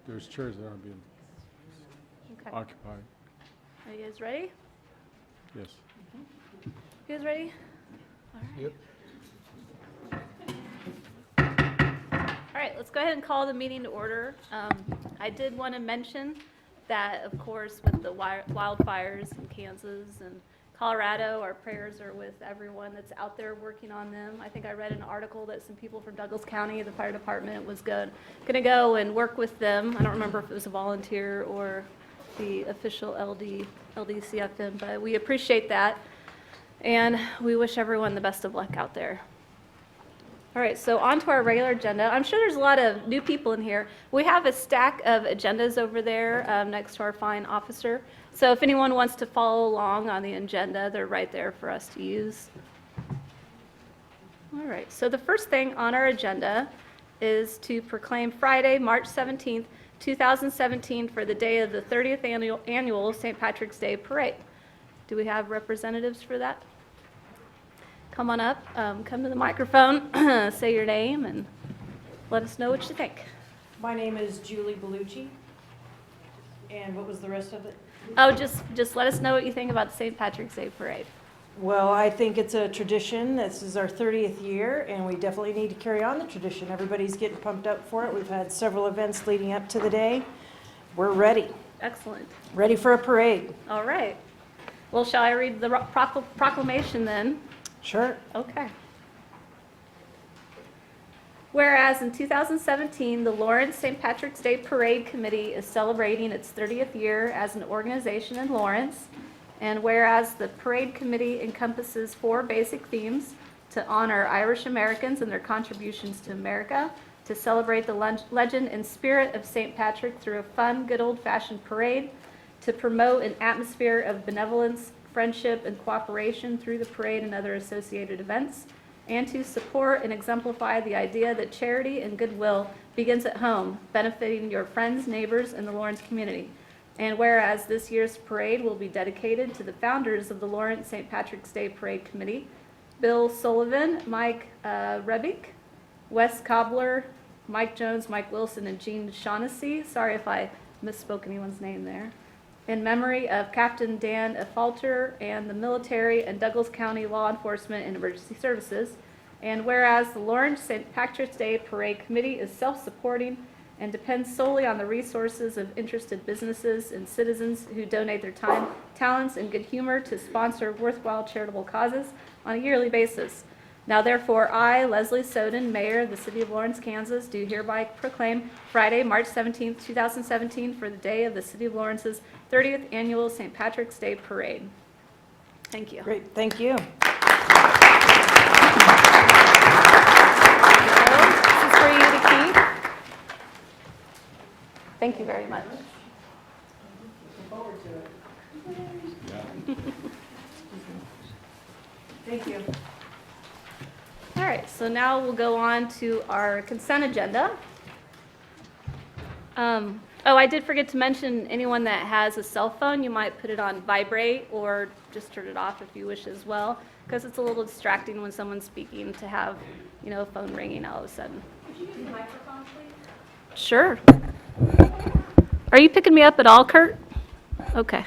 There's chairs that aren't being Okay. occupied. Are you guys ready? Yes. You guys ready? All right. Yep. All right, let's go ahead and call the meeting to order. I did want to mention that, of course, with the wildfires in Kansas and Colorado, our prayers are with everyone that's out there working on them. I think I read an article that some people from Douglas County, the fire department, was going to go and work with them. I don't remember if it was a volunteer or the official LDCFM, but we appreciate that. And we wish everyone the best of luck out there. All right, so on to our regular agenda. I'm sure there's a lot of new people in here. We have a stack of agendas over there next to our fine officer. So if anyone wants to follow along on the agenda, they're right there for us to use. All right, so the first thing on our agenda is to proclaim Friday, March 17th, 2017 for the day of the 30th annual St. Patrick's Day Parade. Do we have representatives for that? Come on up, come to the microphone, say your name, and let us know what you think. My name is Julie Bellucci. And what was the rest of it? Oh, just let us know what you think about the St. Patrick's Day Parade. Well, I think it's a tradition. This is our 30th year, and we definitely need to carry on the tradition. Everybody's getting pumped up for it. We've had several events leading up to the day. We're ready. Excellent. Ready for a parade. All right. Well, shall I read the proclamation then? Sure. Okay. Whereas in 2017, the Lawrence St. Patrick's Day Parade Committee is celebrating its 30th year as an organization in Lawrence, and whereas the parade committee encompasses 4 basic themes: to honor Irish Americans and their contributions to America, to celebrate the legend and spirit of St. Patrick through a fun, good old-fashioned parade, to promote an atmosphere of benevolence, friendship, and cooperation through the parade and other associated events, and to support and exemplify the idea that charity and goodwill begins at home, benefiting your friends, neighbors, and the Lawrence community. And whereas this year's parade will be dedicated to the founders of the Lawrence St. Patrick's Day Parade Committee, Bill Sullivan, Mike Rebick, Wes Cobbler, Mike Jones, Mike Wilson, and Gene Shaughnessy. Sorry if I misspoke anyone's name there. In memory of Captain Dan Falter and the military and Douglas County Law Enforcement and Emergency Services. And whereas the Lawrence St. Patrick's Day Parade Committee is self-supporting and depends solely on the resources of interested businesses and citizens who donate their time, talents, and good humor to sponsor worthwhile charitable causes on a yearly basis. Now therefore, I, Leslie Soden, Mayor of the City of Lawrence, Kansas, do hereby proclaim Friday, March 17th, 2017 for the day of the City of Lawrence's 30th Annual St. Patrick's Day Parade. Thank you. Great. Thank you. This is for you to keep. Thank you very much. Thank you. All right, so now we'll go on to our consent agenda. Oh, I did forget to mention, anyone that has a cell phone, you might put it on vibrate or just turn it off if you wish as well, because it's a little distracting when someone's speaking to have, a phone ringing all of a sudden. Could you use the microphone, please? Sure. Are you picking me up at all, Kurt? Okay.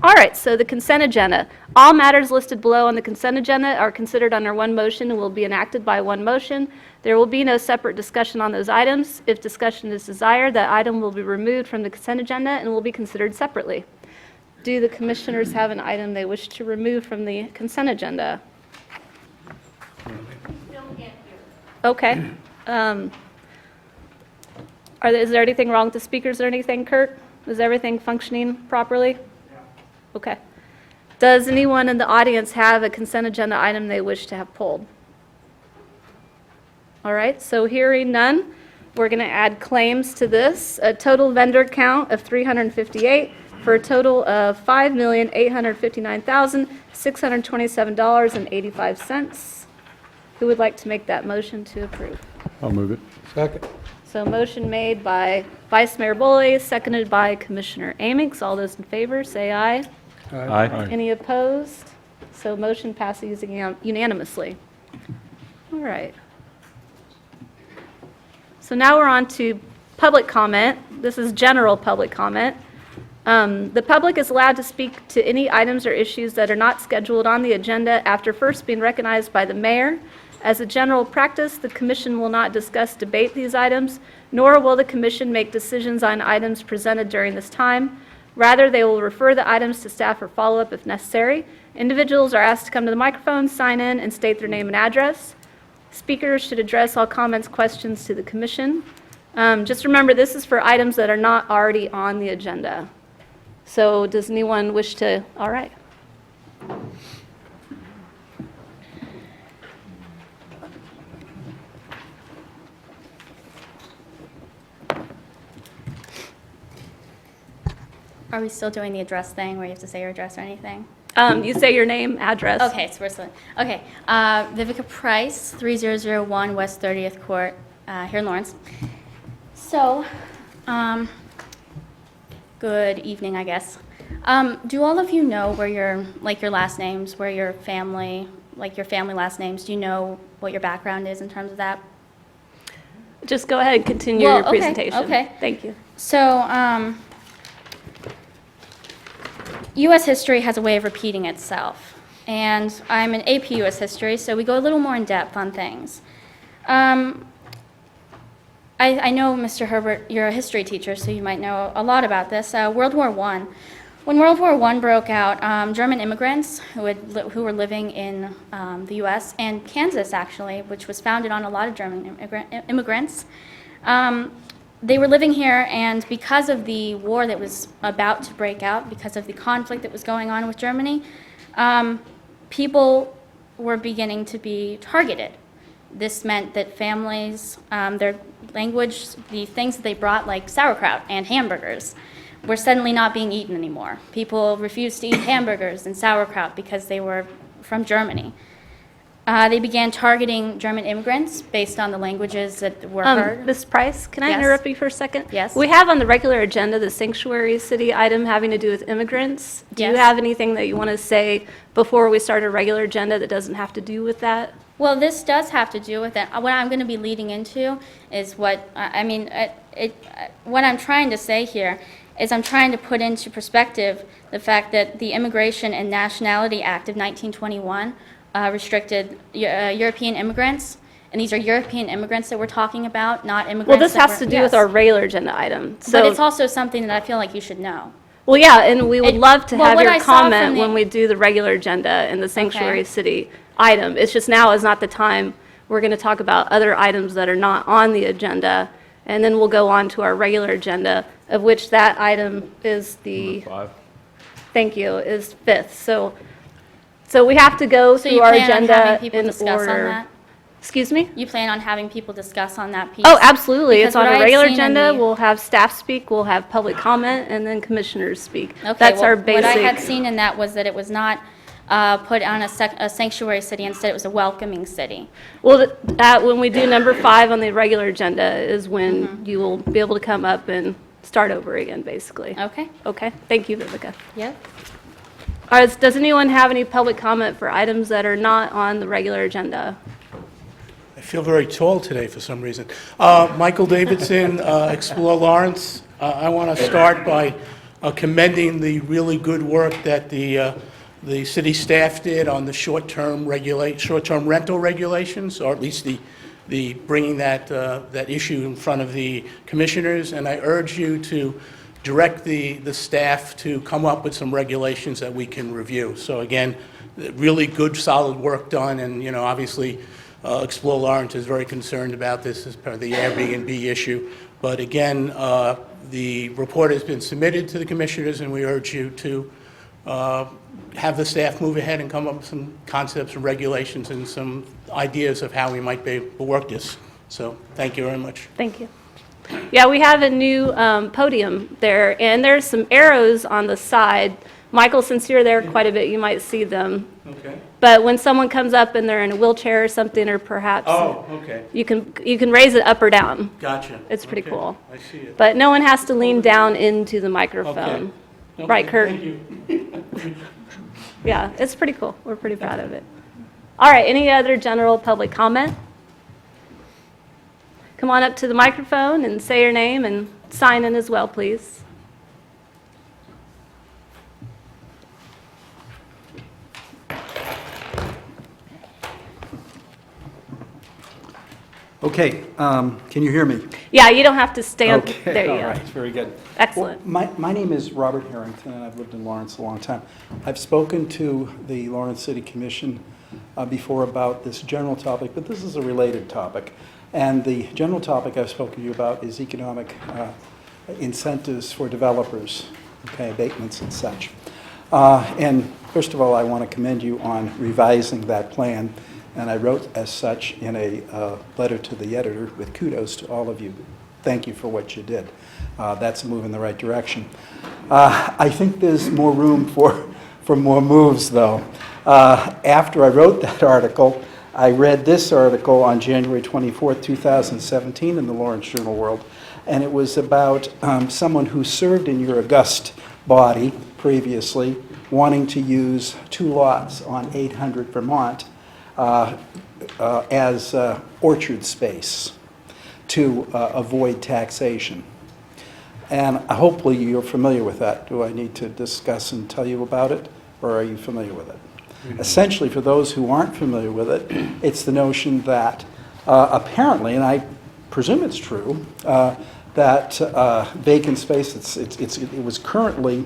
All right, so the consent agenda. All matters listed below on the consent agenda are considered under one motion and will be enacted by one motion. There will be no separate discussion on those items. If discussion is desired, that item will be removed from the consent agenda and will be considered separately. Do the commissioners have an item they wish to remove from the consent agenda? Okay. Is there anything wrong with the speakers or anything, Kurt? Is everything functioning properly? Okay. Does anyone in the audience have a consent agenda item they wish to have pulled? All right, so hearing none, we're going to add claims to this. A total vendor count of 358 for a total of $5,859,627.85. Who would like to make that motion to approve? I'll move it. Second. So motion made by Vice Mayor Bully, seconded by Commissioner Amix. All those in favor, say aye. Aye. Any opposed? So motion passes unanimously. All right. So now we're on to public comment. This is general public comment. The public is allowed to speak to any items or issues that are not scheduled on the agenda after first being recognized by the mayor. As a general practice, the commission will not discuss, debate these items, nor will the commission make decisions on items presented during this time. Rather, they will refer the items to staff for follow-up if necessary. Individuals are asked to come to the microphone, sign in, and state their name and address. Speakers should address all comments, questions to the commission. Just remember, this is for items that are not already on the agenda. So does anyone wish to, all right. Are we still doing the address thing where you have to say your address or anything? You say your name, address. Okay, so we're still, okay. Vivica Price, 3001 West 30th Court, here in Lawrence. So, good evening, I guess. Do all of you know where your last names, where your family last names, do you know what your background is in terms of that? Just go ahead and continue Well, your okay, presentation. okay. Thank you. So, U.S. history has a way of repeating itself, and I'm an AP U.S. history, so we go a little more in depth on things. I know, Mr. Herbert, you're a history teacher, so you might know a lot about this. World War I. When World War I broke out, German immigrants who were living in the U.S. and Kansas, actually, which was founded on a lot of German immigrants, they were living here, and because of the war that was about to break out, because of the conflict that was going on with Germany, people were beginning to be targeted. This meant that families, their language, the things that they brought, like sauerkraut and hamburgers, were suddenly not being eaten anymore. People refused to eat hamburgers and sauerkraut because they were from Germany. They began targeting German immigrants based on the languages that were heard. Ms. Price, can I Yes. interrupt you for a second? Yes. We have on the regular agenda the sanctuary city item having to do with immigrants. Do you Yes. have anything that you want to say before we start a regular agenda that doesn't have to do with that? Well, this does have to do with it. What I'm going to be leading into is what I'm trying to say here is I'm trying to put into perspective the fact that the Immigration and Nationality Act of 1921 restricted European immigrants, and these are European immigrants that we're talking about, not immigrants. Well, this that has were- to do with yes. our regular agenda item. But So, it's also something that I feel like you should know. well, yeah, and we would it- love to well, have what your I saw from comment the- when we do the regular agenda and the sanctuary Okay. city item. It's just now is not the time. We're going to talk about other items that are not on the agenda, and then we'll go on to our regular agenda, of which that item is the, Five. thank you, is 5th. So we have to go So through you our plan on agenda having people in discuss on order. that? Excuse me? You plan on having people discuss on that piece? Oh, absolutely. Because It's on what I a had regular seen in agenda. the- We'll have staff speak, we'll have public comment, and then commissioners speak. Okay, That's our well, what I had basic. seen in that was that it was not put on a sanctuary city. Instead, it was a welcoming city. Well, when we do number 5 on the regular agenda is when Mm-hmm. you will be able to come up and start over again, basically. Okay? Okay, thank you, Vivica. Yep. All right, does anyone have any public comment for items that are not on the regular agenda? I feel very tall today for some reason. Michael Davidson, Explore Lawrence. I want to start by commending the really good work that the city staff did on the short-term rental regulations, or at least the bringing that issue in front of the commissioners. And I urge you to direct the staff to come up with some regulations that we can review. So again, really good, solid work done, and, obviously, Explore Lawrence is very concerned about this as part of the Airbnb issue. But again, the report has been submitted to the commissioners, and we urge you to have the staff move ahead and come up with some concepts and regulations and some ideas of how we might be able to work this. So thank you very much. Thank you. Yeah, we have a new podium there, and there's some arrows on the side. Michael, since you're there quite a bit, you might see them. Okay. But when someone comes up and they're in a wheelchair or something, or perhaps Okay. you can raise it up or down. Gotcha. It's pretty Okay, cool. I see it. But no one has to lean down into the microphone. Okay. Right, Kurt? Thank you. Yeah, it's pretty cool. We're pretty proud of it. All right, any other general public comment? come on up to the microphone and say your name and sign in as well, please. Okay, can you hear me? Yeah, you don't have to stand. Okay, There you all go. right, very good. Excellent. Well, my name is Robert Harrington, and I've lived in Lawrence a long time. I've spoken to the Lawrence City Commission before about this general topic, but this is a related topic. And the general topic I've spoken to you about is economic incentives for developers, okay, abatements and such. And first of all, I want to commend you on revising that plan. And I wrote as such in a letter to the editor with kudos to all of you. Thank you for what you did. That's a move in the right direction. I think there's more room for more moves, though. After I wrote that article, I read this article on January 24th, 2017 in the Lawrence Journal World, and it was about someone who served in your august body previously, wanting to use 2 lots on 800 Vermont as orchard space to avoid taxation. And hopefully you're familiar with that. Do I need to discuss and tell you about it, or are you familiar with it? Essentially, for those who aren't familiar with it, it's the notion that apparently, and I presume it's true, that vacant space, it was currently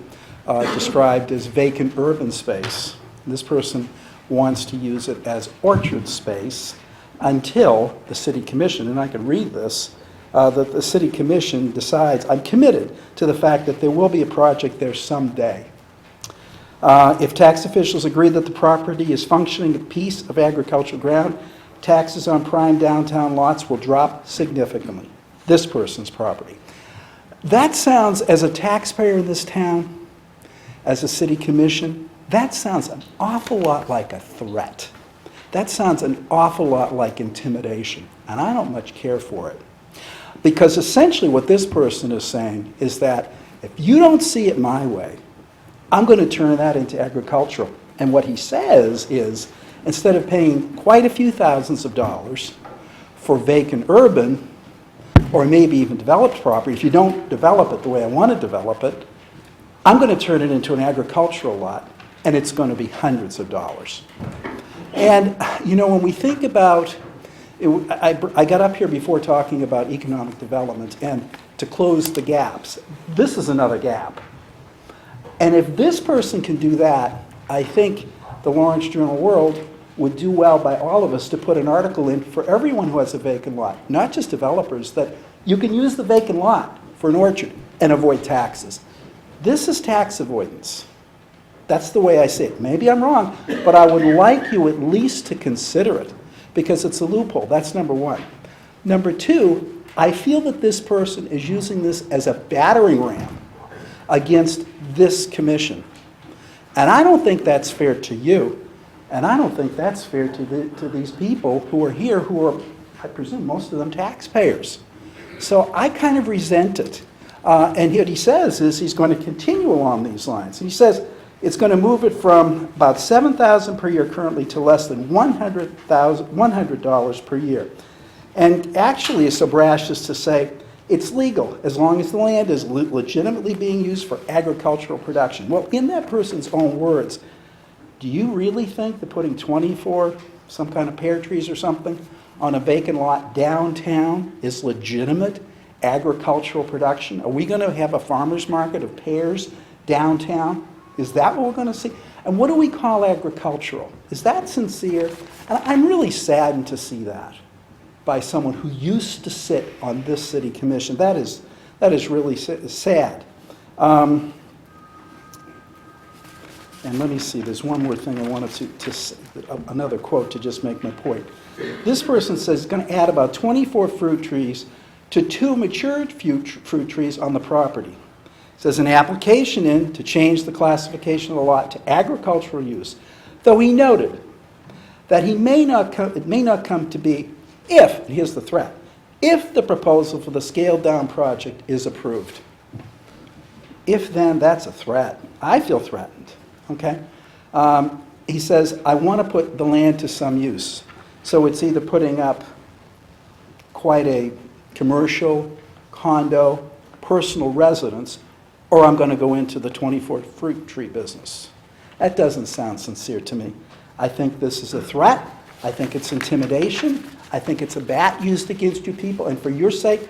described as vacant urban space. This person wants to use it as orchard space until the city commission, and I can read this, that the city commission decides, I'm committed to the fact that there will be a project there someday. If tax officials agree that the property is functioning piece of agricultural ground, taxes on prime downtown lots will drop significantly. This person's property. That sounds, as a taxpayer in this town, as a city commission, that sounds an awful lot like a threat. That sounds an awful lot like intimidation, and I don't much care for it. Because essentially what this person is saying is that if you don't see it my way, I'm going to turn that into agricultural. And what he says is, instead of paying quite a few thousands of dollars for vacant urban, or maybe even developed property, if you don't develop it the way I want to develop it, I'm going to turn it into an agricultural lot, and it's going to be hundreds of dollars. And, you know, when we think about, I got up here before talking about economic development and to close the gaps. This is another gap. And if this person can do that, I think the Lawrence Journal World would do well by all of us to put an article in for everyone who has a vacant lot, not just developers, that you can use the vacant lot for an orchard and avoid taxes. This is tax avoidance. That's the way I see it. Maybe I'm wrong, but I would like you at least to consider it because it's a loophole. That's number one. Number two, I feel that this person is using this as a battering ram against this commission. And I don't think that's fair to you. And I don't think that's fair to these people who are here who are, I presume, most of them taxpayers. So I kind of resent it. And what he says is he's going to continue along these lines. And he says it's going to move it from about $7,000 per year currently to less than $100 per year. And actually is so brash as to say it's legal as long as the land is legitimately being used for agricultural production. Well, in that person's own words, do you really think that putting 24 some kind of pear trees or something on a vacant lot downtown is legitimate agricultural production? Are we going to have a farmer's market of pears downtown? Is that what we're going to see? And what do we call agricultural? Is that sincere? And I'm really saddened to see that by someone who used to sit on this city commission. That is really sad. And let me see, there's one more thing I wanted to another quote to just make my point. This person says it's going to add about 24 fruit trees to 2 matured fruit trees on the property. It says an application in to change the classification of the lot to agricultural use, though he noted that it may not come to be if, and here's the threat, if the proposal for the scaled down project is approved. If then, that's a threat. I feel threatened, okay? He says, I want to put the land to some use. So it's either putting up quite a commercial, condo, personal residence, or I'm going to go into the 24 fruit tree business. That doesn't sound sincere to me. I think this is a threat. I think it's intimidation. I think it's a bat used against you people, and for your sake,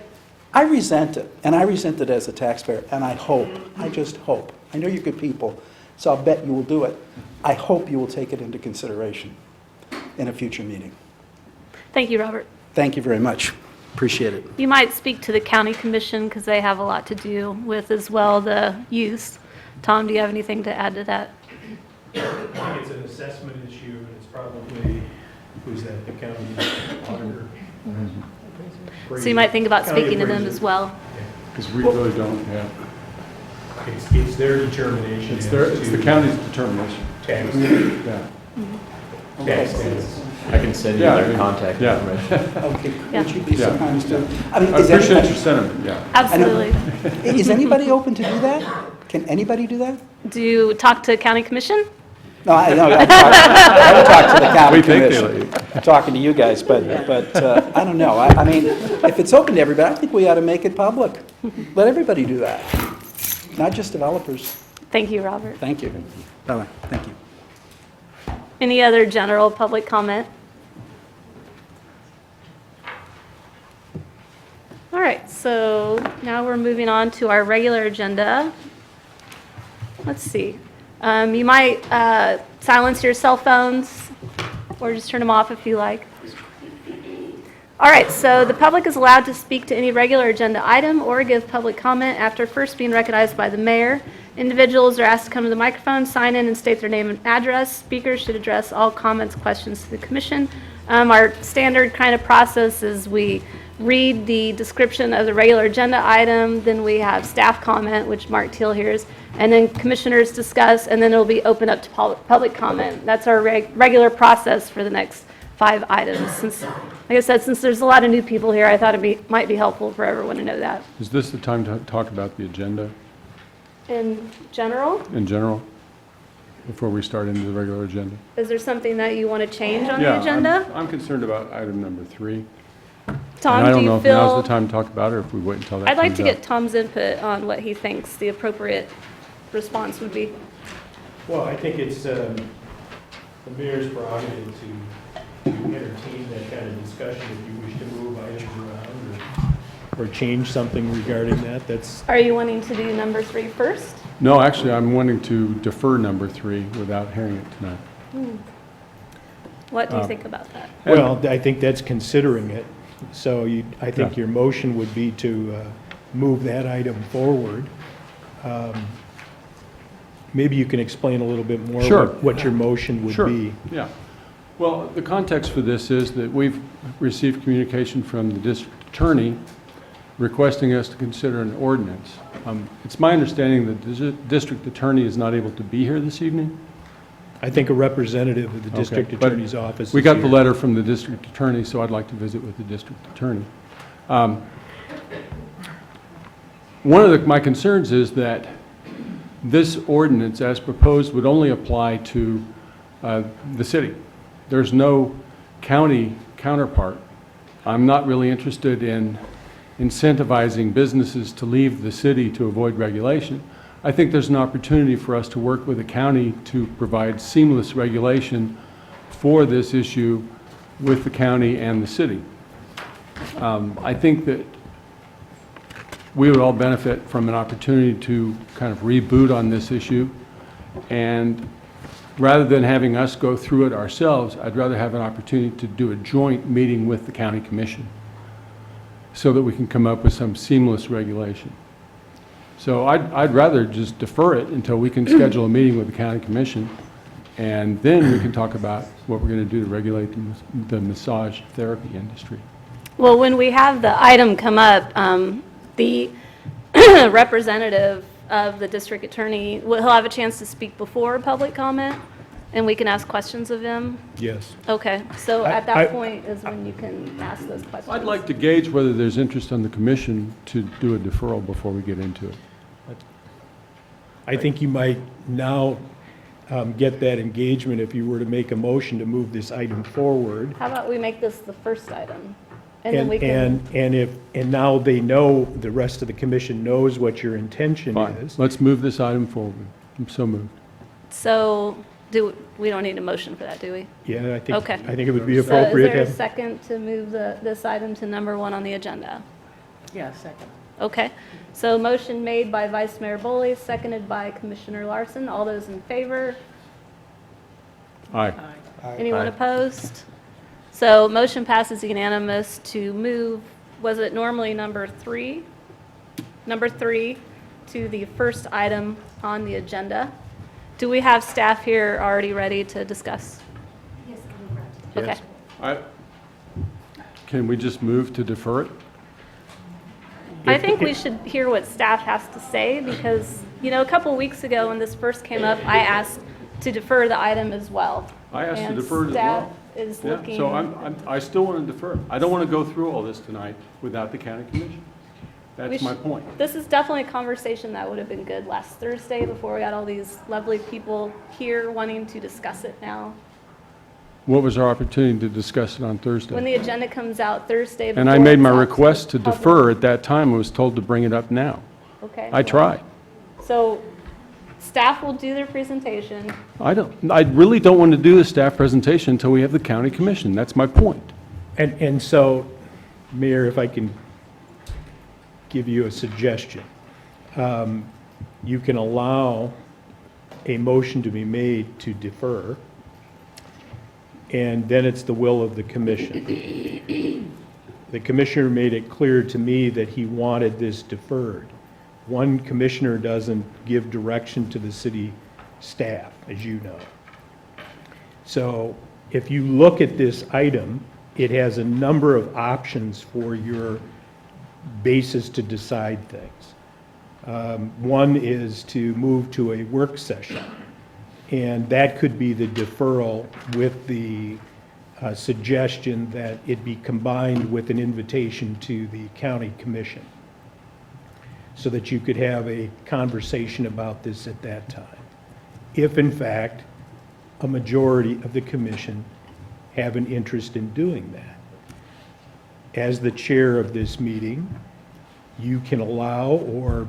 I resent it, and I resent it as a taxpayer, and I hope, I just hope, I know you're good people, so I'll bet you will do it. I hope you will take it into consideration in a future meeting. Thank you, Robert. Thank you very much. Appreciate it. You might speak to the county commission because they have a lot to do with as well the use. Tom, do you have anything to add to that? I think it's an assessment issue, and it's probably, who's that, the county auditor? So you might think about County speaking to them appraiser. as well. Because we really don't have, It's their determination. it's as the to county's determination. Tax, Yeah. tax status. I can send you Yeah, their contact yeah. information. Okay, Yeah. would you be so Yeah. kind as to, I mean, I is appreciate anybody, your sentiment, yeah. Absolutely. is anybody open to do that? Can anybody do that? Do you talk to county commission? No, I talked to the county We think commission. I'm talking to you guys, but I don't know. I mean, if it's open to everybody, I think we ought to make it public. Let everybody do that, not just developers. Thank you, Robert. Thank you. Bye-bye. Thank you. Any other general public comment? All right, so now we're moving on to our regular agenda. Let's see. You might silence your cell phones or just turn them off if you like. All right, so the public is allowed to speak to any regular agenda item or give public comment after first being recognized by the mayor. Individuals are asked to come to the microphone, sign in, and state their name and address. Speakers should address all comments, questions to the commission. Our standard kind of process is we read the description of the regular agenda item, then we have staff comment, which Mark Teal hears, and then commissioners discuss, and then it'll be open up to public comment. That's our regular process for the next 5 items. Since, like I said, since there's a lot of new people here, I thought it might be helpful for everyone to know that. Is this the time to talk about the agenda In general, in general, before we start into the regular agenda? is there something that you want to change on Yeah, the agenda? I'm concerned about item number 3. Tom, And I do don't you know if now's feel? the time to talk about it, or if we wait until that I'd like comes to up. get Tom's input on what he thinks the appropriate response would be. Well, I think it's the mayor's prerogative to entertain that kind of discussion if you wish to move items around or change something regarding that. That's, Are you wanting to do number 3 first? No, actually, I'm wanting to defer number 3 without hearing it tonight. What do you think about that? well, I think that's considering it. So I think Yeah. your motion would be to move that item forward. Maybe you can explain a little bit more Sure. what your motion would Sure. be. Yeah. Well, the context for this is that we've received communication from the district attorney requesting us to consider an ordinance. It's my understanding that the district attorney is not able to be here this evening. I think a representative of the Okay, district but attorney's office We is got the here. letter from the district attorney, so I'd like to visit with the district attorney. One of my concerns is that this ordinance, as proposed, would only apply to the city. There's no county counterpart. I'm not really interested in incentivizing businesses to leave the city to avoid regulation. I think there's an opportunity for us to work with the county to provide seamless regulation for this issue with the county and the city. I think that we would all benefit from an opportunity to kind of reboot on this issue. And rather than having us go through it ourselves, I'd rather have an opportunity to do a joint meeting with the county commission so that we can come up with some seamless regulation. So I'd rather just defer it until we can schedule a meeting with the county commission, and then we can talk about what we're going to do to regulate the massage therapy industry. Well, when we have the item come up, the representative of the district attorney, he'll have a chance to speak before public comment, and we can ask questions of him? Yes. Okay, so at I- that point is when you can ask those questions. I'd like to gauge whether there's interest on the commission to do a deferral before we get into it. I think you might now get that engagement if you were to make a motion to move this item forward. How about we make this the first item? And then we can, And now they know, the rest of the commission knows what your intention Fine, is. let's move this item forward. I'm so moved. so we don't need a motion for that, do we? Yeah, Okay. I think it would be So is appropriate there to a have. second to move this item to number 1 on the agenda? Yeah, second. Okay, so motion made by Vice Mayor Boley, seconded by Commissioner Larson. All those in favor? Aye. Anyone opposed? So motion passes unanimous to move, was it normally number 3? Number 3 to the first item on the agenda. Do we have staff here already ready to discuss? Yes. Okay. Yes. Can we just move to defer it? I think we should hear what staff has to say because, a couple weeks ago when this first came up, I asked to defer the item as well. I asked to And defer it as staff well. is Yeah, looking. so I still want to defer. I don't want to go through all this tonight without the county commission. That's my point. This is definitely a conversation that would have been good last Thursday before we got all these lovely people here wanting to discuss it now. What was our opportunity to discuss it on When Thursday? the agenda comes out Thursday. And I before made it's my out request to the public. defer at that time. I was told to bring it up now. Okay. I tried. So staff will do their presentation. I really don't want to do the staff presentation until we have the county commission. That's my point. And so, Mayor, if I can give you a suggestion. You can allow a motion to be made to defer, and then it's the will of the commission. The commissioner made it clear to me that he wanted this deferred. One commissioner doesn't give direction to the city staff, as you know. So if you look at this item, it has a number of options for your basis to decide things. One is to move to a work session, and that could be the deferral with the suggestion that it be combined with an invitation to the county commission, so that you could have a conversation about this at that time. If in fact, a majority of the commission have an interest in doing that. As the chair of this meeting, you can allow or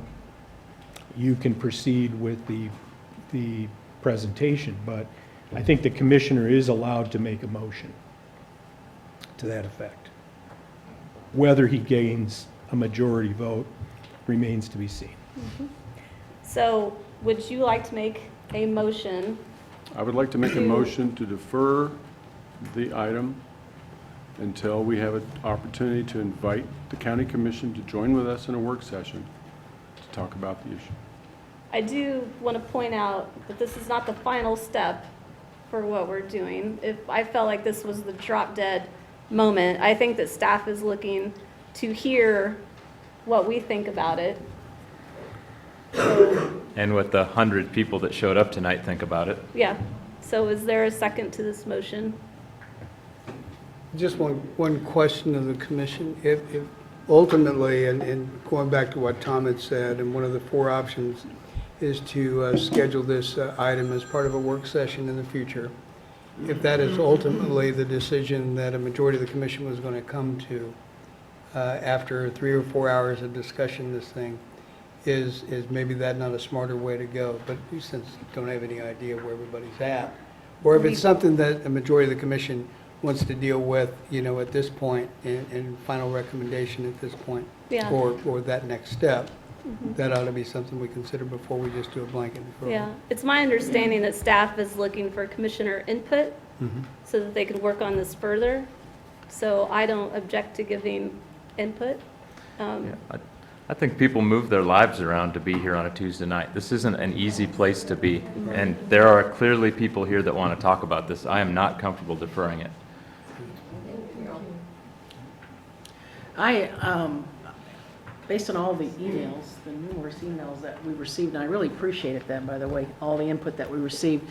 you can proceed with the presentation, but I think the commissioner is allowed to make a motion to that effect. Whether he gains a majority vote remains to be seen. So would you like to make a motion? I would like to make a motion to defer the item until we have an opportunity to invite the county commission to join with us in a work session to talk about the issue. I do want to point out that this is not the final step for what we're doing. If I felt like this was the drop dead moment, I think that staff is looking to hear what we think about it. So, And what the 100 people that showed up tonight think about it. yeah. So is there a second to this motion? Just one question of the commission. If ultimately, and going back to what Tom had said, and one of the 4 options is to schedule this item as part of a work session in the future. If that is ultimately the decision that a majority of the commission was going to come to after 3 or 4 hours of discussion, this thing, is maybe that not a smarter way to go? But you since don't have any idea where everybody's at. Or if it's something that a majority of the commission wants to deal with, at this point, and final recommendation at this point, Yeah. or that next step, that ought to be something we consider before we just do a blanket deferral. Yeah. It's my understanding that staff is looking for commissioner input so that they could work on this further. So I don't object to giving input. I think people move their lives around to be here on a Tuesday night. This isn't an easy place to be, and there are clearly people here that want to talk about this. I am not comfortable deferring it. Based on all the emails, the numerous emails that we received, and I really appreciated them, by the way, all the input that we received,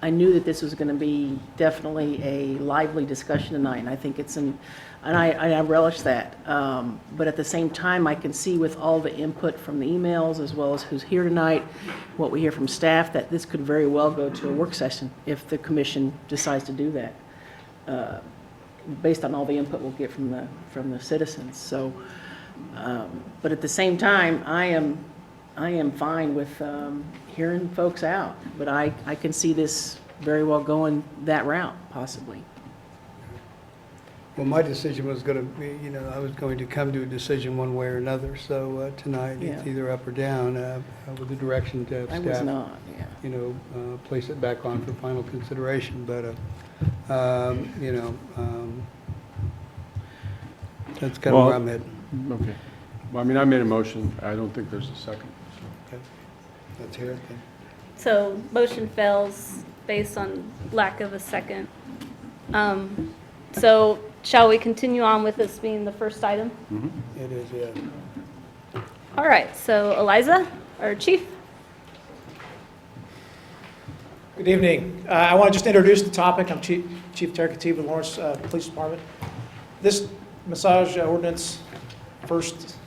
I knew that this was going to be definitely a lively discussion tonight, and I think and I relish that. But at the same time, I can see with all the input from the emails, as well as who's here tonight, what we hear from staff, that this could very well go to a work session if the commission decides to do that. based on all the input we'll get from the citizens. So, but at the same time, I am fine with hearing folks out, but I can see this very well going that route, possibly. Well, my decision was going to be, I was going to come to a decision one way or another, so tonight it's Yeah. either up or down with the direction to have I was staff, not, yeah. place it back on for final consideration, but, that's kind of Well- where I'm headed. Okay. Well, I mean, I made a motion. I don't think there's a second. Let's hear it then. So motion fails based on lack of a second. So shall we continue on with this being the first item? It is, yeah. All right, so Eliza, our chief. Good evening. I want to just introduce the topic. I'm Chief Terry Khatib with Lawrence Police Department. This massage ordinance first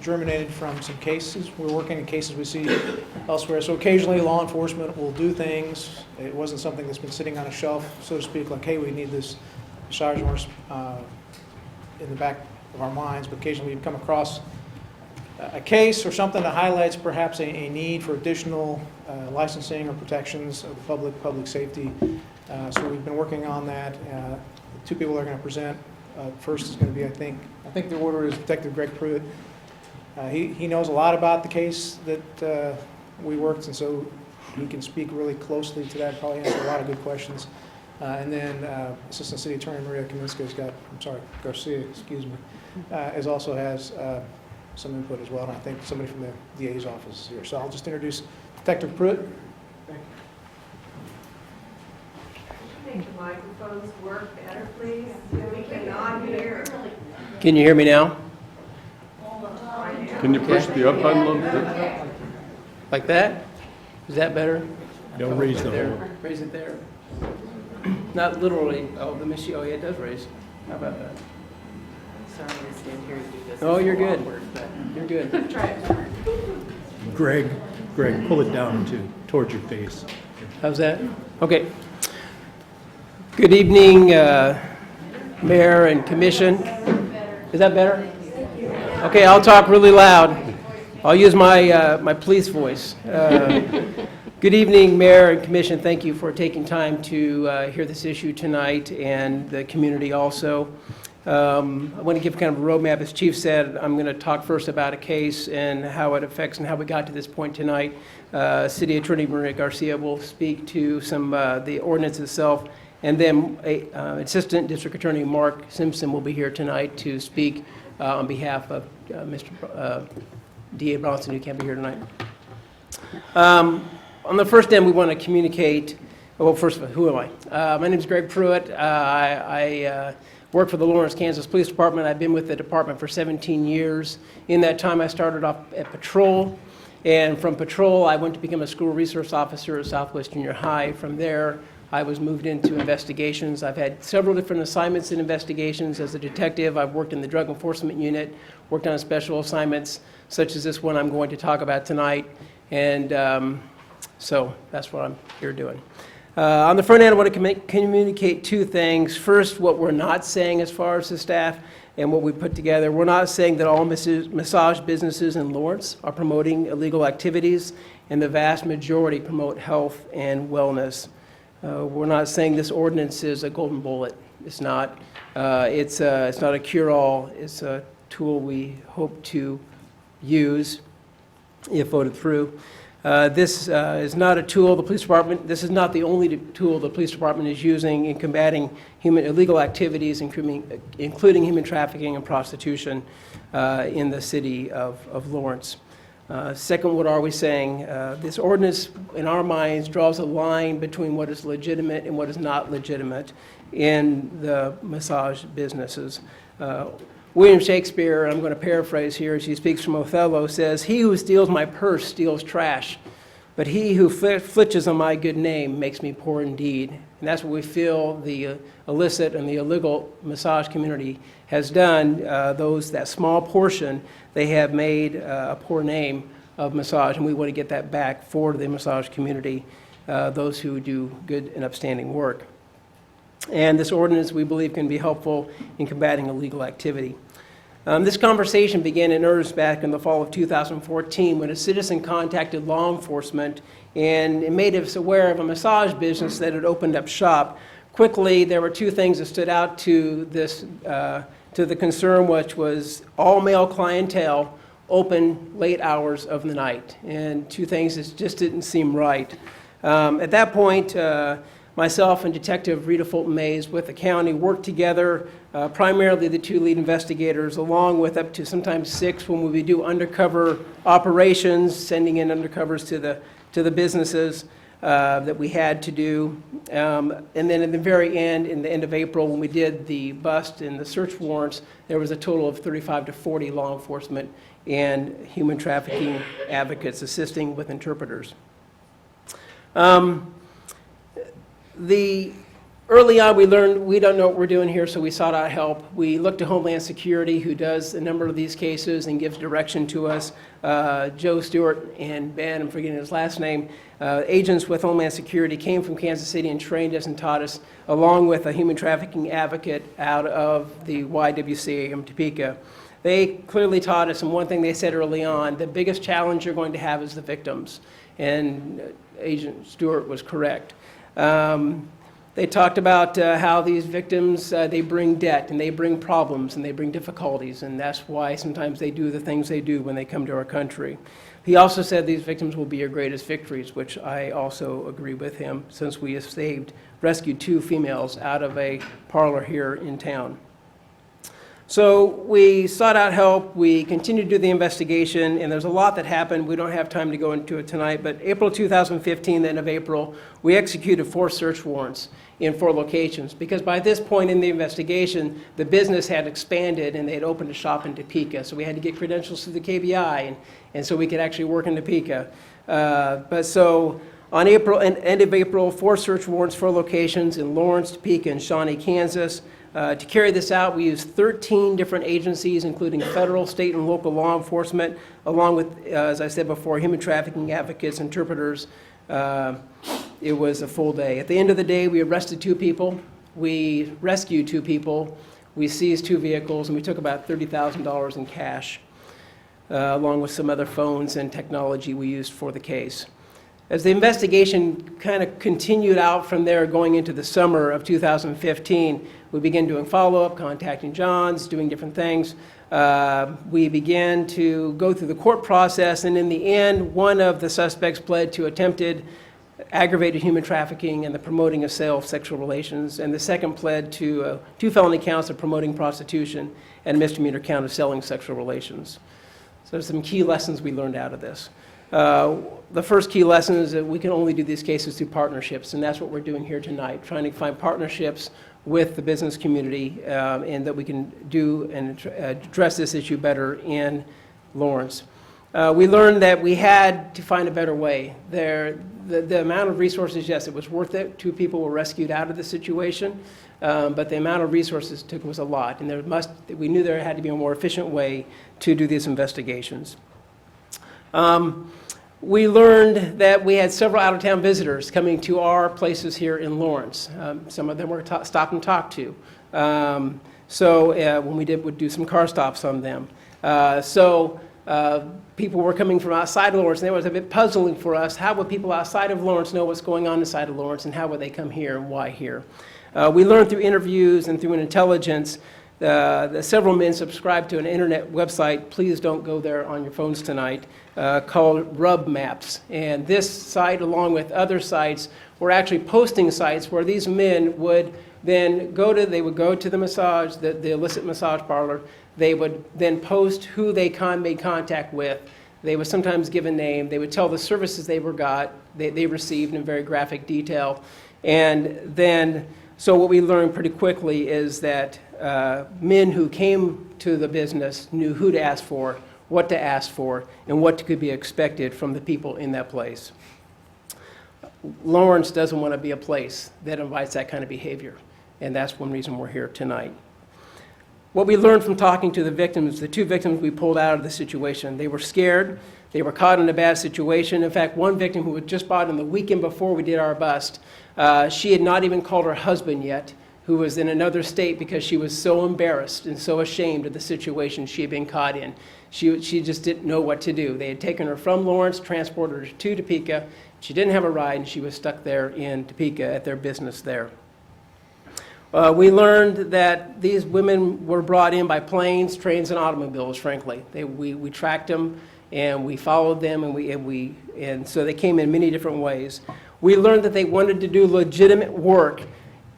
germinated from some cases. We're working in cases we see elsewhere. So occasionally law enforcement will do things. It wasn't something that's been sitting on a shelf, so to speak, like, hey, we need this massage ordinance in the back of our minds. But occasionally we've come across a case or something that highlights perhaps a need for additional licensing or protections of the public safety. So we've been working on that. The two people are going to present. First is going to be, I think the order is Detective Greg Pruitt. He knows a lot about the case that we worked, and so he can speak really closely to that, probably answer a lot of good questions. And then Assistant City Attorney Maria Garcia, excuse me, also has some input as well, and I think somebody from the DA's office is here. So I'll just introduce Detective Pruitt. Make the microphones work better, please. We cannot hear. Can you hear me now? Can you push the up button a little bit? Like that? Is that better? Don't raise the There. whole. Raise it there. Not literally. Oh, the machine. Oh, yeah, it does raise. How about that? Sorry to stand here and do this. Oh, you're It's good. awkward, but- You're good. Try it. Greg, pull it down towards your face. How's that? Okay. Good evening, Mayor and Commission. Is that better? Okay, I'll talk really loud. I'll use my police voice. Good evening, Mayor and Commission. Thank you for taking time to hear this issue tonight, and the community also. I want to give kind of a roadmap. As Chief said, I'm going to talk first about a case and how it affects and how we got to this point tonight. City Attorney Maria Garcia will speak to some the ordinance itself, and then Assistant District Attorney Mark Simpson will be here tonight to speak on behalf of Mr. D.A. Bronson, who can't be here tonight. On the first end, we want to communicate. Well, first of all, who am I? My name is Greg Pruitt. I work for the Lawrence, Kansas Police Department. I've been with the department for 17 years. In that time, I started off at patrol, and from patrol, I went to become a school resource officer at Southwest Junior High. From there, I was moved into investigations. I've had several different assignments in investigations. As a detective, I've worked in the Drug Enforcement Unit, worked on special assignments, such as this one I'm going to talk about tonight, and so that's what I'm here doing. On the front end, I want to communicate two things. First, what we're not saying as far as the staff and what we put together. We're not saying that all massage businesses in Lawrence are promoting illegal activities, and the vast majority promote health and wellness. We're not saying this ordinance is a golden bullet. It's not. It's not a cure-all. It's a tool we hope to use if voted through. This is not a tool the police department, this is not the only tool the police department is using in combating illegal activities, including human trafficking and prostitution in the city of Lawrence. Second, what are we saying? This ordinance, in our minds, draws a line between what is legitimate and what is not legitimate in the massage businesses. William Shakespeare, I'm going to paraphrase here as he speaks from Othello, says, "He who steals my purse steals trash, but he who flitches on my good name makes me poor indeed." And that's what we feel the illicit and the illegal massage community has done. That small portion, they have made a poor name of massage, and we want to get that back for the massage community, those who do good and upstanding work. And this ordinance, we believe, can be helpful in combating illegal activity. This conversation began in earnest back in the fall of 2014 when a citizen contacted law enforcement and it made us aware of a massage business that had opened up shop. Quickly, there were two things that stood out to this, to the concern, which was all male clientele open late hours of the night, and two things that just didn't seem right. At that point, myself and Detective Rita Fulton Mays with the county worked together, primarily the two lead investigators, along with up to sometimes 6 when we would do undercover operations, sending in undercovers to the businesses that we had to do. And then at the very end, in the end of April, when we did the bust and the search warrants, there was a total of 35 to 40 law enforcement and human trafficking advocates assisting with interpreters. Early on, we learned we don't know what we're doing here, so we sought out help. We looked to Homeland Security, who does a number of these cases and gives direction to us. Joe Stewart and Ben, I'm forgetting his last name, agents with Homeland Security came from Kansas City and trained us and taught us, along with a human trafficking advocate out of the YWCA in Topeka. They clearly taught us, and one thing they said early on, the biggest challenge you're going to have is the victims. And Agent Stewart was correct. They talked about how these victims, they bring debt and they bring problems and they bring difficulties, and that's why sometimes they do the things they do when they come to our country. He also said these victims will be your greatest victories, which I also agree with him, since we have rescued 2 females out of a parlor here in town. So we sought out help, we continued to do the investigation, and there's a lot that happened. We don't have time to go into it tonight, but April 2015, the end of April, we executed 4 search warrants in 4 locations, because by this point in the investigation, the business had expanded and they had opened a shop in Topeka, so we had to get credentials to the KBI, and so we could actually work in Topeka. But so on end of April, 4 search warrants, 4 locations in Lawrence, Topeka, and Shawnee, Kansas. To carry this out, we used 13 different agencies, including federal, state, and local law enforcement, along with, as I said before, human trafficking advocates, interpreters. It was a full day. At the end of the day, we arrested 2 people. We rescued 2 people. We seized 2 vehicles, and we took about $30,000 in cash, along with some other phones and technology we used for the case. As the investigation kind of continued out from there going into the summer of 2015, we began doing follow-up, contacting Johns, doing different things. We began to go through the court process, and in the end, one of the suspects pled to attempted aggravated human trafficking and the promoting of sale of sexual relations, and the second pled to 2 felony counts of promoting prostitution and a misdemeanor count of selling sexual relations. So there's some key lessons we learned out of this. The first key lesson is that we can only do these cases through partnerships, and that's what we're doing here tonight, trying to find partnerships with the business community, and that we can do and address this issue better in Lawrence. We learned that we had to find a better way. The amount of resources, yes, it was worth it. 2 people were rescued out of the situation, but the amount of resources it took was a lot, and we knew there had to be a more efficient way to do these investigations. We learned that we had several out-of-town visitors coming to our places here in Lawrence. Some of them were stopped and talked to. When we would do some car stops on them. People were coming from outside of Lawrence, and it was a bit puzzling for us. How would people outside of Lawrence know what's going on inside of Lawrence, and how would they come here and why here? We learned through interviews and through an intelligence that several men subscribed to an internet website, please don't go there on your phones tonight, called Rub Maps. And this site, along with other sites, were actually posting sites where these men would then go to the illicit massage parlor. They would then post who they made contact with. They would sometimes give a name. They would tell the services they received in very graphic detail. And then, so what we learned pretty quickly is that men who came to the business knew who to ask for, what to ask for, and what could be expected from the people in that place. Lawrence doesn't want to be a place that invites that kind of behavior, and that's one reason we're here tonight. What we learned from talking to the victims, the 2 victims we pulled out of the situation, they were scared, they were caught in a bad situation. In fact, one victim who had just bought in the weekend before we did our bust, she had not even called her husband yet who was in another state because she was so embarrassed and so ashamed of the situation she had been caught in. She just didn't know what to do. They had taken her from Lawrence, transported her to Topeka. She didn't have a ride, and she was stuck there in Topeka at their business there. We learned that these women were brought in by planes, trains, and automobiles, frankly. We tracked them, and we followed them, and so they came in many different ways. We learned that they wanted to do legitimate work,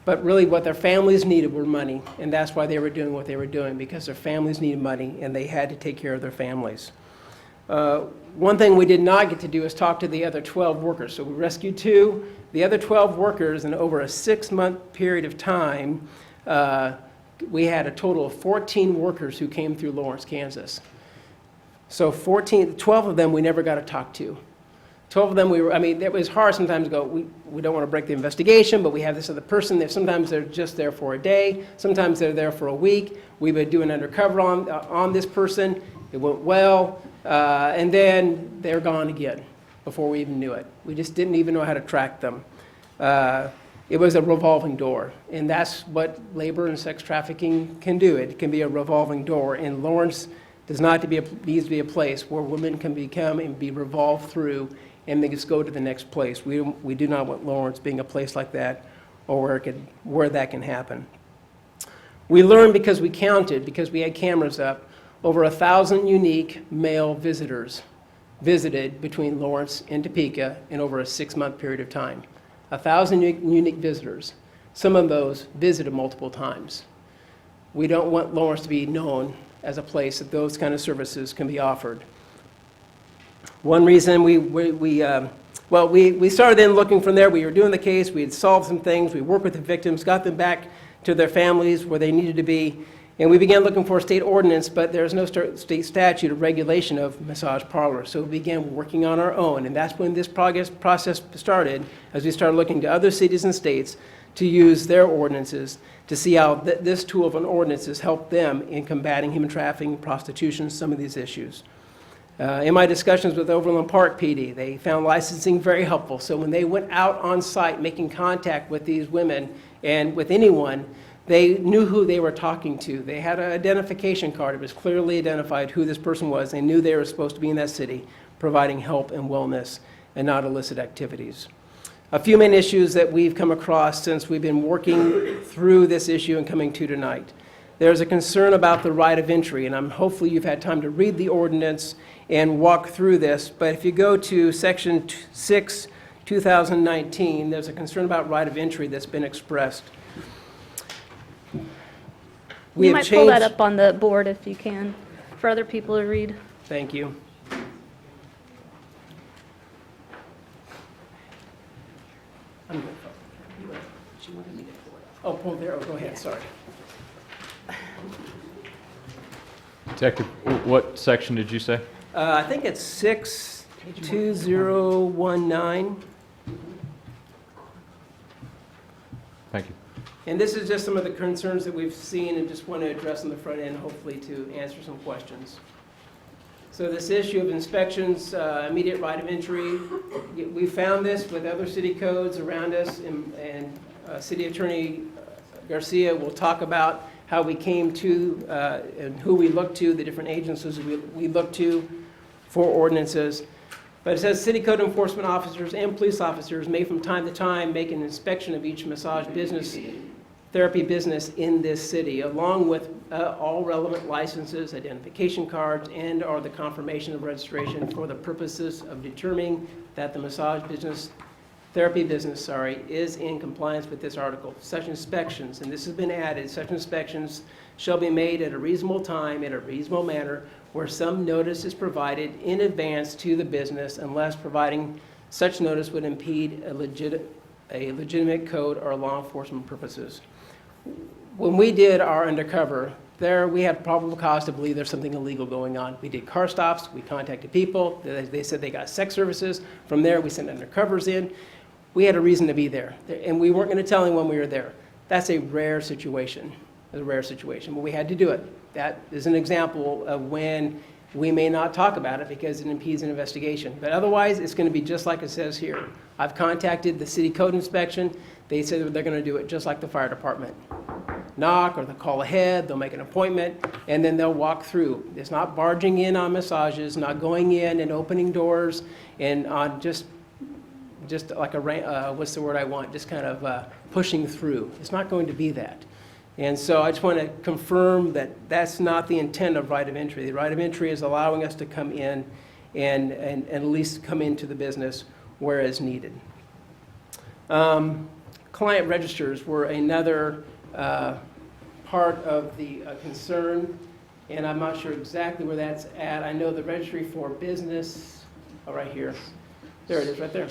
but really what their families needed were money, and that's why they were doing what they were doing, because their families needed money, and they had to take care of their families. One thing we did not get to do is talk to the other 12 workers. So we rescued 2. The other 12 workers, and over a 6-month period of time, we had a total of 14 workers who came through Lawrence, Kansas. So 12 of them we never got to talk to. 12 of them it was hard sometimes to go, we don't want to break the investigation, but we have this other person that sometimes they're just there for a day, sometimes they're there for a week. We would do an undercover on this person. It went well, and then they're gone again before we even knew it. We just didn't even know how to track them. It was a revolving door, and that's what labor and sex trafficking can do. It can be a revolving door, and Lawrence does not needs to be a place where women can become and be revolved through and they just go to the next place. We do not want Lawrence being a place like that or where that can happen. We learned because we counted, because we had cameras up, over 1,000 unique male visitors visited between Lawrence and Topeka in over a 6-month period of time. 1,000 unique visitors. Some of those visited multiple times. We don't want Lawrence to be known as a place that those kind of services can be offered. One reason we started then looking from there. We were doing the case. We had solved some things. We worked with the victims, got them back to their families where they needed to be, and we began looking for a state ordinance, but there's no state statute or regulation of massage parlors. So we began working on our own, and that's when this process started, as we started looking to other cities and states to use their ordinances to see how this tool of an ordinance has helped them in combating human trafficking, prostitution, some of these issues. In my discussions with Overland Park PD, they found licensing very helpful. So when they went out on site making contact with these women and with anyone, they knew who they were talking to. They had an identification card. It was clearly identified who this person was. They knew they were supposed to be in that city providing help and wellness and not illicit activities. A few main issues that we've come across since we've been working through this issue and coming to tonight. There's a concern about the right of entry, and hopefully you've had time to read the ordinance and walk through this. But if you go to Section 6, 2019, there's a concern about right of entry that's been expressed. You might pull that up on the board if you can, for other people to read. Thank you. Oh, pull there. Oh, go ahead. Sorry. Detective, what section did you say? I think it's 62019. Thank you. And this is just some of the concerns that we've seen and just want to address on the front end, hopefully to answer some questions. So this issue of inspections, immediate right of entry, we found this with other city codes around us, and City Attorney Garcia will talk about how we came to and who we look to, the different agencies we look to for ordinances. But it says city code enforcement officers and police officers may from time to time make an inspection of each massage business, therapy business in this city, along with all relevant licenses, identification cards, and or the confirmation of registration for the purposes of determining that the massage business, therapy business, is in compliance with this article. Such inspections, and this has been added, such inspections shall be made at a reasonable time, in a reasonable manner, where some notice is provided in advance to the business, unless providing such notice would impede a legitimate code or law enforcement purposes. When we did our undercover, there we had probable cause to believe there's something illegal going on. We did car stops, we contacted people, they said they got sex services. From there, we sent undercovers in. We had a reason to be there, and we weren't going to tell anyone we were there. That's a rare situation. It's a rare situation, but we had to do it. That is an example of when we may not talk about it because it impedes an investigation. But otherwise, it's going to be just like it says here. I've contacted the city code inspection. They said that they're going to do it just like the fire department. Knock, or they'll call ahead, they'll make an appointment, and then they'll walk through. It's not barging in on massages, not going in and opening doors and on just like what's the word I want, just kind of pushing through. It's not going to be that. And so I just want to confirm that that's not the intent of right of entry. The right of entry is allowing us to come in and at least come into the business where is needed. Client registers were another part of the concern, and I'm not sure exactly where that's at. I know the registry for business, right here. There it is, right there.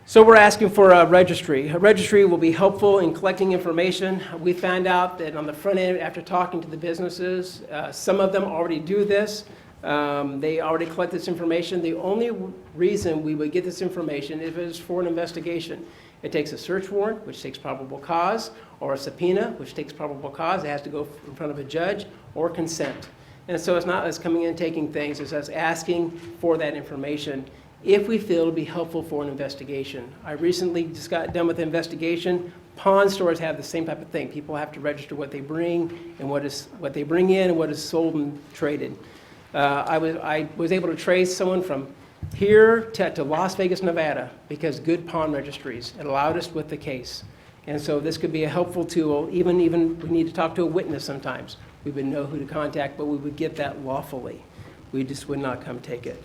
So we're asking for a registry. A registry will be helpful in collecting information. We found out that on the front end, after talking to the businesses, some of them already do this. They already collect this information. The only reason we would get this information is if it is for an investigation. It takes a search warrant, which takes probable cause, or a subpoena, which takes probable cause. It has to go in front of a judge, or consent. And so it's not us coming in and taking things, it's us asking for that information if we feel it'll be helpful for an investigation. I recently just got done with an investigation. Pawn stores have the same type of thing. People have to register what they bring and what they bring in and what is sold and traded. I was able to trace someone from here to Las Vegas, Nevada, because good pawn registries. It allowed us with the case. And so this could be a helpful tool. Even we need to talk to a witness sometimes. We would know who to contact, but we would get that lawfully. We just would not come take it.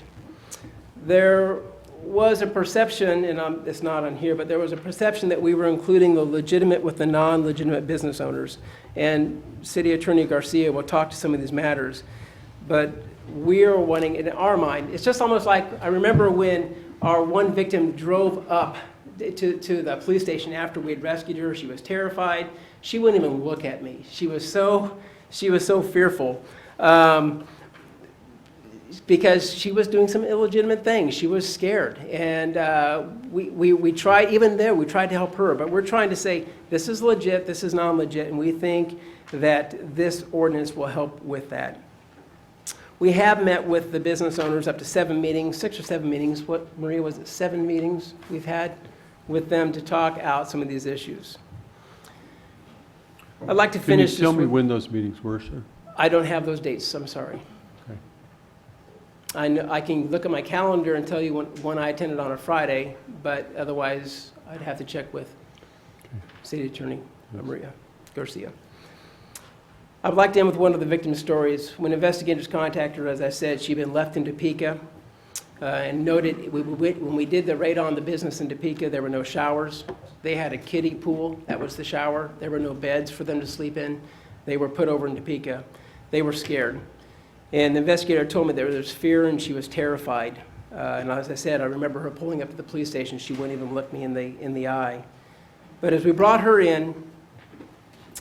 There was a perception, and it's not on here, but there was a perception that we were including the legitimate with the non-legitimate business owners. And City Attorney Garcia will talk to some of these matters. But we are wanting, in our mind, it's just almost like, I remember when our one victim drove up to the police station after we had rescued her. She was terrified. She wouldn't even look at me. She was so fearful. Because she was doing some illegitimate things. She was scared. And we tried, even there, we tried to help her. But we're trying to say, this is legit, this is non-legit, and we think that this ordinance will help with that. We have met with the business owners up to 7 meetings, 6 or 7 meetings. What, Maria, was it 7 meetings we've had with them to talk out some of these issues? I'd like to finish Can you tell me when those meetings were, sir? I don't have those dates, I'm sorry. I can look at my calendar and tell you when I attended on a Friday, but otherwise I'd have to check with City Attorney Maria Garcia. I would like to end with one of the victim's stories. When investigators contacted her, as I said, she'd been left in Topeka and noted when we did the raid on the business in Topeka, there were no showers. They had a kiddie pool. That was the shower. There were no beds for them to sleep in. They were put over in Topeka. They were scared. And the investigator told me there was fear and she was terrified. And as I said, I remember her pulling up to the police station. She wouldn't even look me in the eye. But as we brought her in,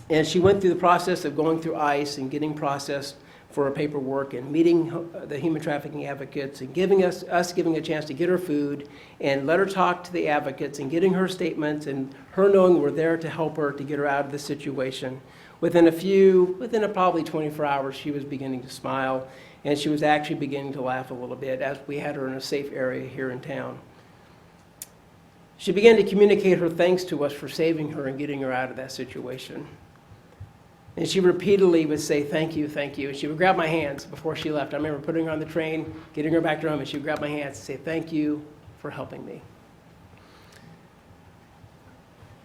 and she went through the process of going through ICE and getting processed for her paperwork and meeting the human trafficking advocates and giving us giving a chance to get her food and let her talk to the advocates and getting her statements and her knowing we're there to help her to get her out of the situation. Within probably 24 hours, she was beginning to smile, and she was actually beginning to laugh a little bit as we had her in a safe area here in town. She began to communicate her thanks to us for saving her and getting her out of that situation. And she repeatedly would say, thank you, thank you. And she would grab my hands before she left. I remember putting her on the train, getting her back to her home, and she would grab my hands and say, thank you for helping me.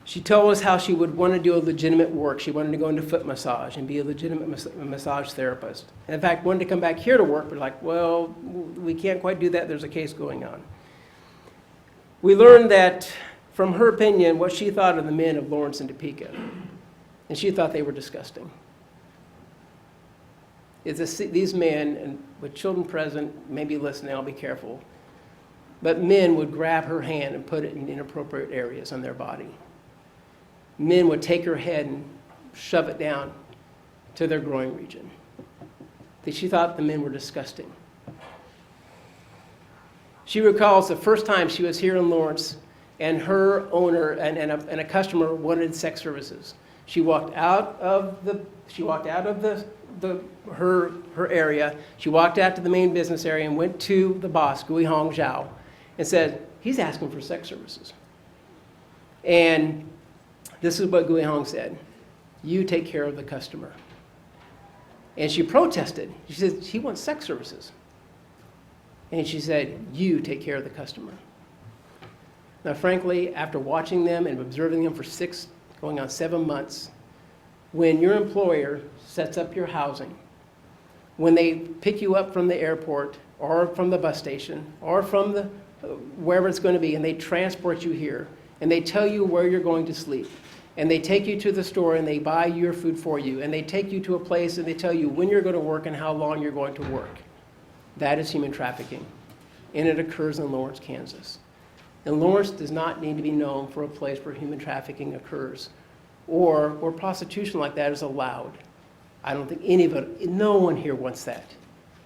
She told us how she would want to do a legitimate work. She wanted to go into foot massage and be a legitimate massage therapist. And in fact, wanted to come back here to work, but like, well, we can't quite do that. There's a case going on. We learned that, from her opinion, what she thought of the men of Lawrence and Topeka. And she thought they were disgusting. These men, and with children present, maybe listening, I'll be careful, but men would grab her hand and put it in inappropriate areas on their body. Men would take her head and shove it down to their groin region. She thought the men were disgusting. She recalls the first time she was here in Lawrence and her owner and a customer wanted sex services. She walked out of her area. She walked out to the main business area and went to the boss, Gui Hong Zhao, and said, he's asking for sex services. And this is what Gui Hong said: you take care of the customer. And she protested. She said, he wants sex services. And she said, you take care of the customer. Now, frankly, after watching them and observing them for 6, going on 7 months, when your employer sets up your housing, when they pick you up from the airport or from the bus station or from the wherever it's going to be, and they transport you here, and they tell you where you're going to sleep, and they take you to the store and they buy your food for you, and they take you to a place and they tell you when you're going to work and how long you're going to work. That is human trafficking, and it occurs in Lawrence, Kansas. And Lawrence does not need to be known for a place where human trafficking occurs or where prostitution like that is allowed. I don't think no one here wants that.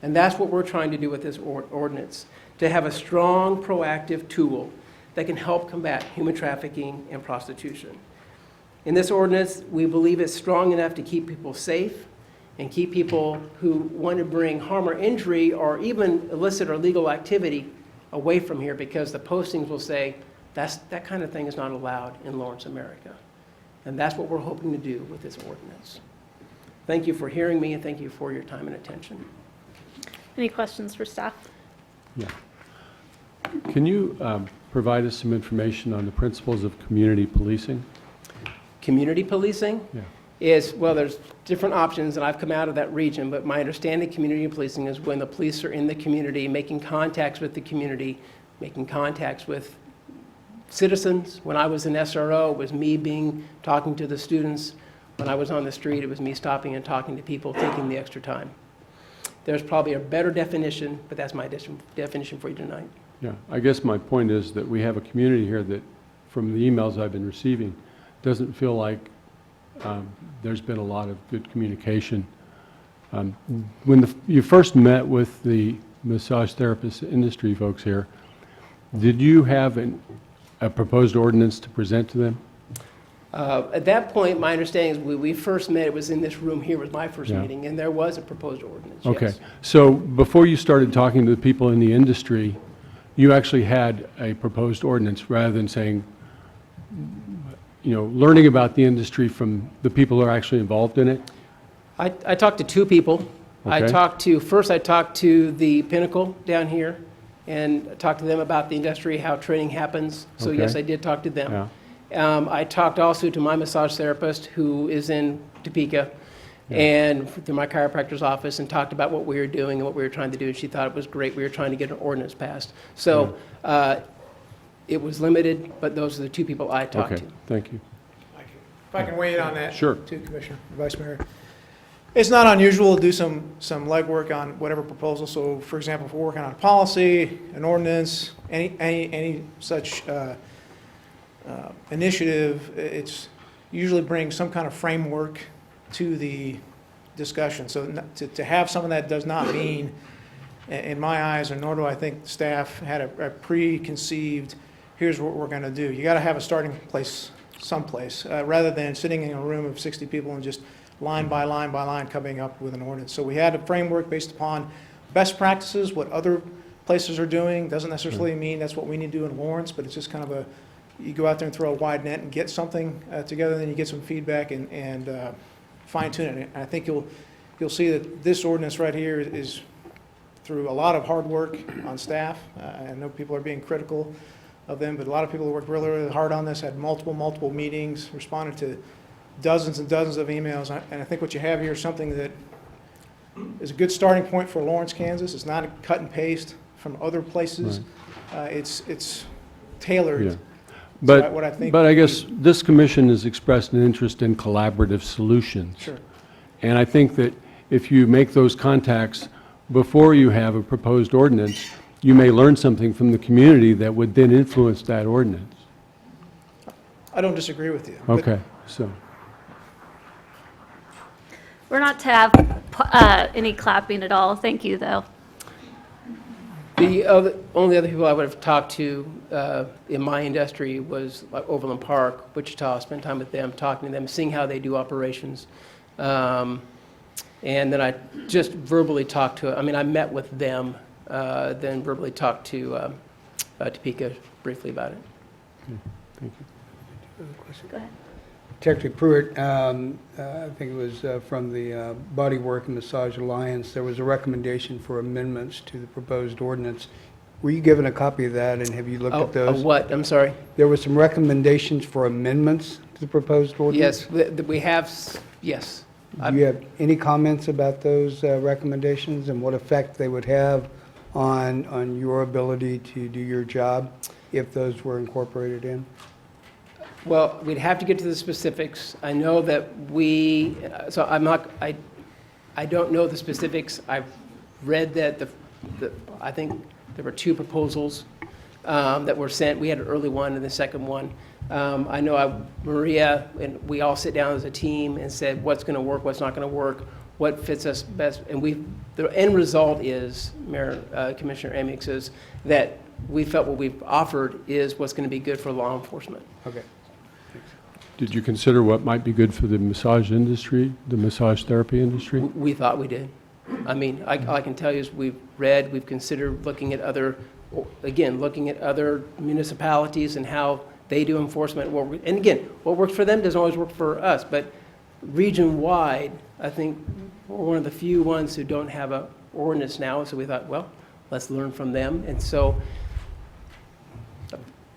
And that's what we're trying to do with this ordinance, to have a strong, proactive tool that can help combat human trafficking and prostitution. In this ordinance, we believe it's strong enough to keep people safe and keep people who want to bring harm or injury or even illicit or illegal activity away from here, because the postings will say that kind of thing is not allowed in Lawrence, America. And that's what we're hoping to do with this ordinance. Thank you for hearing me, and thank you for your time and attention. Any questions for staff? Yeah. Can you provide us some information on the principles of community policing? Community policing Yeah. is, well, there's different options, and I've come out of that region, but my understanding of community policing is when the police are in the community, making contacts with the community, making contacts with citizens. When I was in SRO, it was me talking to the students. When I was on the street, it was me stopping and talking to people, taking the extra time. There's probably a better definition, but that's my definition for you tonight. Yeah, I guess my point is that we have a community here that, from the emails I've been receiving, doesn't feel like there's been a lot of good communication. When you first met with the massage therapist industry folks here, did you have a proposed ordinance to present to them? At that point, my understanding is when we first met, it was in this room here, was my first Yeah. meeting, and there was a proposed ordinance, Okay, yes. so before you started talking to the people in the industry, you actually had a proposed ordinance rather than saying, learning about the industry from the people who are actually involved in it? I talked to 2 people. Okay. First I talked to the Pinnacle down here and talked to them about the industry, how training happens. So Okay. yes, I did talk to them. Yeah. I talked also to my massage therapist who is in Topeka and through my chiropractor's office, and talked about what we were doing and what we were trying to do. And she thought it was great. We were trying to get an ordinance passed. So it was limited, but those are the 2 people I talked Okay, to. thank you. If I can weigh in on that. Sure. Too, Commissioner, Vice Mayor. It's not unusual to do some legwork on whatever proposal. So, for example, if we're working on a policy, an ordinance, any such initiative, it's usually brings some kind of framework to the discussion. So to have something that does not mean, in my eyes, and nor do I think staff had a preconceived, here's what we're going to do. You got to have a starting place someplace, rather than sitting in a room of 60 people and just line by line by line coming up with an ordinance. So we had a framework based upon best practices, what other places are doing. Doesn't necessarily mean that's what we need to do in Lawrence, but it's just kind of you go out there and throw a wide net and get something together, then you get some feedback and fine tune it. And I think you'll see that this ordinance right here is through a lot of hard work on staff. I know people are being critical of them, but a lot of people who worked really, really hard on this, had multiple meetings, responded to dozens and dozens of emails. And I think what you have here is something that is a good starting point for Lawrence, Kansas. It's not a cut and paste from other places. It's tailored. Yeah. to what I think. But I guess this commission has expressed an interest in collaborative solutions. Sure. And I think that if you make those contacts before you have a proposed ordinance, you may learn something from the community that would then influence that ordinance. I don't disagree with you. but Okay, so, We're not to have any clapping at all. Thank you, though. Only other people I would have talked to in my industry was like Overland Park, Wichita, spent time with them, talking to them, seeing how they do operations. And then I just verbally talked to, I met with them, then verbally talked to Topeka briefly about it. Thank you. Go ahead. Secretary Pruitt, I think it was from the Bodywork and Massage Alliance, there was a recommendation for amendments to the proposed ordinance. Were you given a copy of that, and have you looked at those? What? I'm sorry? There were some recommendations for amendments to the proposed ordinance? Yes, we have, yes. Do you have any comments about those recommendations and what effect they would have on your ability to do your job if those were incorporated in? Well, we'd have to get to the specifics. I know that I don't know the specifics. I've read that I think there were 2 proposals that were sent. We had an early one and the second one. I know Maria, and we all sit down as a team and said what's going to work, what's not going to work, what fits us best. And the end result is, Commissioner Amix, is that we felt what we've offered is what's going to be good for law enforcement. Okay. Did you consider what might be good for the massage industry, the massage therapy industry? We thought we did. All I can tell you is we've considered looking at other municipalities and how they do enforcement. And again, what works for them doesn't always work for us, but region-wide, I think we're one of the few ones who don't have an ordinance now, so we thought, well, let's learn from them. And so,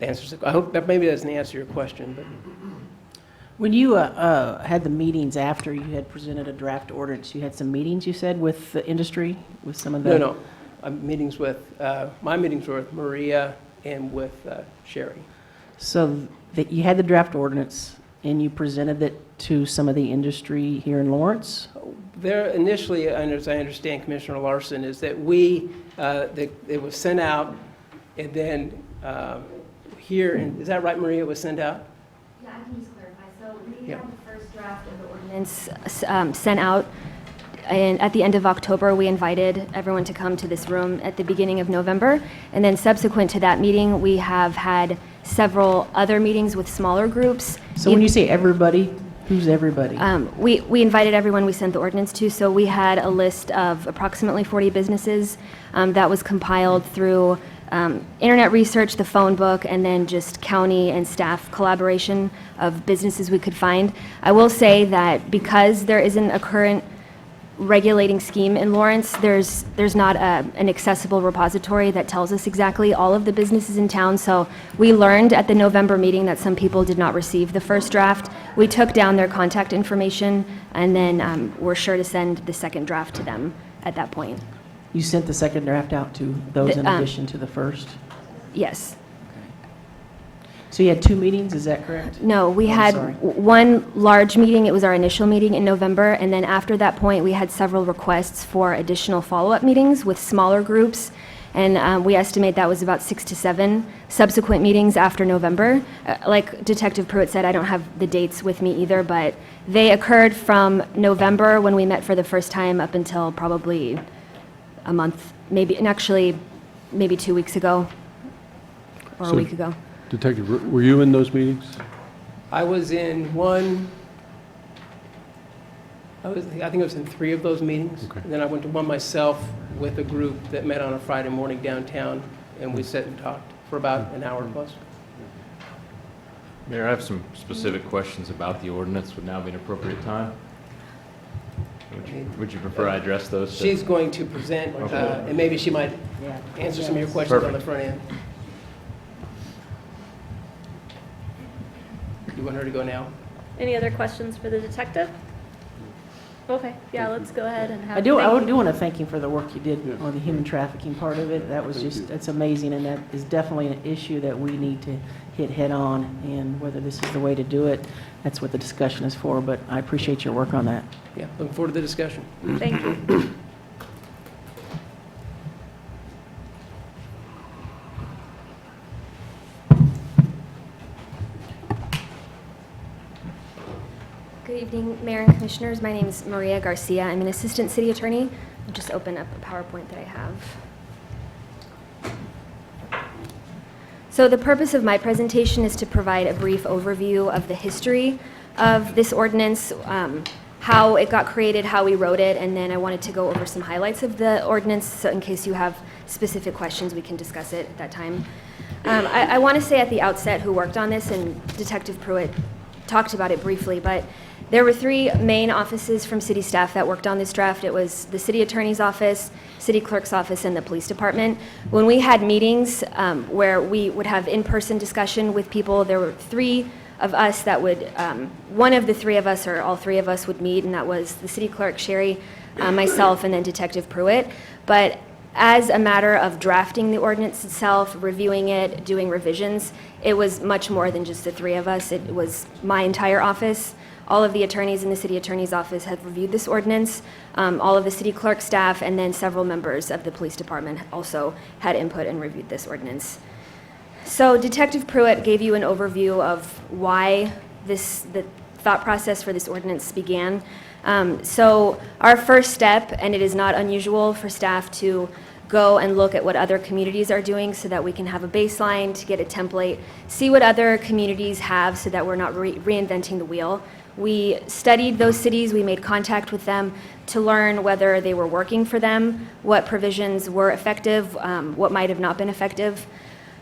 I hope that maybe doesn't answer your question, but. When you had the meetings after you had presented a draft ordinance, you had some meetings, you said, with the industry, with some of the... No. My meetings were with Maria and with Sherry. So that you had the draft ordinance and you presented it to some of the industry here in Lawrence? There initially, as I understand, Commissioner Larson, is that it was sent out, and then is that right, Maria? It was sent out? Yeah, I can just clarify. So we Yeah. had the first draft of the ordinance sent out, and at the end of October, we invited everyone to come to this room at the beginning of November. And then subsequent to that meeting, we have had several other meetings with smaller groups. So when you say everybody, who's everybody? We invited everyone we sent the ordinance to, so we had a list of approximately 40 businesses that was compiled through internet research, the phone book, and then just county and staff collaboration of businesses we could find. I will say that because there isn't a current regulating scheme in Lawrence, there's not an accessible repository that tells us exactly all of the businesses in town. So we learned at the November meeting that some people did not receive the first draft. We took down their contact information, and then we're sure to send the second draft to them at that point. You sent the second draft out to those in addition to the first? Yes. So you had 2 meetings, is that correct? No, we I'm had sorry. one large meeting. It was our initial meeting in November, and then after that point, we had several requests for additional follow-up meetings with smaller groups, and we estimate that was about 6 to 7 subsequent meetings after November. Like Detective Pruitt said, I don't have the dates with me either, but they occurred from November when we met for the first time up until probably a month, maybe, and actually maybe 2 weeks ago or a So- week ago. Detective, were you in those meetings? I was in one, I think I was in 3 of those meetings. Okay. And then I went to one myself with a group that met on a Friday morning downtown, and we sat and talked for about an hour plus. Mayor, I have some specific questions about the ordinance. Would now be an appropriate time? Would you prefer I address those? She's going to present, and maybe she might answer some of your questions on the front end. You want her to go now? Any other questions for the detective? Okay, yeah, let's go ahead and have. I do thank you. want to thank you for the work you did on the human trafficking part of it. That was it's amazing, and that is definitely an issue that we need to hit head on, and whether this is the way to do it, that's what the discussion is for, but I appreciate your work on that. Yeah, looking forward to the discussion. Thank you. Good evening, Mayor and Commissioners. My name is Maria Garcia. I'm an Assistant City Attorney. I'll just open up a PowerPoint that I have. So the purpose of my presentation is to provide a brief overview of the history of this ordinance, how it got created, how we wrote it, and then I wanted to go over some highlights of the ordinance, so in case you have specific questions, we can discuss it at that time. I want to say at the outset who worked on this, and Detective Pruitt talked about it briefly, but there were 3 main offices from city staff that worked on this draft. It was the city attorney's office, city clerk's office, and the police department. When we had meetings where we would have in-person discussion with people, there were 3 of us that would, one of the 3 of us, or all 3 of us would meet, and that was the city clerk, Sherry, myself, and then Detective Pruitt. But as a matter of drafting the ordinance itself, reviewing it, doing revisions, it was much more than just the 3 of us. It was my entire office. All of the attorneys in the city attorney's office have reviewed this ordinance. All of the city clerk staff, and then several members of the police department also had input and reviewed this ordinance. So Detective Pruitt gave you an overview of why the thought process for this ordinance began. So our first step, and it is not unusual for staff to go and look at what other communities are doing so that we can have a baseline to get a template, see what other communities have so that we're not reinventing the wheel. We studied those cities, we made contact with them to learn whether they were working for them, what provisions were effective, what might have not been effective.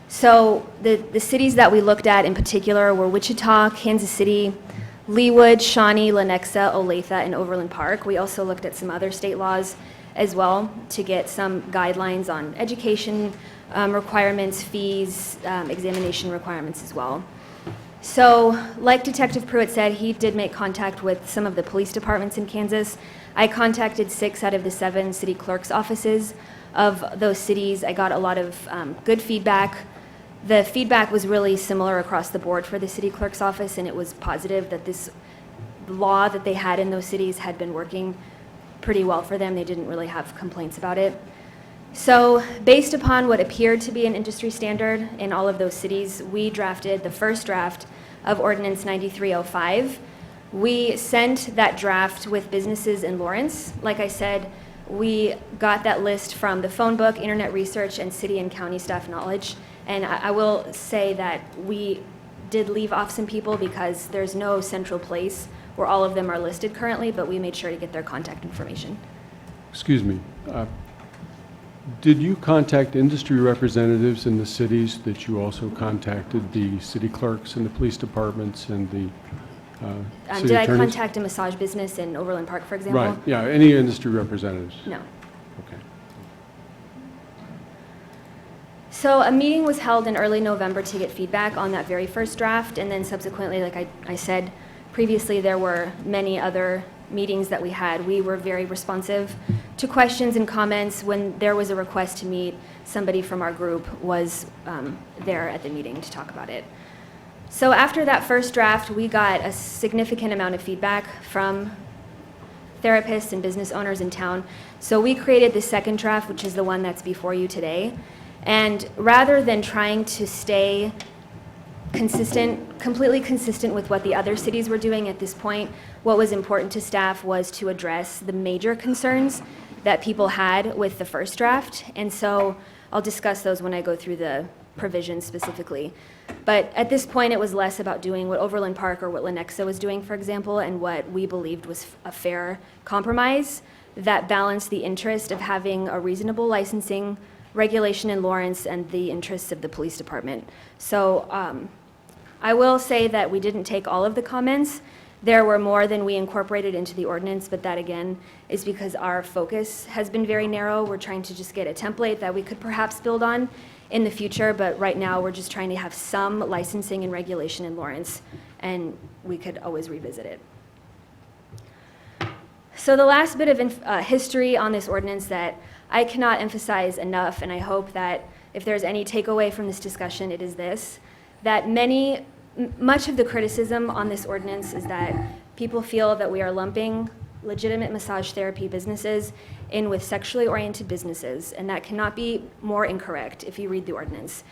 So the cities that we looked at in particular were Wichita, Kansas City, Leawood, Shawnee, Lenexa, Olathe, and Overland Park. We also looked at some other state laws as well to get some guidelines on education requirements, fees, examination requirements as well. So, like Detective Pruitt said, he did make contact with some of the police departments in Kansas. I contacted 6 out of the 7 city clerk's offices of those cities. I got a lot of good feedback. The feedback was really similar across the board for the city clerk's office, and it was positive that this law that they had in those cities had been working pretty well for them. They didn't really have complaints about it. So based upon what appeared to be an industry standard in all of those cities, we drafted the first draft of Ordinance 9305. We sent that draft with businesses in Lawrence. Like I said, we got that list from the phone book, internet research, and city and county staff knowledge. And I will say that we did leave off some people because there's no central place where all of them are listed currently, but we made sure to get their contact information. Excuse me. Did you contact industry representatives in the cities that you also contacted the city clerks and the police departments and the city Did I attorneys? contact a massage business in Overland Park, for example? Right, yeah, any industry representatives? No. Okay. So a meeting was held in early November to get feedback on that very first draft, and then subsequently, like I said previously, there were many other meetings that we had. We were very responsive to questions and comments. When there was a request to meet, somebody from our group was there at the meeting to talk about it. So after that first draft, we got a significant amount of feedback from therapists and business owners in town. So we created the second draft, which is the one that's before you today. And rather than trying to stay completely consistent with what the other cities were doing at this point, what was important to staff was to address the major concerns that people had with the first draft. And so I'll discuss those when I go through the provisions specifically. But at this point, it was less about doing what Overland Park or what Lenexa was doing, for example, and what we believed was a fair compromise that balanced the interest of having a reasonable licensing regulation in Lawrence and the interests of the police department. So I will say that we didn't take all of the comments. There were more than we incorporated into the ordinance, but that again is because our focus has been very narrow. We're trying to just get a template that we could perhaps build on in the future, but right now we're just trying to have some licensing and regulation in Lawrence, and we could always revisit it. So the last bit of history on this ordinance that I cannot emphasize enough, and I hope that if there's any takeaway from this discussion, it is this, that much of the criticism on this ordinance is that people feel that we are lumping legitimate massage therapy businesses in with sexually oriented businesses, and that cannot be more incorrect if you read the ordinance.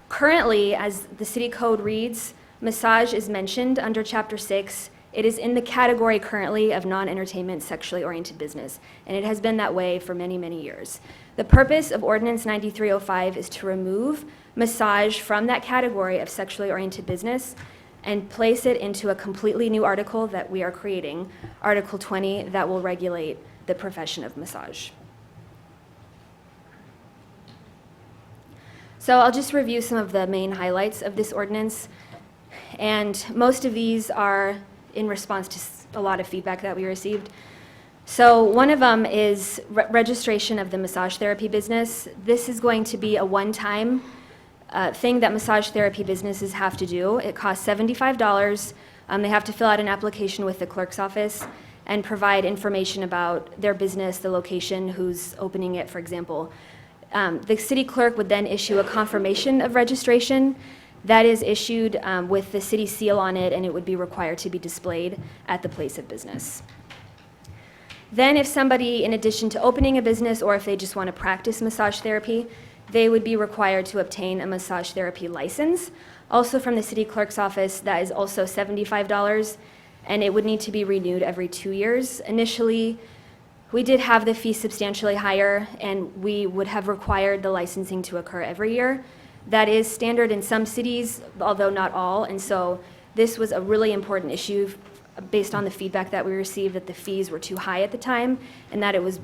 Currently, as the city code reads, massage is mentioned under Chapter 6 It is in the category currently of non-entertainment sexually oriented business, and it has been that way for many, many years. The purpose of Ordinance 9305 is to remove massage from that category of sexually oriented business and place it into a completely new article that we are creating, Article 20, that will regulate the profession of massage. So I'll just review some of the main highlights of this ordinance, and most of these are in response to a lot of feedback that we received. So one of them is registration of the massage therapy business. This is going to be a one-time thing that massage therapy businesses have to do. It costs $75. They have to fill out an application with the clerk's office and provide information about their business, the location, who's opening it, for example. The city clerk would then issue a confirmation of registration that is issued with the city seal on it, and it would be required to be displayed at the place of business. Then if somebody, in addition to opening a business, or if they just want to practice massage therapy, they would be required to obtain a massage therapy license, also from the city clerk's office. That is also $75, and it would need to be renewed every 2 years. Initially, we did have the fee substantially higher, and we would have required the licensing to occur every year. That is standard in some cities, although not all, and so this was a really important issue based on the feedback that we received, that the fees were too high at the time and that it was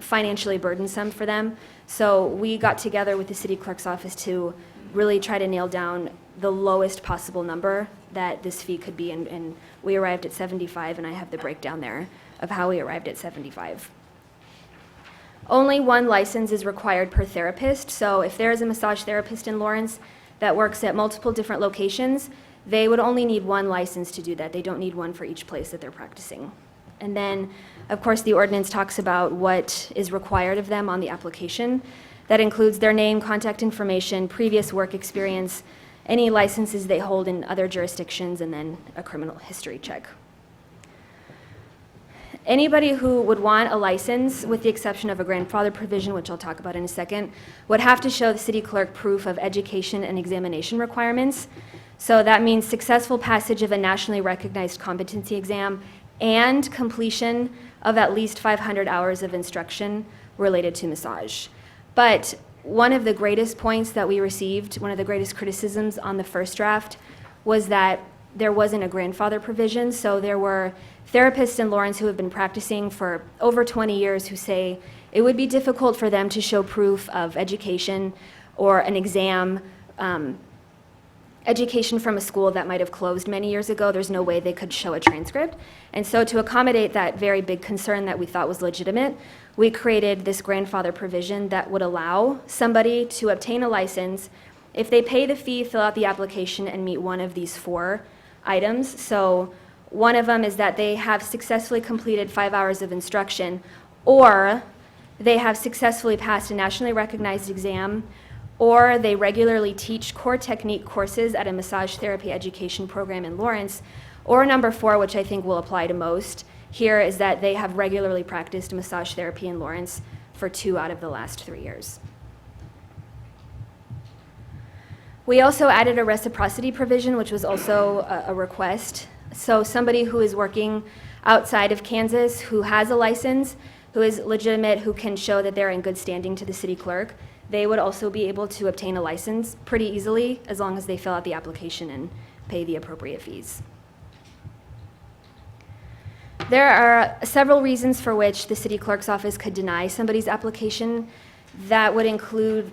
financially burdensome for them. So we got together with the city clerk's office to really try to nail down the lowest possible number that this fee could be, and we arrived at 75, and I have the breakdown there of how we arrived at 75. Only one license is required per therapist, so if there is a massage therapist in Lawrence that works at multiple different locations, they would only need one license to do that. They don't need one for each place that they're practicing. And then, of course, the ordinance talks about what is required of them on the application. That includes their name, contact information, previous work experience, any licenses they hold in other jurisdictions, and then a criminal history check. Anybody who would want a license, with the exception of a grandfather provision, which I'll talk about in a second, would have to show the city clerk proof of education and examination requirements. So that means successful passage of a nationally recognized competency exam and completion of at least 500 hours of instruction related to massage. But one of the greatest points that we received, one of the greatest criticisms on the first draft, was that there wasn't a grandfather provision. So there were therapists in Lawrence who have been practicing for over 20 years who say it would be difficult for them to show proof of education or an exam, education from a school that might have closed many years ago. There's no way they could show a transcript. And so to accommodate that very big concern that we thought was legitimate, we created this grandfather provision that would allow somebody to obtain a license if they pay the fee, fill out the application, and meet one of these 4 items. So one of them is that they have successfully completed 5 hours of instruction, or they have successfully passed a nationally recognized exam, or they regularly teach core technique courses at a massage therapy education program in Lawrence, or number 4, which I think will apply to most here, is that they have regularly practiced massage therapy in Lawrence for 2 out of the last 3 years. We also added a reciprocity provision, which was also a request. So somebody who is working outside of Kansas, who has a license, who is legitimate, who can show that they're in good standing to the city clerk, they would also be able to obtain a license pretty easily as long as they fill out the application and pay the appropriate fees. There are several reasons for which the city clerk's office could deny somebody's application. That would include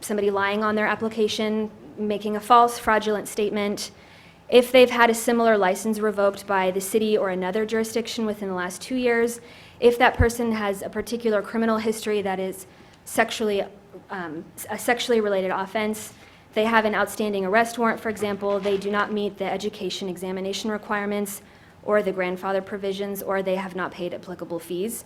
somebody lying on their application, making a false, fraudulent statement. If they've had a similar license revoked by the city or another jurisdiction within the last 2 years, if that person has a particular criminal history that is a sexually related offense, they have an outstanding arrest warrant, for example, they do not meet the education examination requirements or the grandfather provisions, or they have not paid applicable fees.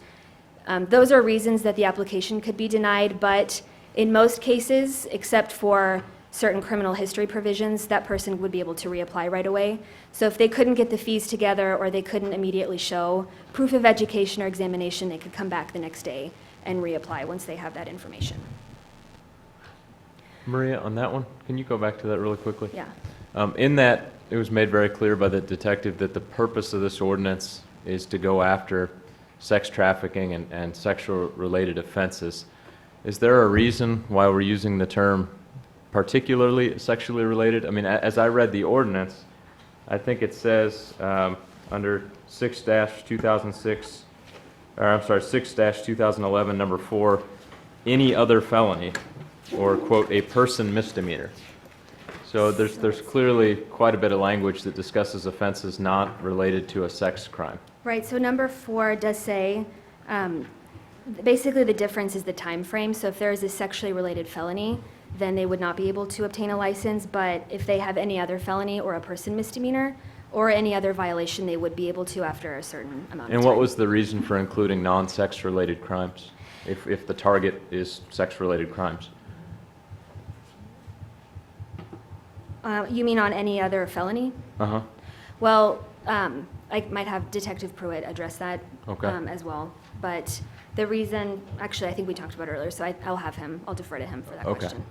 Those are reasons that the application could be denied, but in most cases, except for certain criminal history provisions, that person would be able to reapply right away. So if they couldn't get the fees together or they couldn't immediately show proof of education or examination, they could come back the next day and reapply once they have that information. Maria, on that one, can you go back to that really quickly? Yeah. In that it was made very clear by the detective that the purpose of this ordinance is to go after sex trafficking and sexual-related offenses. Is there a reason why we're using the term particularly sexually related? I mean, as I read the ordinance, I think it says under 6-2006, or I'm sorry, 6-2011, number 4, any other felony, or quote, a person misdemeanor. So there's clearly quite a bit of language that discusses offenses not related to a sex crime. Right, so number 4 does say, basically the difference is the time frame. So if there is a sexually related felony, then they would not be able to obtain a license. But if they have any other felony or a person misdemeanor or any other violation, they would be able to after a certain amount of time. And what was the reason for including non-sex related crimes, if the target is sex-related crimes? You mean on any other felony? Uh-huh. Well, I might have Detective Pruitt address that Okay. as well. But the reason, actually, I think we talked about it earlier, so I'll defer to him for that Okay. question.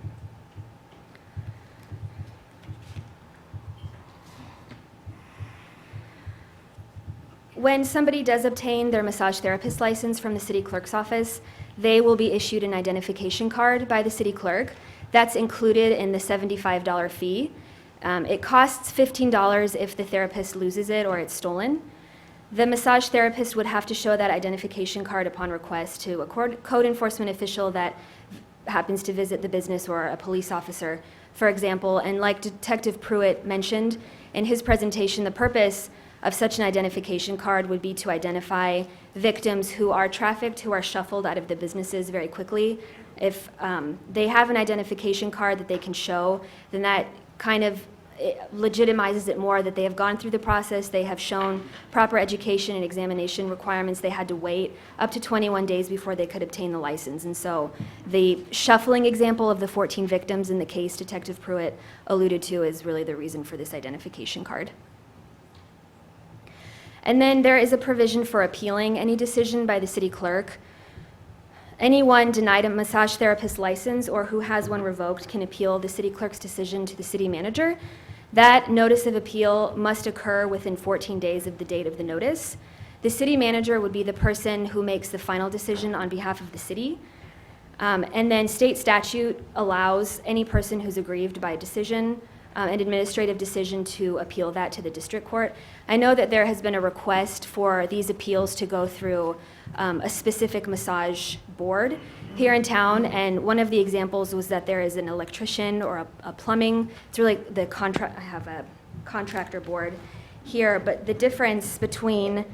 When somebody does obtain their massage therapist license from the city clerk's office, they will be issued an identification card by the city clerk. That's included in the $75 fee. It costs $15 if the therapist loses it or it's stolen. The massage therapist would have to show that identification card upon request to a code enforcement official that happens to visit the business or a police officer, for example. And like Detective Pruitt mentioned in his presentation, the purpose of such an identification card would be to identify victims who are trafficked, who are shuffled out of the businesses very quickly. If they have an identification card that they can show, then that kind of legitimizes it more that they have gone through the process, they have shown proper education and examination requirements, they had to wait up to 21 days before they could obtain the license. And so the shuffling example of the 14 victims in the case Detective Pruitt alluded to is really the reason for this identification card. And then there is a provision for appealing any decision by the city clerk. Anyone denied a massage therapist license or who has one revoked can appeal the city clerk's decision to the city manager. That notice of appeal must occur within 14 days of the date of the notice. The city manager would be the person who makes the final decision on behalf of the city. And then state statute allows any person who's aggrieved by a decision, an administrative decision, to appeal that to the district court. I know that there has been a request for these appeals to go through a specific massage board here in town, and one of the examples was that there is an electrician or a plumbing, it's really the contract, I have a contractor board here, but the difference between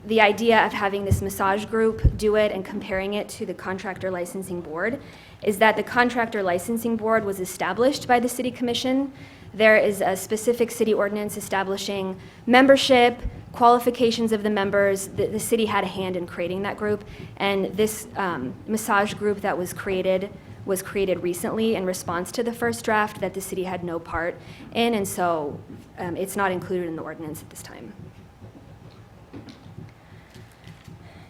the idea of having this massage group do it and comparing it to the contractor licensing board is that the contractor licensing board was established by the city commission. There is a specific city ordinance establishing membership, qualifications of the members. The city had a hand in creating that group, and this massage group that was created recently in response to the first draft that the city had no part in, and so it's not included in the ordinance at this time.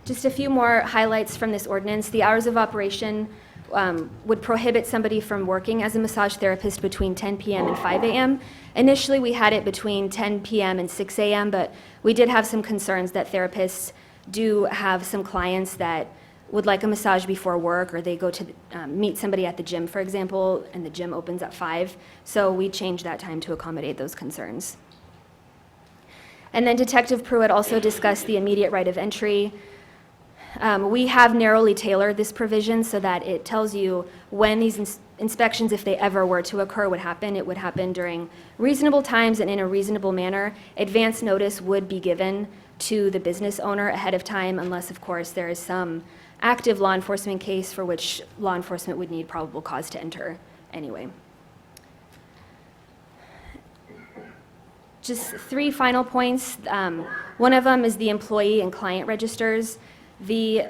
Just a few more highlights from this ordinance. The hours of operation would prohibit somebody from working as a massage therapist between 10 p.m. and 5 a.m. Initially, we had it between 10 p.m. and 6 a.m., but we did have some concerns that therapists do have some clients that would like a massage before work, or they go to meet somebody at the gym, for example, and the gym opens at 5. So we changed that time to accommodate those concerns. And then Detective Pruitt also discussed the immediate right of entry. We have narrowly tailored this provision so that it tells you when these inspections, if they ever were to occur, would happen. It would happen during reasonable times and in a reasonable manner. Advance notice would be given to the business owner ahead of time, unless, of course, there is some active law enforcement case for which law enforcement would need probable cause to enter anyway. Just 3 final points. One of them is the employee and client registers. The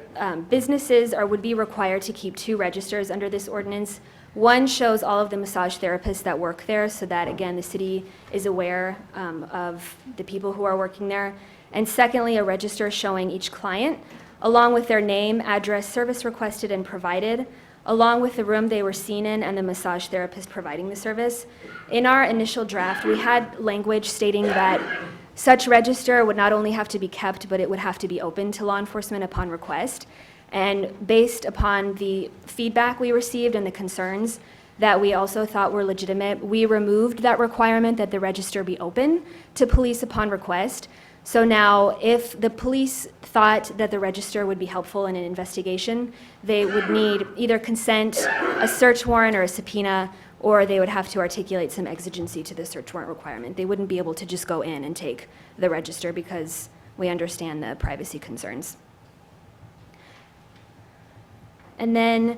businesses would be required to keep 2 registers under this ordinance. One shows all of the massage therapists that work there so that, again, the city is aware of the people who are working there. And secondly, a register showing each client, along with their name, address, service requested and provided, along with the room they were seen in and the massage therapist providing the service. In our initial draft, we had language stating that such register would not only have to be kept, but it would have to be open to law enforcement upon request. And based upon the feedback we received and the concerns that we also thought were legitimate, we removed that requirement that the register be open to police upon request. So now, if the police thought that the register would be helpful in an investigation, they would need either consent, a search warrant, or a subpoena, or they would have to articulate some exigency to the search warrant requirement. They wouldn't be able to just go in and take the register because we understand the privacy concerns. And then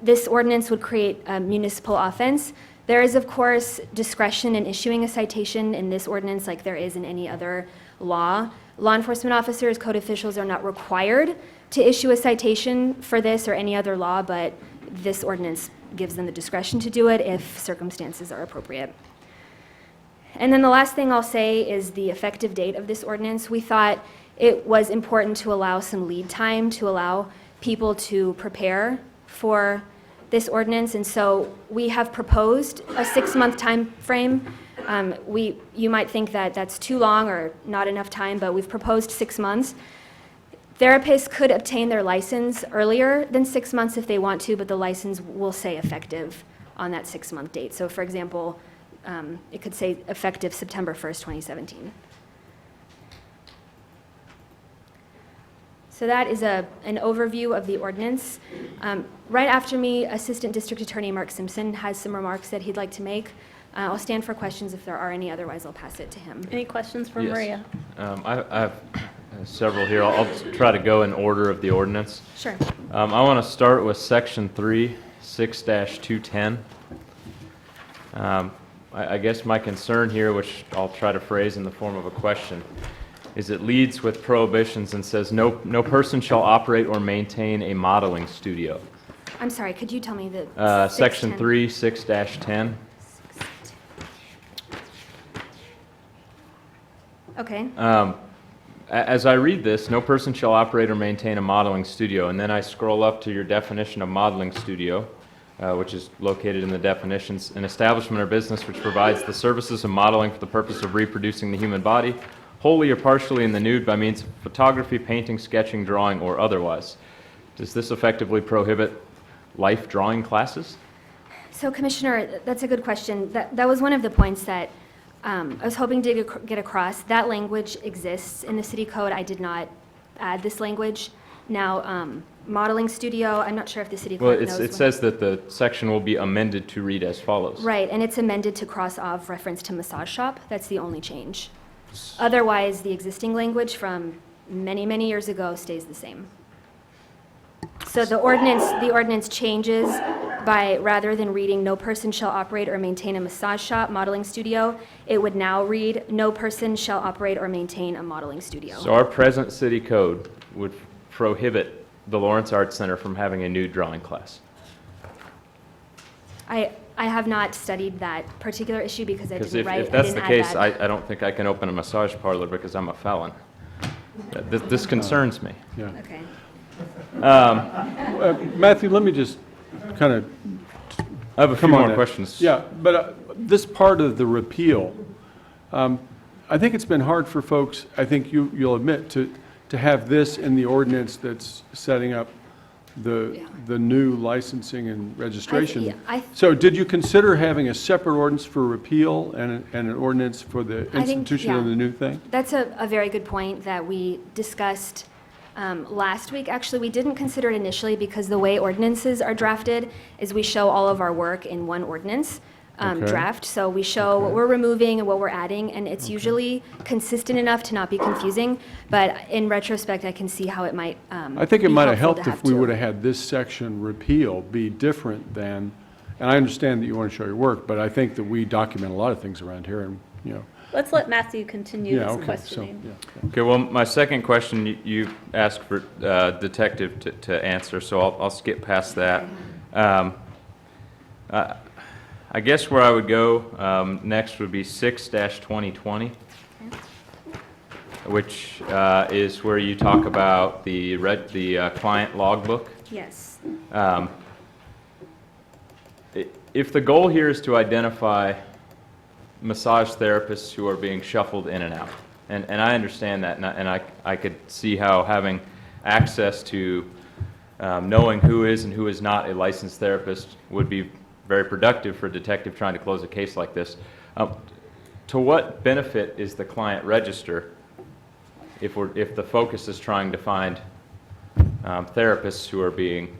this ordinance would create a municipal offense. There is, of course, discretion in issuing a citation in this ordinance like there is in any other law. Law enforcement officers, code officials are not required to issue a citation for this or any other law, but this ordinance gives them the discretion to do it if circumstances are appropriate. And then the last thing I'll say is the effective date of this ordinance. We thought it was important to allow some lead time to allow people to prepare for this ordinance, and so we have proposed a 6-month time frame. You might think that that's too long or not enough time, but we've proposed 6 months. Therapists could obtain their license earlier than 6 months if they want to, but the license will say effective on that 6-month date. So for example, it could say effective September 1st, 2017. So that is an overview of the ordinance. Right after me, Assistant District Attorney Mark Simpson has some remarks that he'd like to make. I'll stand for questions if there are any, otherwise I'll pass it to him. Any questions for Yes. Maria? I have several here. I'll try to go in order of the ordinance. Sure. I want to start with Section 3, 6-210. I guess my concern here, which I'll try to phrase in the form of a question, is it leads with prohibitions and says no person shall operate or maintain a modeling studio. I'm sorry, could you tell me the Section 610? 3, 6-10. Okay. As I read this, no person shall operate or maintain a modeling studio, and then I scroll up to your definition of modeling studio, which is located in the definitions, an establishment or business which provides the services of modeling for the purpose of reproducing the human body, wholly or partially in the nude by means of photography, painting, sketching, drawing, or otherwise. Does this effectively prohibit life drawing classes? So Commissioner, that's a good question. That was one of the points that I was hoping to get across. That language exists in the city code. I did not add this language. Now, modeling studio, I'm not sure if the city Well, clerk knows. it says that the section will be amended to read as follows. Right, and it's amended to cross off reference to massage shop. That's the only change. Otherwise, the existing language from many, many years ago stays the same. So the ordinance changes by, rather than reading no person shall operate or maintain a massage shop, modeling studio, it would now read no person shall operate or maintain a modeling studio. So our present city code would prohibit the Lawrence Arts Center from having a nude drawing class. I have not studied that particular issue because I Because didn't write, if that's the I didn't case, add that. I don't think I can open a massage parlor because I'm a felon. This concerns me. Yeah. Okay. Matthew, let me just kind of I have a few come on more in. questions. Yeah, but this part of the repeal, I think it's been hard for folks, I think you'll admit, to have this in the ordinance that's setting up the new licensing and registration. So did you consider having a separate ordinance for repeal and an ordinance for the I think, institution of yeah. the new thing? That's a very good point that we discussed last week. Actually, we didn't consider it initially because the way ordinances are drafted is we show all of our work in one ordinance Okay. draft. So we show what we're removing and what we're adding, and it's usually consistent enough to not be confusing. But in retrospect, I can see how it might I think it be might have helpful helped to if we two. would have had this section repeal be different than, and I understand that you want to show your work, but I think that we document a lot of things around here, and, you know. Let's let Matthew continue Yeah, this okay, so, questioning. yeah. Okay, well, my second question, you asked for detective to answer, so I'll skip past that. I guess where I would go next would be 6-2020, which is where you talk about the client logbook. Yes. If the goal here is to identify massage therapists who are being shuffled in and out, and I understand that, and I could see how having access to knowing who is and who is not a licensed therapist would be very productive for a detective trying to close a case like this. To what benefit is the client register if the focus is trying to find therapists who are being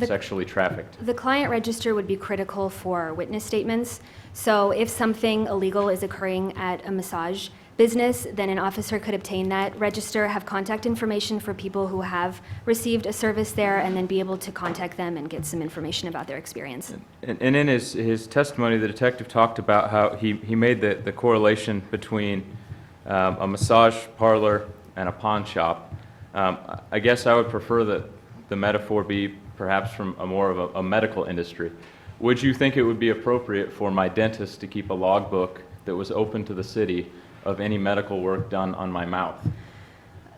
sexually trafficked? The client register would be critical for witness statements. So if something illegal is occurring at a massage business, then an officer could obtain that register, have contact information for people who have received a service there, and then be able to contact them and get some information about their experience. And in his testimony, the detective talked about how he made the correlation between a massage parlor and a pawn shop. I guess I would prefer that the metaphor be perhaps from more of a medical industry. Would you think it would be appropriate for my dentist to keep a logbook that was open to the city of any medical work done on my mouth?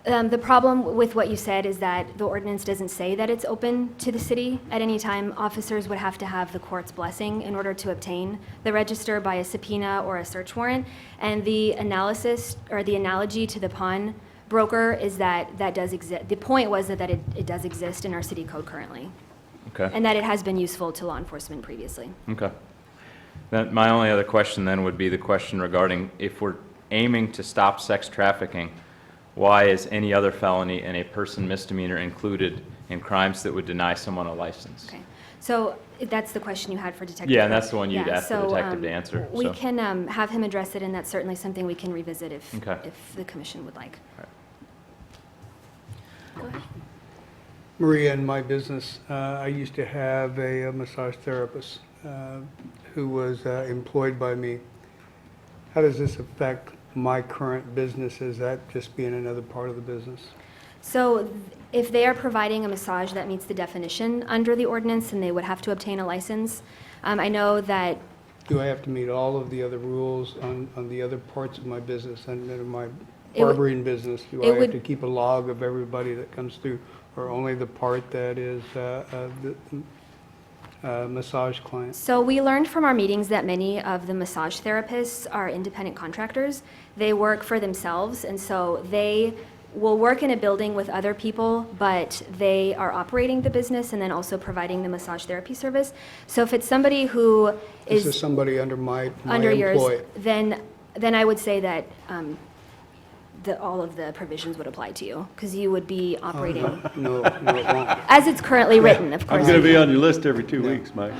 The problem with what you said is that the ordinance doesn't say that it's open to the city at any time. Officers would have to have the court's blessing in order to obtain the register by a subpoena or a search warrant. And the analysis or the analogy to the pawn broker is that that does exist. The point was that it does exist in our city code currently. Okay. And that it has been useful to law enforcement previously. Okay. Then my only other question then would be the question regarding if we're aiming to stop sex trafficking, why is any other felony and a person misdemeanor included in crimes that would deny someone a license? Okay. So that's the question you had for Detective. Yeah, and that's the one you'd ask the so, detective to answer. We so. can have him address it, and that's certainly something we can revisit if the commission would like. All right. Maria, in my business, I used to have a massage therapist who was employed by me. How does this affect my current business? Is that just being another part of the business? So if they are providing a massage that meets the definition under the ordinance, then they would have to obtain a license. I know that. Do I have to meet all of the other rules on the other parts of my business and in my barbering business? Do I have to keep a log of everybody that comes through, or only the part that is the massage client? So we learned from our meetings that many of the massage therapists are independent contractors. They work for themselves, and so they will work in a building with other people, but they are operating the business and then also providing the massage therapy service. So if it's somebody who This is somebody under my under employ. yours, then I would say that all of the provisions would apply to you, because you would be operating No, it won't. as it's currently written, of course. I'm going to be on your list every 2 weeks, Mike.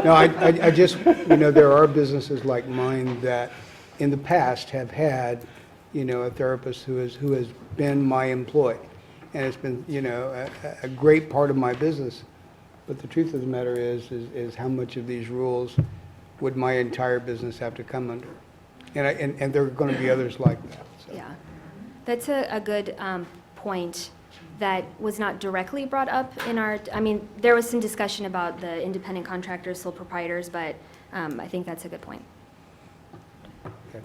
No, I just, there are businesses like mine that in the past have had, a therapist who has been my employee. And it's been, a great part of my business. But the truth of the matter is how much of these rules would my entire business have to come under? And there are going to be others like that. So. Yeah, that's a good point that was not directly brought up in our, there was some discussion about the independent contractors, sole proprietors, but I think that's a good point. Okay.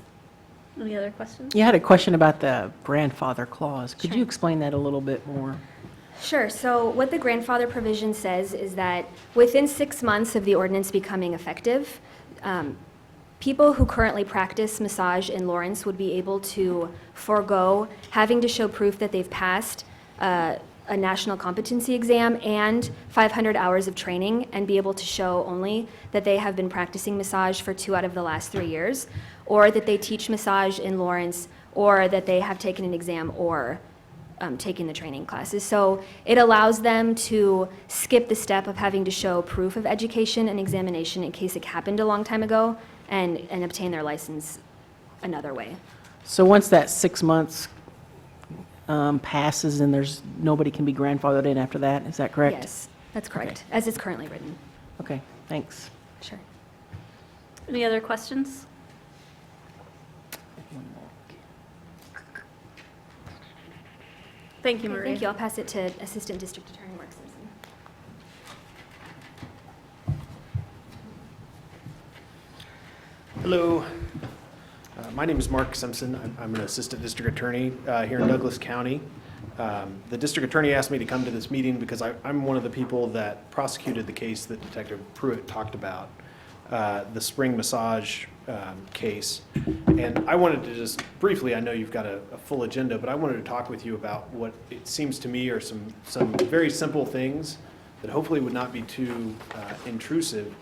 Any other questions? You had a question about the grandfather clause. Could you explain that a little bit more? Sure. So what the grandfather provision says is that within 6 months of the ordinance becoming effective, people who currently practice massage in Lawrence would be able to forego having to show proof that they've passed a national competency exam and 500 hours of training, and be able to show only that they have been practicing massage for 2 out of the last 3 years, or that they teach massage in Lawrence, or that they have taken an exam or taking the training classes. So it allows them to skip the step of having to show proof of education and examination in case it happened a long time ago, and obtain their license another way. So once that 6 months passes and nobody can be grandfathered in after that, is that correct? Yes, that's correct, as it's currently written. Okay, thanks. Sure. Any other questions? Thank you, Okay, Maria. thank you. I'll pass it to Assistant District Attorney Mark Simpson. Hello. My name is Mark Simpson. I'm an assistant district attorney here in Douglas County. The district attorney asked me to come to this meeting because I'm one of the people that prosecuted the case that Detective Pruitt talked about, the spring massage case. And I wanted to just briefly, I know you've got a full agenda, but I wanted to talk with you about what it seems to me are some very simple things that hopefully would not be too intrusive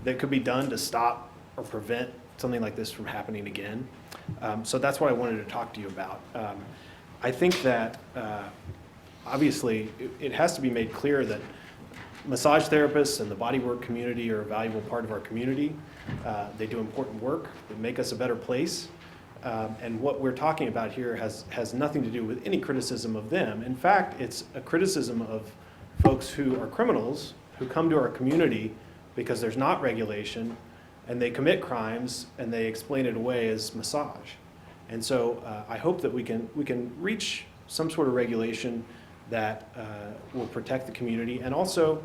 that could be done to stop or prevent something like this from happening again. So that's what I wanted to talk to you about. I think that obviously it has to be made clear that massage therapists and the bodywork community are a valuable part of our community. They do important work that make us a better place. And what we're talking about here has nothing to do with any criticism of them. In fact, it's a criticism of folks who are criminals who come to our community because there's not regulation and they commit crimes and they explain it away as massage. And so I hope that we can reach some sort of regulation that will protect the community and also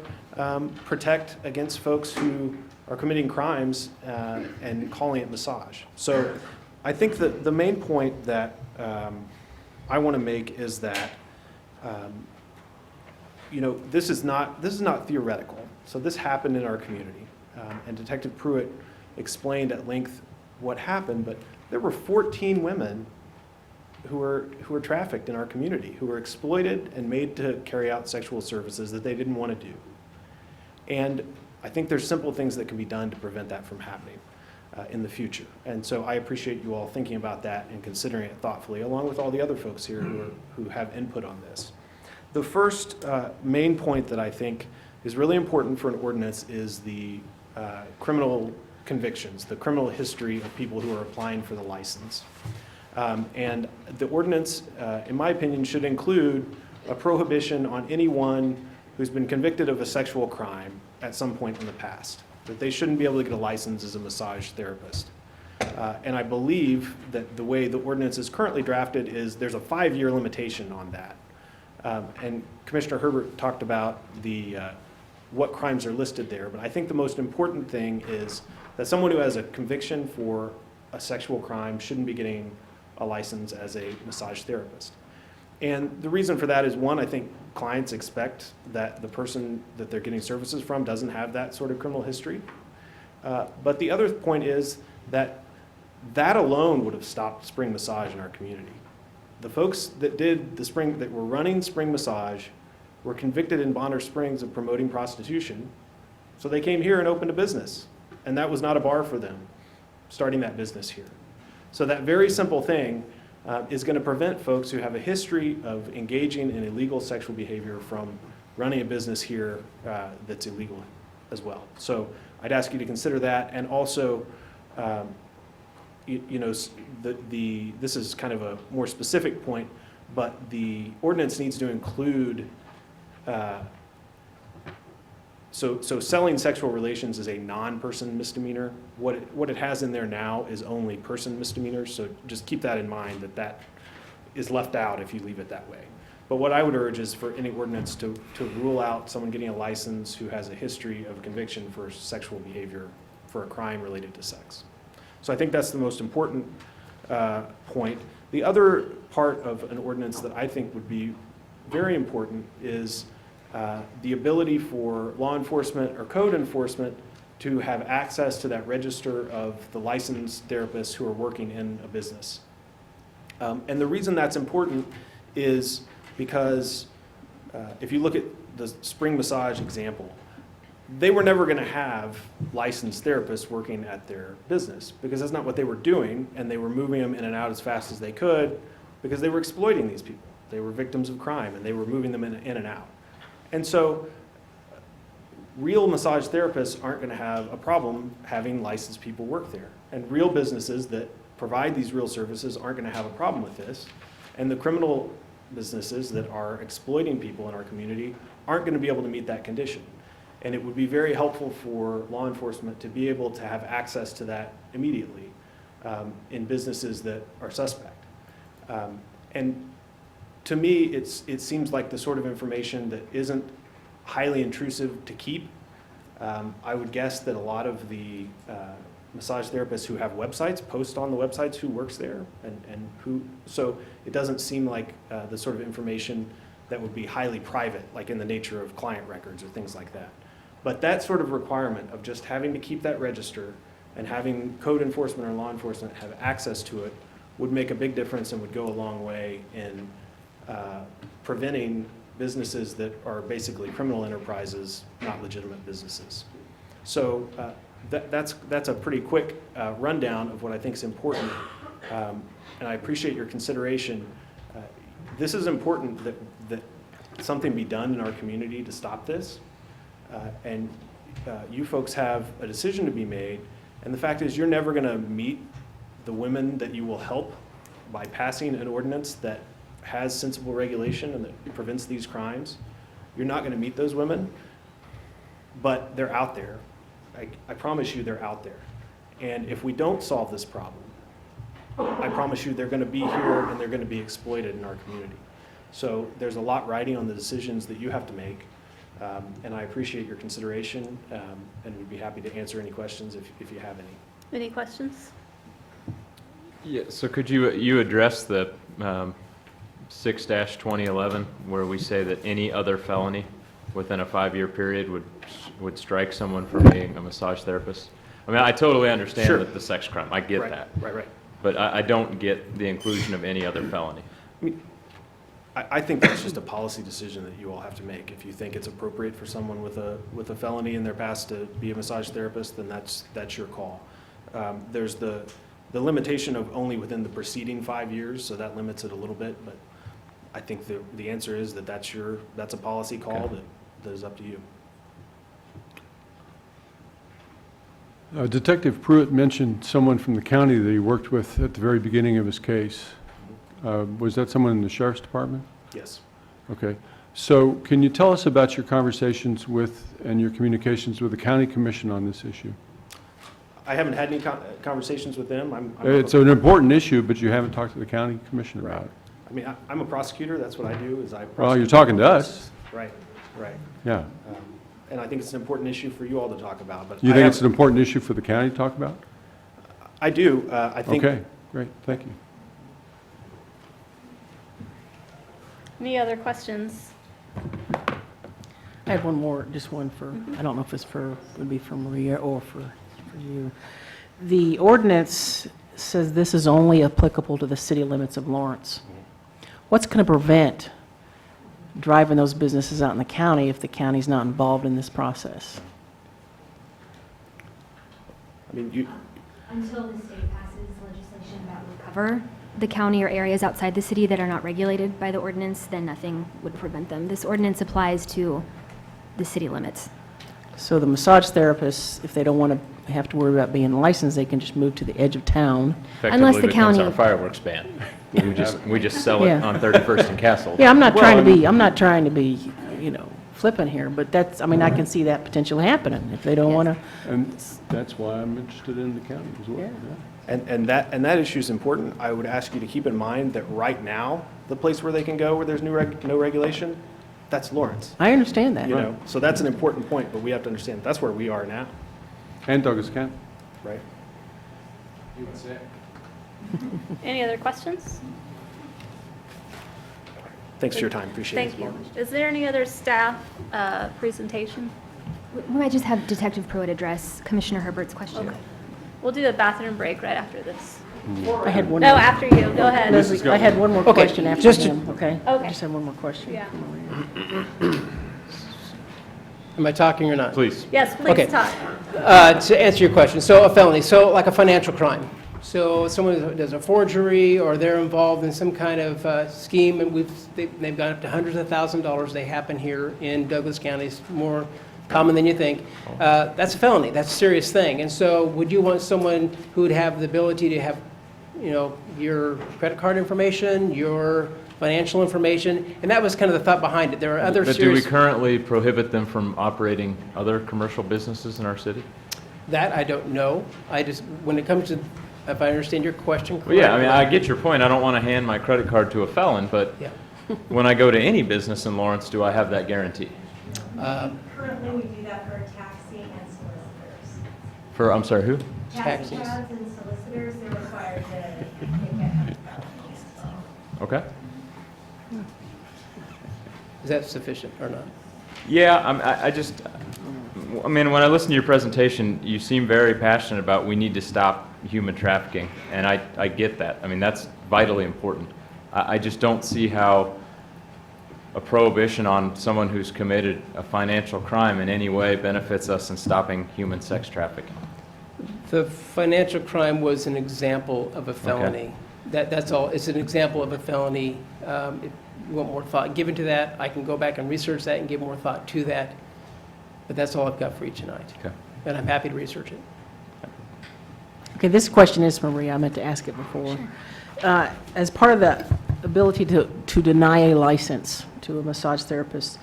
protect against folks who are committing crimes and calling it massage. So I think that the main point that I want to make is that this is not theoretical. So this happened in our community, and Detective Pruitt explained at length what happened, but there were 14 women who were trafficked in our community, who were exploited and made to carry out sexual services that they didn't want to do. And I think there's simple things that can be done to prevent that from happening in the future. And so I appreciate you all thinking about that and considering it thoughtfully, along with all the other folks here who have input on this. The first main point that I think is really important for an ordinance is the criminal convictions, the criminal history of people who are applying for the license. And the ordinance, in my opinion, should include a prohibition on anyone who's been convicted of a sexual crime at some point in the past, that they shouldn't be able to get a license as a massage therapist. And I believe that the way the ordinance is currently drafted is there's a 5-year limitation on that. And Commissioner Herbert talked about what crimes are listed there, but I think the most important thing is that someone who has a conviction for a sexual crime shouldn't be getting a license as a massage therapist. And the reason for that is, one, I think clients expect that the person that they're getting services from doesn't have that sort of criminal history. But the other point is that alone would have stopped spring massage in our community. The folks that were running spring massage were convicted in Bonner Springs of promoting prostitution. So they came here and opened a business. And that was not a bar for them, starting that business here. So that very simple thing is going to prevent folks who have a history of engaging in illegal sexual behavior from running a business here that's illegal as well. So I'd ask you to consider that. And also, this is kind of a more specific point, but the ordinance needs to include So selling sexual relations is a non-person misdemeanor. What it has in there now is only person misdemeanors, so just keep that in mind, that is left out if you leave it that way. But what I would urge is for any ordinance to rule out someone getting a license who has a history of conviction for sexual behavior for a crime related to sex. So I think that's the most important point. The other part of an ordinance that I think would be very important is the ability for law enforcement or code enforcement to have access to that register of the licensed therapists who are working in a business. And the reason that's important is because if you look at the spring massage example, they were never going to have licensed therapists working at their business because that's not what they were doing, and they were moving them in and out as fast as they could because they were exploiting these people. They were victims of crime, and they were moving them in and out. And so real massage therapists aren't going to have a problem having licensed people work there. And real businesses that provide these real services aren't going to have a problem with this. And the criminal businesses that are exploiting people in our community aren't going to be able to meet that condition. And it would be very helpful for law enforcement to be able to have access to that immediately in businesses that are suspect. And to me, it seems like the sort of information that isn't highly intrusive to keep. I would guess that a lot of the massage therapists who have websites post on the websites who works there and who, so it doesn't seem like the sort of information that would be highly private, like in the nature of client records or things like that. But that sort of requirement of just having to keep that register and having code enforcement or law enforcement have access to it would make a big difference and would go a long way in preventing businesses that are basically criminal enterprises, not legitimate businesses. So that's a pretty quick rundown of what I think is important, and I appreciate your consideration. This is important that something be done in our community to stop this, and you folks have a decision to be made, and the fact is you're never going to meet the women that you will help by passing an ordinance that has sensible regulation and that prevents these crimes. You're not going to meet those women, but they're out there. I promise you they're out there. And if we don't solve this problem, I promise you they're going to be here and they're going to be exploited in our community. So there's a lot riding on the decisions that you have to make, and I appreciate your consideration, and we'd be happy to answer any questions if you have any. Any questions? Yeah, so could you address the 6-2011, where we say that any other felony within a 5-year period would strike someone for being a massage therapist? I mean, I totally understand Sure. that the sex crime, I get Right, that. Right. But I don't get the inclusion of any other felony. I mean, I think that's just a policy decision that you all have to make. If you think it's appropriate for someone with a felony in their past to be a massage therapist, then that's your call. There's the limitation of only within the preceding 5 years, so that limits it a little bit, but I think the answer is that that's a policy call that is up to you. Detective Pruitt mentioned someone from the county that he worked with at the very beginning of his case. Was that someone in the sheriff's department? Yes. Okay. So can you tell us about your conversations with and your communications with the county commission on this issue? I haven't had any conversations with them. It's an important issue, but you haven't talked to the county commission about it. I mean, I'm a prosecutor. That's what I do. Is I. Well, you're talking to us. Right. Yeah. And I think it's an important issue for you all to talk about. But You think it's an important issue for the county to talk about? I do. I think. Okay, great, thank you. Any other questions? I had one more, just one for, I don't know if it's would be for Maria or for you. The ordinance says this is only applicable to the city limits of Lawrence. What's going to prevent driving those businesses out in the county if the county's not involved in this process? I mean, Until the state passes legislation that will cover the county or areas outside the city that are not regulated by the ordinance, then nothing would prevent them. This ordinance applies to the city limits. So the massage therapists, if they don't want to have to worry about being licensed, they can just move to the edge of town. Unless the Effectively becomes county- our fireworks ban. We just sell it Yeah. on 31st and Castle. Yeah, I'm not trying to be, flippant here, but that's, I mean, I can see that potentially happening if they don't want to. And that's why I'm interested in the county as well. Yeah. and that issue is important. I would ask you to keep in mind that right now, the place where they can go where there's no regulation, that's Lawrence. I understand that. You know, so that's an important point, but we have to understand that's where we are now, And Douglas County. right? Any other questions? Thanks for your time. Appreciate it. Thank you. Is there any other staff presentation? We might just have Detective Pruitt address Commissioner Herbert's question. Okay. We'll do a bathroom break right after this. I had one No, more. after you. Go ahead. Leslie, I had one more Okay, question after just to- him, okay? Okay. I just had one more question. Yeah. Am I talking or not? Please. Yes, Okay. please talk. To answer your question, so a felony, so like a financial crime. So someone who does a forgery or they're involved in some kind of scheme and they've gone up to hundreds of thousands of dollars. They happen here in Douglas County. It's more common than you think. That's a felony. That's a serious thing. And so would you want someone who would have the ability to have, your credit card information, your financial information? And that was kind of the thought behind it. There are other But do we serious... currently prohibit them from operating other commercial businesses in our city? That I don't know. When it comes to, if I understand your question correctly. Well, yeah, I mean, I get your point. I don't want to hand my credit card to a felon, but Yeah. when I go to any business in Lawrence, do I have that guarantee? Currently, we do that for taxi and solicitors. For, I'm sorry, who? Taxis. Taxi cabs and solicitors, they're required to take that. Okay. Is that sufficient or not? Yeah, I mean, when I listen to your presentation, you seem very passionate about we need to stop human trafficking, and I get that. I mean, that's vitally important. I just don't see how a prohibition on someone who's committed a financial crime in any way benefits us in stopping human sex trafficking. The financial crime was an example of a felony. That's all. It's an example of a felony. If you want more thought given to that, I can go back and research that and give more thought to that. But that's all I've got for you tonight. Okay. And I'm happy to research it. Okay, this question is for Maria. I meant to ask it before. As part of the ability to deny a license to a massage therapist,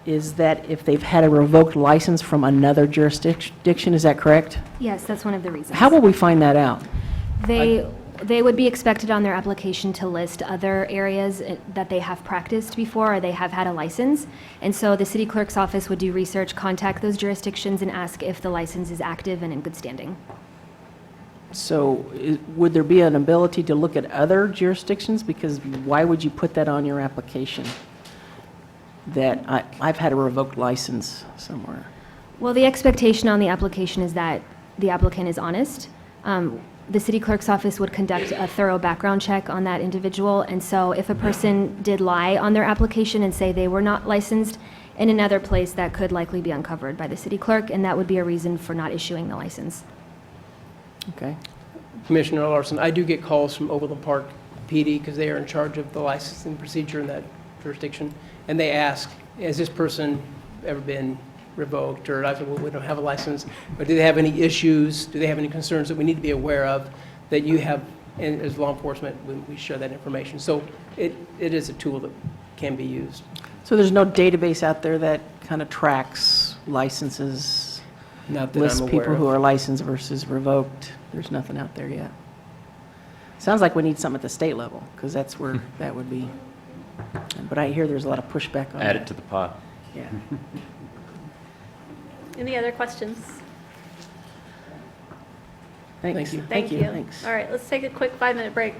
is that if they've had a revoked license from another jurisdiction, is that correct? Yes, that's one of the reasons. How will we find that out? They would be expected on their application to list other areas that they have practiced before or they have had a license. And so the city clerk's office would do research, contact those jurisdictions, and ask if the license is active and in good standing. So would there be an ability to look at other jurisdictions? Because why would you put that on your application? That I've had a revoked license somewhere. Well, the expectation on the application is that the applicant is honest. The city clerk's office would conduct a thorough background check on that individual, and so if a person did lie on their application and say they were not licensed in another place, that could likely be uncovered by the city clerk, and that would be a reason for not issuing the license. Okay. Commissioner Larson, I do get calls from Overland Park PD because they are in charge of the licensing procedure in that jurisdiction, and they ask, has this person ever been revoked? Or I said, well, we don't have a license, but do they have any issues? Do they have any concerns that we need to be aware of that you have, and as law enforcement, we share that information. So it is a tool that can be used. So there's no database out there that kind of tracks licenses, Not that lists I'm aware people who of. are licensed versus revoked? There's nothing out there yet. Sounds like we need something at the state level, because that's where that would be. But I hear there's a lot of pushback on that. Add it to the pot. Yeah. Any other questions? Thanks. Thank you. Thank you. Thanks. All right, let's take a quick 5-minute break.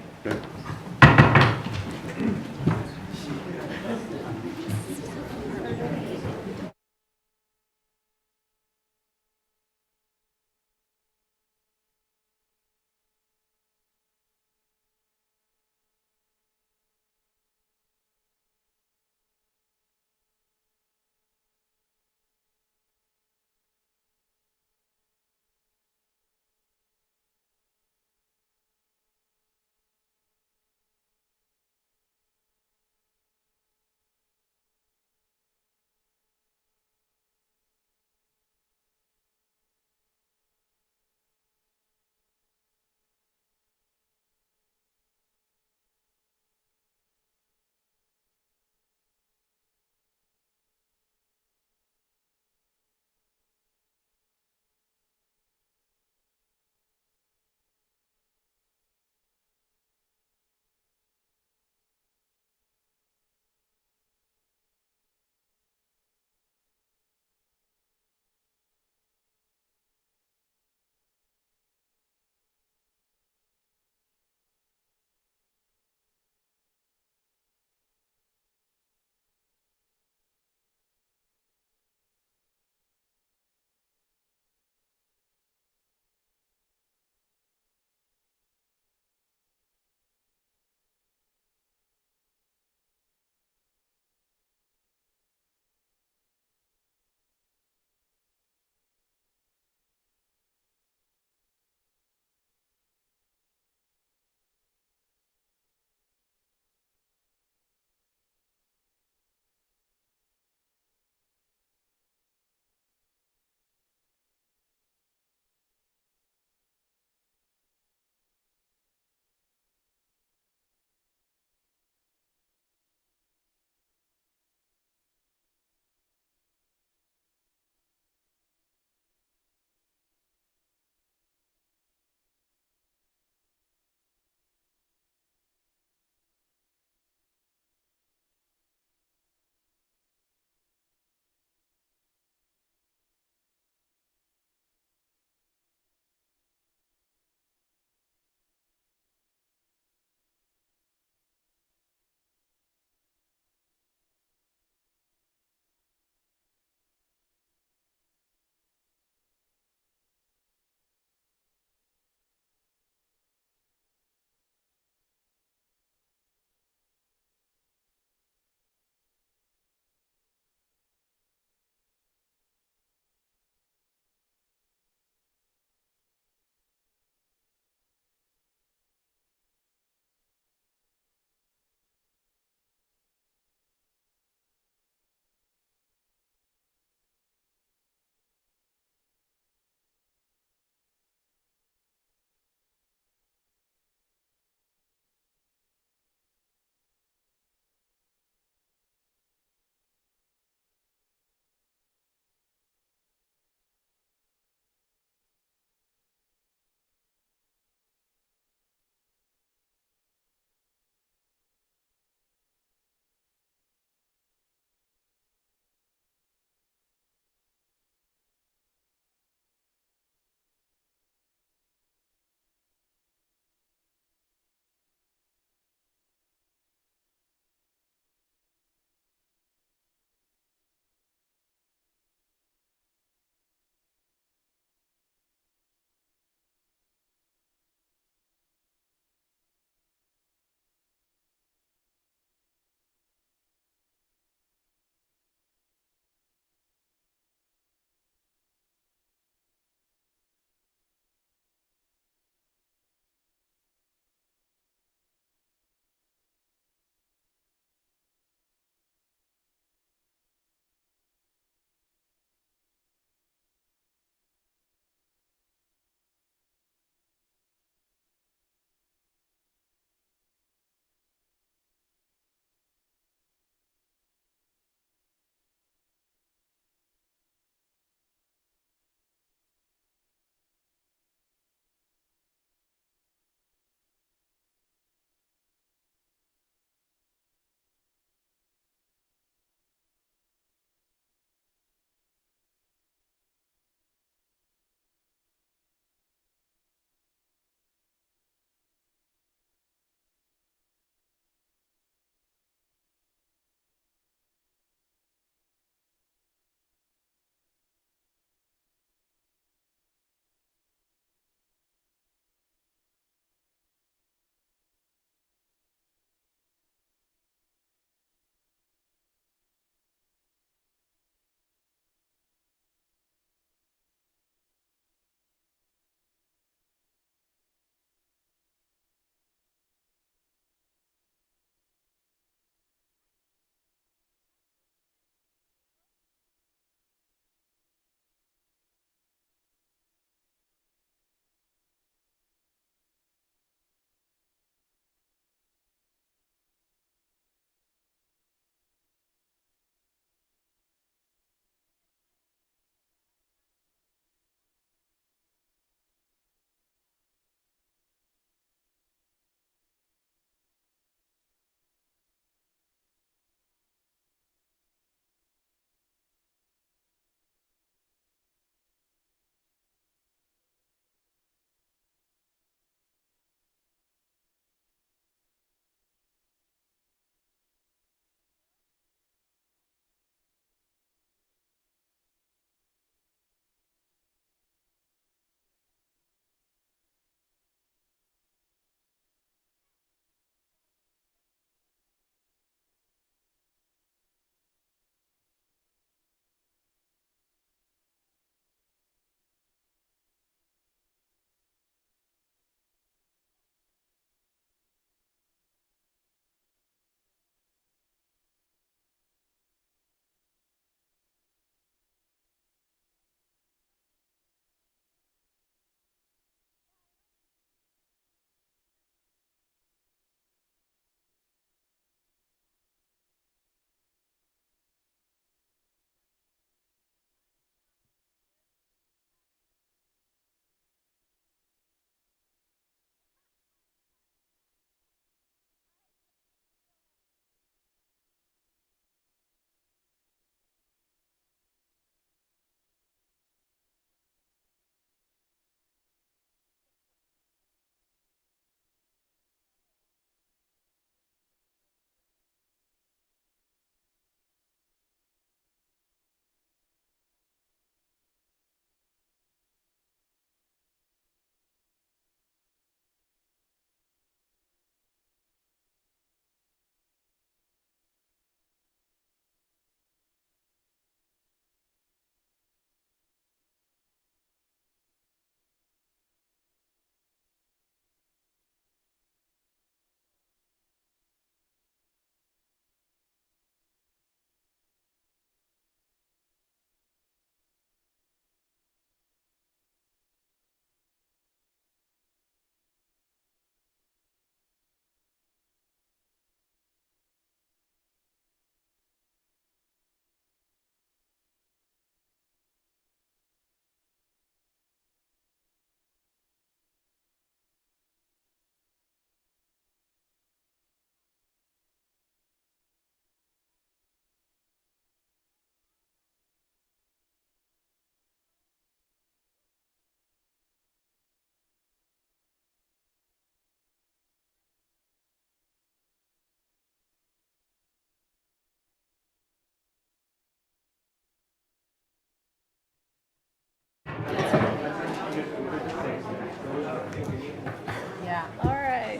Yeah. All right.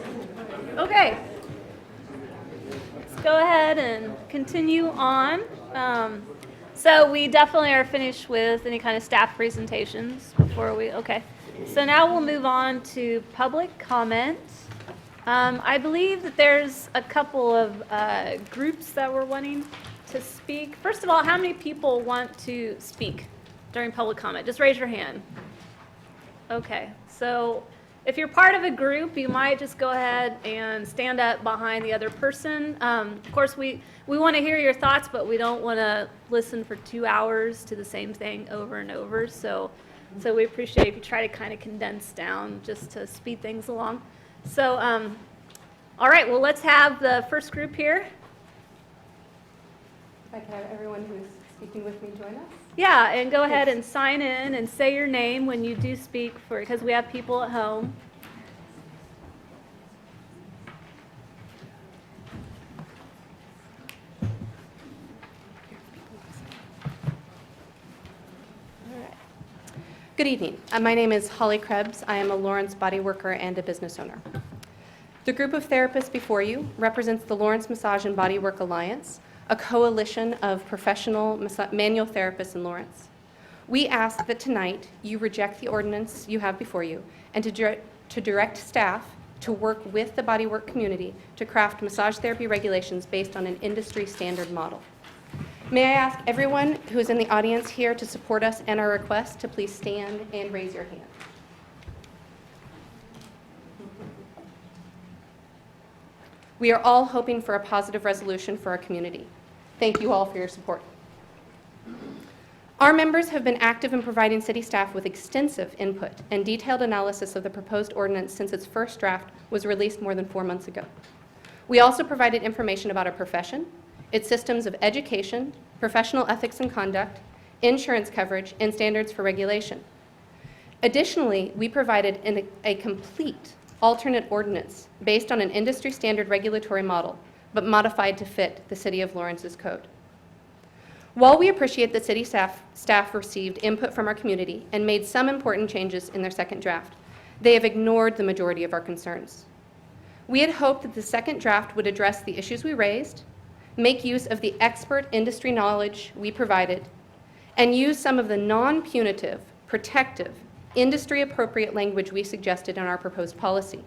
Okay. Let's go ahead and continue on. So we definitely are finished with any kind of staff presentations before we, okay. So now we'll move on to public comment. I believe that there's a couple of groups that were wanting to speak. First of all, how many people want to speak during public comment? Just raise your hand. Okay, so if you're part of a group, you might just go ahead and stand up behind the other person. Of course, we want to hear your thoughts, but we don't want to listen for 2 hours to the same thing over and over. So we appreciate if you try to kind of condense down just to speed things along. So, all right, well, let's have the first group here. If I could have everyone who's speaking with me join us. Yeah, and go ahead and sign in and say your name when you do speak, because we have people at home. Good evening. My name is Holly Krebs. I am a Lawrence body worker and a business owner. The group of therapists before you represents the Lawrence Massage and Body Work Alliance, a coalition of professional manual therapists in Lawrence. We ask that tonight you reject the ordinance you have before you and to direct staff to work with the bodywork community to craft massage therapy regulations based on an industry standard model. May I ask everyone who is in the audience here to support us and our request to please stand and raise your hand. We are all hoping for a positive resolution for our community. Thank you all for your support. Our members have been active in providing city staff with extensive input and detailed analysis of the proposed ordinance since its first draft was released more than 4 months ago. We also provided information about our profession, its systems of education, professional ethics and conduct, insurance coverage, and standards for regulation. Additionally, we provided a complete alternate ordinance based on an industry standard regulatory model, but modified to fit the City of Lawrence's code. While we appreciate that city staff received input from our community and made some important changes in their second draft, they have ignored the majority of our concerns. We had hoped that the second draft would address the issues we raised, make use of the expert industry knowledge we provided, and use some of the non-punitive, protective, industry-appropriate language we suggested in our proposed policy.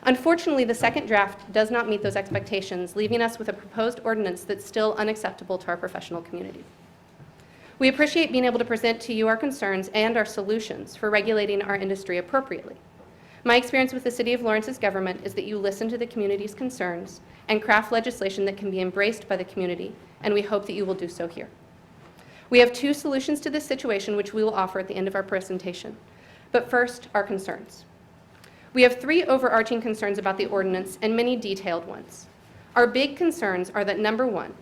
Unfortunately, the second draft does not meet those expectations, leaving us with a proposed ordinance that's still unacceptable to our professional community. We appreciate being able to present to you our concerns and our solutions for regulating our industry appropriately. My experience with the City of Lawrence's government is that you listen to the community's concerns and craft legislation that can be embraced by the community, and we hope that you will do so here. We have 2 solutions to this situation which we will offer at the end of our presentation. But first, our concerns. We have 3 overarching concerns about the ordinance and many detailed ones. Our big concerns are that, number 1,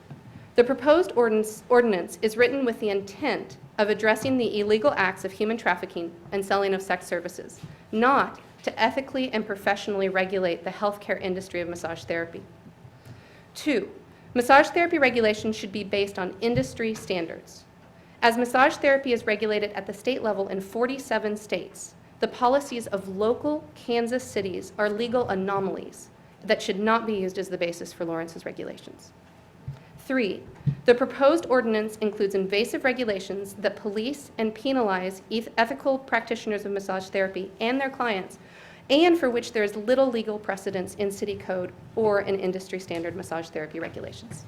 the proposed ordinance is written with the intent of addressing the illegal acts of human trafficking and selling of sex services, not to ethically and professionally regulate the healthcare industry of massage therapy. 2, massage therapy regulations should be based on industry standards. As massage therapy is regulated at the state level in 47 states, the policies of local Kansas cities are legal anomalies that should not be used as the basis for Lawrence's regulations. 3, the proposed ordinance includes invasive regulations that police and penalize ethical practitioners of massage therapy and their clients, and for which there is little legal precedence in city code or in industry standard massage therapy regulations.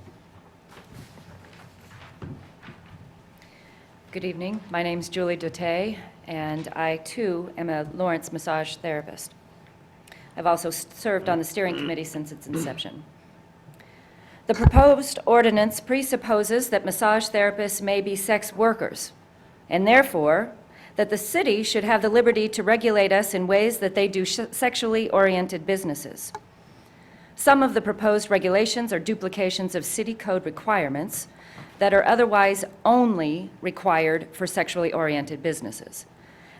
Good evening. My name's Julie Dotte, and I too am a Lawrence massage therapist. I've also served on the steering committee since its inception. The proposed ordinance presupposes that massage therapists may be sex workers, and therefore that the city should have the liberty to regulate us in ways that they do sexually oriented businesses. Some of the proposed regulations are duplications of city code requirements that are otherwise only required for sexually oriented businesses.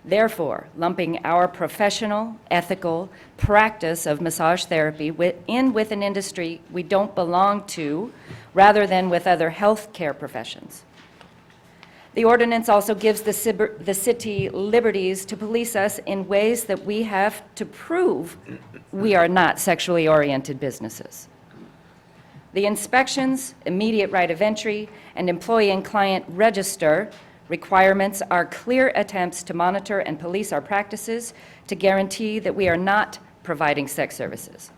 Therefore, lumping our professional, ethical practice of massage therapy with an industry we don't belong to, rather than with other healthcare professions. The ordinance also gives the city liberties to police us in ways that we have to prove we are not sexually oriented businesses. The inspections, immediate right of entry, and employee and client register requirements are clear attempts to monitor and police our practices to guarantee that we are not providing sex services.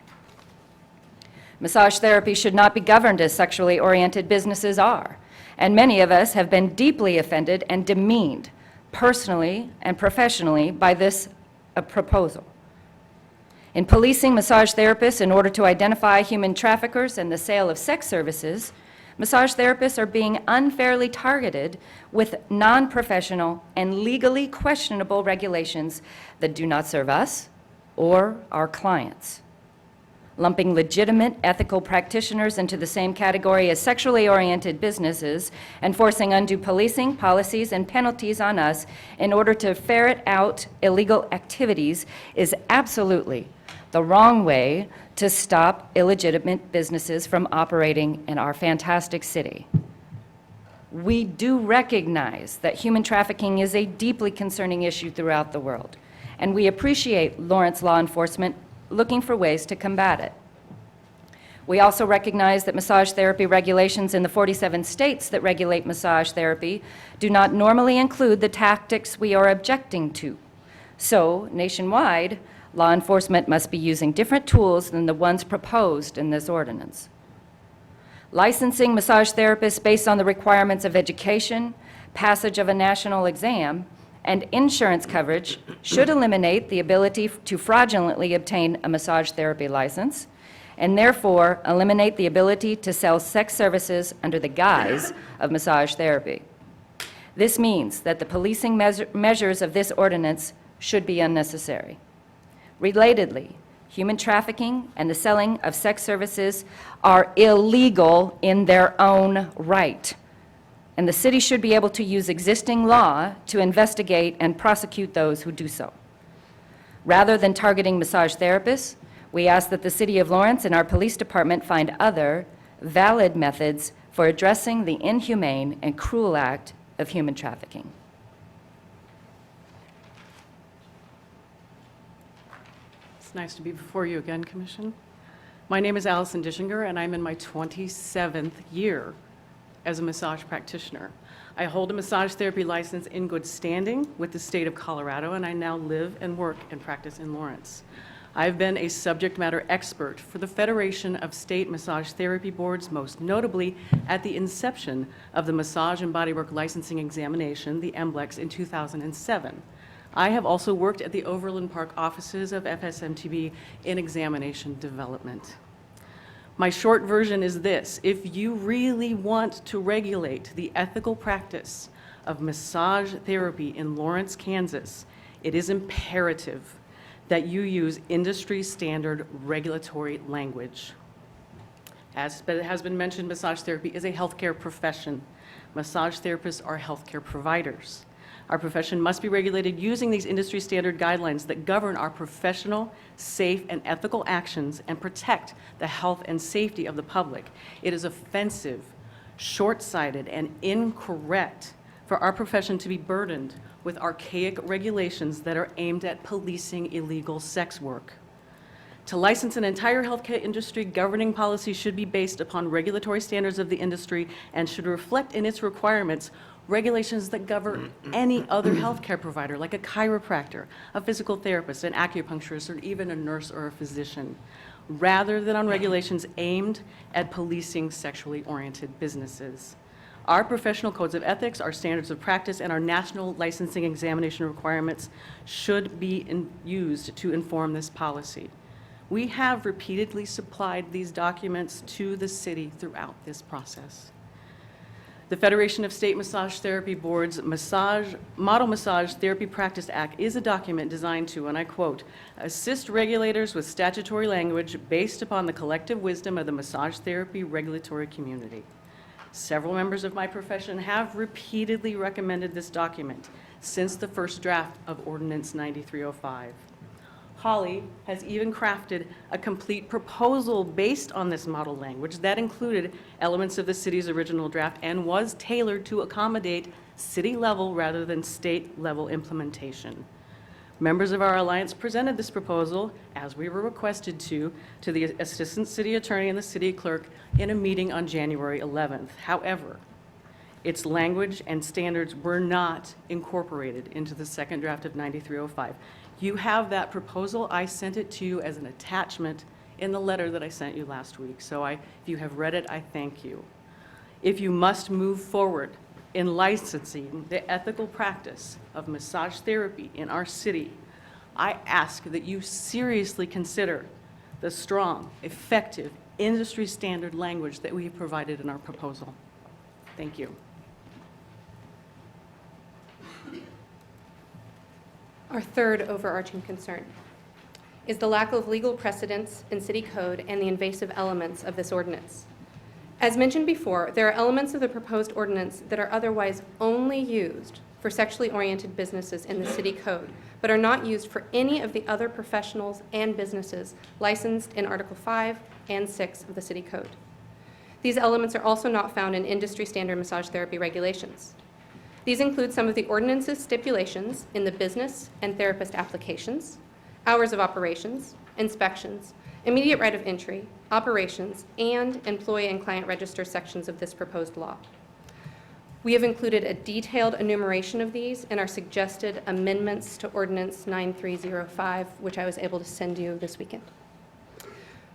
Massage therapy should not be governed as sexually oriented businesses are, and many of us have been deeply offended and demeaned, personally and professionally, by this proposal. In policing massage therapists in order to identify human traffickers and the sale of sex services, massage therapists are being unfairly targeted with non-professional and legally questionable regulations that do not serve us or our clients. Lumping legitimate ethical practitioners into the same category as sexually oriented businesses and forcing undue policing, policies, and penalties on us in order to ferret out illegal activities is absolutely the wrong way to stop illegitimate businesses from operating in our fantastic city. We do recognize that human trafficking is a deeply concerning issue throughout the world, and we appreciate Lawrence law enforcement looking for ways to combat it. We also recognize that massage therapy regulations in the 47 states that regulate massage therapy do not normally include the tactics we are objecting to. So, nationwide, law enforcement must be using different tools than the ones proposed in this ordinance. Licensing massage therapists based on the requirements of education, passage of a national exam, and insurance coverage should eliminate the ability to fraudulently obtain a massage therapy license, and therefore eliminate the ability to sell sex services under the guise of massage therapy. This means that the policing measures of this ordinance should be unnecessary. Relatedly, human trafficking and the selling of sex services are illegal in their own right, and the city should be able to use existing law to investigate and prosecute those who do so. Rather than targeting massage therapists, we ask that the City of Lawrence and our police department find other valid methods for addressing the inhumane and cruel act of human trafficking. It's nice to be before you again, Commission. My name is Allison Dischinger, and I'm in my 27th year as a massage practitioner. I hold a massage therapy license in good standing with the state of Colorado, and I now live and work and practice in Lawrence. I've been a subject matter expert for the Federation of State Massage Therapy Boards, most notably at the inception of the Massage and Bodywork Licensing Examination, the MBLEX, in 2007. I have also worked at the Overland Park offices of FSMTB in examination development. My short version is this: if you really want to regulate the ethical practice of massage therapy in Lawrence, Kansas, it is imperative that you use industry standard regulatory language. As has been mentioned, massage therapy is a healthcare profession. Massage therapists are healthcare providers. Our profession must be regulated using these industry standard guidelines that govern our professional, safe, and ethical actions and protect the health and safety of the public. It is offensive, short-sighted, and incorrect for our profession to be burdened with archaic regulations that are aimed at policing illegal sex work. To license an entire healthcare industry, governing policy should be based upon regulatory standards of the industry and should reflect in its requirements regulations that govern any other healthcare provider, like a chiropractor, a physical therapist, an acupuncturist, or even a nurse or a physician, rather than on regulations aimed at policing sexually oriented businesses. Our professional codes of ethics, our standards of practice, and our national licensing examination requirements should be used to inform this policy. We have repeatedly supplied these documents to the city throughout this process. The Federation of State Massage Therapy Boards Model Massage Therapy Practice Act is a document designed to, and I quote, assist regulators with statutory language based upon the collective wisdom of the massage therapy regulatory community. Several members of my profession have repeatedly recommended this document since the first draft of Ordinance 9305. Holly has even crafted a complete proposal based on this model language that included elements of the city's original draft and was tailored to accommodate city-level rather than state-level implementation. Members of our alliance presented this proposal, as we were requested to the Assistant City Attorney and the City Clerk in a meeting on January 11th. However, its language and standards were not incorporated into the second draft of 9305. You have that proposal. I sent it to you as an attachment in the letter that I sent you last week. So if you have read it, I thank you. If you must move forward in licensing the ethical practice of massage therapy in our city, I ask that you seriously consider the strong, effective, industry standard language that we have provided in our proposal. Thank you. Our third overarching concern is the lack of legal precedents in city code and the invasive elements of this ordinance. As mentioned before, there are elements of the proposed ordinance that are otherwise only used for sexually oriented businesses in the city code, but are not used for any of the other professionals and businesses licensed in Article 5 and 6 of the city code. These elements are also not found in industry standard massage therapy regulations. These include some of the ordinance's stipulations in the business and therapist applications, hours of operations, inspections, immediate right of entry, operations, and employee and client register sections of this proposed law. We have included a detailed enumeration of these in our suggested amendments to Ordinance 9305, which I was able to send you this weekend.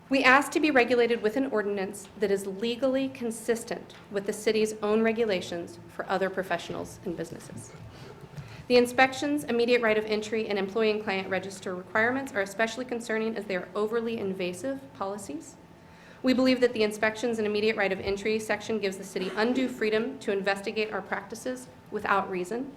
We ask to be regulated with an ordinance that is legally consistent with the city's own regulations for other professionals and businesses. The inspections, immediate right of entry, and employee and client register requirements are especially concerning as they are overly invasive policies. We believe that the inspections and immediate right of entry section gives the city undue freedom to investigate our practices without reason.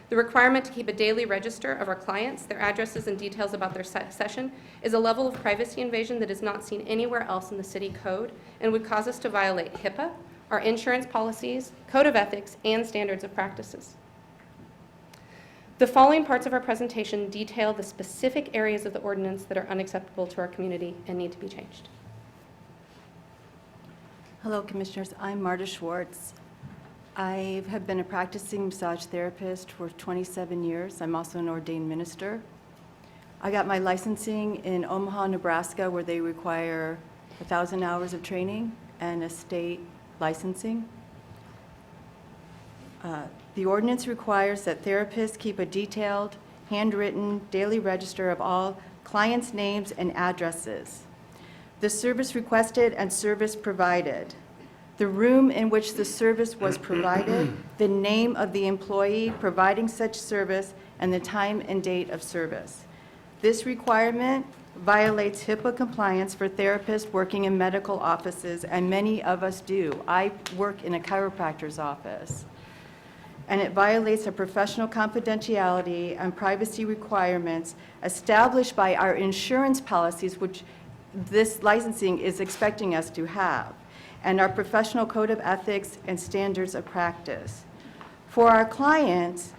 The requirement to keep a daily register of our clients, their addresses, and details about their session is a level of privacy invasion that is not seen anywhere else in the city code and would cause us to violate HIPAA, our insurance policies, code of ethics, and standards of practices. The following parts of our presentation detail the specific areas of the ordinance that are unacceptable to our community and need to be changed. Hello, Commissioners. I'm Marta Schwartz. I have been a practicing massage therapist for 27 years. I'm also an ordained minister. I got my licensing in Omaha, Nebraska, where they require 1,000 hours of training and a state licensing. The ordinance requires that therapists keep a detailed, handwritten daily register of all clients' names and addresses, the service requested and service provided, the room in which the service was provided, the name of the employee providing such service, and the time and date of service. This requirement violates HIPAA compliance for therapists working in medical offices, and many of us do. I work in a chiropractor's office. And it violates our professional confidentiality and privacy requirements established by our insurance policies, which this licensing is expecting us to have, and our professional code of ethics and standards of practice. For our clients,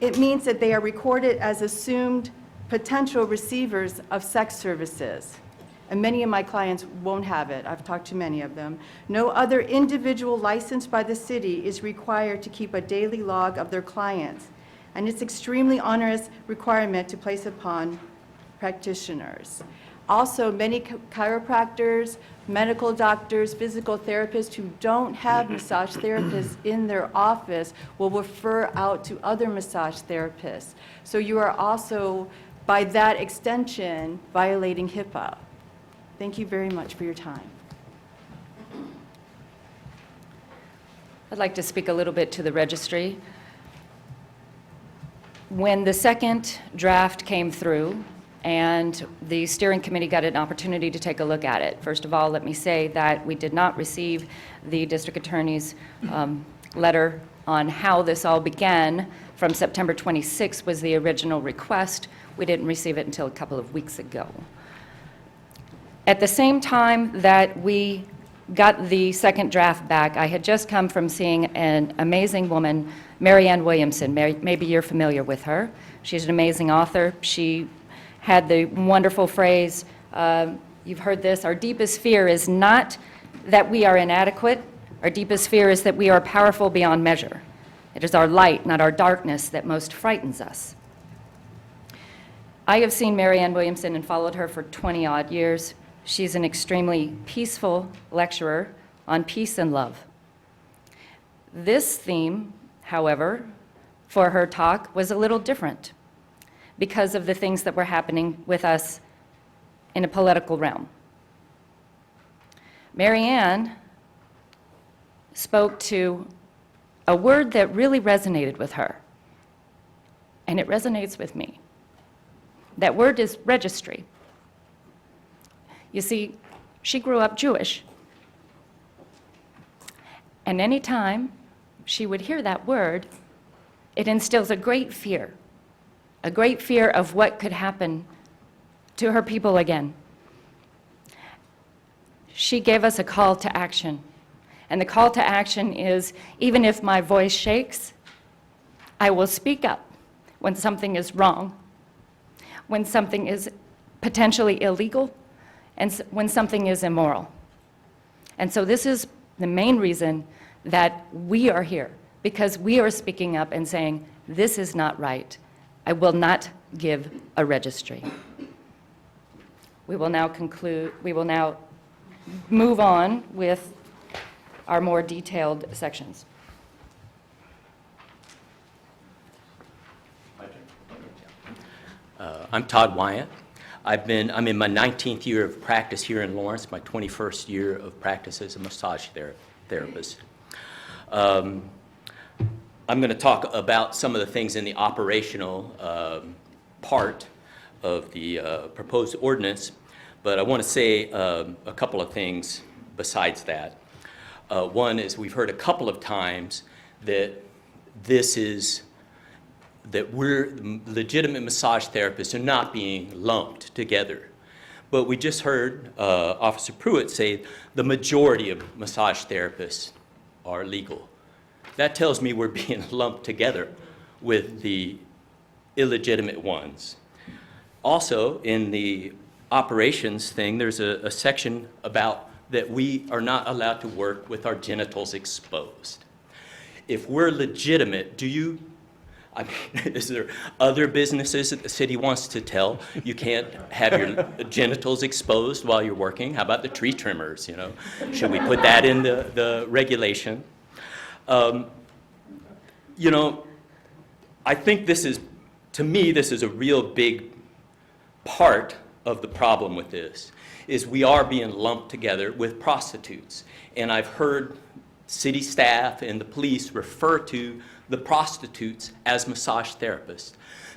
it means that they are recorded as assumed potential receivers of sex services. And many of my clients won't have it. I've talked to many of them. No other individual licensed by the city is required to keep a daily log of their clients. And it's extremely onerous requirement to place upon practitioners. Also, many chiropractors, medical doctors, physical therapists who don't have massage therapists in their office will refer out to other massage therapists. So you are also, by that extension, violating HIPAA. Thank you very much for your time. I'd like to speak a little bit to the registry. When the second draft came through and the steering committee got an opportunity to take a look at it, first of all, let me say that we did not receive the district attorney's letter on how this all began. From September 26 was the original request. We didn't receive it until a couple of weeks ago. At the same time that we got the second draft back, I had just come from seeing an amazing woman, Marianne Williamson. Maybe you're familiar with her. She's an amazing author. She had the wonderful phrase, you've heard this, our deepest fear is not that we are inadequate, our deepest fear is that we are powerful beyond measure. It is our light, not our darkness, that most frightens us. I have seen Mary Ann Williamson and followed her for 20-odd years. She's an extremely peaceful lecturer on peace and love. This theme, however, for her talk was a little different because of the things that were happening with us in a political realm. Mary Ann spoke to a word that really resonated with her, and it resonates with me. That word is registry. You see, she grew up Jewish, and any time she would hear that word, it instills a great fear of what could happen to her people again. She gave us a call to action. And the call to action is, even if my voice shakes, I will speak up when something is wrong, when something is potentially illegal, and when something is immoral. And so this is the main reason that we are here, because we are speaking up and saying, this is not right. I will not give a registry. We will now move on with our more detailed sections. I'm Todd Wyatt. I'm in my 19th year of practice here in Lawrence, my 21st year of practice as a massage therapist. I'm going to talk about some of the things in the operational part of the proposed ordinance, but I want to say a couple of things besides that. One is we've heard a couple of times that we're legitimate massage therapists are not being lumped together. But we just heard Officer Pruitt say the majority of massage therapists are legal. That tells me we're being lumped together with the illegitimate ones. Also, in the operations thing, there's a section about that we are not allowed to work with our genitals exposed. If we're legitimate, is there other businesses that the city wants to tell you can't have your genitals exposed while you're working? How about the tree trimmers, you know? Should we put that in the regulation? You know, I think to me, this is a real big part of the problem with this, is we are being lumped together with prostitutes. And I've heard city staff and the police refer to the prostitutes as massage therapists.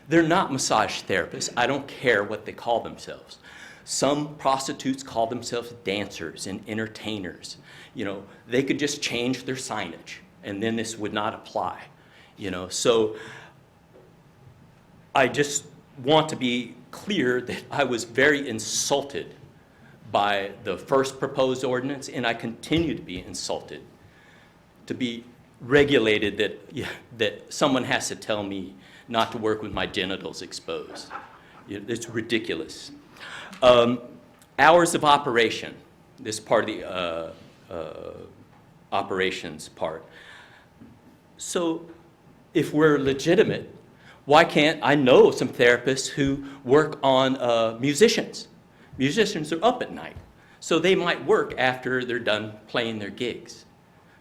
They're not massage therapists. I don't care what they call themselves. Some prostitutes call themselves dancers and entertainers. You know, they could just change their signage and then this would not apply. You know, so I just want to be clear that I was very insulted by the first proposed ordinance, and I continue to be insulted to be regulated that someone has to tell me not to work with my genitals exposed. It's ridiculous. Hours of operation, this part of the operations part. So if we're legitimate, why can't I know some therapists who work on musicians? Musicians are up at night, so they might work after they're done playing their gigs.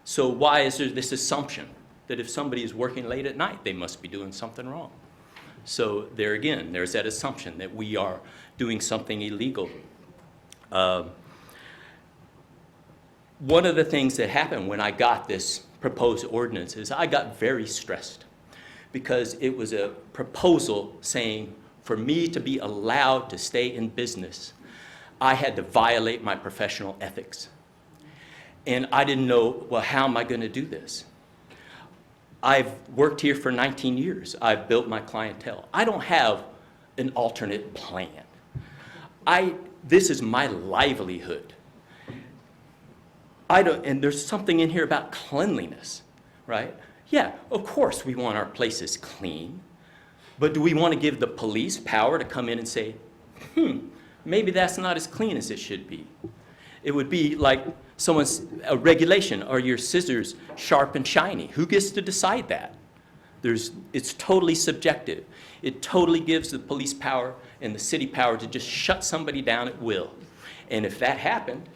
So why is there this assumption that if somebody is working late at night, they must be doing something wrong? So there again, there's that assumption that we are doing something illegal. One of the things that happened when I got this proposed ordinance is I got very stressed because it was a proposal saying for me to be allowed to stay in business, I had to violate my professional ethics. And I didn't know, well, how am I going to do this? I've worked here for 19 years. I've built my clientele. I don't have an alternate plan. This is my livelihood. And there's something in here about cleanliness, right? Yeah, of course we want our places clean, but do we want to give the police power to come in and say, maybe that's not as clean as it should be. It would be like a regulation, are your scissors sharp and shiny? Who gets to decide that? It's totally subjective. It totally gives the police power and the city power to just shut somebody down at will. And if that happened,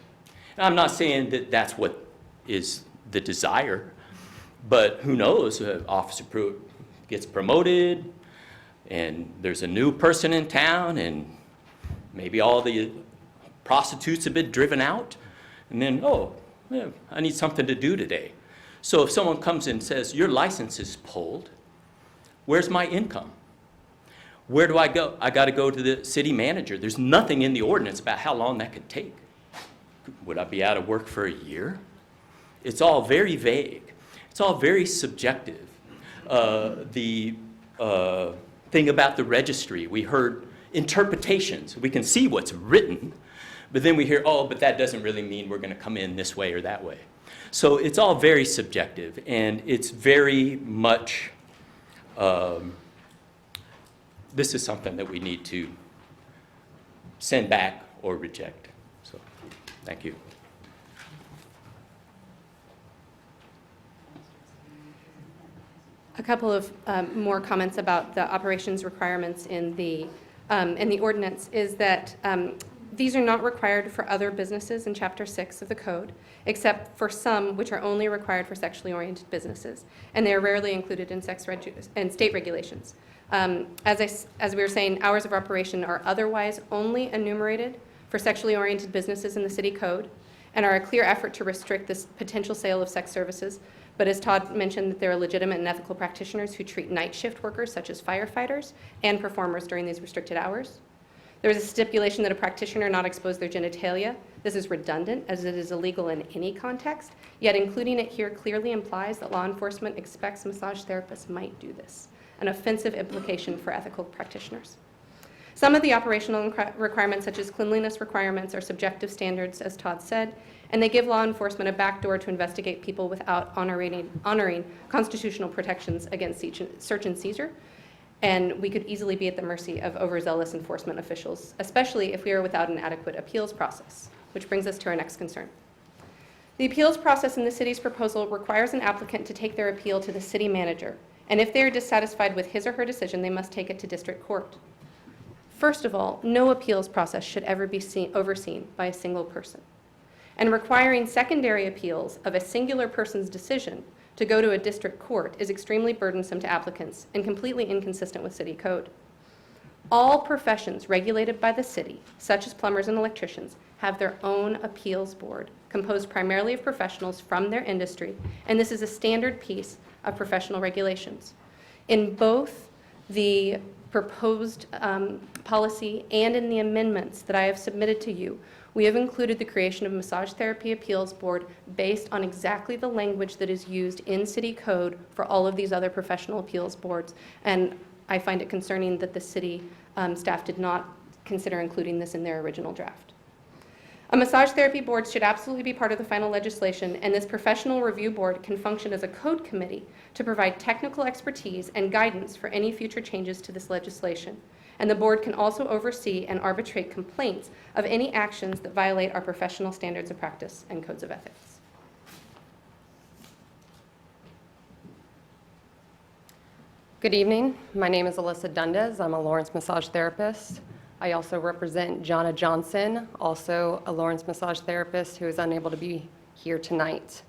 and I'm not saying that that's what is the desire, but who knows, Officer Pruitt gets promoted, and there's a new person in town, and maybe all the prostitutes have been driven out, and then, oh, yeah, I need something to do today. So if someone comes and says, your license is pulled, where's my income? Where do I go? I got to go to the city manager. There's nothing in the ordinance about how long that could take. Would I be out of work for a year? It's all very vague. It's all very subjective. The thing about the registry, we heard interpretations. We can see what's written, but then we hear, oh, but that doesn't really mean we're going to come in this way or that way. So it's all very subjective, and it's very much, this is something that we need to send back or reject. So, thank you. A couple of more comments about the operations requirements in the ordinance is that these are not required for other businesses in Chapter 6 of the code, except for some which are only required for sexually oriented businesses, and they are rarely included in state regulations. As we were saying, hours of operation are otherwise only enumerated for sexually oriented businesses in the city code and are a clear effort to restrict this potential sale of sex services. But as Todd mentioned, that there are legitimate and ethical practitioners who treat night shift workers, such as firefighters, and performers during these restricted hours. There is a stipulation that a practitioner not expose their genitalia. This is redundant, as it is illegal in any context, yet including it here clearly implies that law enforcement expects massage therapists might do this, an offensive implication for ethical practitioners. Some of the operational requirements, such as cleanliness requirements, are subjective standards, as Todd said, and they give law enforcement a backdoor to investigate people without honoring constitutional protections against search and seizure. And we could easily be at the mercy of overzealous enforcement officials, especially if we are without an adequate appeals process, which brings us to our next concern. The appeals process in the city's proposal requires an applicant to take their appeal to the city manager, and if they are dissatisfied with his or her decision, they must take it to district court. First of all, no appeals process should ever be overseen by a single person. And requiring secondary appeals of a singular person's decision to go to a district court is extremely burdensome to applicants and completely inconsistent with city code. All professions regulated by the city, such as plumbers and electricians, have their own appeals board composed primarily of professionals from their industry, and this is a standard piece of professional regulations. In both the proposed policy and in the amendments that I have submitted to you, we have included the creation of a massage therapy appeals board based on exactly the language that is used in city code for all of these other professional appeals boards. And I find it concerning that the city staff did not consider including this in their original draft. A massage therapy board should absolutely be part of the final legislation, and this professional review board can function as a code committee to provide technical expertise and guidance for any future changes to this legislation. And the board can also oversee and arbitrate complaints of any actions that violate our professional standards of practice and codes of ethics. Good evening. My name is Alyssa Dundes. I'm a Lawrence massage therapist. I also represent Jonna Johnson, also a Lawrence massage therapist who is unable to be here tonight.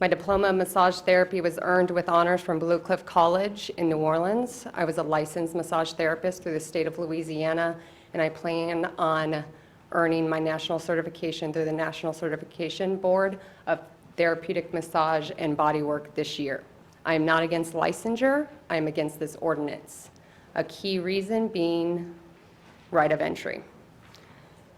My diploma in massage therapy was earned with honors from Blue Cliff College in New Orleans. I was a licensed massage therapist through the state of Louisiana, and I plan on earning my national certification through the National Certification Board of Therapeutic Massage and Bodywork this year. I am not against licensure. I am against this ordinance. A key reason being right of entry.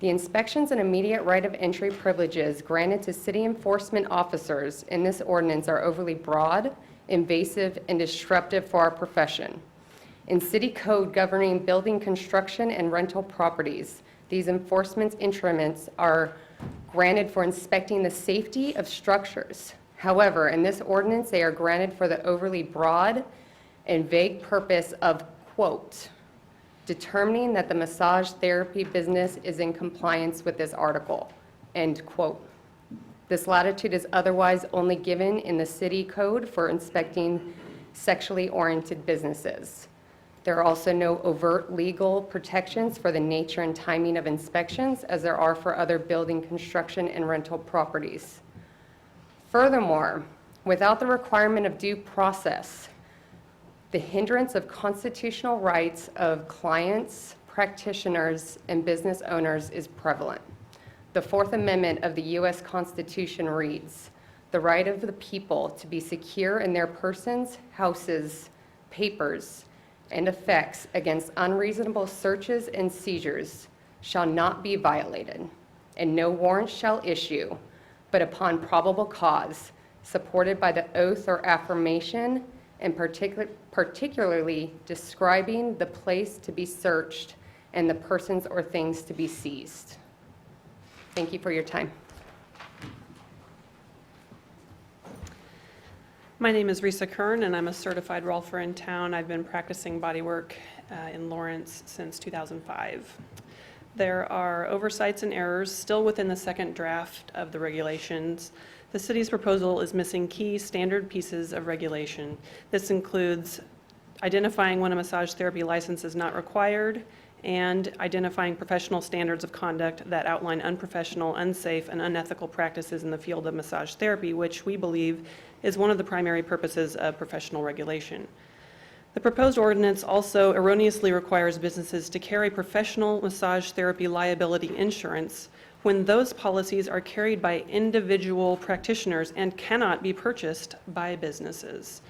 The inspections and immediate right of entry privileges granted to city enforcement officers in this ordinance are overly broad, invasive, and disruptive for our profession. In city code governing building construction and rental properties, these enforcement instruments are granted for inspecting the safety of structures. However, in this ordinance, they are granted for the overly broad and vague purpose of, quote, determining that the massage therapy business is in compliance with this article." End quote. This latitude is otherwise only given in the city code for inspecting sexually oriented businesses. There are also no overt legal protections for the nature and timing of inspections as there are for other building construction and rental properties. Furthermore, without the requirement of due process, the hindrance of constitutional rights of clients, practitioners, and business owners is prevalent. The Fourth Amendment of the U.S. Constitution reads, "The right of the people to be secure in their persons, houses, papers, and effects against unreasonable searches and seizures shall not be violated, and no warrant shall issue, but upon probable cause, supported by the oath or affirmation, and particularly describing the place to be searched and the persons or things to be seized." Thank you for your time. My name is Risa Kern, and I'm a certified rolfer in town. I've been practicing bodywork in Lawrence since 2005. There are oversights and errors still within the second draft of the regulations. The city's proposal is missing key standard pieces of regulation. This includes identifying when a massage therapy license is not required, and identifying professional standards of conduct that outline unprofessional, unsafe, and unethical practices in the field of massage therapy, which we believe is one of the primary purposes of professional regulation. The proposed ordinance also erroneously requires businesses to carry professional massage therapy liability insurance when those policies are carried by individual practitioners and cannot be purchased by businesses.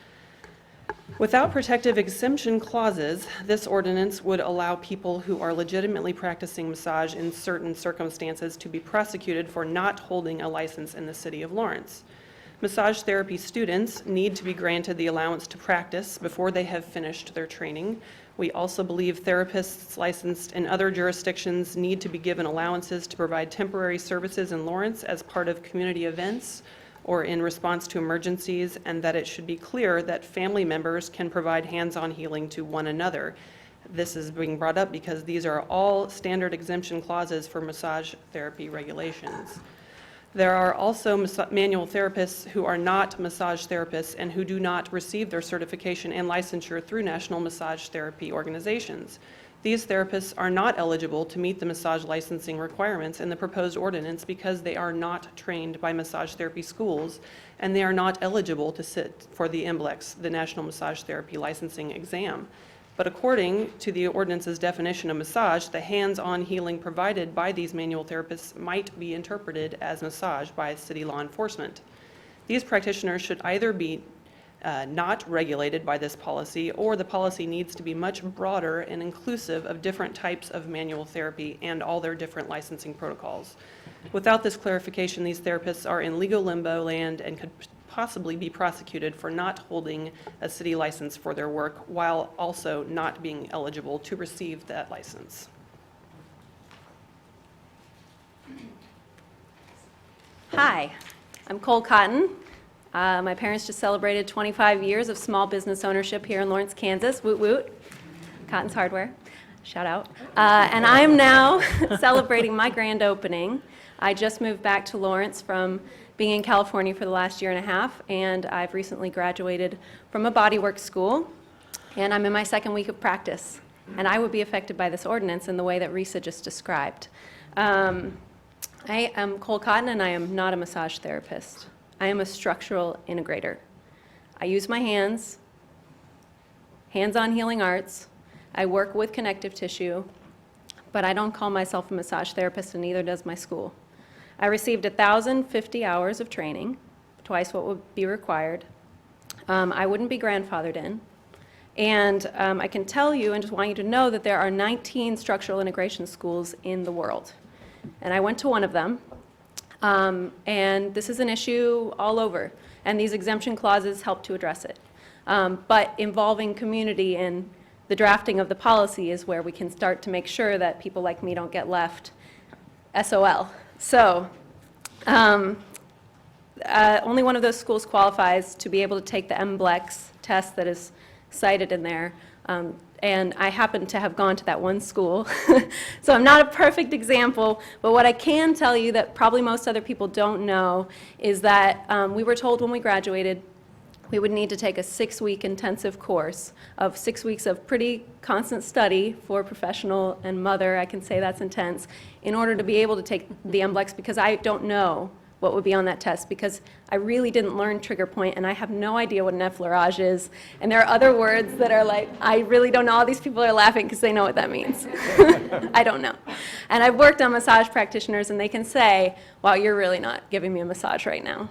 Without protective exemption clauses, this ordinance would allow people who are legitimately practicing massage in certain circumstances to be prosecuted for not holding a license in the city of Lawrence. Massage therapy students need to be granted the allowance to practice before they have finished their training. We also believe therapists licensed in other jurisdictions need to be given allowances to provide temporary services in Lawrence as part of community events or in response to emergencies, and that it should be clear that family members can provide hands-on healing to one another. This is being brought up because these are all standard exemption clauses for massage therapy regulations. There are also manual therapists who are not massage therapists and who do not receive their certification and licensure through national massage therapy organizations. These therapists are not eligible to meet the massage licensing requirements in the proposed ordinance because they are not trained by massage therapy schools, and they are not eligible to sit for the NBLEX, the National Massage Therapy Licensing Exam. But according to the ordinance's definition of massage, the hands-on healing provided by these manual therapists might be interpreted as massage by city law enforcement. These practitioners should either be not regulated by this policy, or the policy needs to be much broader and inclusive of different types of manual therapy and all their different licensing protocols. Without this clarification, these therapists are in legal limbo land and could possibly be prosecuted for not holding a city license for their work while also not being eligible to receive that license. Hi, I'm Cole Cotton. My parents just celebrated 25 years of small business ownership here in Lawrence, Kansas. Woot woot. Cotton's Hardware. Shout out. And I'm now celebrating my grand opening. I just moved back to Lawrence from being in California for the last year and a half, and I've recently graduated from a bodywork school, and I'm in my second week of practice. And I would be affected by this ordinance in the way that Risa just described. I am Cole Cotton, and I am not a massage therapist. I am a structural integrator. I use my hands, hands-on healing arts. I work with connective tissue, but I don't call myself a massage therapist, and neither does my school. I received 1,050 hours of training, twice what would be required. I wouldn't be grandfathered in. And I can tell you and just want you to know that there are 19 structural integration schools in the world. And I went to one of them. And this is an issue all over, and these exemption clauses help to address it. But involving community in the drafting of the policy is where we can start to make sure that people like me don't get left SOL. So only one of those schools qualifies to be able to take the NBLEX test that is cited in there. And I happen to have gone to that one school. So I'm not a perfect example, but what I can tell you that probably most other people don't know is that we were told when we graduated we would need to take a 6-week intensive course of 6 weeks of pretty constant study for professional and mother. I can say that's intense in order to be able to take the MBLEX, because I don't know what would be on that test, because I really didn't learn trigger point, and I have no idea what an effleurage is. And there are other words that are like, I really don't know. All these people are laughing because they know what that means. I don't know. And I've worked on massage practitioners, and they can say, wow, you're really not giving me a massage right now.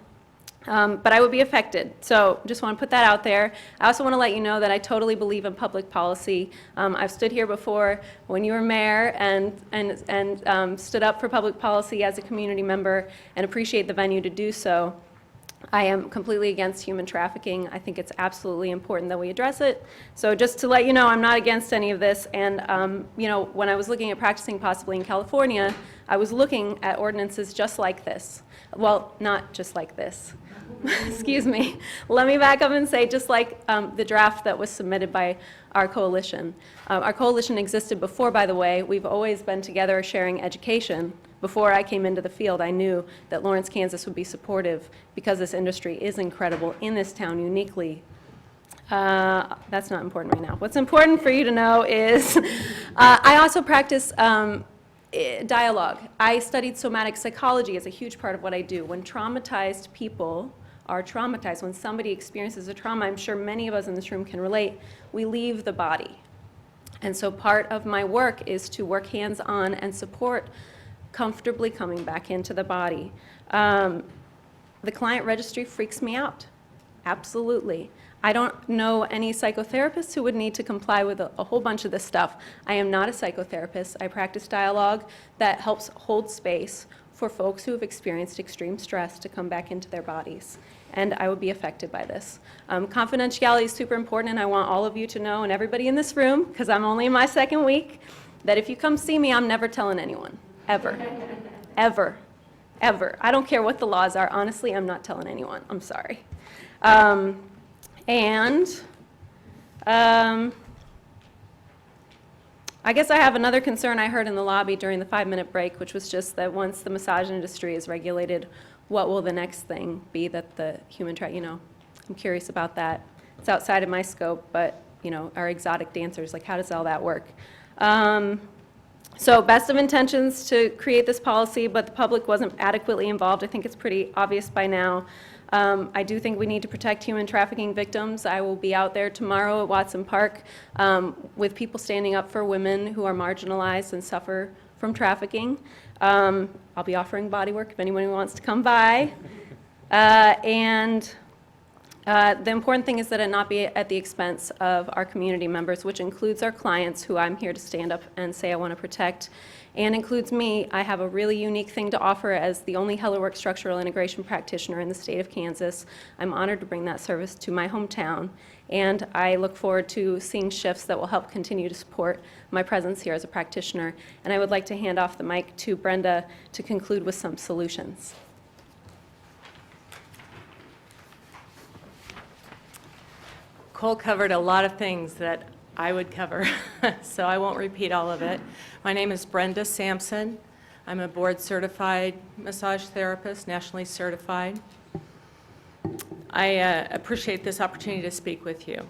But I would be affected. So just want to put that out there. I also want to let you know that I totally believe in public policy. I've stood here before when you were mayor and stood up for public policy as a community member and appreciate the venue to do so. I am completely against human trafficking. I think it's absolutely important that we address it. So just to let you know, I'm not against any of this. And you know, when I was looking at practicing possibly in California, I was looking at ordinances just like this. Well, not just like this. Excuse me. Let me back up and say just like the draft that was submitted by our coalition. Our coalition existed before, by the way. We've always been together sharing education. Before I came into the field, I knew that Lawrence, Kansas would be supportive because this industry is incredible in this town uniquely. That's not important right now. What's important for you to know is I also practice dialogue. I studied somatic psychology as a huge part of what I do. When traumatized people are traumatized, when somebody experiences a trauma, I'm sure many of us in this room can relate, we leave the body. And so part of my work is to work hands-on and support comfortably coming back into the body. The client registry freaks me out. Absolutely. I don't know any psychotherapists who would need to comply with a whole bunch of this stuff. I am not a psychotherapist. I practice dialogue that helps hold space for folks who have experienced extreme stress to come back into their bodies. And I would be affected by this. Confidentiality is super important, and I want all of you to know, and everybody in this room, because I'm only in my second week, that if you come see me, I'm never telling anyone. Ever. Ever. Ever. I don't care what the laws are. Honestly, I'm not telling anyone. I'm sorry. I guess I have another concern I heard in the lobby during the 5-minute break, which was just that once the massage industry is regulated, what will the next thing be that the human you know, I'm curious about that. It's outside of my scope, but, you know, our exotic dancers, like how does all that work? So best of intentions to create this policy, but the public wasn't adequately involved. I think it's pretty obvious by now. I do think we need to protect human trafficking victims. I will be out there tomorrow at Watson Park with people standing up for women who are marginalized and suffer from trafficking. I'll be offering body work if anyone wants to come by. The important thing is that it not be at the expense of our community members, which includes our clients, who I'm here to stand up and say I want to protect, and includes me. I have a really unique thing to offer as the only HelloWorks structural integration practitioner in the state of Kansas. I'm honored to bring that service to my hometown, and I look forward to seeing shifts that will help continue to support my presence here as a practitioner. And I would like to hand off the mic to Brenda to conclude with some solutions. Cole covered a lot of things that I would cover, so I won't repeat all of it. My name is Brenda Sampson. I'm a board-certified massage therapist, nationally certified. I appreciate this opportunity to speak with you.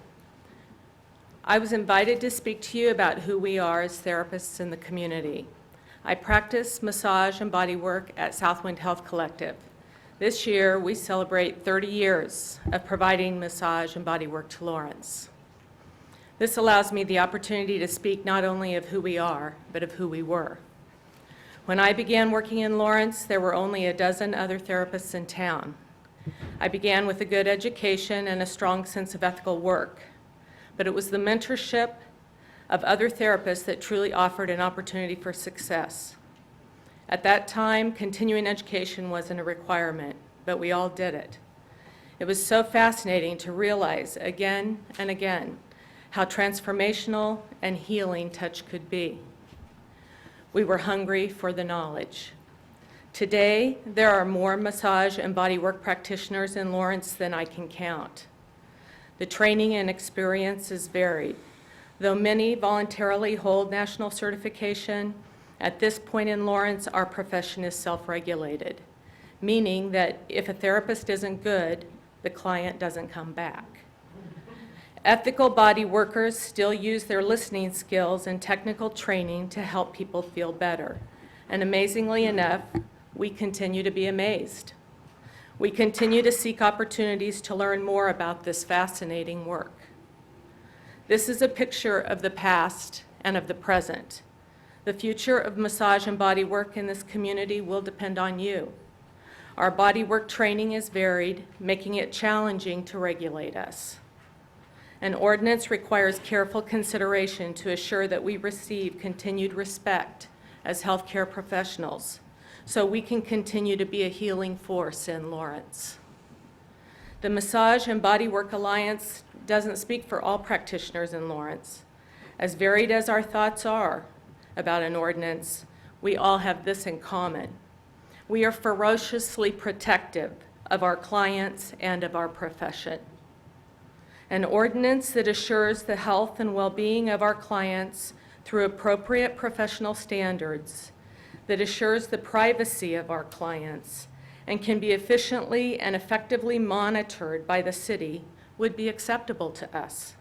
I was invited to speak to you about who we are as therapists in the community. I practice massage and body work at Southwind Health Collective. This year, we celebrate 30 years of providing massage and body work to Lawrence. This allows me the opportunity to speak not only of who we are, but of who we were. When I began working in Lawrence, there were only a dozen other therapists in town. I began with a good education and a strong sense of ethical work, but it was the mentorship of other therapists that truly offered an opportunity for success. At that time, continuing education wasn't a requirement, but we all did it. It was so fascinating to realize again and again how transformational and healing touch could be. We were hungry for the knowledge. Today, there are more massage and body work practitioners in Lawrence than I can count. The training and experience is varied. Though many voluntarily hold national certification, at this point in Lawrence, our profession is self-regulated, meaning that if a therapist isn't good, the client doesn't come back. Ethical body workers still use their listening skills and technical training to help people feel better. And amazingly enough, we continue to be amazed. We continue to seek opportunities to learn more about this fascinating work. This is a picture of the past and of the present. The future of massage and body work in this community will depend on you. Our body work training is varied, making it challenging to regulate us. An ordinance requires careful consideration to assure that we receive continued respect as healthcare professionals, so we can continue to be a healing force in Lawrence. The Massage and Body Work Alliance doesn't speak for all practitioners in Lawrence. As varied as our thoughts are about an ordinance, we all have this in common. We are ferociously protective of our clients and of our profession. An ordinance that assures the health and well-being of our clients through appropriate professional standards, that assures the privacy of our clients, and can be efficiently and effectively monitored by the city would be acceptable to us.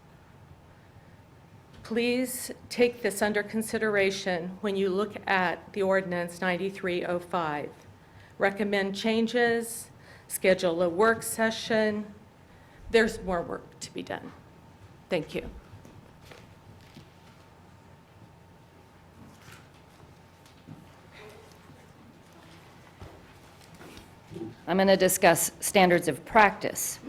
Please take this under consideration when you look at the Ordinance 9305. Recommend changes, schedule a work session. There's more work to be done. Thank you. I'm going to discuss standards of practice.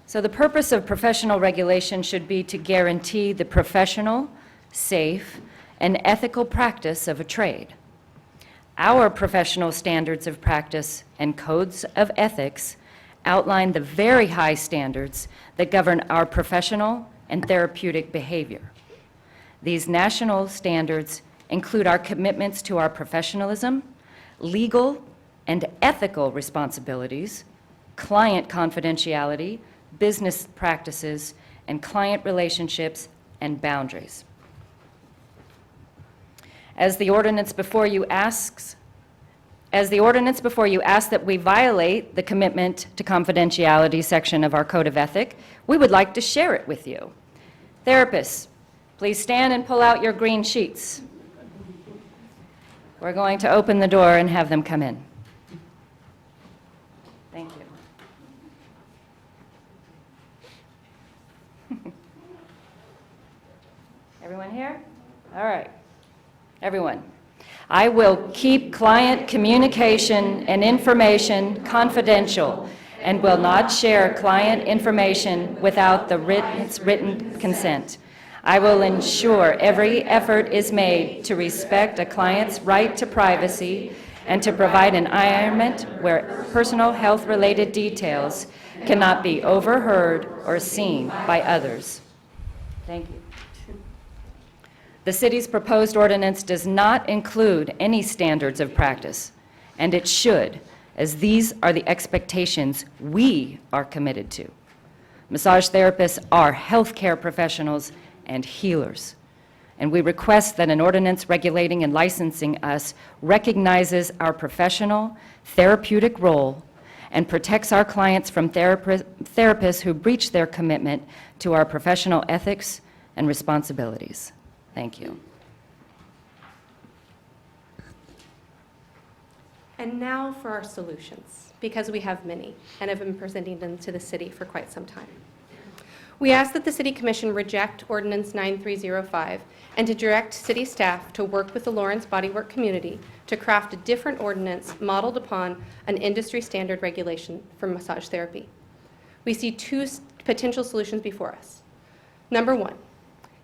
So the purpose of professional regulation should be to guarantee the professional, safe, and ethical practice of a trade. Our professional standards of practice and codes of ethics outline the very high standards that govern our professional and therapeutic behavior. These national standards include our commitments to our professionalism, legal and ethical responsibilities, client confidentiality, business practices, and client relationships and boundaries. As the ordinance before you asks that we violate the commitment to confidentiality section of our Code of Ethic, we would like to share it with you. Therapists, please stand and pull out your green sheets. We're going to open the door and have them come in. Thank you. Everyone here? All right. Everyone. I will keep client communication and information confidential and will not share client information without the written consent. I will ensure every effort is made to respect a client's right to privacy and to provide an environment where personal health-related details cannot be overheard or seen by others. Thank you. The city's proposed ordinance does not include any standards of practice, and it should, as these are the expectations we are committed to. Massage therapists are healthcare professionals and healers, and we request that an ordinance regulating and licensing us recognizes our professional, therapeutic role and protects our clients from therapists who breach their commitment to our professional ethics and responsibilities. Thank you. And now for our solutions, because we have many and have been presenting them to the city for quite some time. We ask that the City Commission reject Ordinance 9305 and to direct city staff to work with the Lawrence Bodywork community to craft a different ordinance modeled upon an industry standard regulation for massage therapy. We see two potential solutions before us. Number one,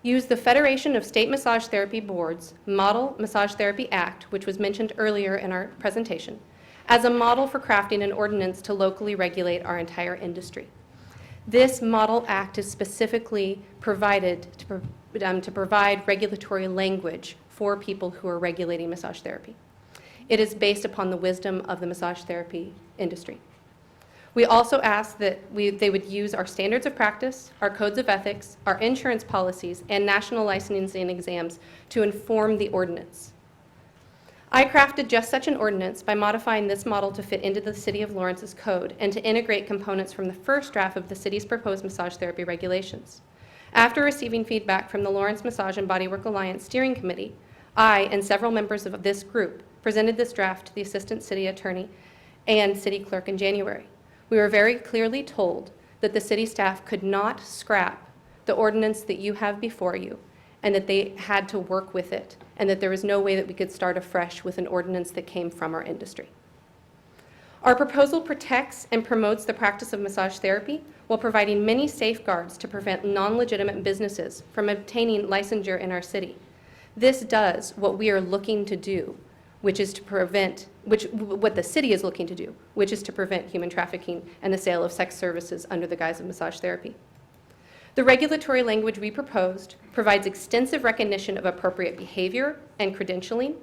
use the Federation of State Massage Therapy Boards Model Massage Therapy Act, which was mentioned earlier in our presentation, as a model for crafting an ordinance to locally regulate our entire industry. This model act is specifically provided to provide regulatory language for people who are regulating massage therapy. It is based upon the wisdom of the massage therapy industry. We also asked that they would use our standards of practice, our codes of ethics, our insurance policies, and national licensing exams to inform the ordinance. I crafted just such an ordinance by modifying this model to fit into the City of Lawrence's code and to integrate components from the first draft of the city's proposed massage therapy regulations. After receiving feedback from the Lawrence Massage and Bodywork Alliance Steering Committee, I and several members of this group presented this draft to the Assistant City Attorney and City Clerk in January. We were very clearly told that the city staff could not scrap the ordinance that you have before you, and that they had to work with it, and that there was no way that we could start afresh with an ordinance that came from our industry. Our proposal protects and promotes the practice of massage therapy while providing many safeguards to prevent non-legitimate businesses from obtaining licensure in our city. This does what we are looking to do, which is to prevent, what the city is looking to do, which is to prevent human trafficking and the sale of sex services under the guise of massage therapy. The regulatory language we proposed provides extensive recognition of appropriate behavior and credentialing,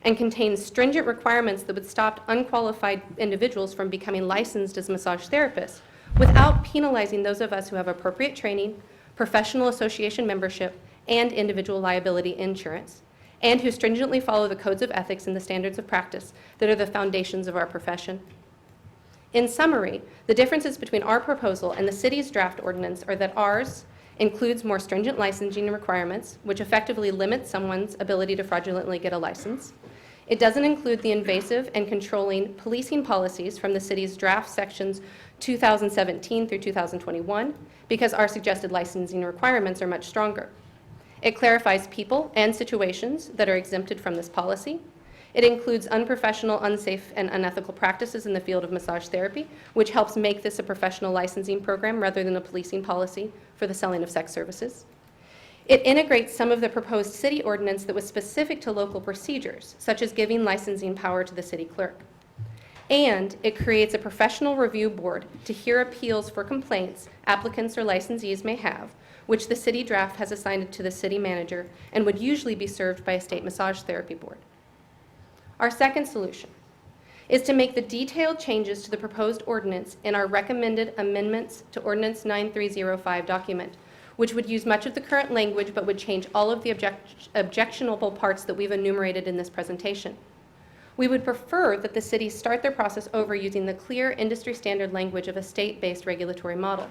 and contains stringent requirements that would stop unqualified individuals from becoming licensed as massage therapists without penalizing those of us who have appropriate training, professional association membership, and individual liability insurance, and who stringently follow the codes of ethics and the standards of practice that are the foundations of our profession. In summary, the differences between our proposal and the city's draft ordinance are that ours includes more stringent licensing requirements, which effectively limits someone's ability to fraudulently get a license. It doesn't include the invasive and controlling policing policies from the city's draft sections 2017 through 2021, because our suggested licensing requirements are much stronger. It clarifies people and situations that are exempted from this policy. It includes unprofessional, unsafe, and unethical practices in the field of massage therapy, which helps make this a professional licensing program rather than a policing policy for the selling of sex services. It integrates some of the proposed city ordinance that was specific to local procedures, such as giving licensing power to the city clerk. And it creates a professional review board to hear appeals for complaints applicants or licensees may have, which the city draft has assigned to the city manager and would usually be served by a state massage therapy board. Our second solution is to make the detailed changes to the proposed ordinance in our recommended amendments to Ordinance 9305 document, which would use much of the current language but would change all of the objectionable parts that we've enumerated in this presentation. We would prefer that the cities start their process over using the clear industry standard language of a state-based regulatory model.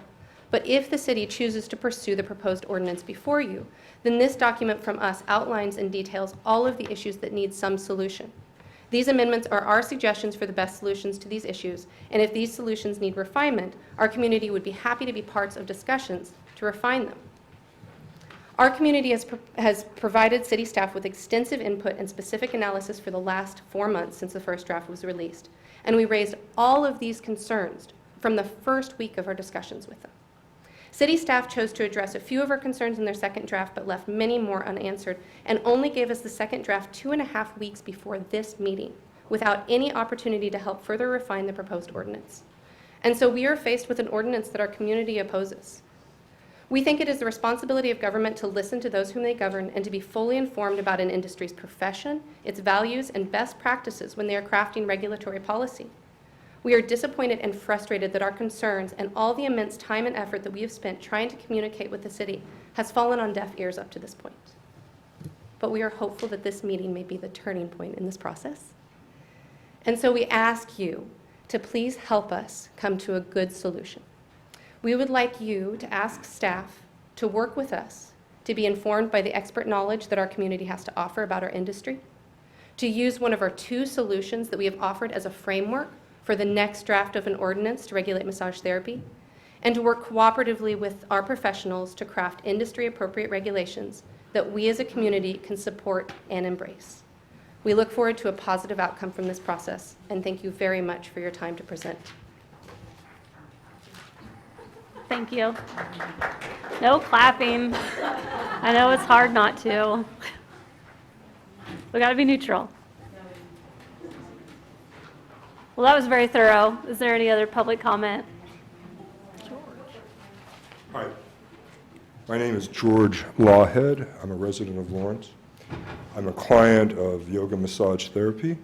But if the city chooses to pursue the proposed ordinance before you, then this document from us outlines and details all of the issues that need some solution. These amendments are our suggestions for the best solutions to these issues, and if these solutions need refinement, our community would be happy to be parts of discussions to refine them. Our community has provided city staff with extensive input and specific analysis for the last 4 months since the first draft was released, and we raised all of these concerns from the first week of our discussions with them. City staff chose to address a few of our concerns in their second draft, but left many more unanswered, and only gave us the second draft 2.5 weeks before this meeting, without any opportunity to help further refine the proposed ordinance. And so we are faced with an ordinance that our community opposes. We think it is the responsibility of government to listen to those whom they govern and to be fully informed about an industry's profession, its values, and best practices when they are crafting regulatory policy. We are disappointed and frustrated that our concerns and all the immense time and effort that we have spent trying to communicate with the city has fallen on deaf ears up to this point. But we are hopeful that this meeting may be the turning point in this process. And so we ask you to please help us come to a good solution. We would like you to ask staff to work with us to be informed by the expert knowledge that our community has to offer about our industry, to use one of our 2 solutions that we have offered as a framework for the next draft of an ordinance to regulate massage therapy, and to work cooperatively with our professionals to craft industry-appropriate regulations that we as a community can support and embrace. We look forward to a positive outcome from this process, and thank you very much for your time to present. Thank you. No clapping. I know it's hard not to. We got to be neutral. Well, that was very thorough. Is there any other public comment? Hi. My name is George Lawhead. I'm a resident of Lawrence. I'm a client of Yoga Massage Therapy.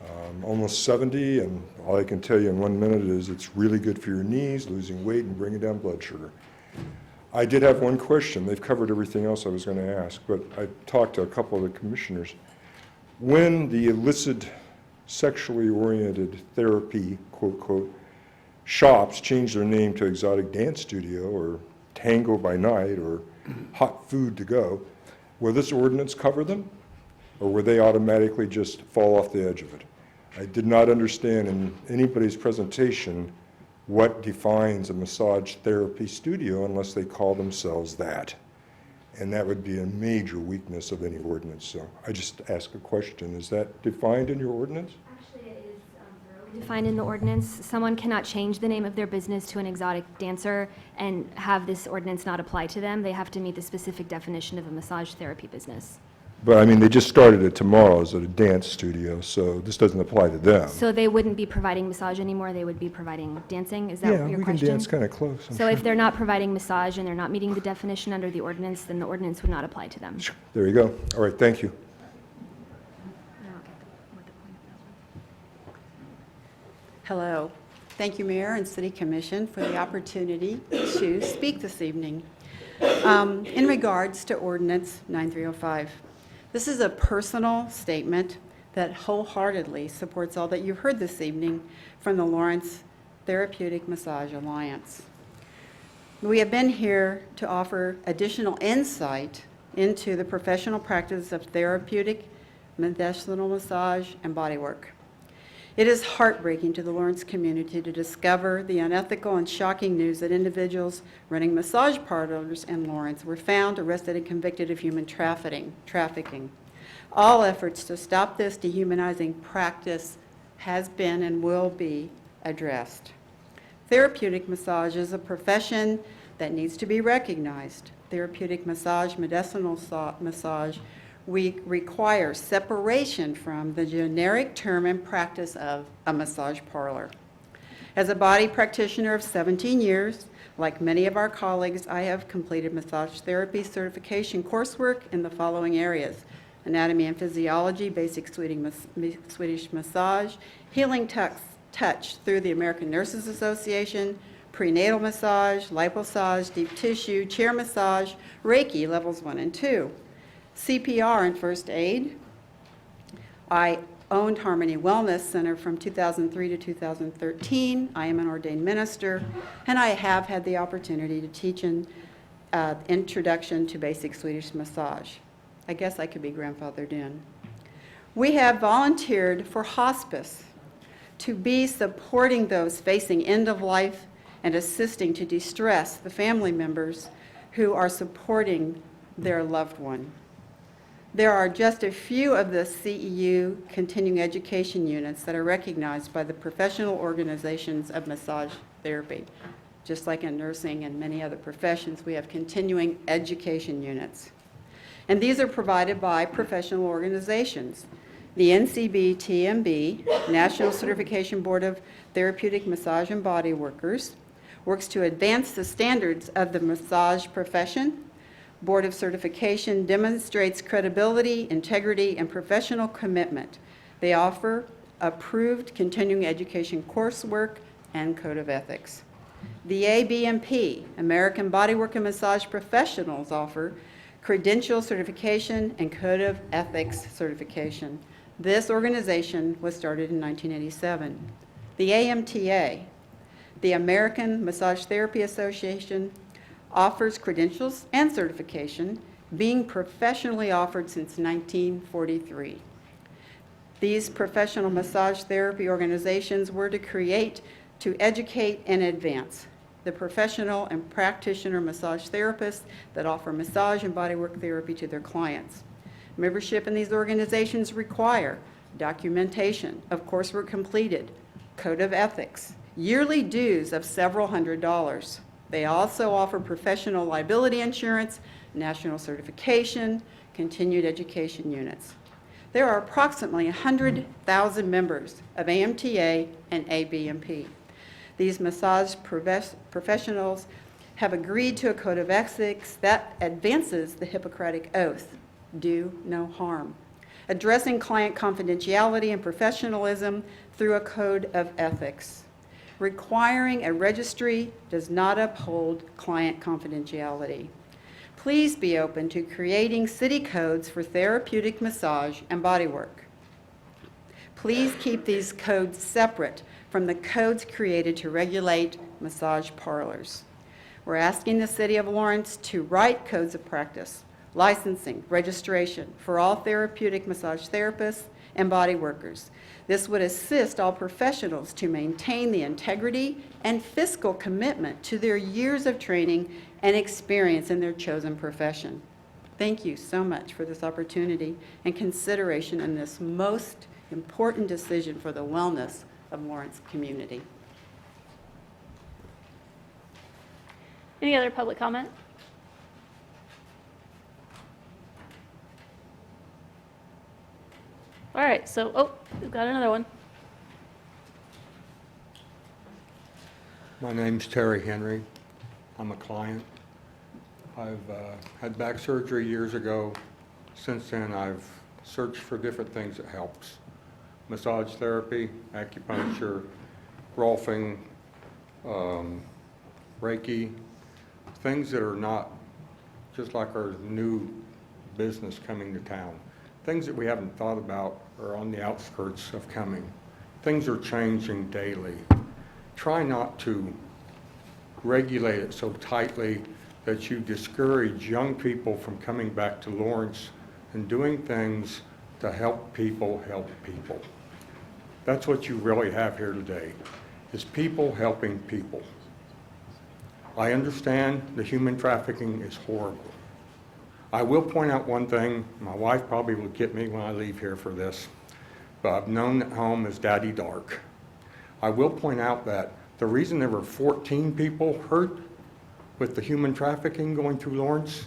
I'm almost 70, and all I can tell you in 1 minute is it's really good for your knees, losing weight and bringing down blood sugar. I did have one question. They've covered everything else I was going to ask, but I talked to a couple of the commissioners. When the illicit sexually oriented therapy, quote, quote, shops change their name to Exotic Dance Studio or Tango by Night or Hot Food to Go, will this ordinance cover them? Or will they automatically just fall off the edge of it? I did not understand in anybody's presentation what defines a massage therapy studio unless they call themselves that. And that would be a major weakness of any ordinance. So I just ask a question. Is that defined in your ordinance? Actually, it is thoroughly defined in the ordinance. Someone cannot change the name of their business to an exotic dancer and have this ordinance not apply to them. They have to meet the specific definition of a massage therapy business. But I mean, they just started it tomorrow as a dance studio, so this doesn't apply to them. So they wouldn't be providing massage anymore, they would be providing dancing? Is that Yeah, your we question? can dance kind of close. I'm So sure. if they're not providing massage and they're not meeting the definition under the ordinance, then the ordinance would not apply to them. There you go. All right, thank you. Hello. Thank you, Mayor and City Commission, for the opportunity to speak this evening. In regards to Ordinance 9305, this is a personal statement that wholeheartedly supports all that you've heard this evening from the Lawrence Therapeutic Massage Alliance. We have been here to offer additional insight into the professional practice of therapeutic, medicinal massage, and bodywork. It is heartbreaking to the Lawrence community to discover the unethical and shocking news that individuals running massage parlors in Lawrence were found, arrested, and convicted of human trafficking. All efforts to stop this dehumanizing practice has been and will be addressed. Therapeutic massage is a profession that needs to be recognized. Therapeutic massage, medicinal massage, we require separation from the generic term and practice of a massage parlor. As a body practitioner of 17 years, like many of our colleagues, I have completed massage therapy certification coursework in the following areas: anatomy and physiology, basic Swedish massage, healing touch through the American Nurses Association, prenatal massage, lipomassage, deep tissue, chair massage, Reiki levels 1 and 2. CPR and first aid. I owned Harmony Wellness Center from 2003 to 2013. I am an ordained minister, and I have had the opportunity to teach an introduction to basic Swedish massage. I guess I could be grandfathered in. We have volunteered for hospice to be supporting those facing end of life and assisting to de-stress the family members who are supporting their loved one. There are just a few of the CEU continuing education units that are recognized by the professional organizations of massage therapy. Just like in nursing and many other professions, we have continuing education units. And these are provided by professional organizations. The NCBTMB, National Certification Board of Therapeutic Massage and Body Workers, works to advance the standards of the massage profession. Board of Certification demonstrates credibility, integrity, and professional commitment. They offer approved continuing education coursework and code of ethics. The ABMP, American Bodywork and Massage Professionals, offer credential certification and code of ethics certification. This organization was started in 1987. The AMTA, the American Massage Therapy Association, offers credentials and certification, being professionally offered since 1943. These professional massage therapy organizations were to create, to educate, and advance the professional and practitioner massage therapists that offer massage and bodywork therapy to their clients. Membership in these organizations require documentation of coursework completed, code of ethics, yearly dues of several $100s. They also offer professional liability insurance, national certification, continued education units. There are approximately 100,000 members of AMTA and ABMP. These massage professionals have agreed to a code of ethics that advances the Hippocratic Oath, do no harm. addressing client confidentiality and professionalism through a code of ethics. Requiring a registry does not uphold client confidentiality. Please be open to creating city codes for therapeutic massage and bodywork. Please keep these codes separate from the codes created to regulate massage parlors. We're asking the City of Lawrence to write codes of practice, licensing, registration for all therapeutic massage therapists and body workers. This would assist all professionals to maintain the integrity and fiscal commitment to their years of training and experience in their chosen profession. Thank you so much for this opportunity and consideration in this most important decision for the wellness of Lawrence community. Any other public comment? All right, so, we've got another one. My name's Terry Henry. I'm a client. I've had back surgery years ago. Since then, I've searched for different things that helps. Massage therapy, acupuncture, Rolfing, Reiki, things that are not just like our new business coming to town. Things that we haven't thought about are on the outskirts of coming. Things are changing daily. Try not to regulate it so tightly that you discourage young people from coming back to Lawrence and doing things to help people help people. That's what you really have here today, is people helping people. I understand the human trafficking is horrible. I will point out one thing. My wife probably will get me when I leave here for this, but I've known at home as Daddy Dark. I will point out that the reason there were 14 people hurt with the human trafficking going through Lawrence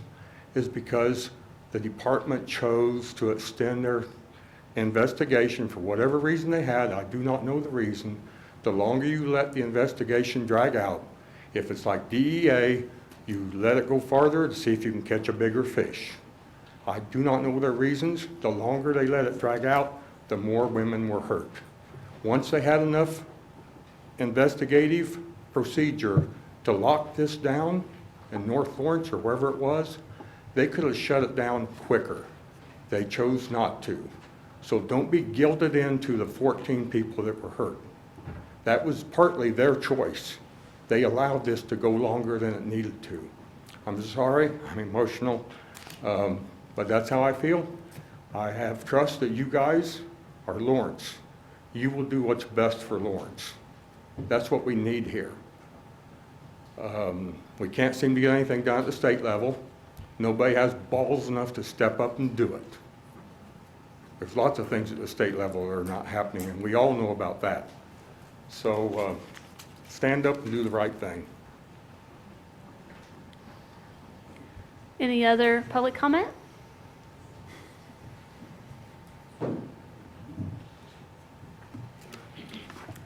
is because the department chose to extend their investigation for whatever reason they had. I do not know the reason. The longer you let the investigation drag out, if it's like DEA, you let it go farther to see if you can catch a bigger fish. I do not know their reasons. The longer they let it drag out, the more women were hurt. Once they had enough investigative procedure to lock this down in North Lawrence or wherever it was, they could have shut it down quicker. They chose not to. So don't be guilted into the 14 people that were hurt. That was partly their choice. They allowed this to go longer than it needed to. I'm sorry, I'm emotional, but that's how I feel. I have trust that you guys are Lawrence. You will do what's best for Lawrence. That's what we need here. We can't seem to get anything done at the state level. Nobody has balls enough to step up and do it. There's lots of things at the state level that are not happening, and we all know about that. So stand up and do the right thing. Any other public comment?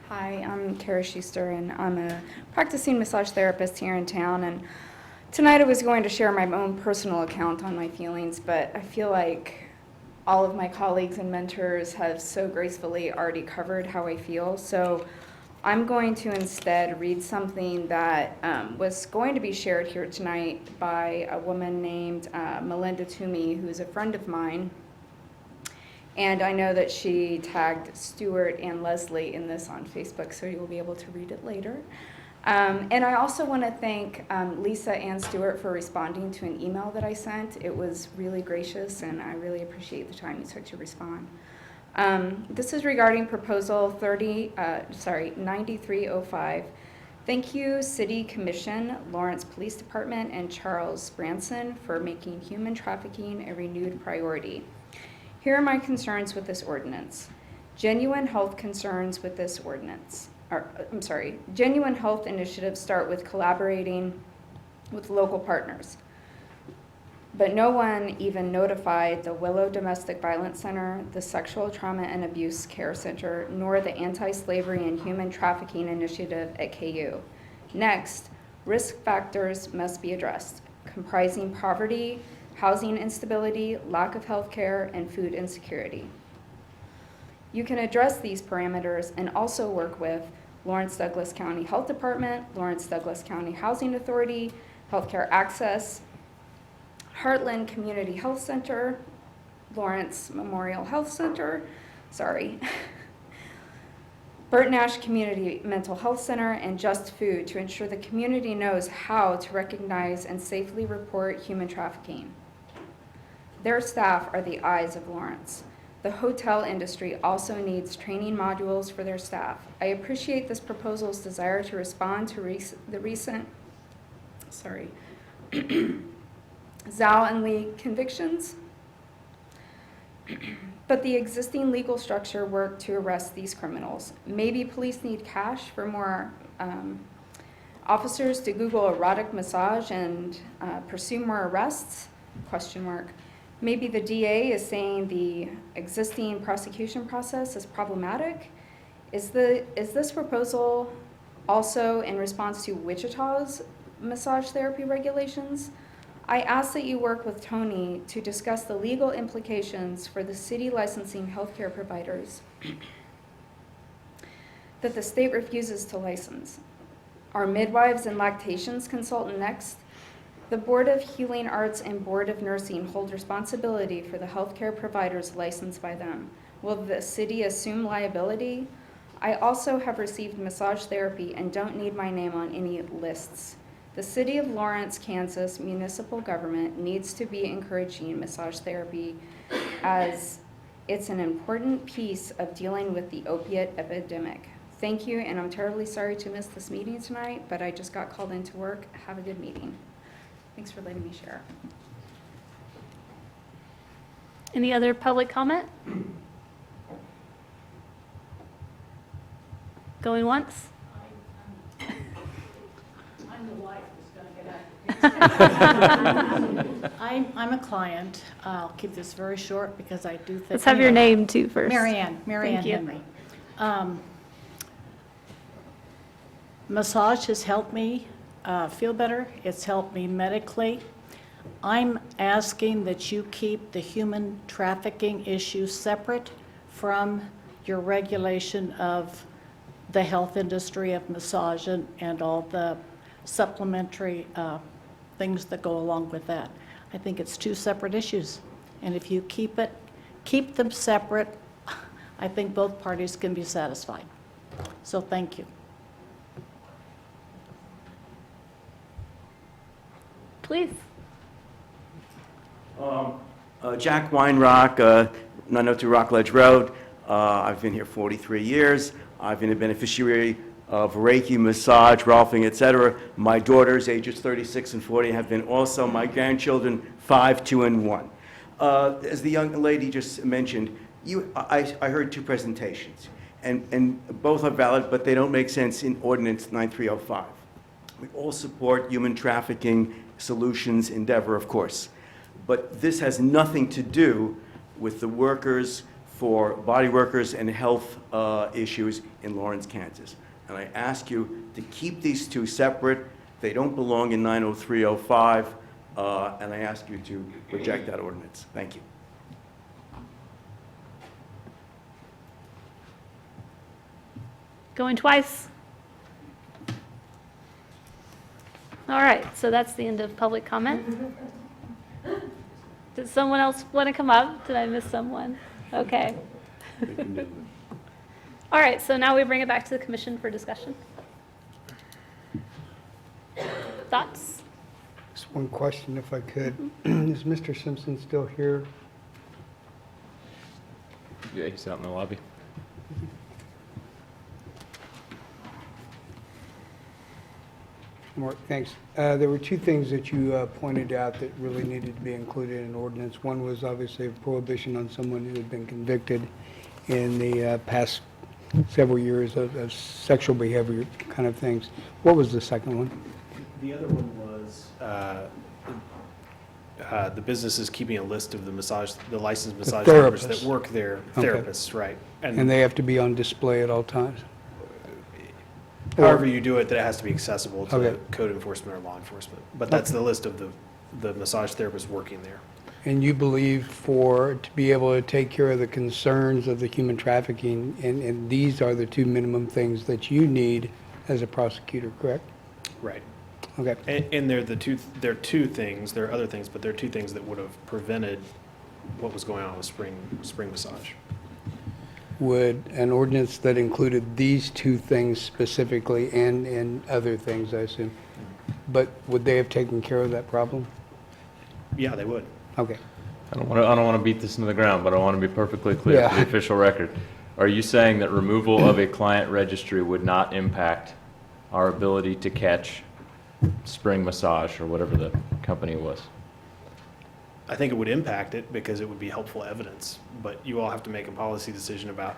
Hi, I'm Tara Schuster, and I'm a practicing massage therapist here in town. And tonight I was going to share my own personal account on my feelings, but I feel like all of my colleagues and mentors have so gracefully already covered how I feel. So I'm going to instead read something that was going to be shared here tonight by a woman named Melinda Toomey, who's a friend of mine. And I know that she tagged Stuart and Leslie in this on Facebook, so you'll be able to read it later. And I also want to thank Lisa and Stuart for responding to an email that I sent. It was really gracious, and I really appreciate the time you took to respond. This is regarding proposal 9305. Thank you, City Commission, Lawrence Police Department, and Charles Branson for making human trafficking a renewed priority. Here are my concerns with this ordinance. Genuine health concerns with this ordinance. Genuine health initiatives start with collaborating with local partners. But no one even notified the Willow Domestic Violence Center, the Sexual Trauma and Abuse Care Center, nor the Anti-Slavery and Human Trafficking Initiative at KU. Next, risk factors must be addressed, comprising poverty, housing instability, lack of health care, and food insecurity. You can address these parameters and also work with Lawrence Douglas County Health Department, Lawrence Douglas County Housing Authority, Healthcare Access, Heartland Community Health Center, Lawrence Memorial Health Center, Burt Nash Community Mental Health Center, and Just Food to ensure the community knows how to recognize and safely report human trafficking. Their staff are the eyes of Lawrence. The hotel industry also needs training modules for their staff. I appreciate this proposal's desire to respond to the recent Zhao and Lee convictions, but the existing legal structure worked to arrest these criminals. Maybe police need cash for more officers to Google erotic massage and pursue more arrests? ? Maybe the DA is saying the existing prosecution process is problematic. Is this proposal also in response to Wichita's massage therapy regulations? I ask that you work with Tony to discuss the legal implications for the city licensing healthcare providers that the state refuses to license. Are midwives and lactations consultant next? The Board of Healing Arts and Board of Nursing hold responsibility for the healthcare providers licensed by them. Will the city assume liability? I also have received massage therapy and don't need my name on any lists. The City of Lawrence, Kansas municipal government needs to be encouraging massage therapy as it's an important piece of dealing with the opiate epidemic. Thank you, and I'm terribly sorry to miss this meeting tonight, but I just got called into work. Have a good meeting. Thanks for letting me share. Any other public comment? Going once? I'm the wife who's going to get out. I'm a client. I'll keep this very short because I do think. Let's have your name too first. Marianne Thank you. Henry. Massage has helped me feel better. It's helped me medically. I'm asking that you keep the human trafficking issue separate from your regulation of the health industry of massage and all the supplementary things that go along with that. I think it's two separate issues. And if you keep them separate, I think both parties can be satisfied. So thank you. Please. Jack Weinrock, 902 Rockledge Road. I've been here 43 years. I've been a beneficiary of Reiki, massage, Rolfing, etc. My daughters, ages 36 and 40, have been also. My grandchildren, 5, 2, and 1. As the young lady just mentioned, I heard two presentations, and both are valid, but they don't make sense in Ordinance 9305. We all support human trafficking solutions endeavor, of course, but this has nothing to do with the workers for body workers and health issues in Lawrence, Kansas. And I ask you to keep these two separate. They don't belong in 90305, and I ask you to reject that ordinance. Thank you. Going twice. All right, so that's the end of public comment. Did someone else want to come up? Did I miss someone? Okay. All right, so now we bring it back to the commission for discussion. Thoughts? Just one question, if I could. Is Mr. Simpson still here? Yeah, he's out in the lobby. Mark, thanks. There were two things that you pointed out that really needed to be included in ordinance. One was obviously a prohibition on someone who had been convicted in the past several years of sexual behavior kind of things. What was the second one? The other one was the business is keeping a list of the licensed massage therapists that work there, therapists, right. And they have to be on display at all times? However you do it, that it has to be accessible to code enforcement or law enforcement. But that's the list of the massage therapists working there. And you believe to be able to take care of the concerns of the human trafficking, and these are the two minimum things that you need as a prosecutor, correct? Right. Okay. And they're they're two things, there are other things, but they're two things that would have prevented what was going on with spring massage. Would an ordinance that included these two things specifically and other things, I assume, but would they have taken care of that problem? Yeah, they would. Okay. I don't want to beat this into the ground, but I want to be perfectly clear Yeah. for the official record. Are you saying that removal of a client registry would not impact our ability to catch Spring Massage or whatever the company was? I think it would impact it because it would be helpful evidence, but you all have to make a policy decision about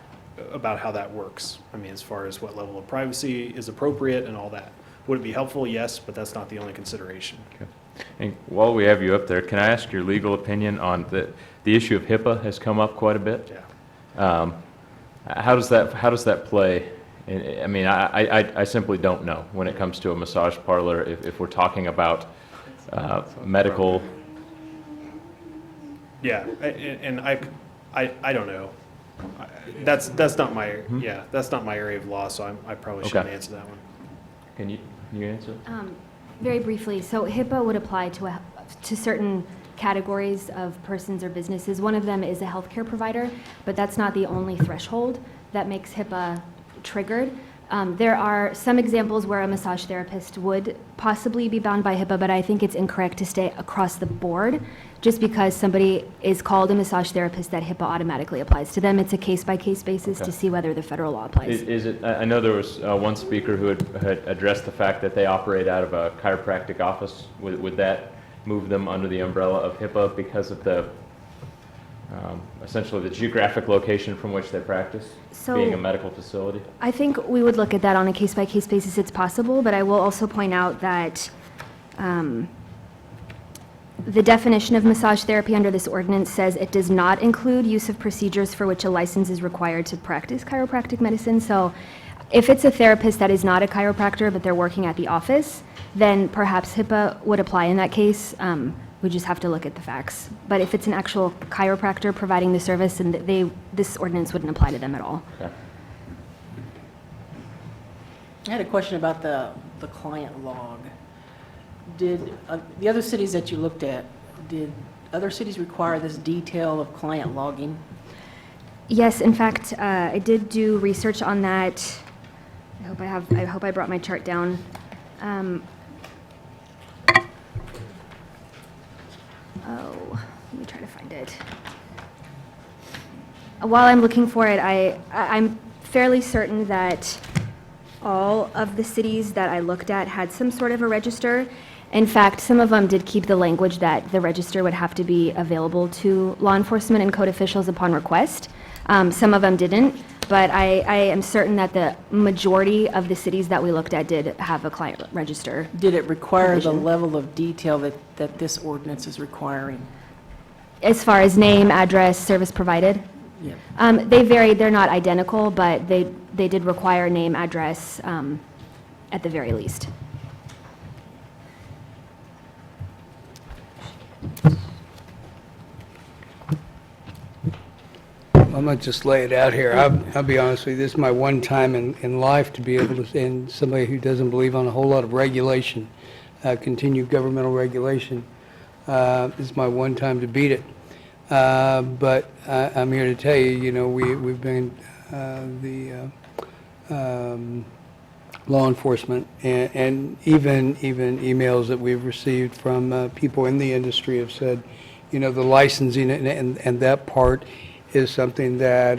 how that works. I mean, as far as what level of privacy is appropriate and all that. Would it be helpful? Yes, but that's not the only consideration. Okay. And while we have you up there, can I ask your legal opinion on the issue of HIPAA has come up quite a bit? Yeah. How does that play? I mean, I simply don't know when it comes to a massage parlor if we're talking about medical. Yeah, and I don't know. That's not my that's not my area of law, so I probably shouldn't answer that one. Can you answer? Very briefly, so HIPAA would apply to certain categories of persons or businesses. One of them is a healthcare provider, but that's not the only threshold that makes HIPAA triggered. There are some examples where a massage therapist would possibly be bound by HIPAA, but I think it's incorrect to stay across the board. Just because somebody is called a massage therapist, that HIPAA automatically applies to them. It's a case-by-case basis to see whether the federal law applies. Is it? I know there was one speaker who had addressed the fact that they operate out of a chiropractic office. Would that move them under the umbrella of HIPAA because of the essentially the geographic location from which they practice, being a medical facility? I think we would look at that on a case-by-case basis. It's possible, but I will also point out that the definition of massage therapy under this ordinance says it does not include use of procedures for which a license is required to practice chiropractic medicine. So if it's a therapist that is not a chiropractor, but they're working at the office, then perhaps HIPAA would apply in that case. We just have to look at the facts. But if it's an actual chiropractor providing the service, and this ordinance wouldn't apply to them at all. Okay. I had a question about the client log. Did the other cities that you looked at, did other cities require this detail of client logging? Yes, in fact, I did do research on that. I hope I brought my chart down. Let me try to find it. While I'm looking for it, I'm fairly certain that all of the cities that I looked at had some sort of a register. In fact, some of them did keep the language that the register would have to be available to law enforcement and code officials upon request. Some of them didn't, but I am certain that the majority of the cities that we looked at did have a client register. Did it require provision. the level of detail that this ordinance is requiring? As far as name, address, service provided? Yeah. They vary. They're not identical, but they did require name, address at the very least. I might just lay it out here. I'll be honest with you, this is my one time in life to be able to, and somebody who doesn't believe on a whole lot of regulation, continued governmental regulation, this is my one time to beat it. But I'm here to tell you, we've been, law enforcement and even emails that we've received from people in the industry have said, the licensing and that part is something that,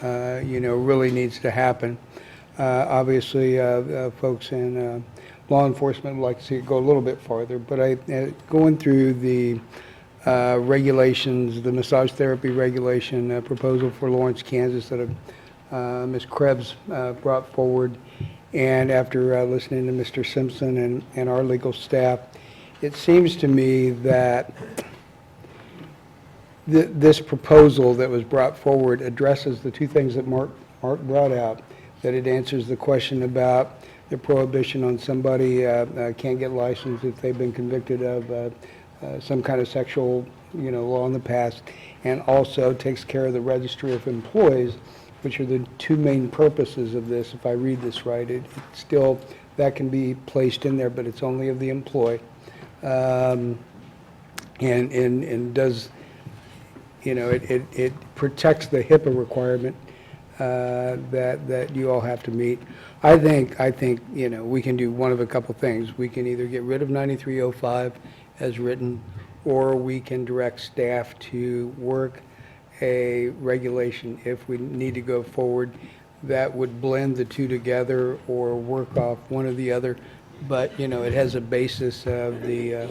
really needs to happen. Obviously, folks in law enforcement would like to see it go a little bit farther, but going through the regulations, the massage therapy regulation proposal for Lawrence, Kansas that Ms. Krebs brought forward, and after listening to Mr. Simpson and our legal staff, it seems to me that this proposal that was brought forward addresses the two things that Mark brought out, that it answers the question about the prohibition on somebody can't get licensed if they've been convicted of some kind of sexual, law in the past, and also takes care of the registry of employees, which are the two main purposes of this. If I read this right, it still, that can be placed in there, but it's only of the employee. And does, it protects the HIPAA requirement that you all have to meet. I think, we can do one of a couple things. We can either get rid of 9305 as written, or we can direct staff to work a regulation if we need to go forward that would blend the two together or work off one or the other. But, it has a basis of the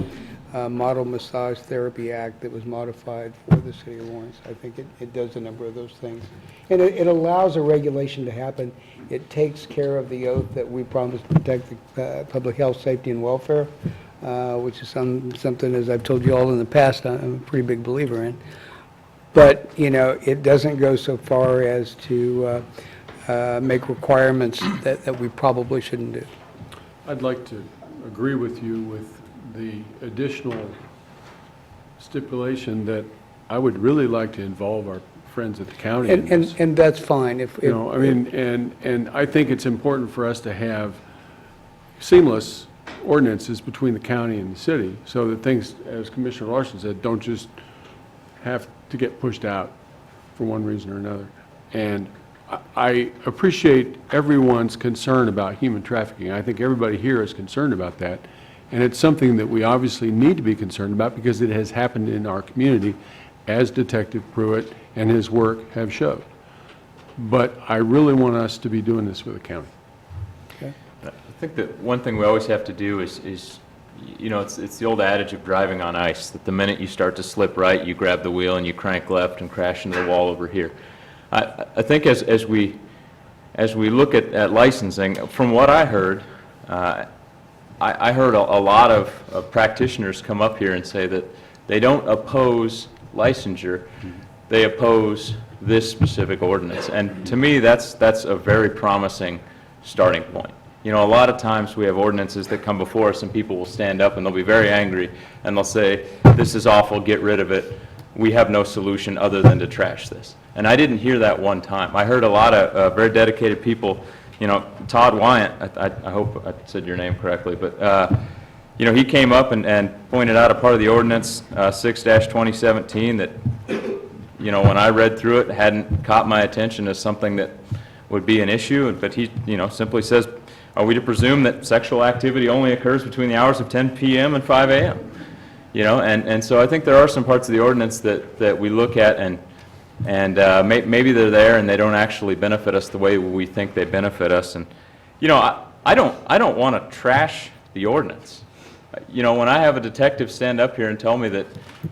Model Massage Therapy Act that was modified for the city of Lawrence. I think it does a number of those things. And it allows a regulation to happen. It takes care of the oath that we promised to protect the public health, safety, and welfare, which is something, as I've told you all in the past, I'm a pretty big believer in. But, it doesn't go so far as to make requirements that we probably shouldn't do. I'd like to agree with you with the additional stipulation that I would really like to involve our friends at the county in this. And that's fine. And I think it's important for us to have seamless ordinances between the county and the city, so that things, as Commissioner Larson said, don't just have to get pushed out for one reason or another. And I appreciate everyone's concern about human trafficking. I think everybody here is concerned about that. And it's something that we obviously need to be concerned about because it has happened in our community, as Detective Pruitt and his work have showed. But I really want us to be doing this with the county. Okay. I think that one thing we always have to do is it's the old adage of driving on ice, that the minute you start to slip right, you grab the wheel and you crank left and crash into the wall over here. I think as we look at licensing, from what I heard, I heard a lot of practitioners come up here and say that they don't oppose licensure, they oppose this specific ordinance. And to me, that's a very promising starting point. A lot of times we have ordinances that come before us and people will stand up and they'll be very angry and they'll say, this is awful, get rid of it. We have no solution other than to trash this. And I didn't hear that one time. I heard a lot of very dedicated people. Todd Wyant, I hope I said your name correctly, but he came up and pointed out a part of the ordinance 6-2017 that, when I read through it, hadn't caught my attention as something that would be an issue. But he, simply says, are we to presume that sexual activity only occurs between the hours of 10 p.m. and 5 a.m.? And so I think there are some parts of the ordinance that we look at and maybe they're there and they don't actually benefit us the way we think they benefit us. And I don't want to trash the ordinance. When I have a detective stand up here and tell me that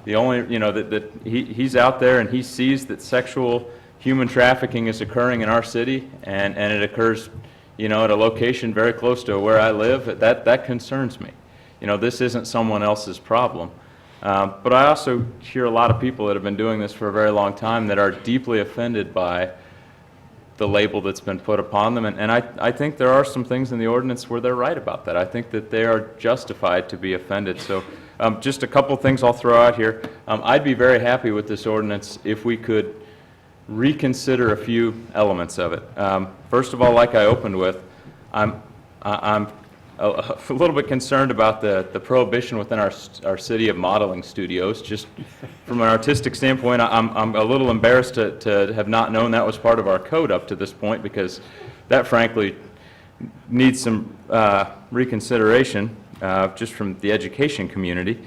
the only that he's out there and he sees that sexual human trafficking is occurring in our city and it occurs at a location very close to where I live, that concerns me. This isn't someone else's problem. But I also hear a lot of people that have been doing this for a very long time that are deeply offended by the label that's been put upon them. And I think there are some things in the ordinance where they're right about that. I think that they are justified to be offended. So just a couple things I'll throw out here. I'd be very happy with this ordinance if we could reconsider a few elements of it. First of all, like I opened with, I'm a little bit concerned about the prohibition within our city of modeling studios. Just from an artistic standpoint, I'm a little embarrassed to have not known that was part of our code up to this point, because that frankly needs some reconsideration just from the education community.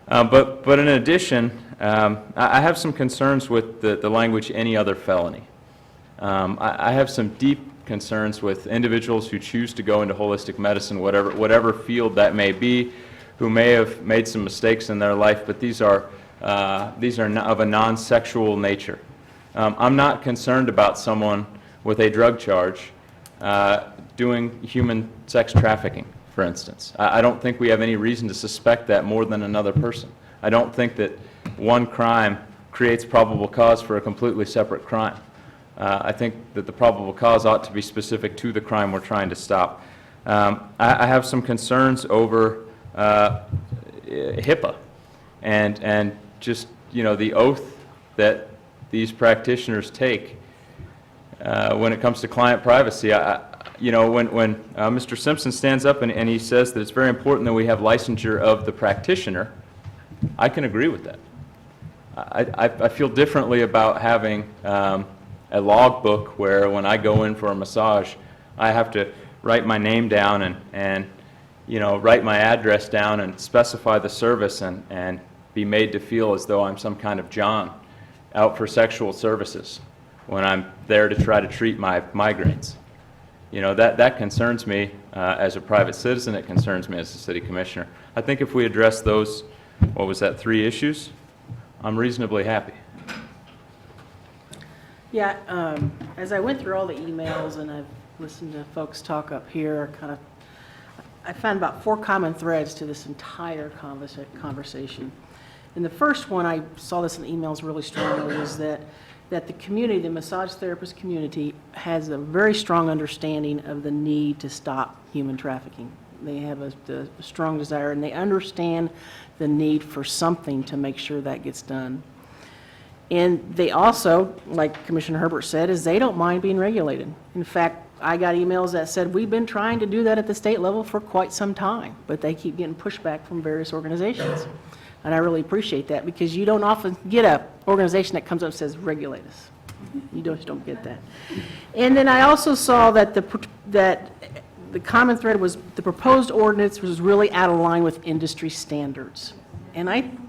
But in addition, I have some concerns with the language "any other felony." I have some deep concerns with individuals who choose to go into holistic medicine, whatever field that may be, who may have made some mistakes in their life, but these are of a non-sexual nature. I'm not concerned about someone with a drug charge doing human sex trafficking, for instance. I don't think we have any reason to suspect that more than another person. I don't think that one crime creates probable cause for a completely separate crime. I think that the probable cause ought to be specific to the crime we're trying to stop. I have some concerns over HIPAA. and just, you know, the oath that these practitioners take when it comes to client privacy. You know, when Mr. Simpson stands up and he says that it's very important that we have licensure of the practitioner, I can agree with that. I feel differently about having a logbook where when I go in for a massage, I have to write my name down and you know, write my address down and specify the service and be made to feel as though I'm some kind of John out for sexual services when I'm there to try to treat my migraines. You know, that concerns me as a private citizen. It concerns me as a city commissioner. I think if we address those, what was that, 3 issues, I'm reasonably happy. Yeah, as I went through all the emails and I've listened to folks talk up here, I found about 4 common threads to this entire conversation. And the first one, I saw this in the emails really strongly, was that the community, the massage therapist community, has a very strong understanding of the need to stop human trafficking. They have a strong desire, and they understand the need for something to make sure that gets done. And they also, like Commissioner Herbert said, is they don't mind being regulated. In fact, I got emails that said, we've been trying to do that at the state level for quite some time, but they keep getting pushback from various organizations. And I really appreciate that, because you don't often get an organization that comes up and says, regulate us. You just don't get that. And then I also saw that the common thread was the proposed ordinance was really out of line with industry standards. And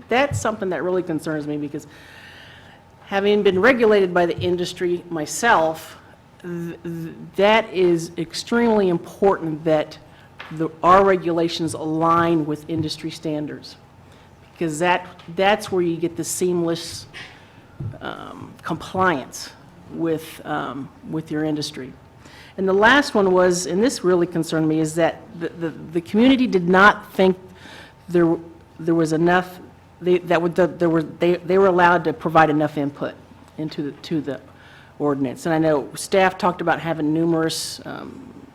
that's something that really concerns me, because having been regulated by the industry myself, that is extremely important that our regulations align with industry standards, because that's where you get the seamless compliance with your industry. And the last one was, and this really concerned me, is that the community did not think there was enough. They were allowed to provide enough input into the ordinance. And I know staff talked about having numerous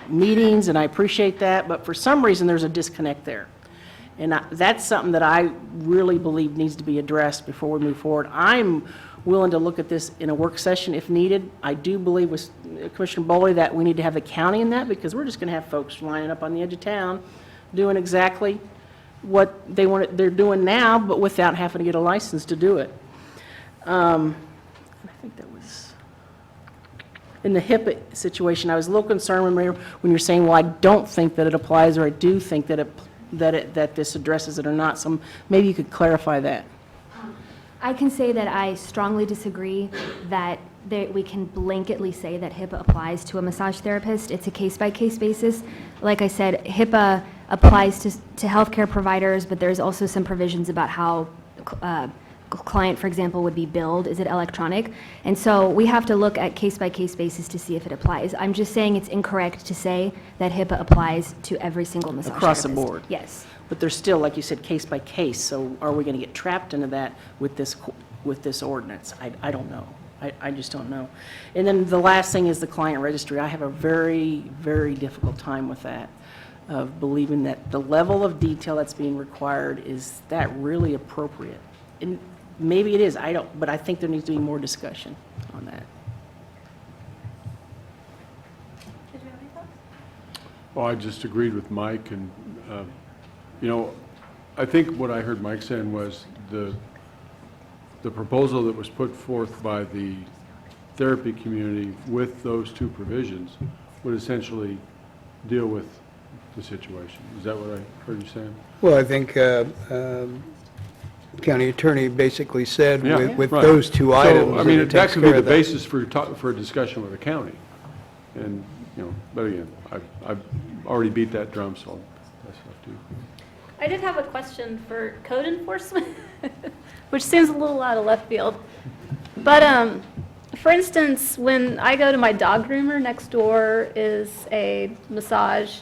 meetings, and I appreciate that, but for some reason there's a disconnect there. And that's something that I really believe needs to be addressed before we move forward. I'm willing to look at this in a work session if needed. I do believe with Commissioner Boley that we need to have the county in that, because we're just going to have folks lining up on the edge of town doing exactly what they're doing now, but without having to get a license to do it. I think that was in the HIPAA situation. I was a little concerned when you're saying, well, I don't think that it applies, or I do think that this addresses it or not. So maybe you could clarify that. I can say that I strongly disagree that we can blanketly say that HIPAA applies to a massage therapist. It's a case-by-case basis. Like I said, HIPAA applies to healthcare providers, but there's also some provisions about how client, for example, would be billed. Is it electronic? And so we have to look at case-by-case basis to see if it applies. I'm just saying it's incorrect to say that HIPAA applies to every single massage Across therapist. the board? Yes. But there's still, like you said, case-by-case, so are we going to get trapped into that with this ordinance? I don't know. I just don't know. And then the last thing is the client registry. I have a very, very difficult time with that, of believing that the level of detail that's being required, is that really appropriate? And maybe it is, but I think there needs to be more discussion on that. Did you have any thoughts? Well, I just agreed with Mike, and, you know, I think what I heard Mike saying was the proposal that was put forth by the therapy community with those 2 provisions would essentially deal with the situation. Is that what I heard you saying? Well, I think county attorney basically said with right. those 2 items. So, I mean, it that takes could be care the of that. basis for a discussion with the county. And, you know, but again, I've already beat that drum, so that's up to you. I did have a question for code enforcement, which seems a little out of left field. But for instance, when I go to my dog groomer, next door is a massage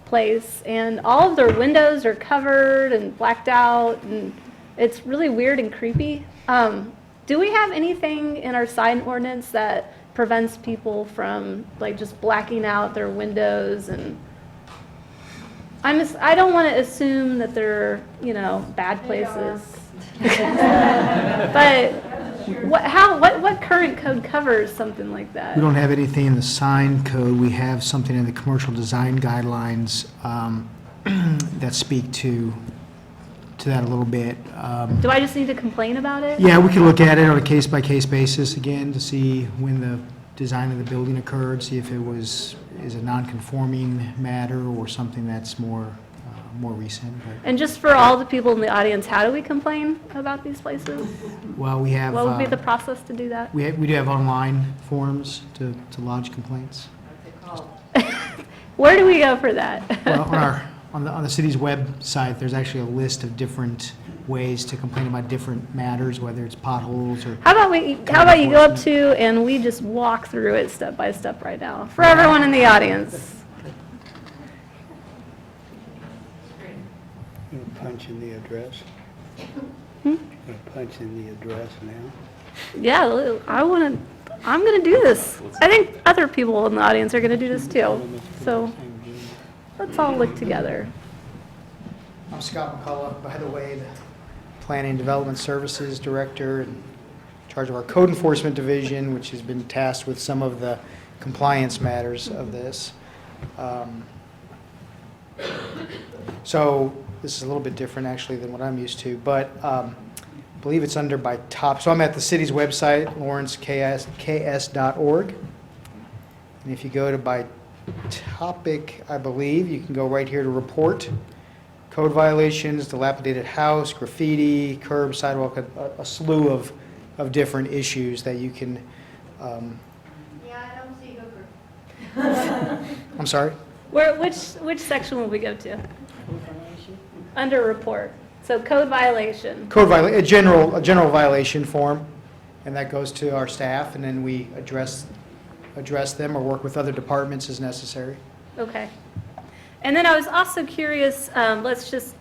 place, and all of their windows are covered and blacked out, and it's really weird and creepy. Do we have anything in our sign ordinance that prevents people from like just blacking out their windows? And I don't want to assume that they're, bad places. But what current code covers something like that? We don't have anything in the sign code. We have something in the commercial design guidelines that speak to that a little bit. Do I just need to complain about it? Yeah, we can look at it on a case-by-case basis again to see when the design of the building occurred, see if it is a non-conforming matter or something that's more recent. But, And just for all the people in the audience, how do we complain about these places? well, we have. What would be the process to do that? We do have online forms to lodge complaints. Where do we go for that? Well, on the city's website, there's actually a list of different ways to complain about different matters, whether it's potholes or. How about you go up to and we just walk through it step by step right now for everyone in the audience? You gonna punch in the address? Hmm? Gonna punch in the address now? Yeah, I'm gonna do this. I think other people in the audience are gonna do this too. So let's all look together. I'm Scott McCullough, by the way, the Planning and Development Services Director and in charge of our Code Enforcement Division, which has been tasked with some of the compliance matters of this. So this is a little bit different actually than what I'm used to, but I believe it's under by top. So I'm at the city's website, lawrenceks.org. And if you go to by topic, I believe, you can go right here to report. Code violations, dilapidated house, graffiti, curb, sidewalk, a slew of different issues that you can. Yeah, I don't see Hooper. I'm sorry? Which section will we go to? Under report. So code violation. Code violation, a general violation form, and that goes to our staff, and then we address them or work with other departments as necessary. Okay. And then I was also curious, let's just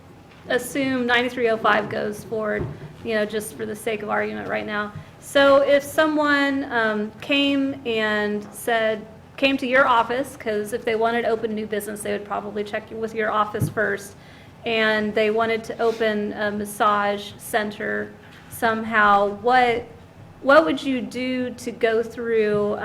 assume 9305 goes forward, just for the sake of argument right now. So if someone came to your office, because if they wanted to open a new business, they would probably check with your office first, and they wanted to open a massage center somehow, what would you do to go through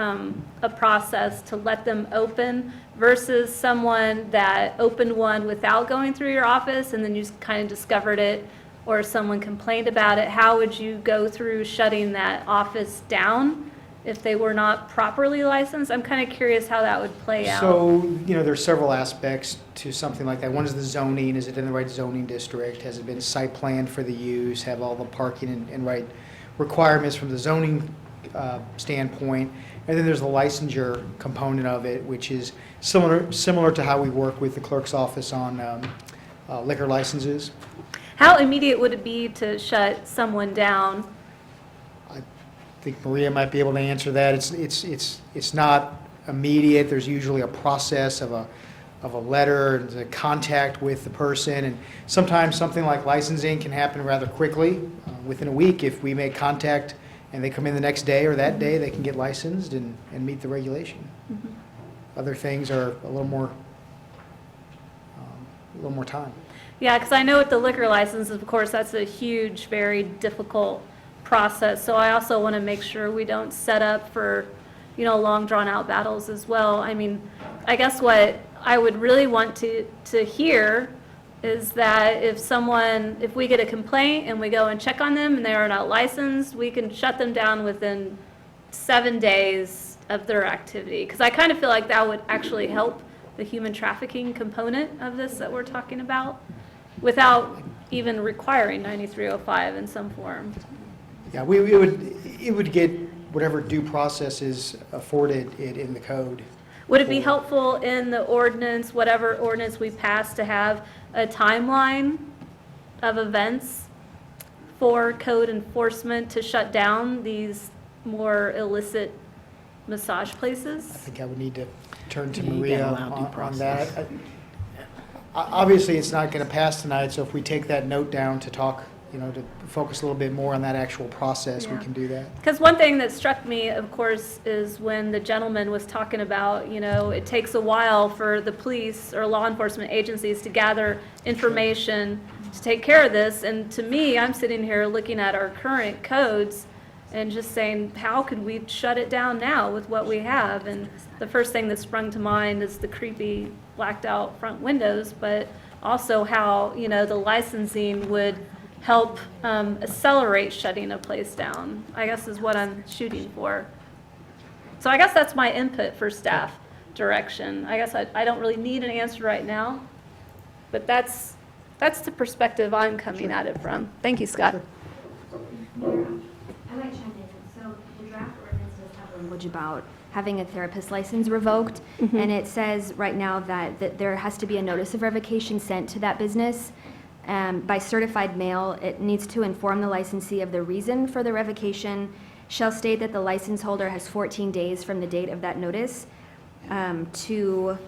a process to let them open versus someone that opened one without going through your office and then you kind of discovered it, or someone complained about it? How would you go through shutting that office down if they were not properly licensed? I'm kind of curious how that would play out. So, there's several aspects to something like that. One is the zoning. Is it in the right zoning district? Has it been site planned for the use? Have all the parking and right requirements from the zoning standpoint? And then there's the licensure component of it, which is similar to how we work with the clerk's office on liquor licenses. How immediate would it be to shut someone down? I think Maria might be able to answer that. It's not immediate. There's usually a process of a letter, and a contact with the person, and sometimes something like licensing can happen rather quickly. Within a week, if we make contact and they come in the next day or that day, they can get licensed and meet the regulation. Mm-hmm. Other things are a little more time. Yeah, because I know with the liquor license, of course, that's a huge, very difficult process. So I also want to make sure we don't set up for, long drawn-out battles as well. I mean, I guess what I would really want to hear is that if we get a complaint and we go and check on them and they are not licensed, we can shut them down within 7 days of their activity. Because I kind of feel like that would actually help the human trafficking component of this that we're talking about without even requiring 9305 in some form. Yeah, it would get whatever due process is afforded it in the code. Would it be helpful in the ordinance, whatever ordinance we pass, to have a timeline of events for code enforcement to shut down these more illicit massage places? I think I would need to turn to Yeah, you Maria gotta allow due on process. that. Obviously, it's not going to pass tonight, so if we take that note down to talk, to focus a little bit more on that actual process, we Yeah. can do that. Because one thing that struck me, of course, is when the gentleman was talking about, it takes a while for the police or law enforcement agencies to gather information to take care of this. And to me, I'm sitting here looking at our current codes and just saying, how could we shut it down now with what we have? And the first thing that sprung to mind is the creepy blacked out front windows, but also how, you know, the licensing would help accelerate shutting a place down, I guess is what I'm shooting for. So I guess that's my input for staff direction. I guess I don't really need an answer right now, but that's the perspective I'm coming at it from. Thank you, Scott. I might chime in. So the draft ordinance does have language about having a therapist license revoked, and it says right now that there has to be a notice of revocation sent to that business by certified mail. It needs to inform the licensee of the reason for the revocation, shall state that the license holder has 14 days from the date of that notice to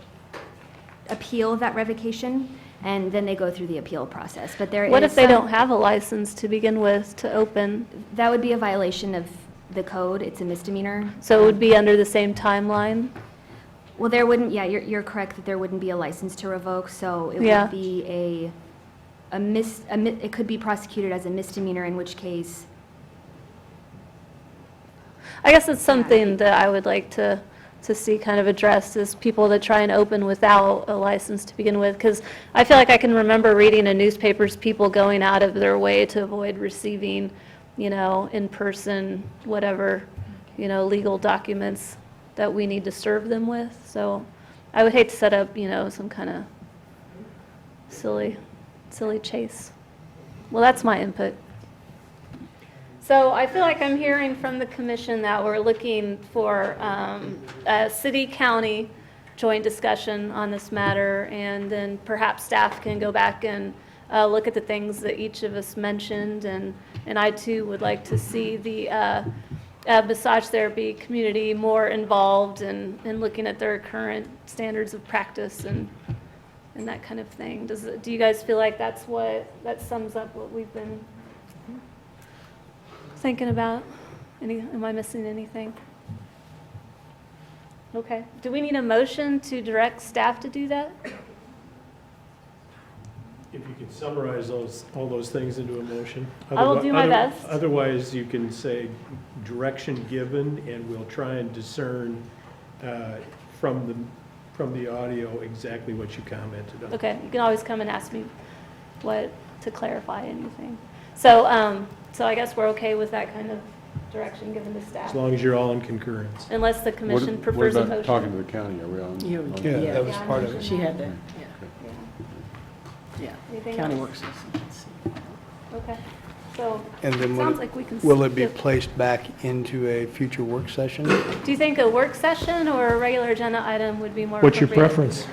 appeal that revocation, and then they go through the appeal process. But there What is if they some- don't have a license to begin with to open? That would be a violation of the code. It's a misdemeanor. So it would be under the same timeline? Well, there wouldn't, yeah, you're correct that there wouldn't be a license to revoke, so it Yeah. would be it could be prosecuted as a misdemeanor, in which case, I guess it's something that I would like to see kind of addressed, is people that try and open without a license to begin with. Because I feel like I can remember reading in newspapers, people going out of their way to avoid receiving, you know, in person, whatever, you know, legal documents that we need to serve them with. So I would hate to set up, you know, some kind of silly chase. Well, that's my input. So I feel like I'm hearing from the commission that we're looking for a city-county joint discussion on this matter, and then perhaps staff can go back and look at the things that each of us mentioned, and I too would like to see the massage therapy community more involved in looking at their current standards of practice and that kind of thing. Do you guys feel like that sums up what we've been thinking about? Am I missing anything? Okay. Do we need a motion to direct staff to do that? If you could summarize all those things into a motion. I will do my best. Otherwise, you can say direction given, and we'll try and discern from the audio exactly what you commented on. Okay. You can always come and ask me to clarify anything. So I guess we're okay with that kind of direction given to staff. As long as you're all in concurrence. Unless the commission prefers a What about motion. talking to the county? Are we on? Yeah, that was part of it. She had that, yeah. Anything County else? work session. Okay. So And then sounds like we can will it be skip. placed back into a future work session? Do you think a work session or a regular agenda item would be more What's your appropriate? preference?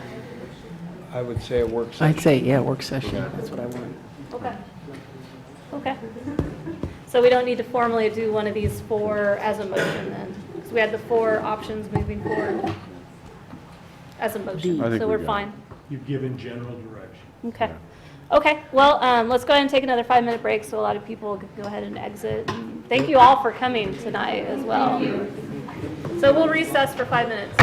I would say a work session. I'd say, yeah, work session, that's what I want. Okay. Okay. So we don't need to formally do one of these four as a motion then? Because we had the four options moving forward as a motion, I think so we we're got it. fine. You've given general direction. Okay. Okay, well, let's go ahead and take another 5-minute break so a lot of people can go ahead and exit. And thank you all for coming tonight as well. So we'll recess for 5 minutes.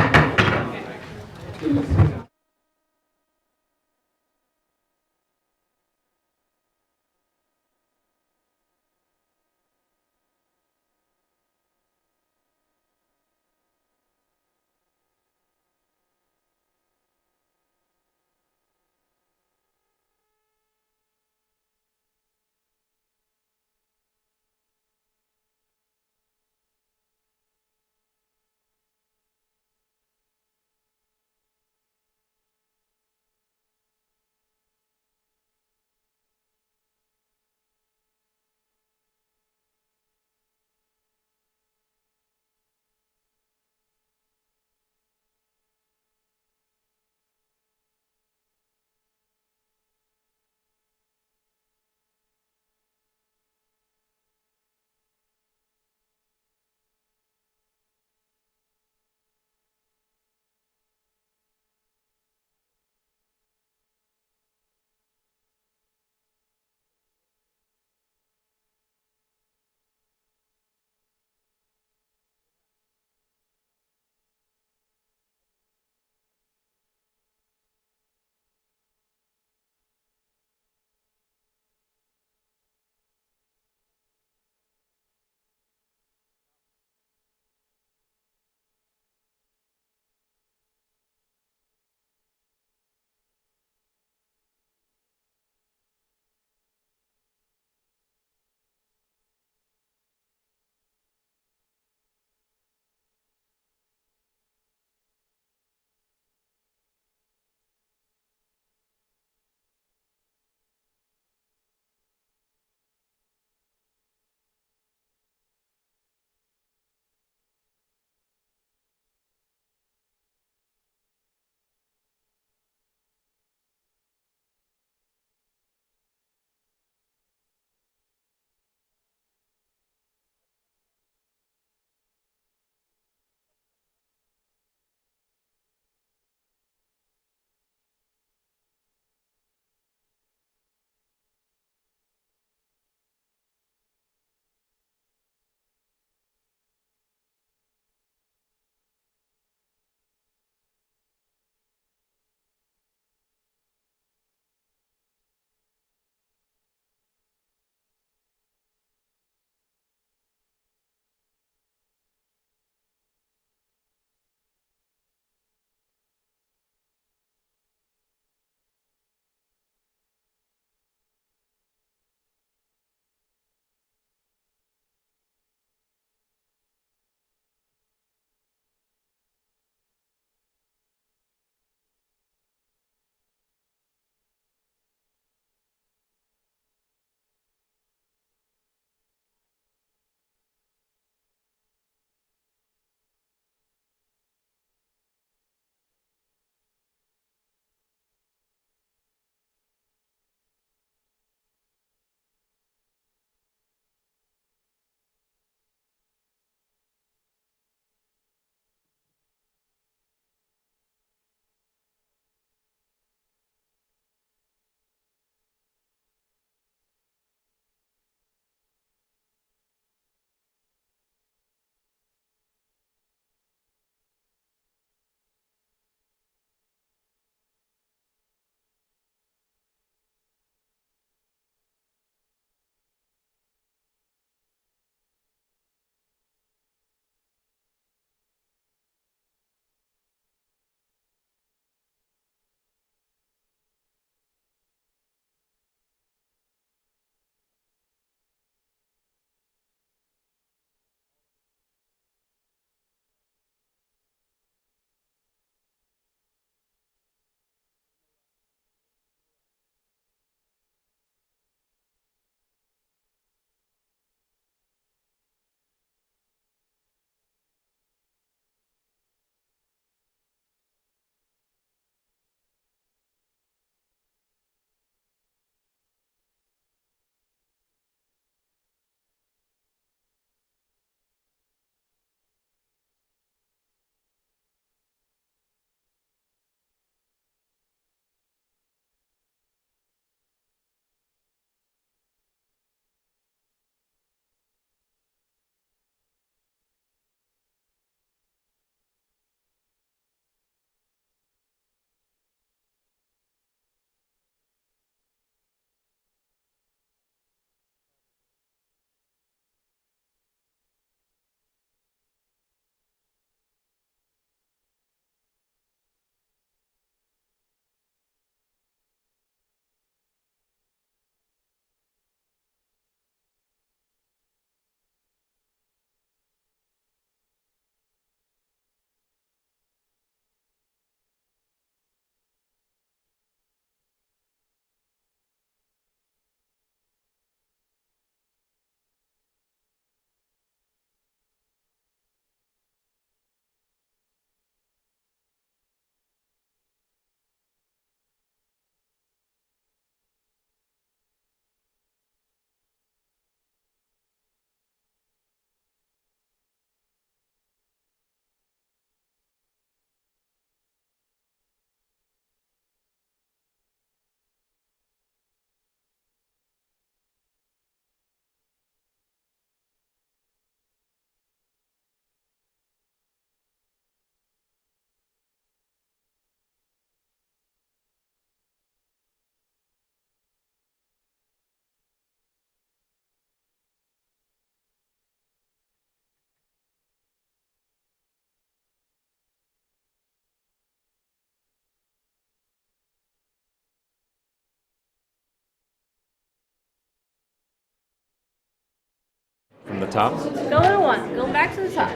the top. Go to one, go back to the top.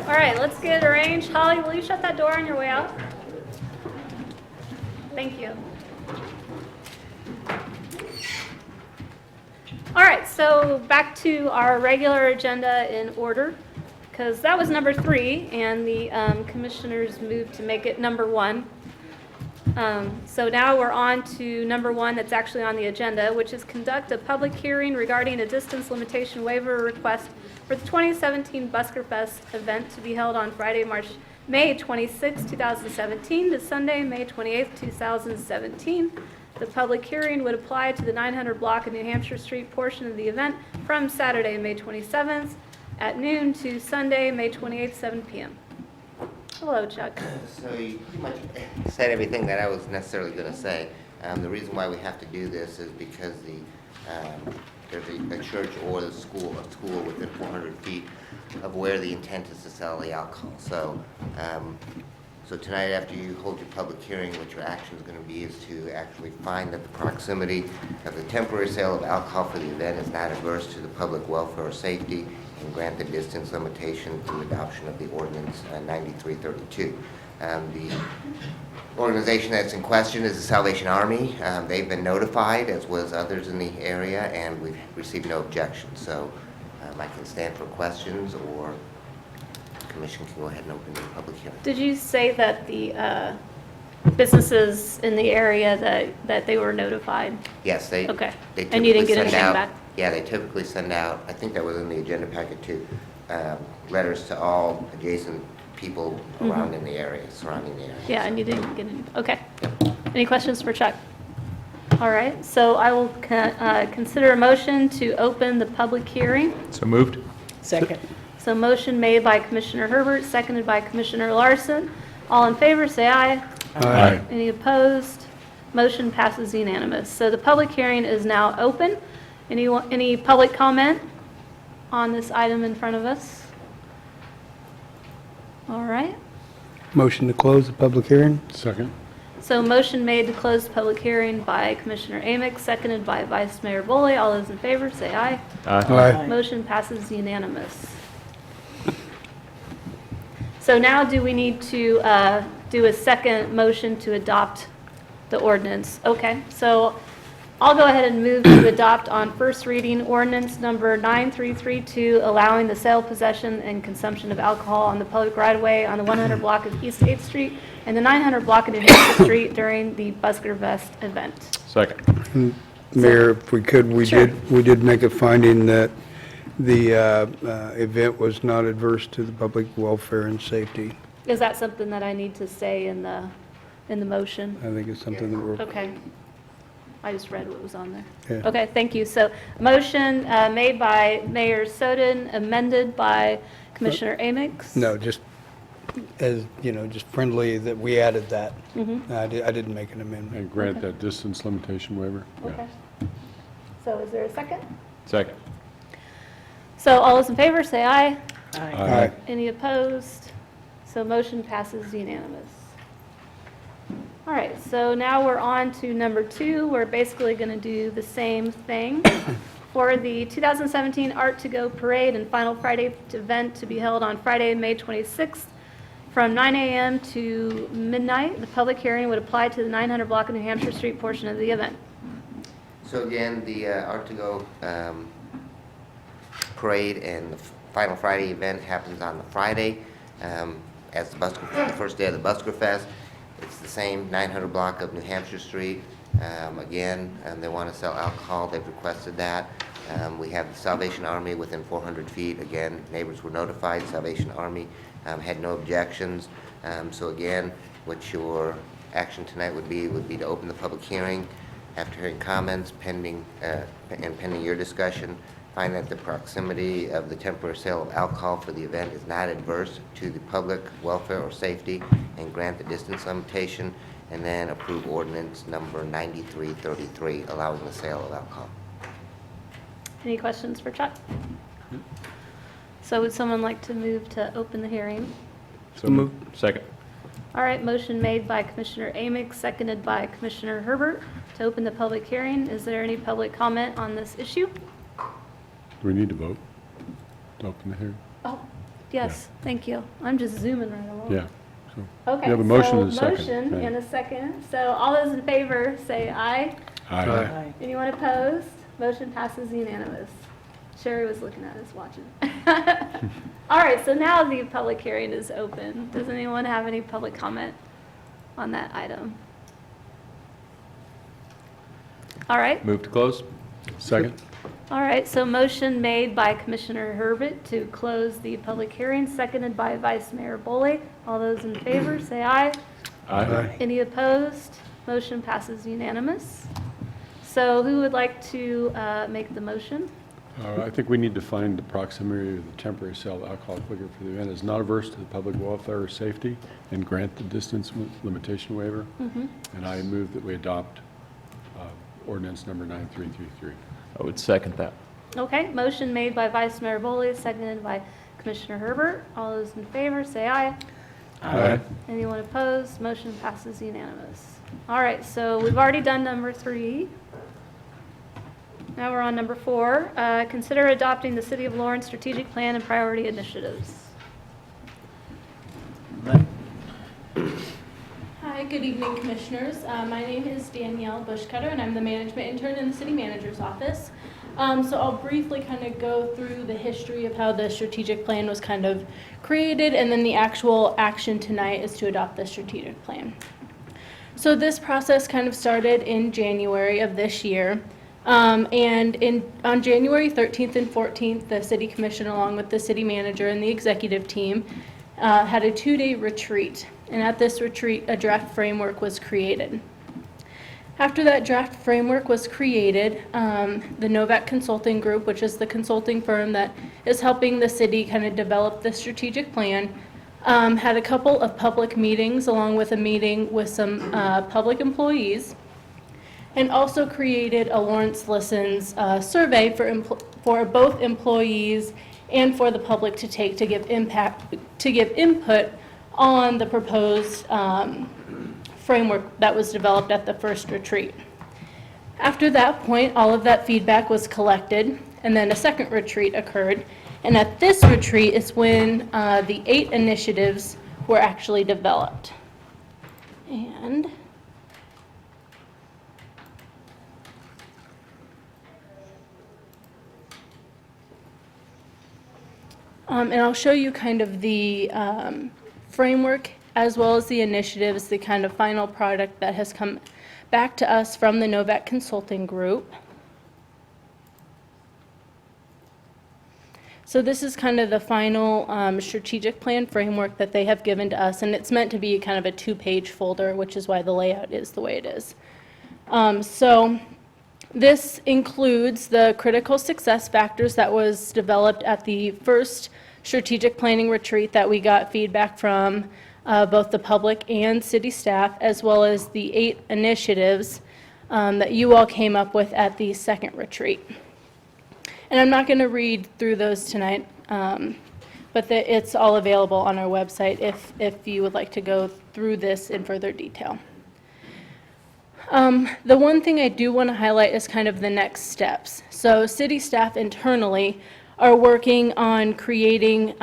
All right, let's get arranged. Holly, will you shut that door on your way out? Thank you. All right, so back to our regular agenda in order, because that was number 3, and the commissioners moved to make it number 1. So now we're on to number 1 that's actually on the agenda, which is conduct a public hearing regarding a distance limitation waiver request for the 2017 Busker Fest event to be held on Friday, May 26, 2017 to Sunday, May 28, 2017. The public hearing would apply to the 900 block of New Hampshire Street portion of the event from Saturday, May 27th at noon to Sunday, May 28th, 7 p.m. Hello, Chuck. So you pretty much said everything that I was necessarily going to say. The reason why we have to do this is because there's a church or a school within 400 feet of where the intent is to sell the alcohol. So, so tonight, after you hold your public hearing, what your action is going to be is to actually find that the proximity of the temporary sale of alcohol for the event is not adverse to the public welfare or safety, and grant the distance limitation through adoption of the ordinance 9332. The organization that's in question is the Salvation Army. They've been notified, as was others in the area, and we've received no objections. So I can stand for questions, or the commission can go ahead and open the public hearing. Did you say that the businesses in the area that they were notified? Yes, they. Okay. They And you didn't get typically send anything out- back? Yeah, they typically send out, I think that was in the agenda packet too, letters to all adjacent people around in the area, surrounding the area. Yeah, and you didn't get any, okay. Any questions for Chuck? All right, so I will consider a motion to open the public hearing. So moved. Second. So motion made by Commissioner Herbert, seconded by Commissioner Larson. All in favor, say aye. Aye. Any opposed? Motion passes unanimous. So the public hearing is now open. Any public comment on this item in front of us? All right. Motion to close the public hearing? Second. So motion made to close the public hearing by Commissioner Amick, seconded by Vice Mayor Boley. All those in favor, say aye. Aye. Motion passes unanimous. So now do we need to do a second motion to adopt the ordinance? Okay, so I'll go ahead and move to adopt on first reading ordinance number 9332, allowing the sale, possession, and consumption of alcohol on the public right-of-way on the 100 block of East 8th Street and the 900 block of New Hampshire Street during the Busker Fest event. Second. Mayor, if we could, we Sure. did make a finding that the event was not adverse to the public welfare and safety. Is that something that I need to say in the motion? I think it's something that we're, Okay. I just read what was on there. Yeah. Okay, thank you. So motion made by Mayor Soden, amended by Commissioner Amix? no, just as, just friendly that we added that. Mhm. I didn't make an amendment. And grant that distance limitation waiver. Yeah. Okay. So is there a second? Second. So all those in favor, say aye. Aye. Any opposed? So motion passes unanimous. All right, so now we're on to number 2. We're basically going to do the same thing. For the 2017 Art to Go Parade and Final Friday event to be held on Friday, May 26th from 9 a.m. to midnight, the public hearing would apply to the 900 block of New Hampshire Street portion of the event. So again, the Art to Go parade and the Final Friday event happens on the Friday as the first day of the Busker Fest. It's the same 900 block of New Hampshire Street. Again, they want to sell alcohol. They've requested that. We have the Salvation Army within 400 feet. Again, neighbors were notified. Salvation Army had no objections. So again, what your action tonight would be to open the public hearing. After hearing comments, pending your discussion, find that the proximity of the temporary sale of alcohol for the event is not adverse to the public welfare or safety, and grant the distance limitation, and then approve ordinance number 9333, allowing the sale of alcohol. Any questions for Chuck? So would someone like to move to open the hearing? So moved. Second. All right, motion made by Commissioner Amix, seconded by Commissioner Herbert to open the public hearing. Is there any public comment on this issue? Do we need to vote to open the hearing? Oh, yes, thank you. I'm just zooming right along. Yeah. So Okay. You have a motion so and a second. Motion Right. and a second. So all those in favor say aye. Aye. Anyone opposed? Motion passes unanimous. Sherry was looking at us, watching. All right, so now the public hearing is open. Does anyone have any public comment on that item? All right. Move to close? Second? All right, so motion made by Commissioner Herbert to close the public hearing, seconded by Vice Mayor Boley. All those in favor, say aye. Aye. Any opposed? Motion passes unanimous. So who would like to make the motion? I think we need to find the proximity of the temporary sale of alcoholic liquor for the event is not averse to the public welfare or safety and grant the distance limitation waiver. And I move that we adopt ordinance number 9333. I would second that. Okay, motion made by Vice Mayor Boley, seconded by Commissioner Herbert. All those in favor, say aye. Aye. Anyone opposed? Motion passes unanimous. All right, so we've already done number 3. Now we're on number 4. Consider adopting the City of Lawrence strategic plan and priority initiatives. Hi, good evening, Commissioners. My name is Danielle Bushcutter, and I'm the management intern in the City Manager's office. So I'll briefly kind of go through the history of how the strategic plan was kind of created, and then the actual action tonight is to adopt the strategic plan. So this process kind of started in January of this year. And on January 13th and 14th, the City Commission, along with the City Manager and the executive team, had a 2-day retreat. And at this retreat, a draft framework was created. After that draft framework was created, the Novak Consulting Group, which is the consulting firm that is helping the city kind of develop the strategic plan, had a couple of public meetings along with a meeting with some public employees, and also created a Lawrence Listens survey for both employees and for the public to take to give input on the proposed framework that was developed at the first retreat. After that point, all of that feedback was collected, and then a second retreat occurred. And at this retreat is when the 8 initiatives were actually developed. And I'll show you kind of the framework as well as the initiatives, the kind of final product that has come back to us from the Novak Consulting Group. So this is kind of the final strategic plan framework that they have given to us, and it's meant to be kind of a 2-page folder, which is why the layout is the way it is. So this includes the critical success factors that was developed at the first strategic planning retreat that we got feedback from both the public and city staff, as well as the 8 initiatives that you all came up with at the second retreat. And I'm not going to read through those tonight, but it's all available on our website if you would like to go through this in further detail. The one thing I do want to highlight is kind of the next steps. So city staff internally are working on creating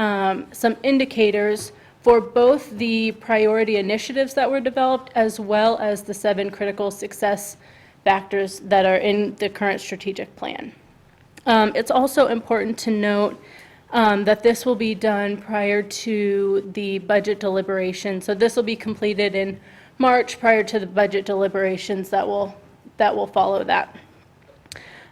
some indicators for both the priority initiatives that were developed as well as the 7 critical success factors that are in the current strategic plan. It's also important to note that this will be done prior to the budget deliberation. So this will be completed in March prior to the budget deliberations that will follow that.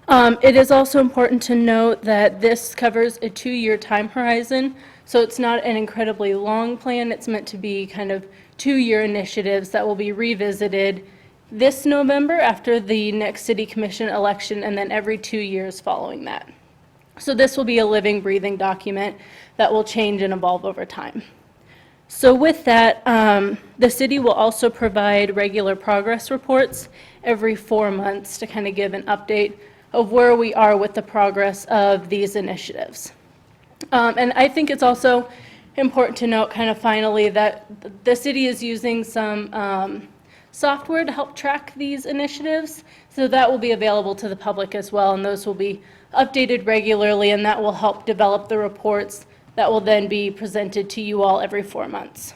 It is also important to note that this covers a 2-year time horizon, so it's not an incredibly long plan. It's meant to be kind of 2-year initiatives that will be revisited this November after the next city commission election, and then every 2 years following that. So this will be a living, breathing document that will change and evolve over time. So with that, the city will also provide regular progress reports every 4 months to kind of give an update of where we are with the progress of these initiatives. And I think it's also important to note kind of finally that the city is using some software to help track these initiatives. So that will be available to the public as well, and those will be updated regularly, and that will help develop the reports that will then be presented to you all every 4 months.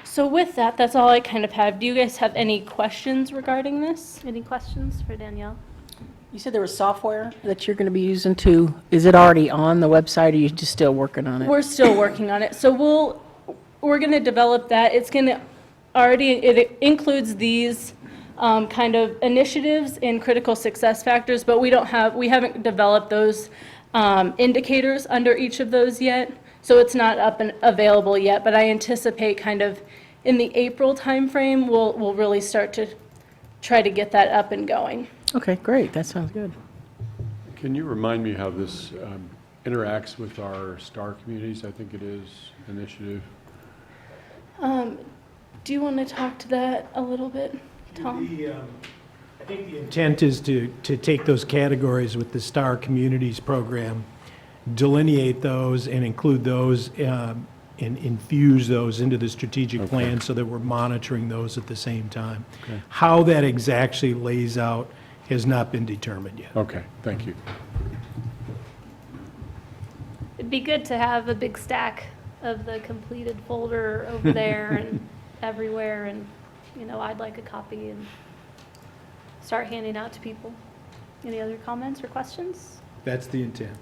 So with that, that's all I kind of have. Do you guys have any questions regarding this? Any questions for Danielle? You said there was software that you're going to be using to, is it already on the website, or are you just still working on it? We're still working on it. So we're going to develop that. It's going to it includes these kind of initiatives in critical success factors, but we haven't developed those indicators under each of those yet. So it's not up and available yet, but I anticipate kind of in the April timeframe, we'll really start to try to get that up and going. Okay, great, that sounds good. Can you remind me how this interacts with our STAR communities, I think it is, initiative? Do you want to talk to that a little bit, Tom? I think the intent is to take those categories with the STAR Communities program, delineate those and include those and infuse those into the strategic plan so that we're monitoring those at the same time. Okay. How that exactly lays out has not been determined yet. Okay, thank you. It'd be good to have a big stack of the completed folder over there and everywhere, and, you know, I'd like a copy and start handing out to people. Any other comments or questions? That's the intent.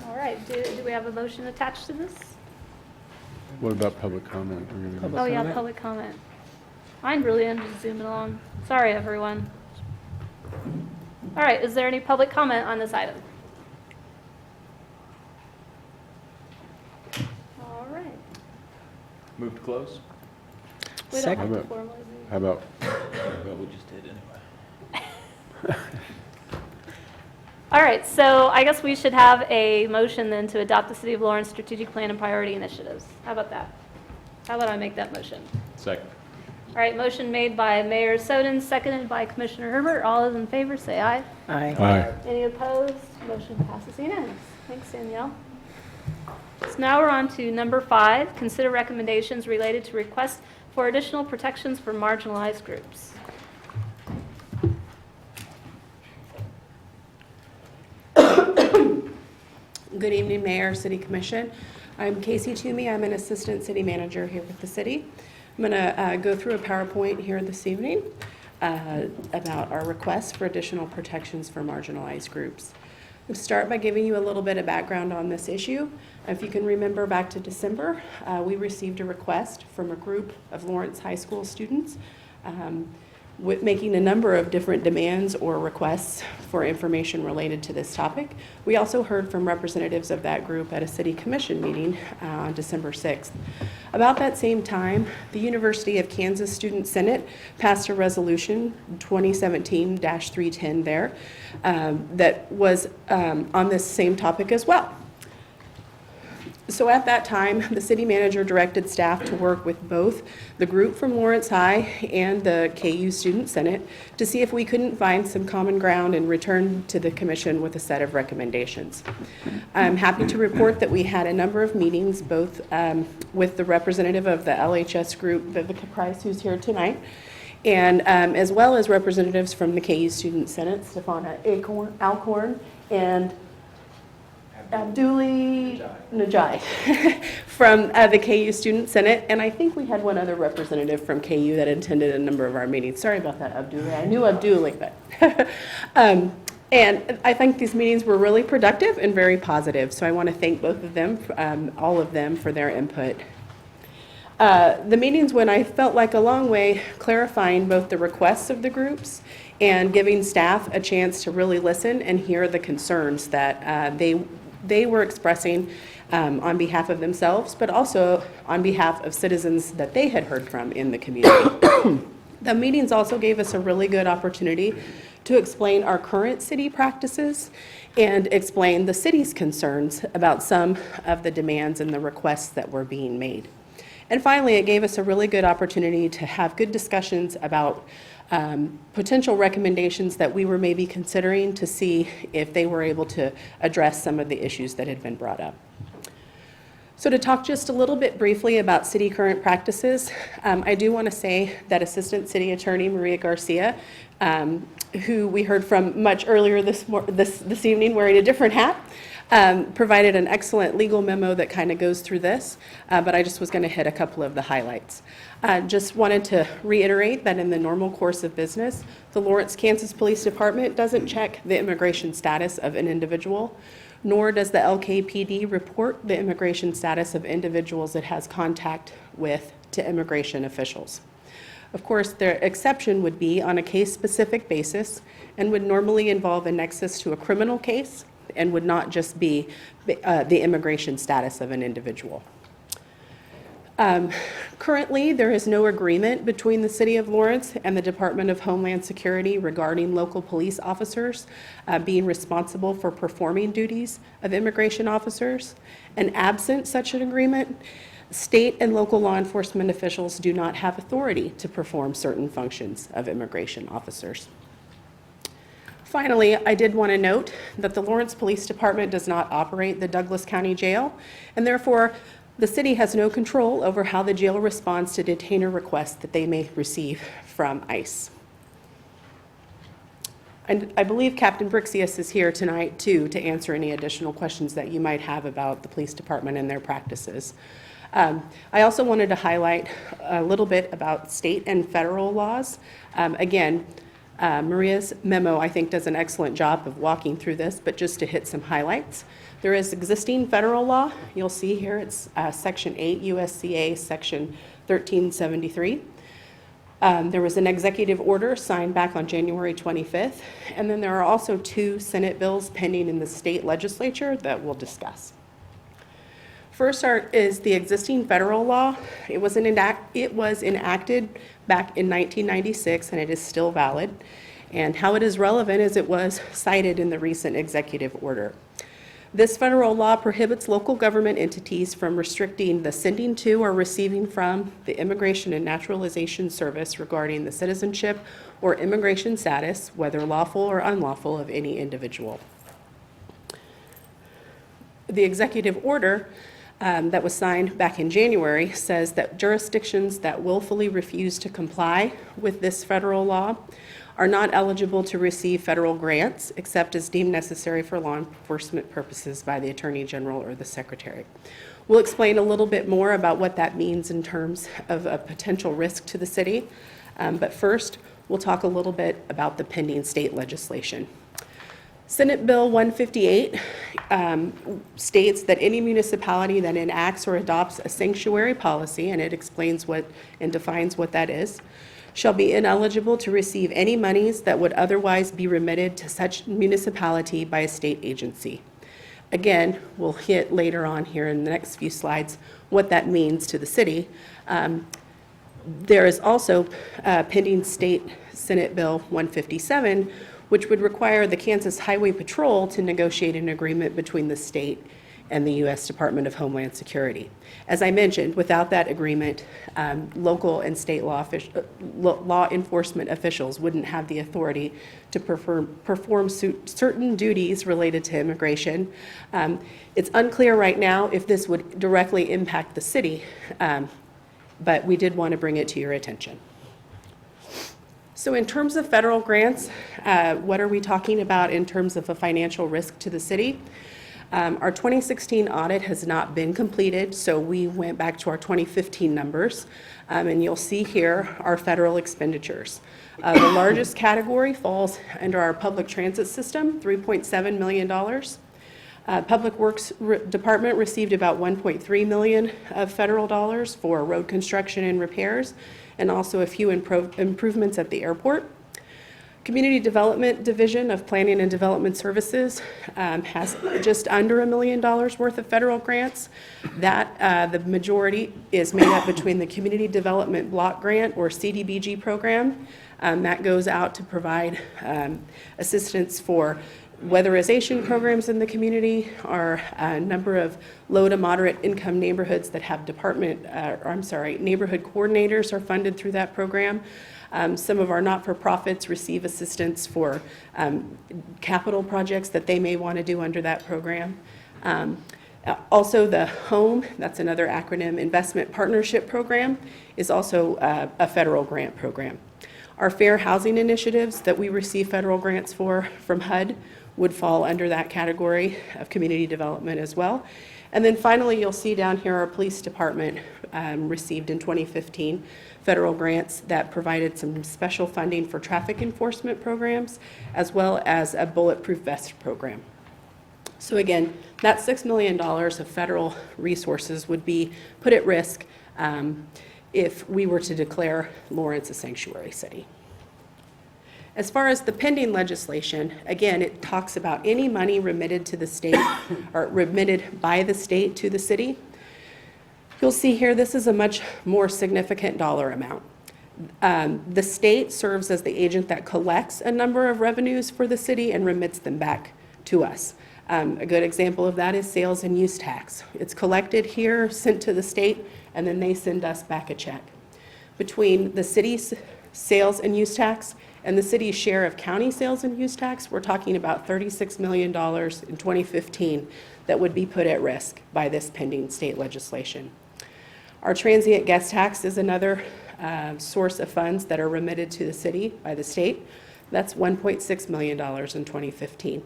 All right, do we have a motion attached to this? What about public comment? Oh, yeah, public comment. Mine really ended zooming along. Sorry, everyone. All right, is there any public comment on this item? All right. Move to close? We don't have to formally move. How about? We just did anyway. All right, so I guess we should have a motion then to adopt the City of Lawrence strategic plan and priority initiatives. How about that? How about I make that motion? Second. All right, motion made by Mayor Soden, seconded by Commissioner Herbert. All those in favor, say aye. Aye. Aye. Any opposed? Motion passes unanimous. Thanks, Danielle. So now we're on to number 5, consider recommendations related to requests for additional protections for marginalized groups. Good evening, Mayor, City Commission. I'm Casey Toomey. I'm an Assistant City Manager here with the city. I'm going to go through a PowerPoint here this evening about our requests for additional protections for marginalized groups. I'm going to start by giving you a little bit of background on this issue. If you can remember back to December, we received a request from a group of Lawrence High School students with making a number of different demands or requests for information related to this topic. We also heard from representatives of that group at a city commission meeting on December 6th. About that same time, the University of Kansas Student Senate passed a resolution, 2017-310 there, that was on this same topic as well. So at that time, the city manager directed staff to work with both the group from Lawrence High and the KU Student Senate to see if we couldn't find some common ground and return to the commission with a set of recommendations. I'm happy to report that we had a number of meetings, both with the representative of the LHS group, Vivica Price, who's here tonight, and as well as representatives from the KU Student Senate, Stefana Alcorn, and Abduli Najai from the KU Student Senate, and I think we had one other representative from KU that attended a number of our meetings. Sorry about that, Abduli. I knew Abduli, but and I think these meetings were really productive and very positive. So I want to thank both of them, all of them, for their input. The meetings went, I felt like, a long way clarifying both the requests of the groups and giving staff a chance to really listen and hear the concerns that they were expressing on behalf of themselves, but also on behalf of citizens that they had heard from in the community. The meetings also gave us a really good opportunity to explain our current city practices and explain the city's concerns about some of the demands and the requests that were being made. And finally, it gave us a really good opportunity to have good discussions about potential recommendations that we were maybe considering to see if they were able to address some of the issues that had been brought up. So to talk just a little bit briefly about city current practices, I do want to say that Assistant City Attorney Maria Garcia, who we heard from much earlier this evening wearing a different hat, provided an excellent legal memo that kind of goes through this, but I just was going to hit a couple of the highlights. Just wanted to reiterate that in the normal course of business, the Lawrence, Kansas Police Department doesn't check the immigration status of an individual, nor does the LKPD report the immigration status of individuals it has contact with to immigration officials. Of course, the exception would be on a case-specific basis and would normally involve a nexus to a criminal case and would not just be the immigration status of an individual. Currently, there is no agreement between the City of Lawrence and the Department of Homeland Security regarding local police officers being responsible for performing duties of immigration officers. And absent such an agreement, state and local law enforcement officials do not have authority to perform certain functions of immigration officers. Finally, I did want to note that the Lawrence Police Department does not operate the Douglas County Jail, and therefore, the city has no control over how the jail responds to detainer requests that they may receive from ICE. And I believe Captain Brixius is here tonight, too, to answer any additional questions that you might have about the police department and their practices. I also wanted to highlight a little bit about state and federal laws. Again, Maria's memo, I think, does an excellent job of walking through this, but just to hit some highlights. There is existing federal law. You'll see here it's Section 8 USCA Section 1373. There was an executive order signed back on January 25th, and then there are also 2 Senate bills pending in the state legislature that we'll discuss. First is the existing federal law. It was enacted back in 1996, and it is still valid. And how it is relevant is it was cited in the recent executive order. This federal law prohibits local government entities from restricting the sending to or receiving from the Immigration and Naturalization Service regarding the citizenship or immigration status, whether lawful or unlawful, of any individual. The executive order that was signed back in January says that jurisdictions that willfully refuse to comply with this federal law are not eligible to receive federal grants except as deemed necessary for law enforcement purposes by the Attorney General or the Secretary. We'll explain a little bit more about what that means in terms of a potential risk to the city, but first we'll talk a little bit about the pending state legislation. Senate Bill 158 states that any municipality that enacts or adopts a sanctuary policy, and it explains what and defines what that is, shall be ineligible to receive any monies that would otherwise be remitted to such municipality by a state agency. Again, we'll hit later on here in the next few slides what that means to the city. There is also pending state Senate Bill 157, which would require the Kansas Highway Patrol to negotiate an agreement between the state and the U.S. Department of Homeland Security. As I mentioned, without that agreement, local and state law enforcement officials wouldn't have the authority to perform certain duties related to immigration. It's unclear right now if this would directly impact the city, but we did want to bring it to your attention. So in terms of federal grants, what are we talking about in terms of a financial risk to the city? Our 2016 audit has not been completed, so we went back to our 2015 numbers, and you'll see here our federal expenditures. The largest category falls under our public transit system, $3.7 million. Public Works Department received about $1.3 million of federal dollars for road construction and repairs, and also a few improvements at the airport. Community Development Division of Planning and Development Services has just under $1 million worth of federal grants. That the majority is made up between the Community Development Block Grant, or CDBG program. That goes out to provide assistance for weatherization programs in the community. Our number of low to moderate income neighborhoods that have neighborhood coordinators are funded through that program. Some of our not-for-profits receive assistance for capital projects that they may want to do under that program. Also, the HOME, that's another acronym, Investment Partnership Program, is also a federal grant program. Our fair housing initiatives that we receive federal grants for from HUD would fall under that category of community development as well. And then finally, you'll see down here our police department received in 2015 federal grants that provided some special funding for traffic enforcement programs, as well as a bulletproof vest program. So again, that $6 million of federal resources would be put at risk if we were to declare Lawrence a sanctuary city. As far as the pending legislation, again, it talks about any money remitted to the state or remitted by the state to the city. You'll see here, this is a much more significant dollar amount. The state serves as the agent that collects a number of revenues for the city and remits them back to us. A good example of that is sales and use tax. It's collected here, sent to the state, and then they send us back a check. Between the city's sales and use tax and the city's share of county sales and use tax, we're talking about $36 million in 2015 that would be put at risk by this pending state legislation. Our transient guest tax is another source of funds that are remitted to the city by the state. That's $1.6 million in 2015.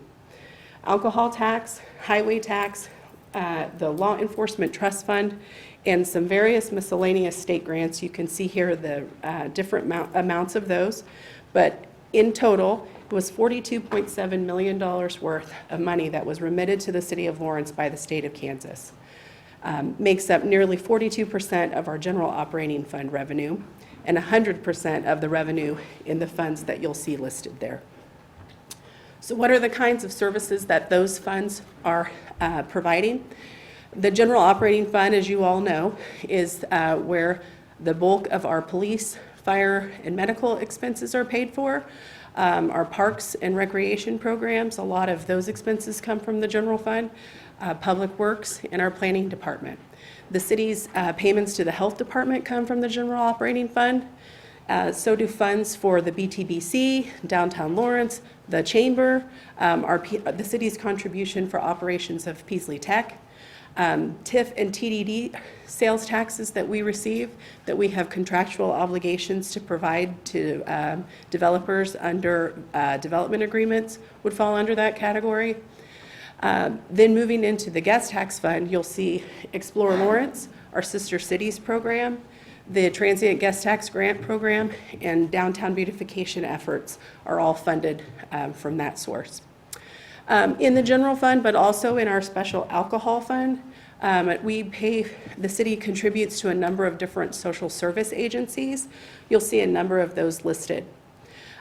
Alcohol tax, highway tax, the Law Enforcement Trust Fund, and some various miscellaneous state grants. You can see here the different amounts of those. But in total, it was $42.7 million worth of money that was remitted to the city of Lawrence by the state of Kansas. Makes up nearly 42% of our general operating fund revenue and 100% of the revenue in the funds that you'll see listed there. So what are the kinds of services that those funds are providing? The general operating fund, as you all know, is where the bulk of our police, fire, and medical expenses are paid for. Our parks and recreation programs, a lot of those expenses come from the general fund, public works, and our planning department. The city's payments to the health department come from the general operating fund. So do funds for the BTBC, Downtown Lawrence, the Chamber, the city's contribution for operations of Peasley Tech, TIF and TDD sales taxes that we receive, that we have contractual obligations to provide to developers under development agreements would fall under that category. Then moving into the guest tax fund, you'll see Explore Lawrence, our Sister Cities program, the Transient Guest Tax Grant Program, and downtown beautification efforts are all funded from that source. In the general fund, but also in our special alcohol fund, the city contributes to a number of different social service agencies. You'll see a number of those listed.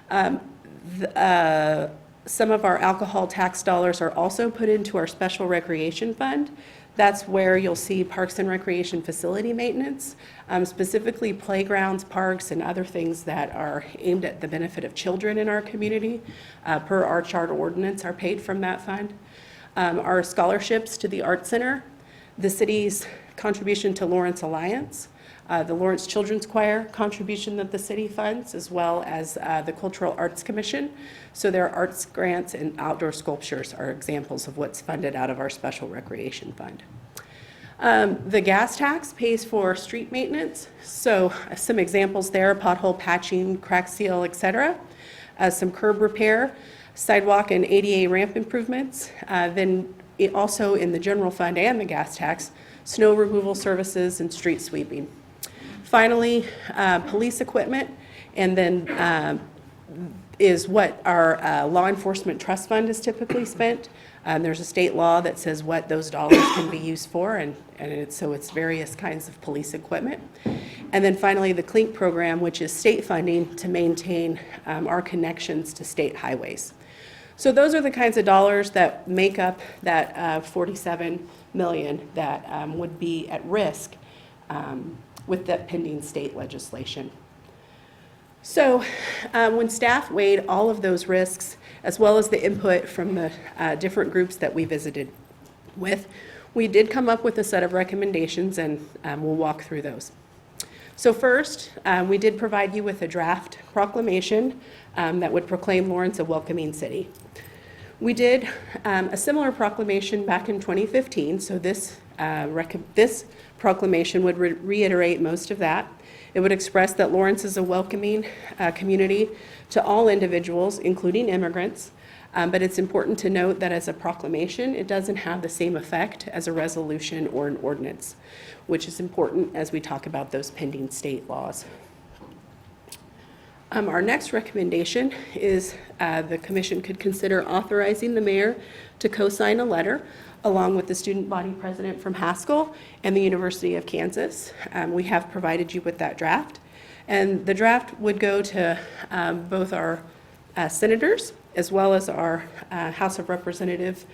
Some of our alcohol tax dollars are also put into our special recreation fund. That's where you'll see parks and recreation facility maintenance, specifically playgrounds, parks, and other things that are aimed at the benefit of children in our community, per our charter ordinance, are paid from that fund. Our scholarships to the Art Center, the city's contribution to Lawrence Alliance, the Lawrence Children's Choir contribution that the city funds, as well as the Cultural Arts Commission. So their arts grants and outdoor sculptures are examples of what's funded out of our special recreation fund. The gas tax pays for street maintenance. So some examples there: pothole patching, crack seal, etc. Some curb repair, sidewalk and ADA ramp improvements. Then also in the general fund and the gas tax, snow removal services and street sweeping. Finally, police equipment, and then is what our law enforcement trust fund is typically spent. There's a state law that says what those dollars can be used for, and so it's various kinds of police equipment. And then finally, the CLINK program, which is state funding to maintain our connections to state highways. So those are the kinds of dollars that make up that $47 million that would be at risk with that pending state legislation. So when staff weighed all of those risks as well as the input from the different groups that we visited with, we did come up with a set of recommendations, and we'll walk through those. So first, we did provide you with a draft proclamation that would proclaim Lawrence a welcoming city. We did a similar proclamation back in 2015, so this proclamation would reiterate most of that. It would express that Lawrence is a welcoming community to all individuals, including immigrants, but it's important to note that as a proclamation, it doesn't have the same effect as a resolution or an ordinance, which is important as we talk about those pending state laws. Our next recommendation is the commission could consider authorizing the mayor to co-sign a letter along with the student body president from Haskell and the University of Kansas. We have provided you with that draft. And the draft would go to both our senators as well as our House of Representative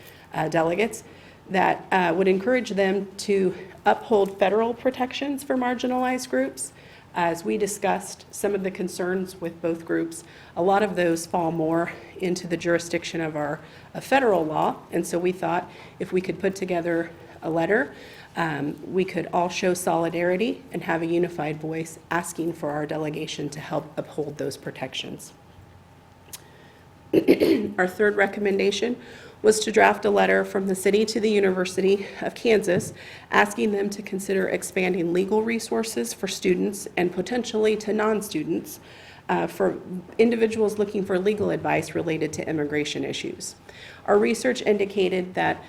delegates that would encourage them to uphold federal protections for marginalized groups. As we discussed some of the concerns with both groups, a lot of those fall more into the jurisdiction of our federal law, and so we thought if we could put together a letter, we could all show solidarity and have a unified voice asking for our delegation to help uphold those protections. Our third recommendation was to draft a letter from the city to the University of Kansas asking them to consider expanding legal resources for students and potentially to non-students for individuals looking for legal advice related to immigration issues. Our research indicated that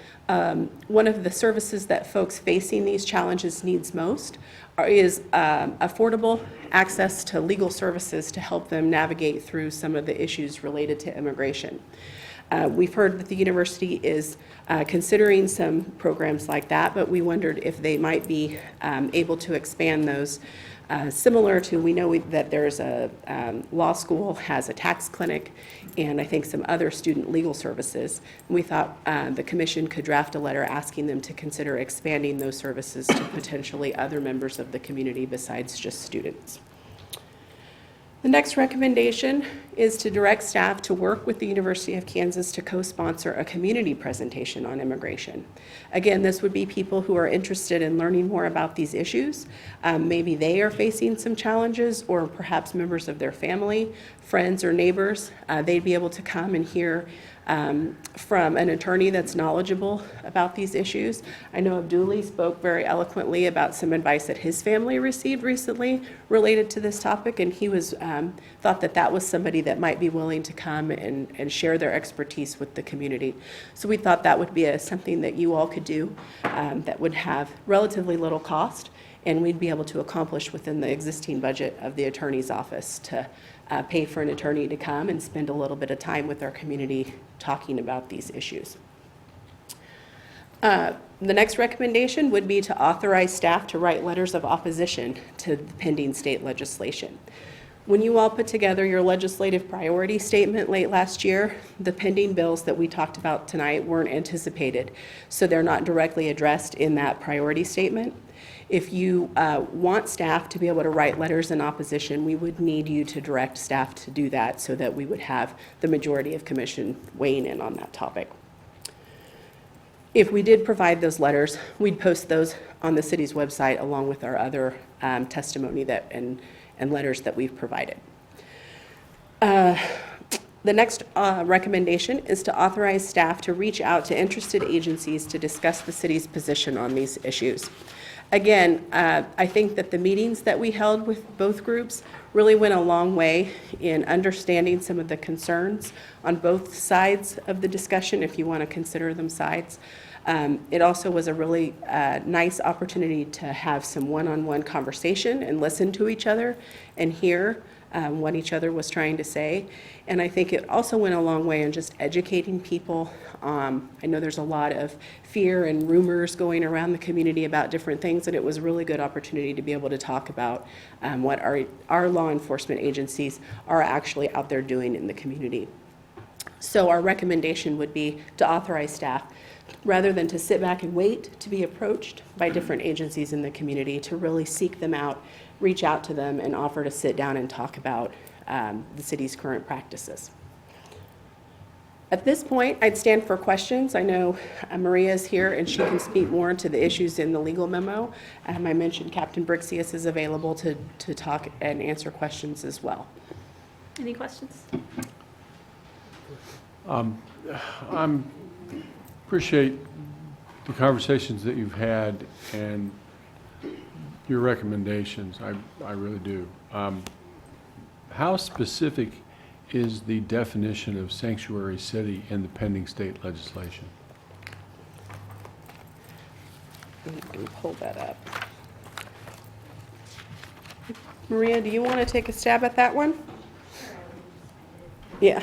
one of the services that folks facing these challenges needs most is affordable access to legal services to help them navigate through some of the issues related to immigration. We've heard that the university is considering some programs like that, but we wondered if they might be able to expand those. Similar to, we know that there's a law school has a tax clinic, and I think some other student legal services. We thought the commission could draft a letter asking them to consider expanding those services to potentially other members of the community besides just students. The next recommendation is to direct staff to work with the University of Kansas to co-sponsor a community presentation on immigration. Again, this would be people who are interested in learning more about these issues. Maybe they are facing some challenges, or perhaps members of their family, friends, or neighbors. They'd be able to come and hear from an attorney that's knowledgeable about these issues. I know Abduli spoke very eloquently about some advice that his family received recently related to this topic, and he was thought that that was somebody that might be willing to come and share their expertise with the community. So we thought that would be something that you all could do that would have relatively little cost, and we'd be able to accomplish within the existing budget of the attorney's office to pay for an attorney to come and spend a little bit of time with our community talking about these issues. The next recommendation would be to authorize staff to write letters of opposition to the pending state legislation. When you all put together your legislative priority statement late last year, the pending bills that we talked about tonight weren't anticipated, so they're not directly addressed in that priority statement. If you want staff to be able to write letters in opposition, we would need you to direct staff to do that so that we would have the majority of commission weighing in on that topic. If we did provide those letters, we'd post those on the city's website along with our other testimony and letters that we've provided. The next recommendation is to authorize staff to reach out to interested agencies to discuss the city's position on these issues. Again, I think that the meetings that we held with both groups really went a long way in understanding some of the concerns on both sides of the discussion, if you want to consider them sides. It also was a really nice opportunity to have some one-on-one conversation and listen to each other and hear what each other was trying to say. And I think it also went a long way in just educating people. I know there's a lot of fear and rumors going around the community about different things, and it was a really good opportunity to be able to talk about what our law enforcement agencies are actually out there doing in the community. So our recommendation would be to authorize staff, rather than to sit back and wait to be approached by different agencies in the community, to really seek them out, reach out to them, and offer to sit down and talk about the city's current practices. At this point, I'd stand for questions. I know Maria's here, and she can speak more to the issues in the legal memo. I mentioned Captain Brixius is available to talk and answer questions as well. Any questions? Appreciate the conversations that you've had and your recommendations. I really do. How specific is the definition of sanctuary city in the pending state legislation? I can pull that up. Maria, do you want to take a stab at that one? Yeah.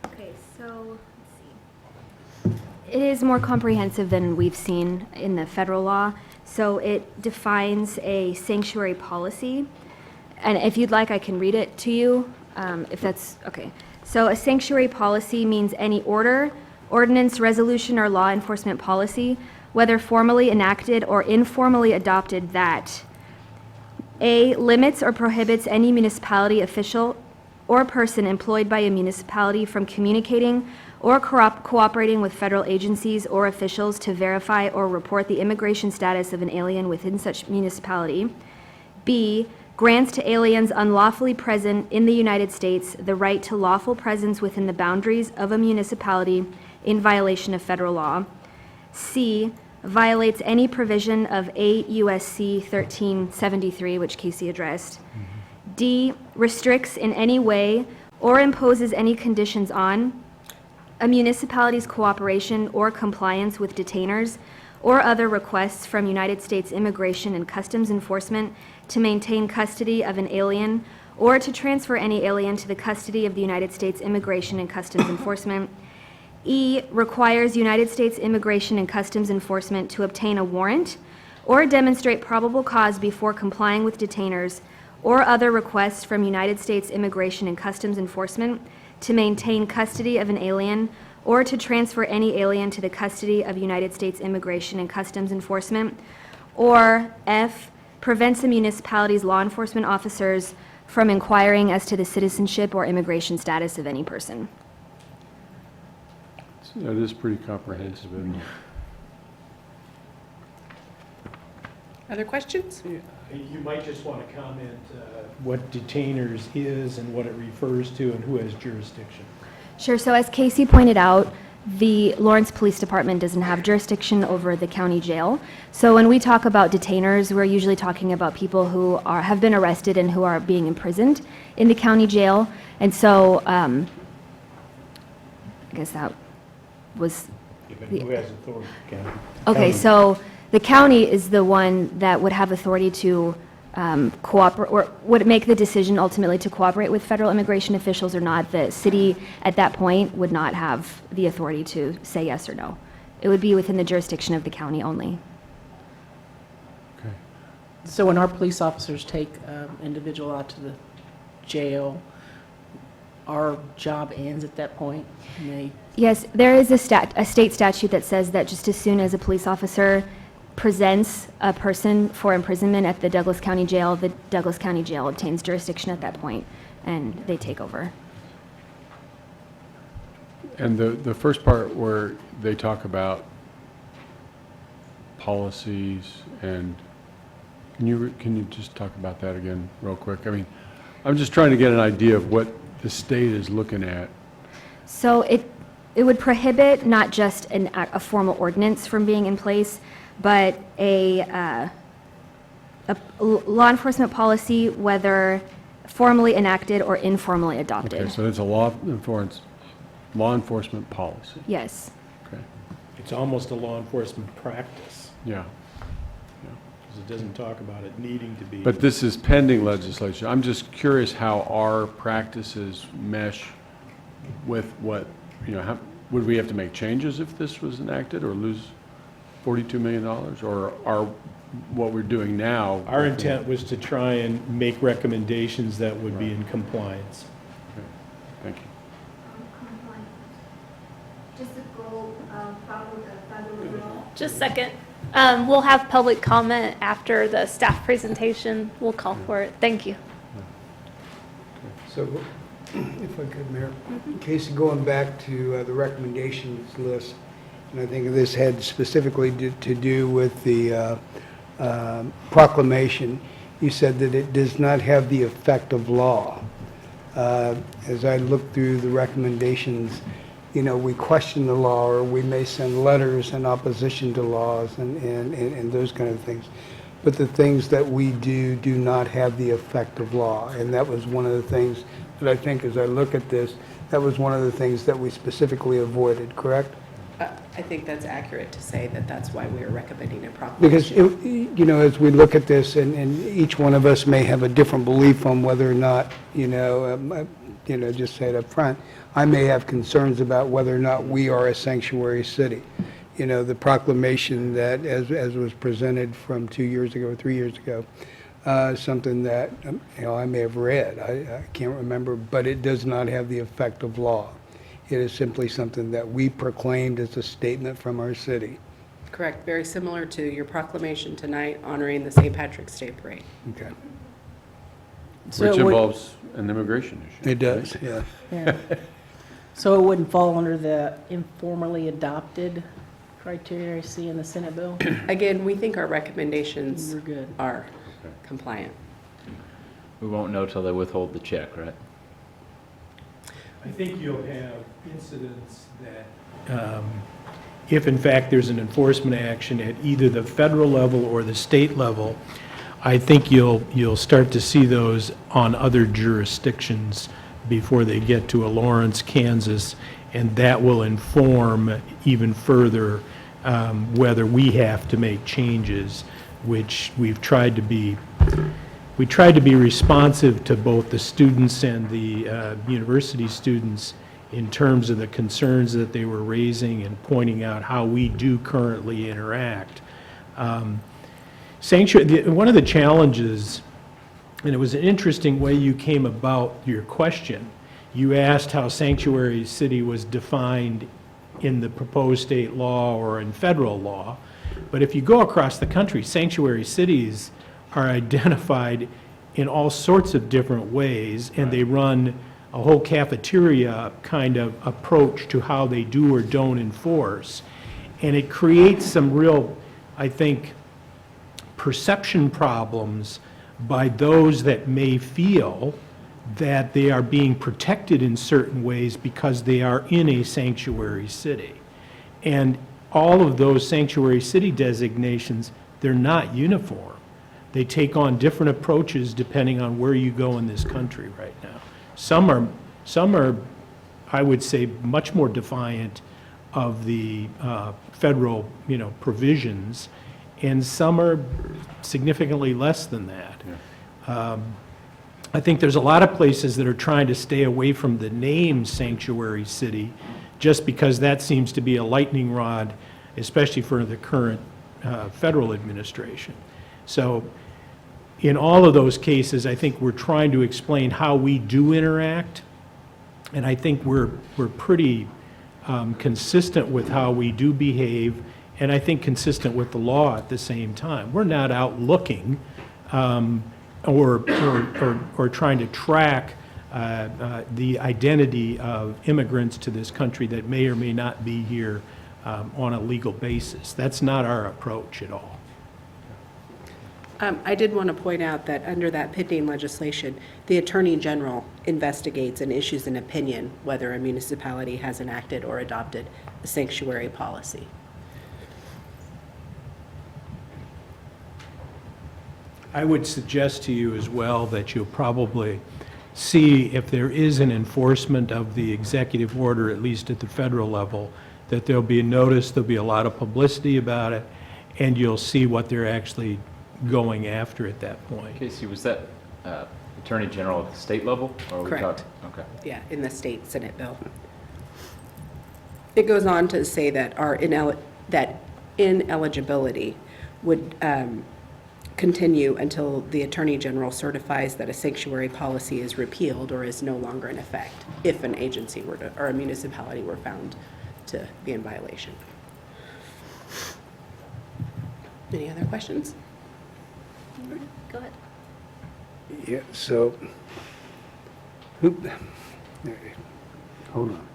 Okay, so, let's see. It is more comprehensive than we've seen in the federal law. So it defines a sanctuary policy. And if you'd like, I can read it to you, if that's, okay. So a sanctuary policy means any order, ordinance, resolution, or law enforcement policy, whether formally enacted or informally adopted, that A, limits or prohibits any municipality official or person employed by a municipality from communicating or cooperating with federal agencies or officials to verify or report the immigration status of an alien within such municipality. B, grants to aliens unlawfully present in the United States the right to lawful presence within the boundaries of a municipality in violation of federal law. C, violates any provision of 8 U.S.C. 1373, which Casey addressed. D, restricts in any way or imposes any conditions on a municipality's cooperation or compliance with detainers or other requests from United States Immigration and Customs Enforcement to maintain custody of an alien or to transfer any alien to the custody of the United States Immigration and Customs Enforcement. E, requires United States Immigration and Customs Enforcement to obtain a warrant or demonstrate probable cause before complying with detainers or other requests from United States Immigration and Customs Enforcement to maintain custody of an alien or to transfer any alien to the custody of United States Immigration and Customs Enforcement. Or F, prevents a municipality's law enforcement officers from inquiring as to the citizenship or immigration status of any person. That is pretty comprehensive, isn't it? Other questions? You might just want to comment what detainers is and what it refers to and who has jurisdiction. Sure, so as Casey pointed out, the Lawrence Police Department doesn't have jurisdiction over the county jail. So when we talk about detainers, we're usually talking about people who have been arrested and who are being imprisoned in the county jail. And so I guess that was... Who has authority? Okay, so the county is the one that would have authority to cooperate, or would make the decision ultimately to cooperate with federal immigration officials or not. The city at that point would not have the authority to say yes or no. It would be within the jurisdiction of the county only. Okay. So when our police officers take individual out to the jail, our job ends at that point? And they... Yes, there is a state statute that says that just as soon as a police officer presents a person for imprisonment at the Douglas County Jail, the Douglas County Jail obtains jurisdiction at that point, and they take over. And the first part where they talk about policies and, can you just talk about that again real quick? I mean, I'm just trying to get an idea of what the state is looking at. So it would prohibit not just a formal ordinance from being in place, but a law enforcement policy, whether formally enacted or informally adopted. Okay, so it's a law enforcement policy. Yes. Okay. It's almost a law enforcement practice, Yeah. because it doesn't talk about it needing to be. But this is pending legislation. I'm just curious how our practices mesh with what, how, would we have to make changes if this was enacted or lose $42 million? Or are what we're doing now? Our intent was to try and make recommendations that would be in compliance. Okay. Thank you. Just to go follow the federal law. Just a second. We'll have public comment after the staff presentation. We'll call for it. Thank you. So, if I could, Mayor, Casey, going back to the recommendations list, and I think this had specifically to do with the proclamation, you said that it does not have the effect of law. As I look through the recommendations, you know, we question the law, or we may send letters in opposition to laws and those kind of things. But the things that we do not have the effect of law. And that was one of the things that I think, as I look at this, that was one of the things that we specifically avoided, correct? I think that's accurate to say that that's why we are recommending a proclamation. Because, you know, as we look at this, and each one of us may have a different belief on whether or not, just say it up front, I may have concerns about whether or not we are a sanctuary city. You know, the proclamation that, as was presented from 2 years ago or 3 years ago, something that, I may have read, I can't remember, but it does not have the effect of law. It is simply something that we proclaimed as a statement from our city. Correct, very similar to your proclamation tonight honoring the St. Patrick's Day Parade. Okay. Which involves an immigration issue. It does, right? yeah. Yeah. So it wouldn't fall under the informally adopted criteria I see in the Senate bill? Again, we think our recommendations We're good. are compliant. We won't know till they withhold the check, right? I think you'll have incidents that, if in fact there's an enforcement action at either the federal level or the state level, I think you'll start to see those on other jurisdictions before they get to a Lawrence, Kansas, and that will inform even further whether we have to make changes, which we tried to be responsive to both the students and the university students in terms of the concerns that they were raising and pointing out how we do currently interact. One of the challenges, and it was an interesting way you came about your question, you asked how sanctuary city was defined in the proposed state law or in federal law. But if you go across the country, sanctuary cities are identified in all sorts of different ways, and they run a whole cafeteria kind of approach to how they do or don't enforce. And it creates some real, I think, perception problems by those that may feel that they are being protected in certain ways because they are in a sanctuary city. And all of those sanctuary city designations, they're not uniform. They take on different approaches depending on where you go in this country right now. Some are, I would say, much more defiant of the federal, provisions, and some are significantly less than that. Yeah. I think there's a lot of places that are trying to stay away from the name sanctuary city just because that seems to be a lightning rod, especially for the current federal administration. So in all of those cases, I think we're trying to explain how we do interact, and I think we're pretty consistent with how we do behave, and I think consistent with the law at the same time. We're not out looking or trying to track the identity of immigrants to this country that may or may not be here on a legal basis. That's not our approach at all. I did want to point out that under that pending legislation, the Attorney General investigates and issues an opinion whether a municipality has enacted or adopted a sanctuary policy. I would suggest to you as well that you'll probably see if there is an enforcement of the executive order, at least at the federal level, that there'll be a notice, there'll be a lot of publicity about it, and you'll see what they're actually going after at that point. Casey, was that Attorney General at the state level? Or are we Correct. Okay. Yeah, in the state Senate bill. It goes on to say that that ineligibility would continue until the Attorney General certifies that a sanctuary policy is repealed or is no longer in effect, if an agency were to, or a municipality were found to be in violation. Any other questions? Go ahead. Yeah, so, who, hold on.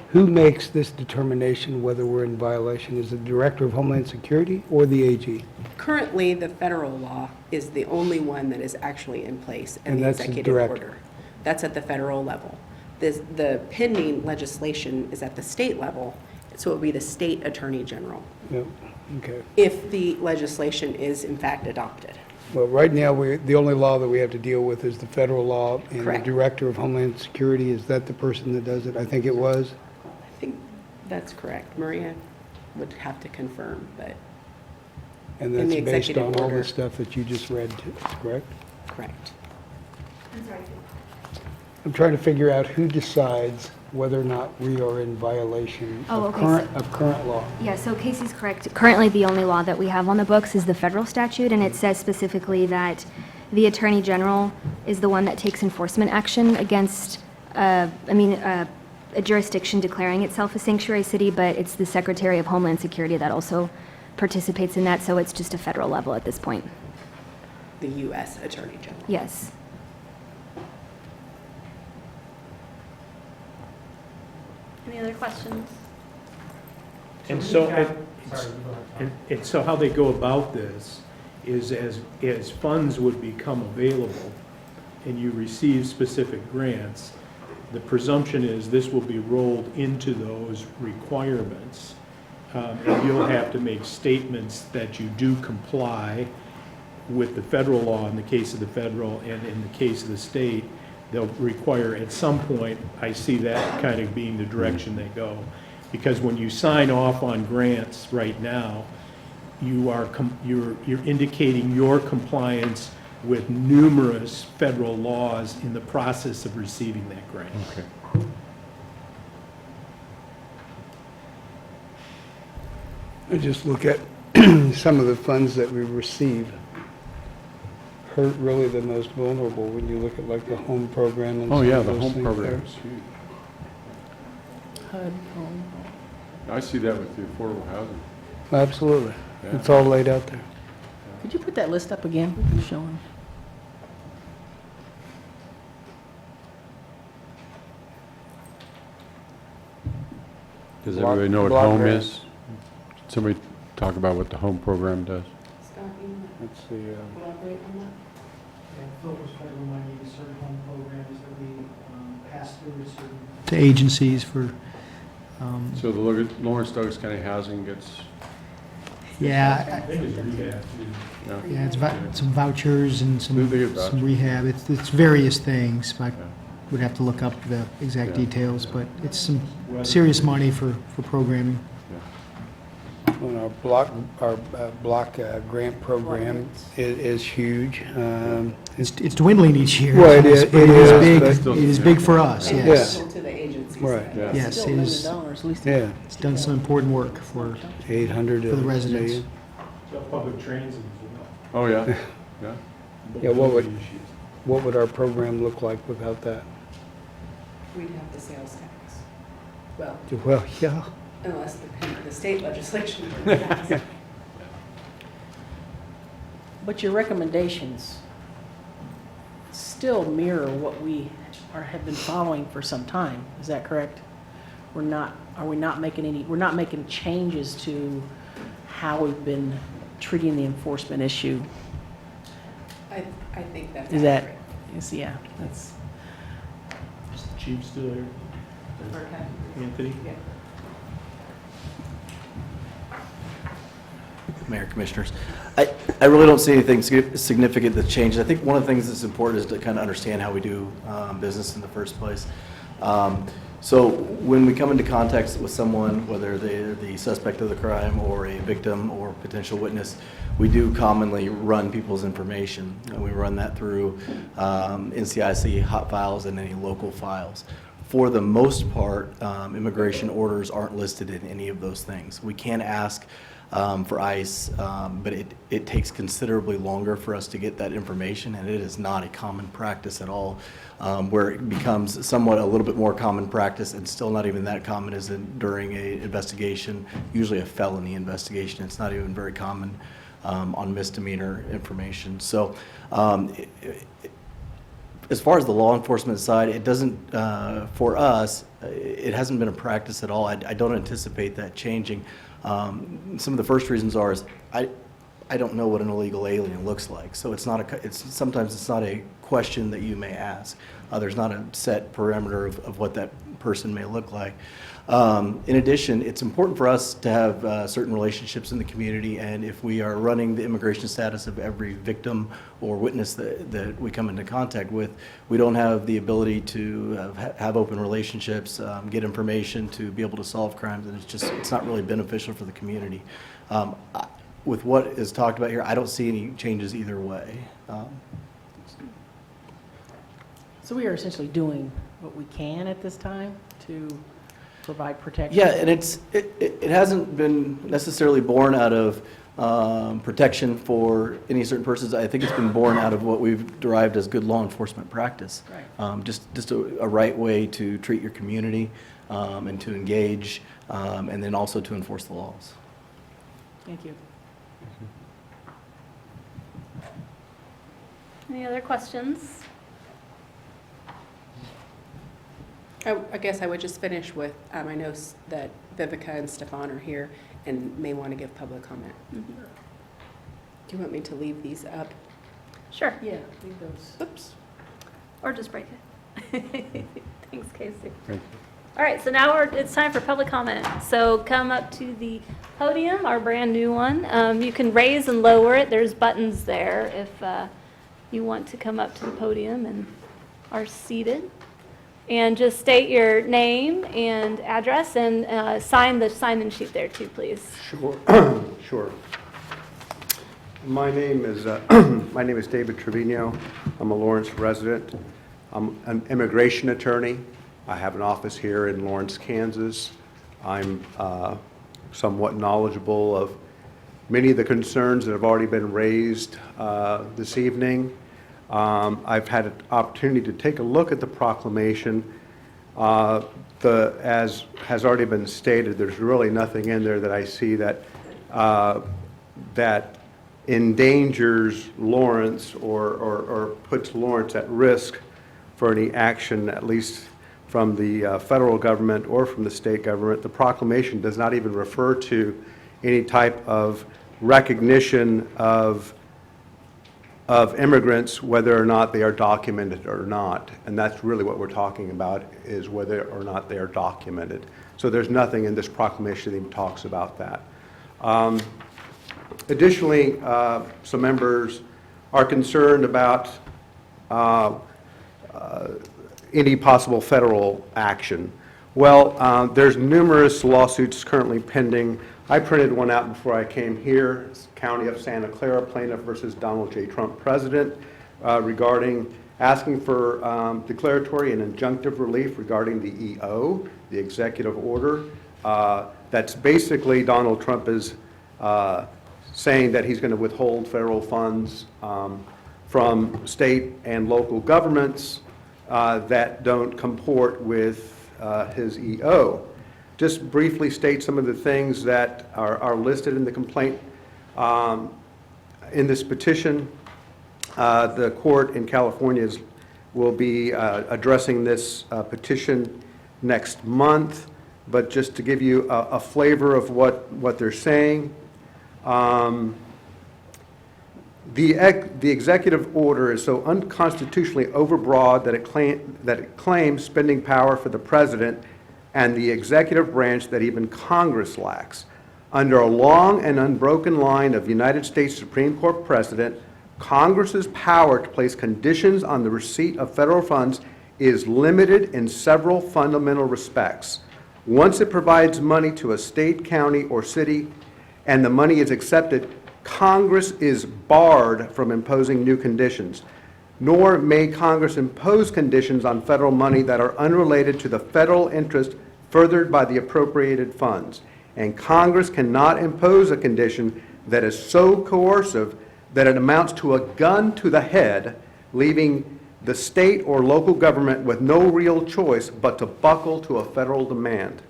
Who makes this determination whether we're in violation? Is it the Director of Homeland Security or the AG? Currently, the federal law is the only one that is actually in place, and And the that's the executive director. order. That's at the federal level. The pending legislation is at the state level, so it would be the state attorney general, Yep, okay. if the legislation is in fact adopted. Well, right now, the only law that we have to deal with is the federal law. And the Correct. Director of Homeland Security, is that the person that does it? I think it was. I think that's correct. Maria would have to confirm, but And in the that's based executive on all order. the stuff that you just read, correct? Correct. I'm trying to figure out who decides whether or not we are in violation Oh, of okay, current law. Yeah, so Casey's correct. Currently, the only law that we have on the books is the federal statute, and it says specifically that the Attorney General is the one that takes enforcement action against, a jurisdiction declaring itself a sanctuary city, but it's the Secretary of Homeland Security that also participates in that, so it's just a federal level at this point. The U.S. Attorney General. Yes. Any other questions? And so, and so how they go about this is as funds would become available and you receive specific grants, the presumption is this will be rolled into those requirements. And you'll have to make statements that you do comply with the federal law in the case of the federal, and in the case of the state, they'll require at some point, I see that kind of being the direction they go. Because when you sign off on grants right now, you're indicating your compliance with numerous federal laws in the process of receiving that grant. Okay. I just look at some of the funds that we receive hurt really the most vulnerable when you look at like the home program and Oh, some yeah, of the those home things program there. is huge. HUD, home. I see that with the affordable housing. Absolutely. Yeah. It's all laid out there. Could you put that list up again, show 'em? Does Block- everybody know what block home grant. is? Somebody talk about what the home program does? Scott, you That's the, elaborate on that? Philip was trying to remind you, the certain home programs that we pass through to agencies for, So the Lawrence Douglas County Housing gets, yeah, I think it's rehab, too. yeah, it's some vouchers and They get some vouchers. rehab. It's various things. I Yeah. would have to look up the exact Yeah. details, but it's some serious money for programming. well, our block grant program is huge. It's dwindling each year. Well, it is- but it is, big. but- It is big for us, And yes. to the agencies. Right. yeah. Yes, Still it $1 is. million, at least. Yeah, It's done some important work for 800 For the residents. million. So public transit as Oh, yeah, yeah. well. Yeah, what would- Mobility issues. What would our program look like without that? We'd have the sales tax. Well, Well, yeah. unless the state legislation. But your recommendations still mirror what we have been following for some time, is that correct? Are we not making changes to how we've been treating the enforcement issue? I think that's Is that, accurate. yeah, that's, Is the chief still here? Okay. Anthony? Yeah. Mayor, Commissioners. I really don't see anything significant that changes. I think one of the things that's important is to kind of understand how we do business in the first place. So when we come into contact with someone, whether they're the suspect of the crime or a victim or potential witness, we do commonly run people's information. And we run that through NCIC hot files and any local files. For the most part, immigration orders aren't listed in any of those things. We can ask for ICE, but it takes considerably longer for us to get that information, and it is not a common practice at all. Where it becomes somewhat a little bit more common practice, and still not even that common, is during a investigation, usually a felony investigation. It's not even very common on misdemeanor information. So as far as the law enforcement side, it doesn't, for us, it hasn't been a practice at all. I don't anticipate that changing. Some of the first reasons are is I don't know what an illegal alien looks like, so sometimes it's not a question that you may ask. There's not a set parameter of what that person may look like. In addition, it's important for us to have certain relationships in the community, and if we are running the immigration status of every victim or witness that we come into contact with, we don't have the ability to have open relationships, get information to be able to solve crimes, and it's not really beneficial for the community. With what is talked about here, I don't see any changes either way. So we are essentially doing what we can at this time to provide protection? Yeah, and it hasn't been necessarily born out of protection for any certain persons. I think it's been born out of what we've derived as good law enforcement practice. Right. Just a right way to treat your community and to engage, and then also to enforce the laws. Thank you. Any other questions? I guess I would just finish with, I know that Vivica and Stefan are here and may want to give public comment. Do you want me to leave these up? Sure. Yeah, leave those. Oops. Or just break it. Thanks, Casey. Thank you. All right, so now it's time for public comment. So come up to the podium, our brand-new one. You can raise and lower it. There's buttons there if you want to come up to the podium and are seated. And just state your name and address and sign the sign-in sheet there too, please. Sure. Sure. My name is David Trevino. I'm a Lawrence resident. I'm an immigration attorney. I have an office here in Lawrence, Kansas. I'm somewhat knowledgeable of many of the concerns that have already been raised this evening. I've had an opportunity to take a look at the proclamation. As has already been stated, there's really nothing in there that I see that that endangers Lawrence or puts Lawrence at risk for any action, at least from the federal government or from the state government. The proclamation does not even refer to any type of recognition of immigrants, whether or not they are documented or not. And that's really what we're talking about, is whether or not they are documented. So there's nothing in this proclamation that even talks about that. Additionally, some members are concerned about any possible federal action. Well, there's numerous lawsuits currently pending. I printed one out before I came here. It's County of Santa Clara plaintiff versus Donald J. Trump president regarding asking for declaratory and injunctive relief regarding the EO, the executive order. That's basically Donald Trump is saying that he's going to withhold federal funds from state and local governments that don't comport with his EO. Just briefly state some of the things that are listed in the complaint. In this petition, the court in California will be addressing this petition next month, but just to give you a flavor of what they're saying, the executive order is so unconstitutionally overbroad that it claims spending power for the president and the executive branch that even Congress lacks. Under a long and unbroken line of United States Supreme Court precedent, Congress's power to place conditions on the receipt of federal funds is limited in several fundamental respects. Once it provides money to a state, county, or city, and the money is accepted, Congress is barred from imposing new conditions. Nor may Congress impose conditions on federal money that are unrelated to the federal interest furthered by the appropriated funds. and Congress cannot impose a condition that is so coercive that it amounts to a gun to the head, leaving the state or local government with no real choice but to buckle to a federal demand.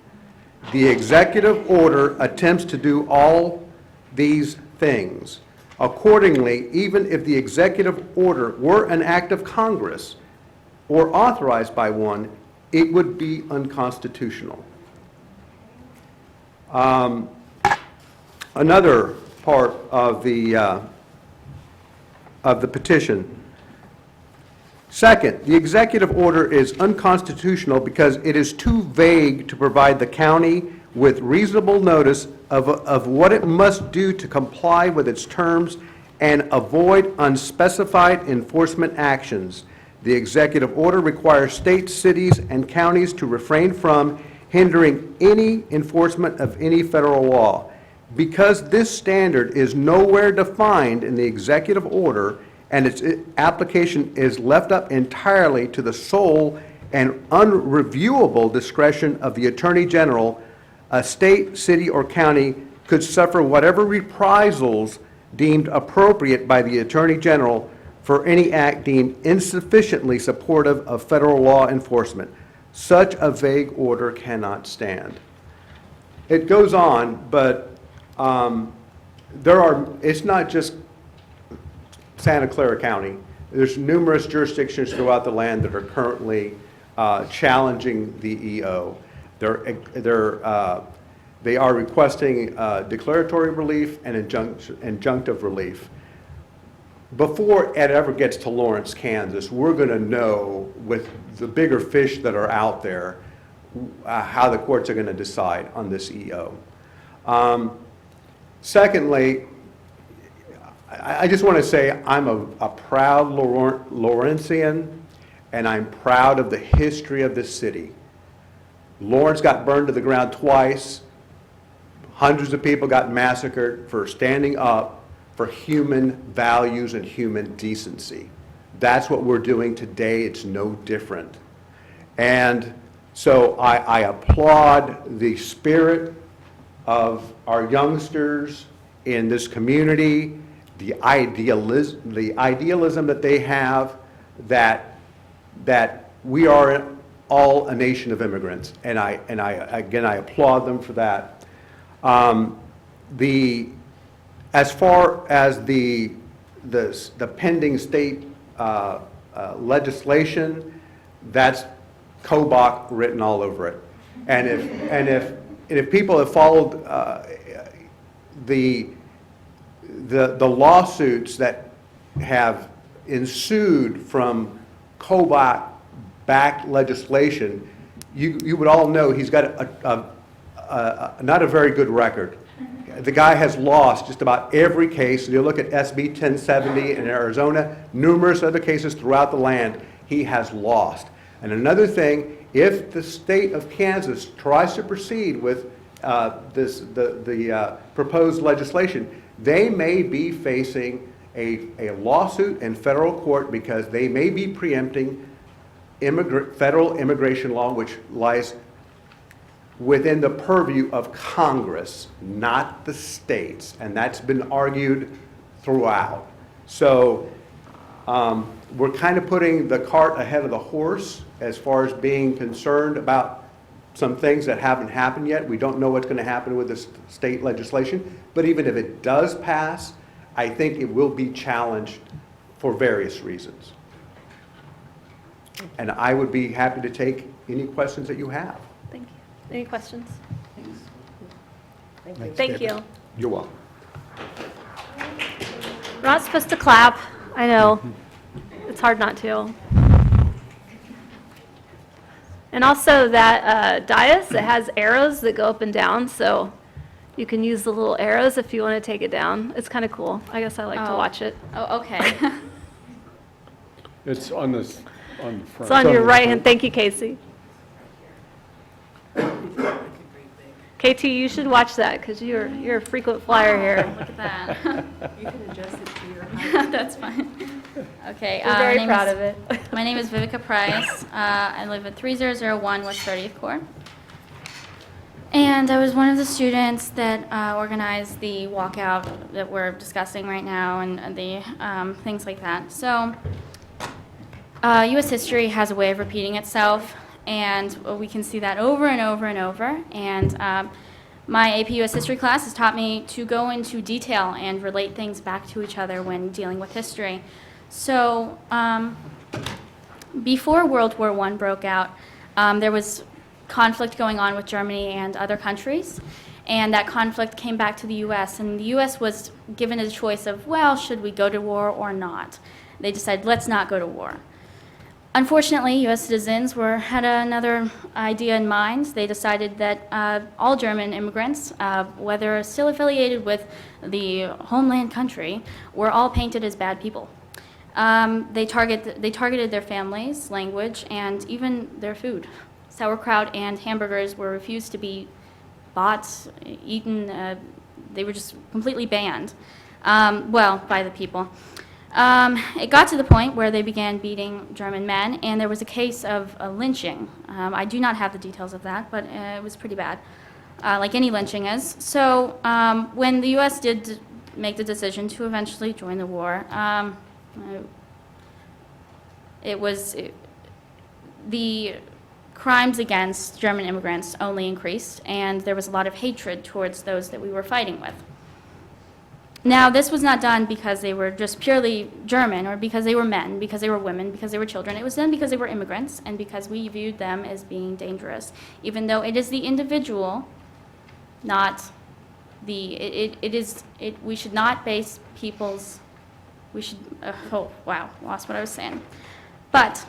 The executive order attempts to do all these things. Accordingly, even if the executive order were an act of Congress or authorized by one, it would be unconstitutional. Another part of the petition. Second, the executive order is unconstitutional because it is too vague to provide the county with reasonable notice of what it must do to comply with its terms and avoid unspecified enforcement actions. The executive order requires states, cities, and counties to refrain from hindering any enforcement of any federal law. Because this standard is nowhere defined in the executive order and its application is left up entirely to the sole and unreviewable discretion of the Attorney General, a state, city, or county could suffer whatever reprisals deemed appropriate by the Attorney General for any act deemed insufficiently supportive of federal law enforcement. Such a vague order cannot stand. It goes on, but it's not just Santa Clara County. There's numerous jurisdictions throughout the land that are currently challenging the EO. They are requesting declaratory relief and injunctive relief. Before it ever gets to Lawrence, Kansas, we're going to know with the bigger fish that are out there how the courts are going to decide on this EO. Secondly, I just want to say I'm a proud Lawrencian, and I'm proud of the history of this city. Lawrence got burned to the ground twice. Hundreds of people got massacred for standing up for human values and human decency. That's what we're doing today. It's no different. And so I applaud the spirit of our youngsters in this community, the idealism that they have, that we are all a nation of immigrants, and I applaud them for that. As far as the pending state legislation, that's Kobach written all over it. And if people have followed the lawsuits that have ensued from Kobach-backed legislation, you would all know he's got not a very good record. The guy has lost just about every case. You look at SB 1070 in Arizona, numerous other cases throughout the land, he has lost. And another thing, if the state of Kansas tries to proceed with the proposed legislation, they may be facing a lawsuit in federal court because they may be preempting federal immigration law, which lies within the purview of Congress, not the states, and that's been argued throughout. So we're kind of putting the cart ahead of the horse as far as being concerned about some things that haven't happened yet. We don't know what's going to happen with this state legislation, but even if it does pass, I think it will be challenged for various reasons. And I would be happy to take any questions that you have. Thank you. Any questions? Thanks, Thank David. you. You're welcome. We're not supposed to clap. I know. It's hard not to. And also that dais, it has arrows that go up and down, so you can use the little arrows if you want to take it down. It's kind of cool. I guess I like to watch it. Oh, okay. It's on the front. It's on your right hand. Thank you, Casey. KT, you should watch that because you're a frequent flyer here. Look at that. You can adjust it to your height. That's fine. Okay. We're very proud of it. My name is Vivica Price. I live at 3001 West 30th Court. And I was one of the students that organized the walkout that we're discussing right now and the things like that. So U.S. history has a way of repeating itself, and we can see that over and over and over. And my AP U.S. history class has taught me to go into detail and relate things back to each other when dealing with history. So before World War I broke out, there was conflict going on with Germany and other countries, and that conflict came back to the U.S., and the U.S. was given a choice of, well, should we go to war or not? They decided, let's not go to war. Unfortunately, U.S. citizens had another idea in mind. They decided that all German immigrants, whether still affiliated with the homeland country, were all painted as bad people. They targeted their families, language, and even their food. Sauerkraut and hamburgers were refused to be bought, eaten. They were just completely banned, by the people. It got to the point where they began beating German men, and there was a case of a lynching. I do not have the details of that, but it was pretty bad, like any lynching is. So when the U.S. did make the decision to eventually join the war, the crimes against German immigrants only increased, and there was a lot of hatred towards those that we were fighting with. Now, this was not done because they were just purely German, or because they were men, because they were women, because they were children. It was done because they were immigrants, and because we viewed them as being dangerous, even though it is the individual, not the, we should not base people's, lost what I was saying. But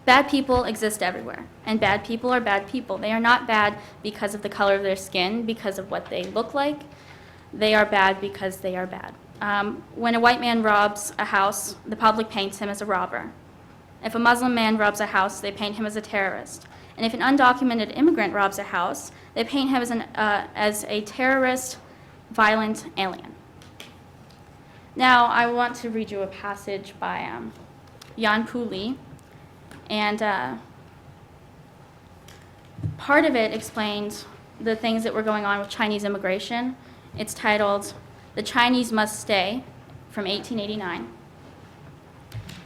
bad people exist everywhere, and bad people are bad people. They are not bad because of the color of their skin, because of what they look like. They are bad because they are bad. When a white man robs a house, the public paints him as a robber. If a Muslim man robs a house, they paint him as a terrorist. And if an undocumented immigrant robs a house, they paint him as a terrorist, violent alien. Now, I want to read you a passage by Jan Pooley. And part of it explained the things that were going on with Chinese immigration. It's titled, "The Chinese Must Stay," from 1889.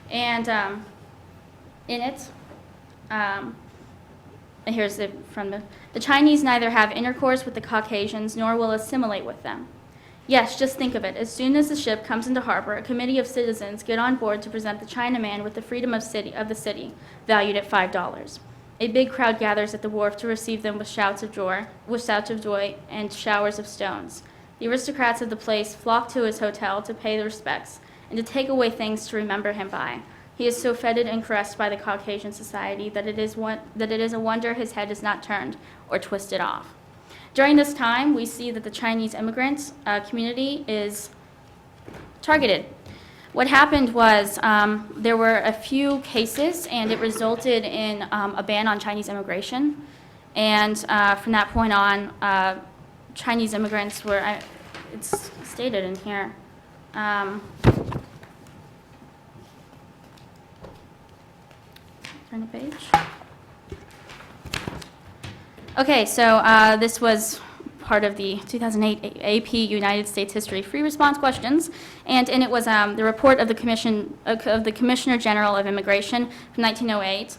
And in it, here's the Chinese neither have intercourse with the Caucasians nor will assimilate with them. Yes, just think of it. As soon as the ship comes into harbor, a committee of citizens get on board to present the Chinaman with the freedom of the city, valued at $5. A big crowd gathers at the wharf to receive them with shouts of joy and showers of stones. The aristocrats of the place flock to his hotel to pay their respects and to take away things to remember him by. He is so feted and caressed by the Caucasian society that it is a wonder his head is not turned or twisted off. During this time, we see that the Chinese immigrant community is targeted. What happened was there were a few cases, and it resulted in a ban on Chinese immigration. And from that point on, Chinese immigrants were, it's stated in here. Turn the page. Okay, so this was part of the 2008 AP United States History Free Response Questions, and in it was the report of the Commissioner General of Immigration from 1908.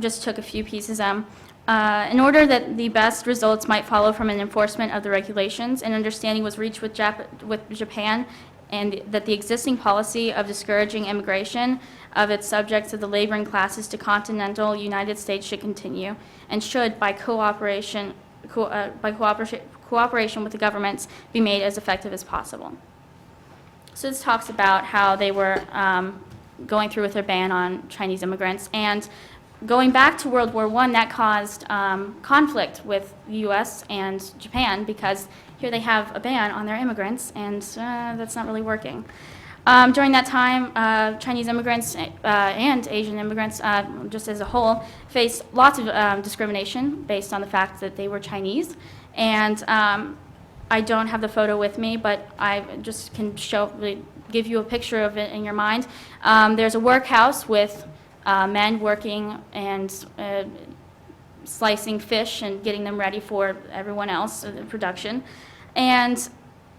Just took a few pieces. In order that the best results might follow from an enforcement of the regulations, an understanding was reached with Japan, and that the existing policy of discouraging immigration of its subjects of the laboring classes to continental United States should continue, and should, by cooperation with the governments, be made as effective as possible. So this talks about how they were going through with their ban on Chinese immigrants, and going back to World War I, that caused conflict with the U.S. and Japan, because here they have a ban on their immigrants, and that's not really working. During that time, Chinese immigrants and Asian immigrants, just as a whole, faced lots of discrimination based on the fact that they were Chinese. And I don't have the photo with me, but I just can give you a picture of it in your mind. There's a workhouse with men working, and slicing fish and getting them ready for everyone else in the production. And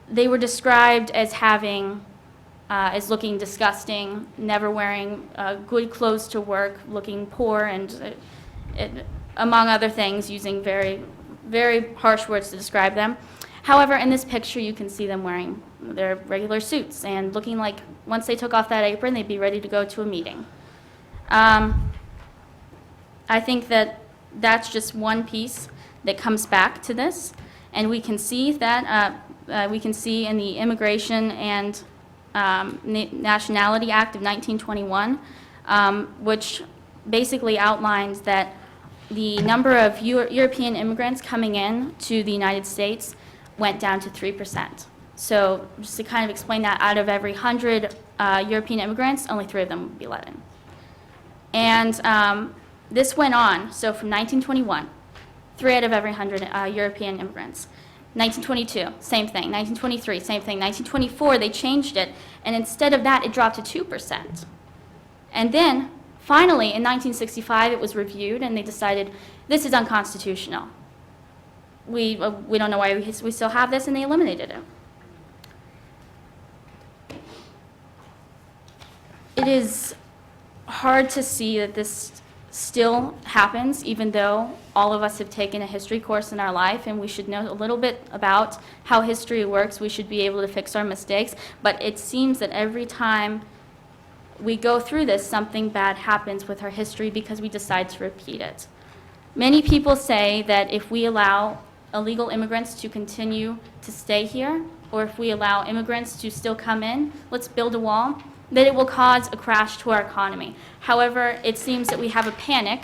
they were described as having, as looking disgusting, never wearing good clothes to work, looking poor, and among other things, using very, very harsh words to describe them. However, in this picture, you can see them wearing their regular suits and looking like once they took off that apron, they'd be ready to go to a meeting. I think that that's just one piece that comes back to this, and we can see that we can see in the Immigration and Nationality Act of 1921, which basically outlines that the number of European immigrants coming in to the United States went down to 3%. So just to kind of explain that, out of every 100 European immigrants, only 3 of them would be let in. And this went on, so from 1921, 3 out of every 100 European immigrants. 1922, same thing. 1923, same thing. 1924, they changed it, and instead of that, it dropped to 2%. And then, finally, in 1965, it was reviewed, and they decided this is unconstitutional. We don't know why we still have this, and they eliminated it. It is hard to see that this still happens, even though all of us have taken a history course in our life, and we should know a little bit about how history works. We should be able to fix our mistakes, but it seems that every time we go through this, something bad happens with our history because we decide to repeat it. Many people say that if we allow illegal immigrants to continue to stay here, or if we allow immigrants to still come in, let's build a wall, that it will cause a crash to our economy. However, it seems that we have a panic,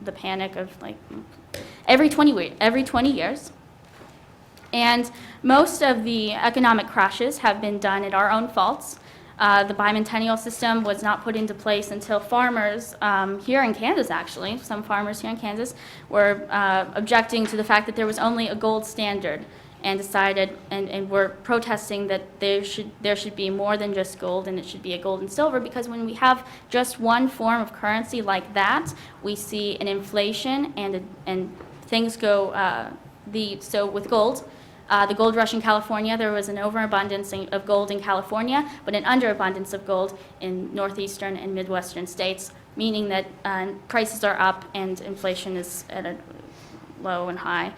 the panic of like every 20 years, and most of the economic crashes have been done at our own faults. The bicentennial system was not put into place until farmers here in Kansas, actually, some farmers here in Kansas were objecting to the fact that there was only a gold standard, and decided and were protesting that there should be more than just gold, and it should be a gold and silver, because when we have just one form of currency like that, we see an inflation and things go so with gold. The gold rush in California, there was an overabundance of gold in California, but an underabundance of gold in northeastern and midwestern states, meaning that prices are up and inflation is at a low and high.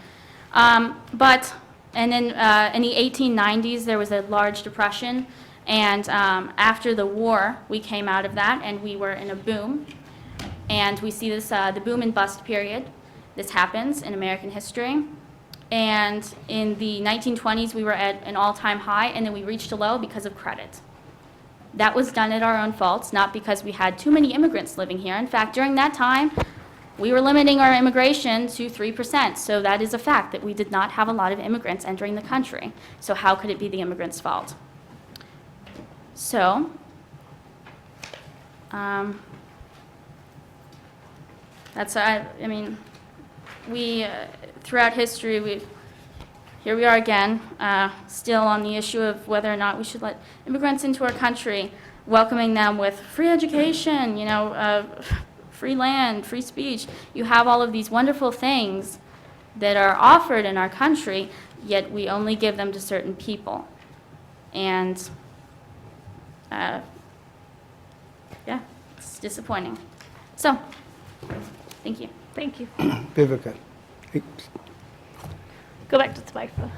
And then in the 1890s, there was a large depression, and after the war, we came out of that, and we were in a boom. And we see this, the boom and bust period. This happens in American history. And in the 1920s, we were at an all-time high, and then we reached a low because of credit. That was done at our own faults, not because we had too many immigrants living here. In fact, during that time, we were limiting our immigration to 3%, so that is a fact, that we did not have a lot of immigrants entering the country. So how could it be the immigrants' fault? So, we, throughout history, here we are again, still on the issue of whether or not we should let immigrants into our country, welcoming them with free education, free land, free speech. You have all of these wonderful things that are offered in our country, yet we only give them to certain people. And yeah, it's disappointing. So, thank you. Thank you. Vivica. Go back to the microphone.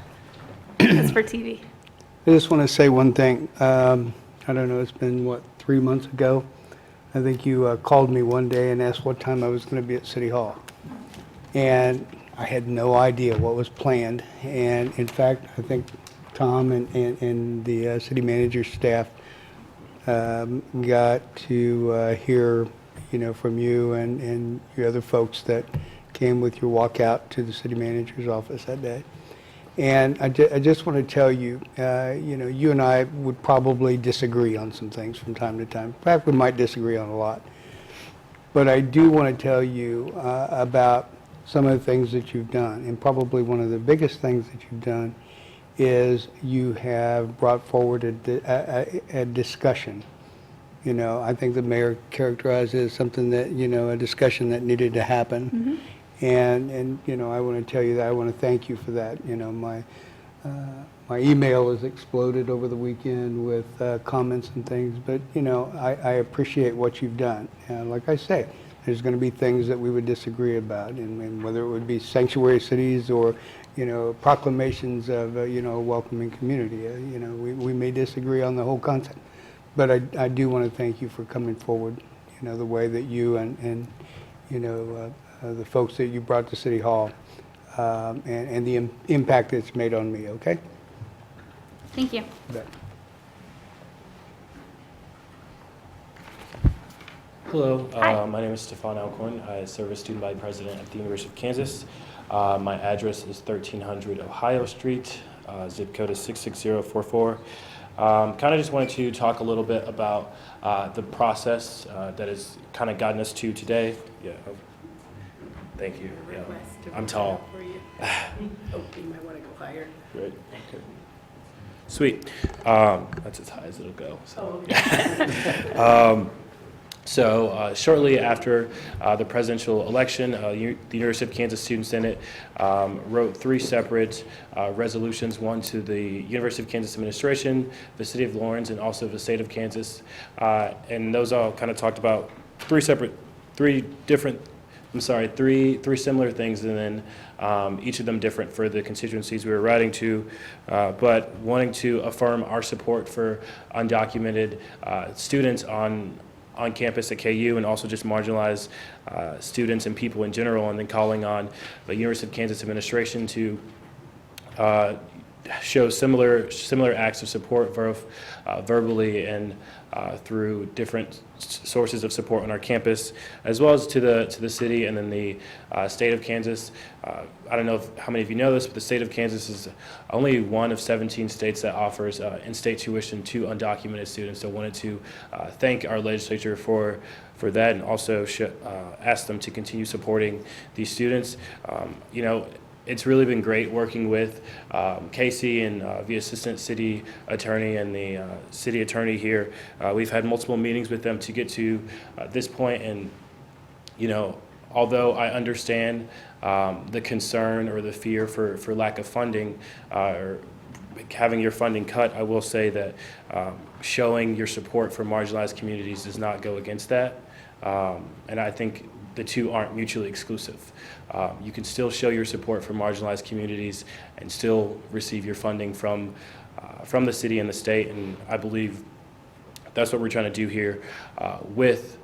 That's for TV. I just want to say one thing. I don't know, it's been, 3 months ago? I think you called me one day and asked what time I was going to be at City Hall. And I had no idea what was planned. And in fact, I think Tom and the city manager's staff got to hear, from you and your other folks that came with your walkout to the city manager's office that day. And I just want to tell you, you and I would probably disagree on some things from time to time. In fact, we might disagree on a lot. But I do want to tell you about some of the things that you've done. And probably one of the biggest things that you've done is you have brought forward a discussion. I think the mayor characterized it as something that, a discussion that needed to happen. And you know, I want to tell you that, I want to thank you for that. You know, my email has exploded over the weekend with comments and things, but you know, I appreciate what you've done. And like I say, there's going to be things that we would disagree about, and whether it would be sanctuary cities or, you know, proclamations of, you know, a welcoming community. You know, we may disagree on the whole concept, but I do want to thank you for coming forward, you know, the way that you and you know, the folks that you brought to City Hall, and the impact it's made on me, okay? Thank you. You bet. Hello, Hi. my name is Stefan Alcorn. I serve as student body president at the University of Kansas. My address is 1300 Ohio Street, zip code is 66044. Kind of just wanted to talk a little bit about the process that has kind of gotten us to today. Yeah. Thank you. Yeah. I'm tall. Oh, you might want to go higher. Great. Okay. Sweet. That's as high as it'll go. So, yeah. So shortly after the presidential election, the University of Kansas Student Senate wrote 3 separate resolutions, one to the University of Kansas administration, the city of Lawrence, and also the state of Kansas. And those all kind of talked about three similar things, and then each of them different for the constituencies we were writing to, but wanting to affirm our support for undocumented students on campus at KU, and also just marginalized students and people in general, and then calling on the University of Kansas administration to show similar acts of support verbally and through different sources of support on our campus, as well as to the city and then the state of Kansas. I don't know how many of you know this, but the state of Kansas is only one of 17 states that offers in-state tuition to undocumented students. So I wanted to thank our legislature for that, and also ask them to continue supporting these students. You know, it's really been great working with Casey and the assistant city attorney and the city attorney here. We've had multiple meetings with them to get to this point, and you know, although I understand the concern or the fear for lack of funding or having your funding cut, I will say that showing your support for marginalized communities does not go against that, and I think the two aren't mutually exclusive. You can still show your support for marginalized communities and still receive your funding from the city and the state, and I believe that's what we're trying to do here with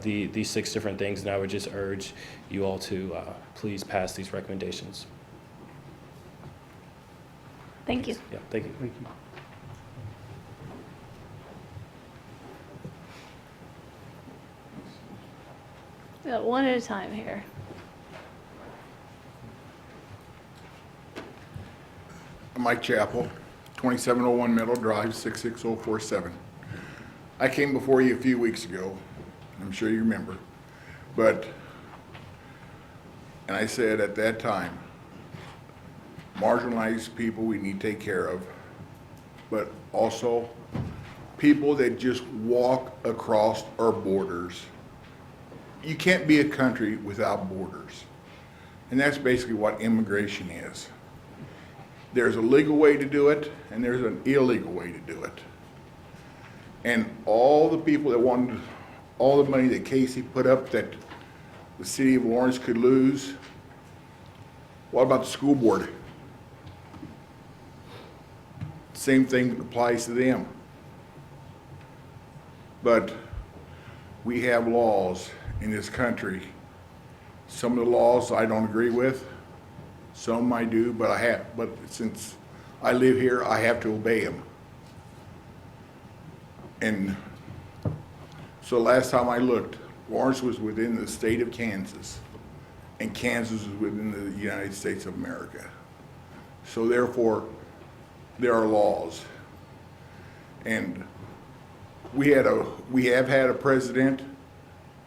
these 6 different things, and I would just urge you all to please pass these recommendations. Thank you. Yeah, thank you. Thank you. One at a time here. Mike Chappell, 2701 Meadow Drive, 66047. I came before you a few weeks ago, I'm sure you remember, and I said at that time, marginalized people we need to take care of, but also people that just walk across our borders. You can't be a country without borders. And that's basically what immigration is. There's a legal way to do it, and there's an illegal way to do it. And all the people that wanted, all the money that Casey put up that the city of Lawrence could lose, what about the school board? Same thing applies to them. But we have laws in this country. Some of the laws I don't agree with, some I do, but since I live here, I have to obey them. And so last time I looked, Lawrence was within the state of Kansas, and Kansas was within the United States of America. So therefore, there are laws. And we have had a president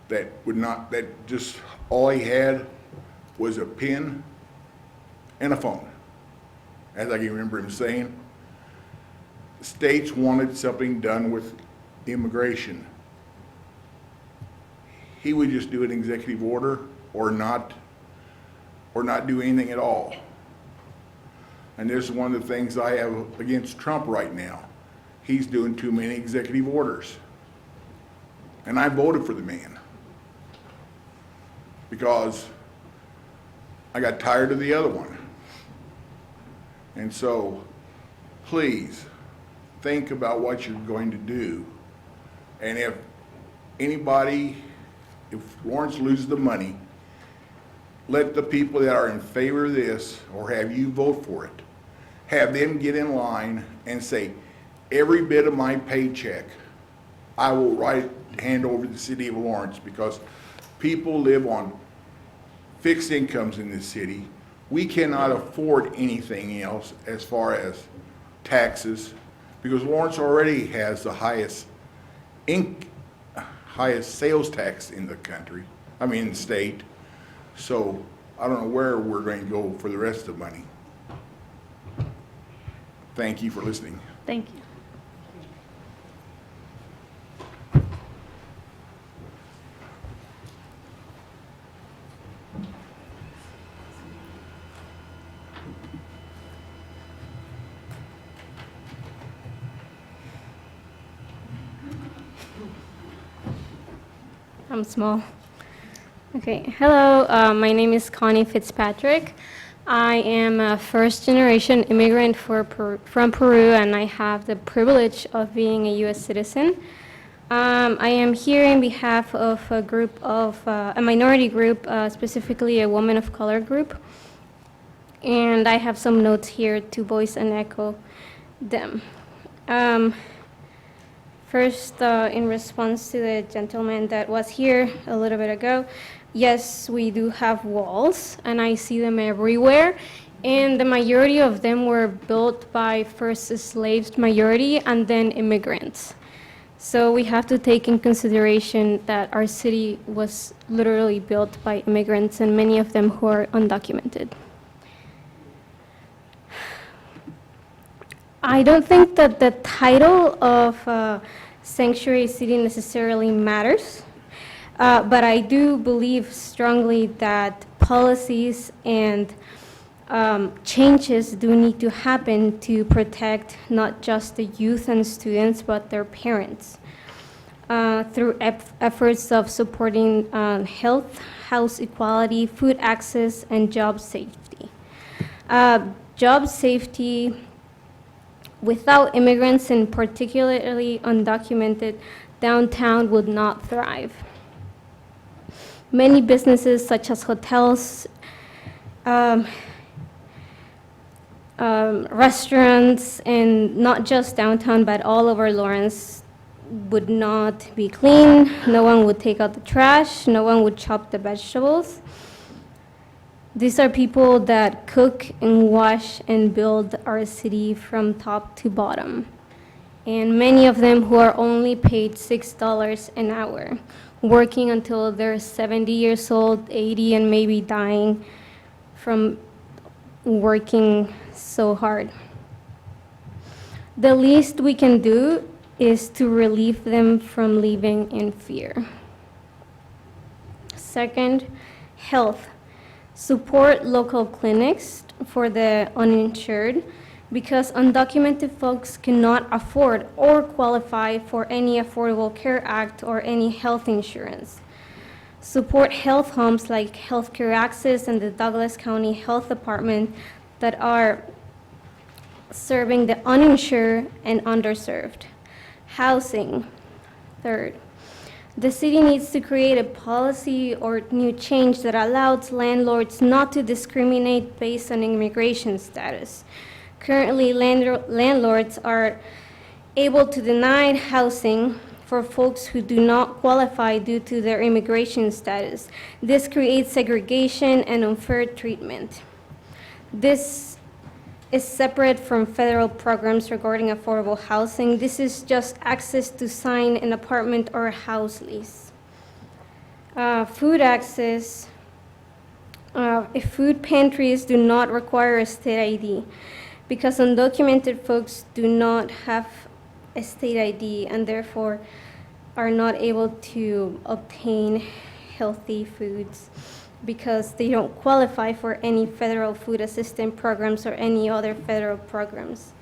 that just all he had was a pen and a phone. As I can remember him saying, states wanted something done with immigration. He would just do an executive order or not or not do anything at all. And this is one of the things I have against Trump right now. He's doing too many executive orders. And I voted for the man because I got tired of the other one. And so, please, think about what you're going to do. And if Lawrence loses the money, let the people that are in favor of this, or have you vote for it, have them get in line and say, every bit of my paycheck, I will hand over to the city of Lawrence, because people live on fixed incomes in this city. We cannot afford anything else as far as taxes, because Lawrence already has the highest sales tax in the country, in the state. So I don't know where we're going to go for the rest of the money. Thank you for listening. Thank you. I'm small. Okay, hello, my name is Connie Fitzpatrick. I am a first-generation immigrant from Peru, and I have the privilege of being a U.S. citizen. I am here in behalf of a minority group, specifically a woman of color group. And I have some notes here to voice and echo them. First, in response to the gentleman that was here a little bit ago, yes, we do have walls, and I see them everywhere. And the majority of them were built by first slaves majority and then immigrants. So we have to take in consideration that our city was literally built by immigrants, and many of them who are undocumented. I don't think that the title of sanctuary city necessarily matters, but I do believe strongly that policies and changes do need to happen to protect not just the youth and students, but their parents, through efforts of supporting health, house equality, food access, and job safety. Job safety, without immigrants, and particularly undocumented, downtown would not thrive. Many businesses, such as hotels, restaurants, and not just downtown, but all over Lawrence, would not be clean. No one would take out the trash. No one would chop the vegetables. These are people that cook and wash and build our city from top to bottom. And many of them who are only paid $6 an hour, working until they're 70 years old, 80, and maybe dying from working so hard. The least we can do is to relieve them from living in fear. Second, health. Support local clinics for the uninsured, because undocumented folks cannot afford or qualify for any Affordable Care Act or any health insurance. Support health homes like Healthcare Access and the Douglas County Health Department that are serving the uninsured and underserved. Housing. Third, the city needs to create a policy or new change that allows landlords not to discriminate based on immigration status. Currently, landlords are able to deny housing for folks who do not qualify due to their immigration status. This creates segregation and unfair treatment. This is separate from federal programs regarding affordable housing. This is just access to sign an apartment or a house lease. Food access. If food pantries do not require a state ID, because undocumented folks do not have a state ID and therefore are not able to obtain healthy foods. because they don't qualify for any federal food assistance programs or any other federal programs.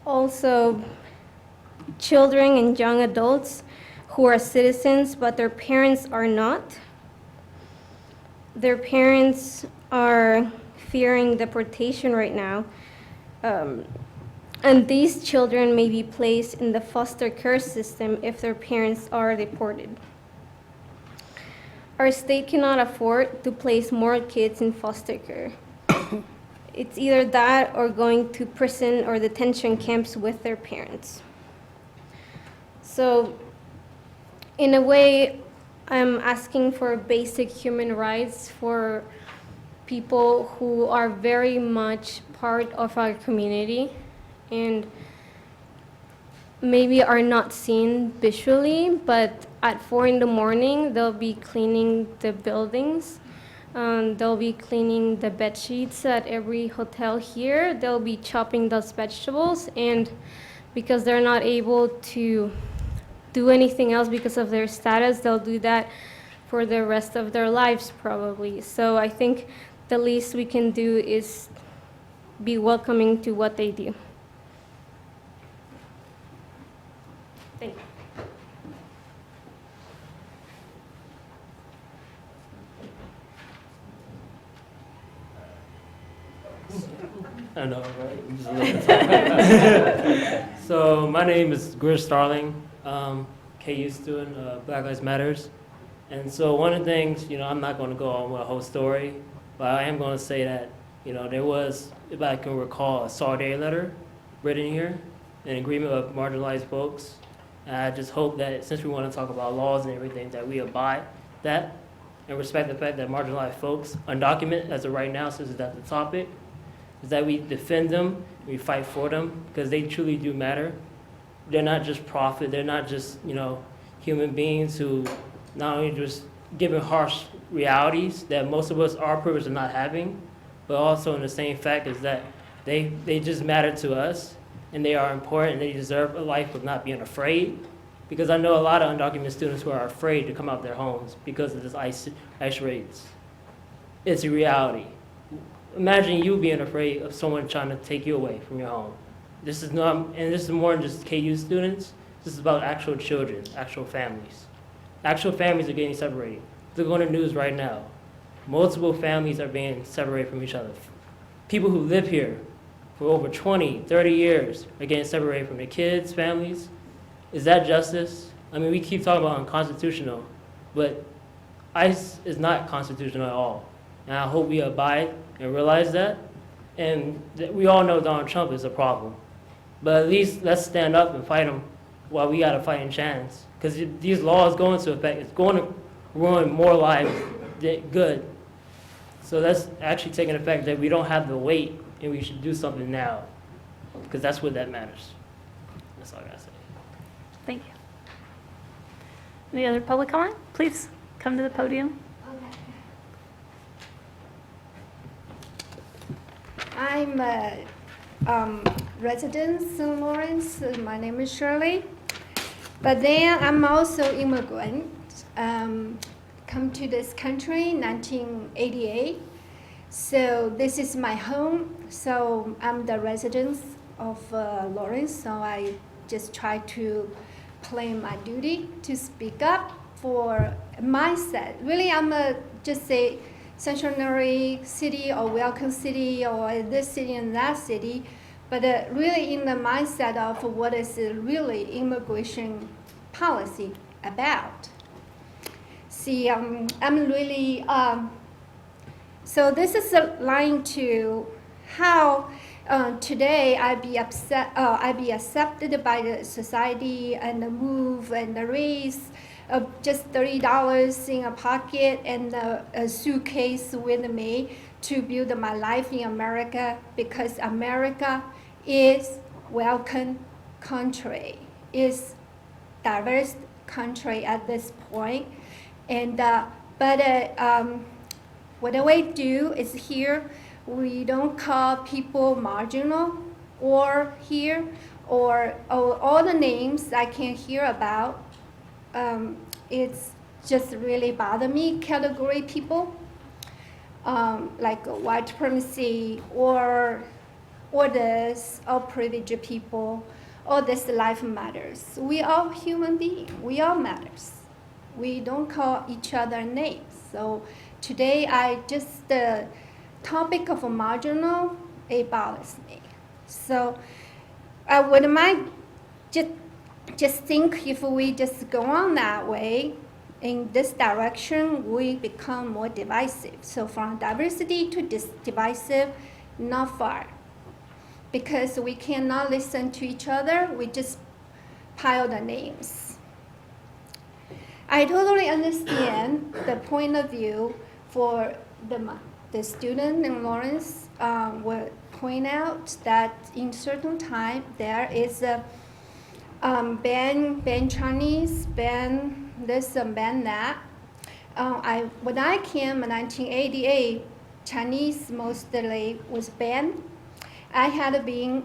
Also, children and young adults who are citizens but their parents are not. Their parents are fearing deportation right now. And these children may be placed in the foster care system if their parents are deported. Our state cannot afford to place more kids in foster care. It's either that or going to prison or detention camps with their parents. So, in a way, I'm asking for basic human rights for people who are very much part of our community and maybe are not seen visually, but at 4 in the morning, they'll be cleaning the buildings. They'll be cleaning the bed sheets at every hotel here. They'll be chopping those vegetables, and because they're not able to do anything else because of their status, they'll do that for the rest of their lives probably. So I think the least we can do is be welcoming to what they do. Thank you. I know, right? So my name is Greer Starling, KU student, Black Lives Matters. And so one of the things, I'm not going to go on with a whole story, but I am going to say that, there was, if I can recall, a solidarity letter written here in agreement with marginalized folks. And I just hope that since we want to talk about laws and everything, that we abide that and respect the fact that marginalized folks, undocumented as of right now, since that's the topic, is that we defend them, we fight for them, because they truly do matter. They're not just profit, they're not just, human beings who not only just given harsh realities that most of us are privileged of not having, but also in the same fact is that they just matter to us, and they are important, and they deserve a life of not being afraid. Because I know a lot of undocumented students who are afraid to come out of their homes because of this ICE raids. It's a reality. Imagine you being afraid of someone trying to take you away from your home. This is not, and this is more than just KU students. This is about actual children, actual families. Actual families are getting separated. Look on the news right now. Multiple families are being separated from each other. People who live here for over 20, 30 years are getting separated from their kids, families. Is that justice? I mean, we keep talking about unconstitutional, but ICE is not constitutional at all. And I hope we abide and realize that. And we all know Donald Trump is a problem. But at least let's stand up and fight him while we got a fighting chance. Because these laws go into effect, it's going to ruin more lives than good. So that's actually taking effect that we don't have to wait and we should do something now. Because that's what that matters. That's all I got to say. Thank you. Any other public comment? Please come to the podium. I'm a resident in St. Lawrence. My name is Shirley. But then I'm also immigrant. Come to this country in 1988. So this is my home. So I'm the resident of Lawrence. So I just try to play my duty to speak up for my side. Really, I'm just say sanctuary city or welcome city or this city and that city, but really in the mindset of what is really immigration policy about. See, I'm really, so this is a line to how today I be accepted by the society and the move and the raise of just $30 in a pocket and a suitcase with me to build my life in America, because America is welcome country, is diverse country at this point. And what we do is here, we don't call people marginal or here, or all the names I can hear about. It's just really bother me category people, like white supremacy or others, or privileged people, all this life matters. We all human beings, we all matters. We don't call each other names. So today the topic of marginal, it bothers me. So I wouldn't mind just think if we just go on that way, in this direction, we become more divisive. So from diversity to divisive, not far. Because we cannot listen to each other, we just pile the names. I totally understand the point of view for the student in Lawrence will point out that in certain time there is a ban Chinese, ban this and ban that. When I came in 1988, Chinese mostly was banned. I had been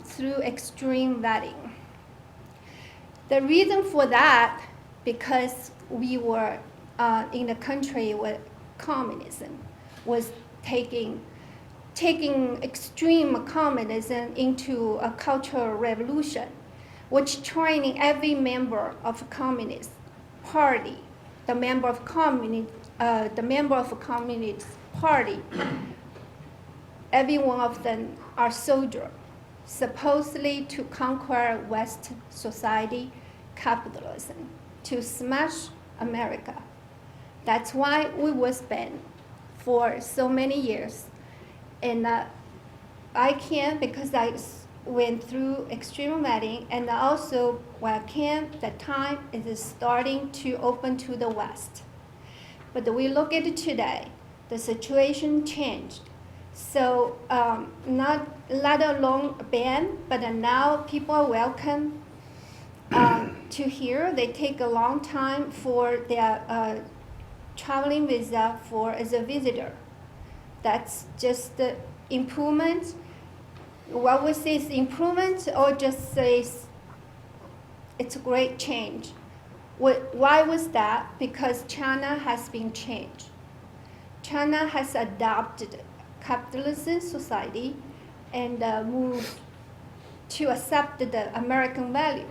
through extreme vetting. The reason for that, because we were in a country where communism was taking extreme communism into a cultural revolution, which training every member of a communist party, the member of communist party, every one of them are soldiers, supposedly to conquer West society, capitalism, to smash America. That's why we was banned for so many years. And I can, because I went through extreme vetting, and also when I came, the time is starting to open to the West. But we look at it today, the situation changed. So not let alone ban, but now people are welcome to here. They take a long time for their traveling visa as a visitor. That's just the improvement. What we say is improvement, or just says it's a great change. Why was that? Because China has been changed. China has adopted capitalist society and moved to accept the American value.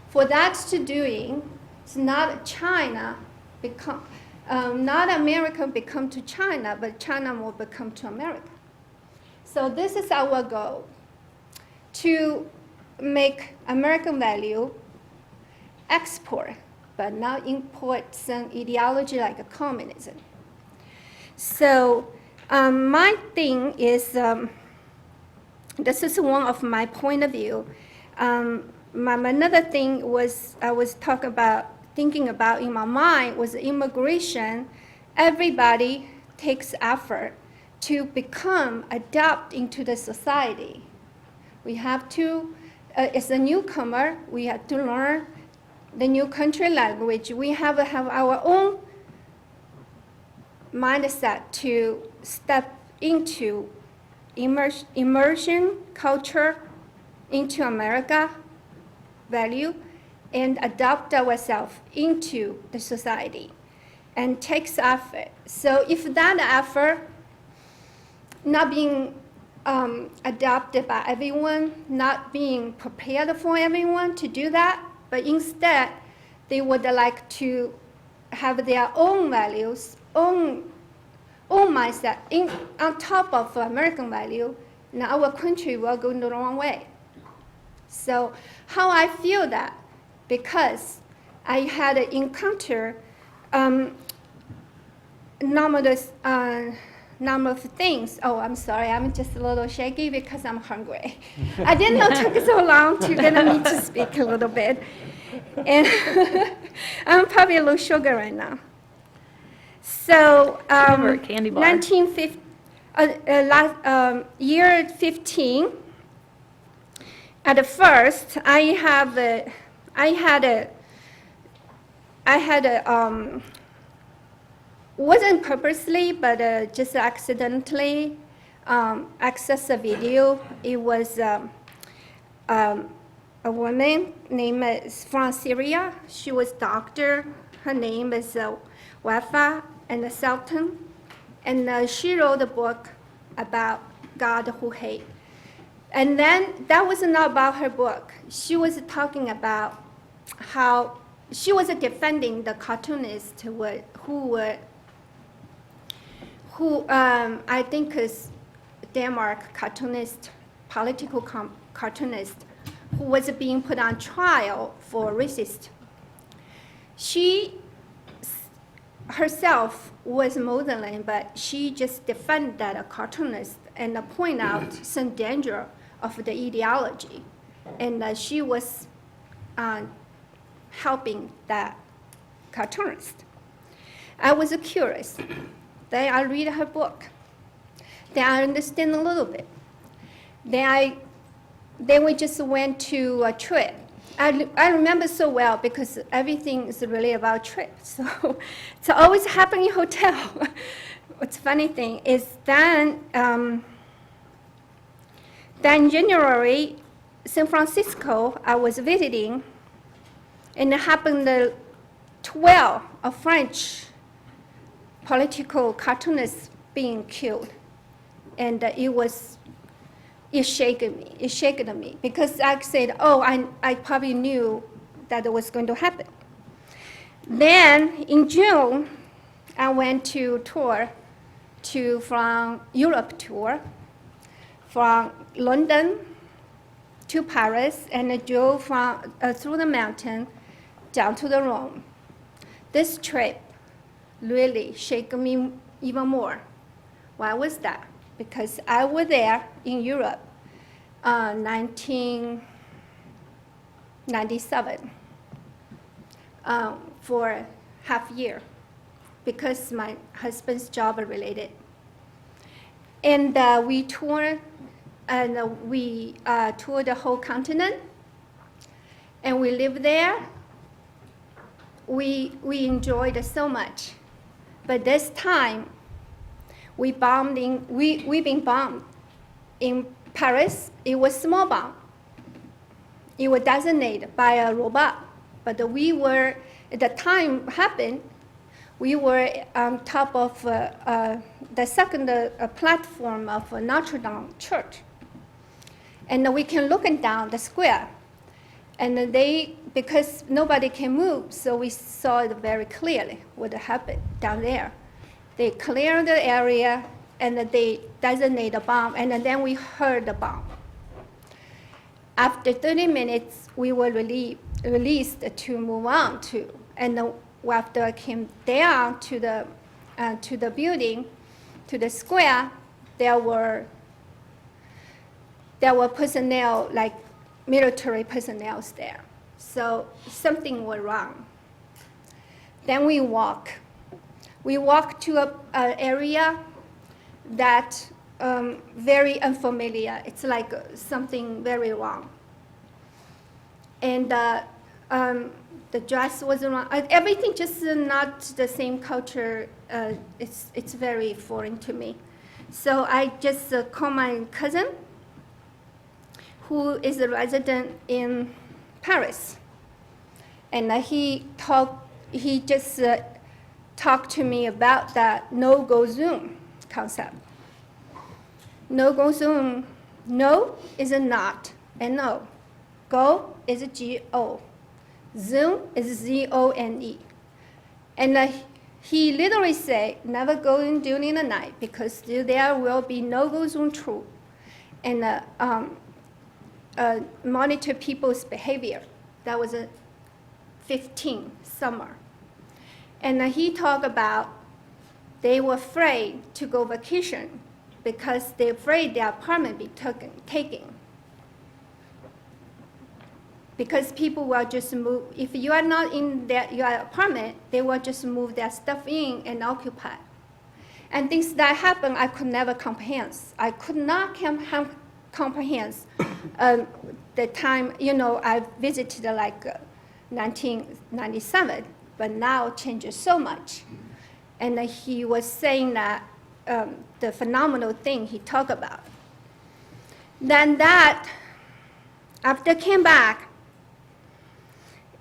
For that to doing, it's not China become, not America become to China, but China will become to America. So this is our goal, to make American value export, but not import some ideology like communism. So my thing is, this is one of my point of view. Another thing was I was thinking about in my mind was immigration. Everybody takes effort to adapt into the society. We have to, as a newcomer, we have to learn the new country language. We have our own mindset to step into immersion culture into America value and adopt ourselves into the society and takes effort. So if that effort not being adopted by everyone, not being prepared for everyone to do that, but instead they would like to have their own values, own mindset on top of American value, now our country will go the wrong way. So how I feel that, because I had an encounter number of things. Oh, I'm sorry, I'm just a little shaky because I'm hungry. I didn't know it took so long to get me to speak a little bit. And I'm probably a little sugar right now. So, candy bar. Year 15, at first, I wasn't purposely, but just accidentally access a video. It was a woman named from Syria. She was doctor. Her name is Wafa and Selton, and she wrote a book about God who hate. And then that was not about her book. She was talking about how she was defending the cartoonists who I think is Denmark cartoonist, political cartoonist, who was being put on trial for racist. She herself was Muslim, but she just defended that a cartoonist and point out some danger of the ideology. And she was helping that cartoonist. I was curious. Then I read her book. Then I understand a little bit. Then we just went to a trip. I remember so well because everything is really about trips. So it's always happening in hotel. What's funny thing is then January, San Francisco, I was visiting, and it happened 12 French political cartoonists being killed. And it shaken me because I said, oh, I probably knew that it was going to happen. Then in June, I went to from Europe tour, from London to Paris, and I drove through the mountain down to the Rome. This trip really shaken me even more. Why was that? Because I was there in Europe 1997 for half year because my husband's job related. And we toured the whole continent, and we lived there. We enjoyed it so much. But this time, we've been bombed in Paris. It was small bomb. It was designated by a robot, but we were, at the time happened, we were on top of the second platform of Notre Dame Church. And we can look down the square. And because nobody can move, so we saw it very clearly what happened down there. They cleared the area, and they designated a bomb, and then we heard the bomb. After 30 minutes, we were released to move on to, and after I came down to the building, to the square, there were personnel, like military personnel there. So something was wrong. Then we walk to an area that very unfamiliar. It's like something very wrong. And the dress was wrong. Everything just not the same culture. It's very foreign to me. So I just called my cousin, who is a resident in Paris, and he just talked to me about that no-go Zoom concept. No-go Zoom, no is a not, and no. Go is a G-O. Zoom is Z-O-N-E. And he literally said, never go in during the night because there will be no-go Zoom troop and monitor people's behavior. That was 15 summer. And he talked about they were afraid to go vacation because they're afraid their apartment be taken. Because people will just move. If you are not in your apartment, they will just move their stuff in and occupy. And things that happen, I could never comprehend. I could not comprehend the time, I visited like 1997, but now it changes so much. And he was saying that the phenomenal thing he talked about. Then that, after I came back,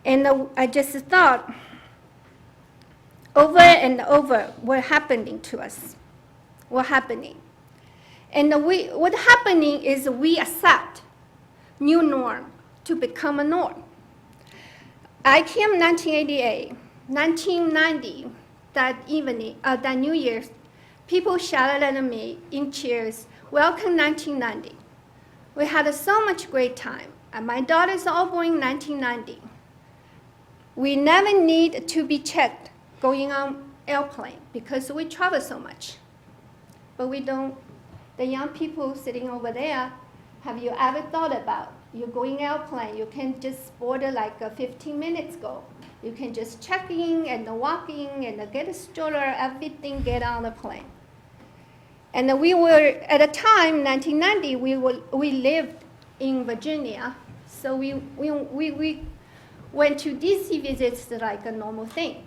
and I just thought, over and over were happening to us, were happening. And what happening is we accept new norm to become a norm. I came 1988, 1990, that evening, that New Year's, people shouted at me in cheers, "Welcome 1990." We had so much great time. And my daughters are all born in 1990. We never need to be checked going on airplane because we travel so much. But we don't, the young people sitting over there, have you ever thought about, you're going airplane, you can just board like 15 minutes ago. You can just check in and walk in and get a stroller, everything, get on the plane. And we were, at the time, 1990, we lived in Virginia. So we went to DC visits like a normal thing.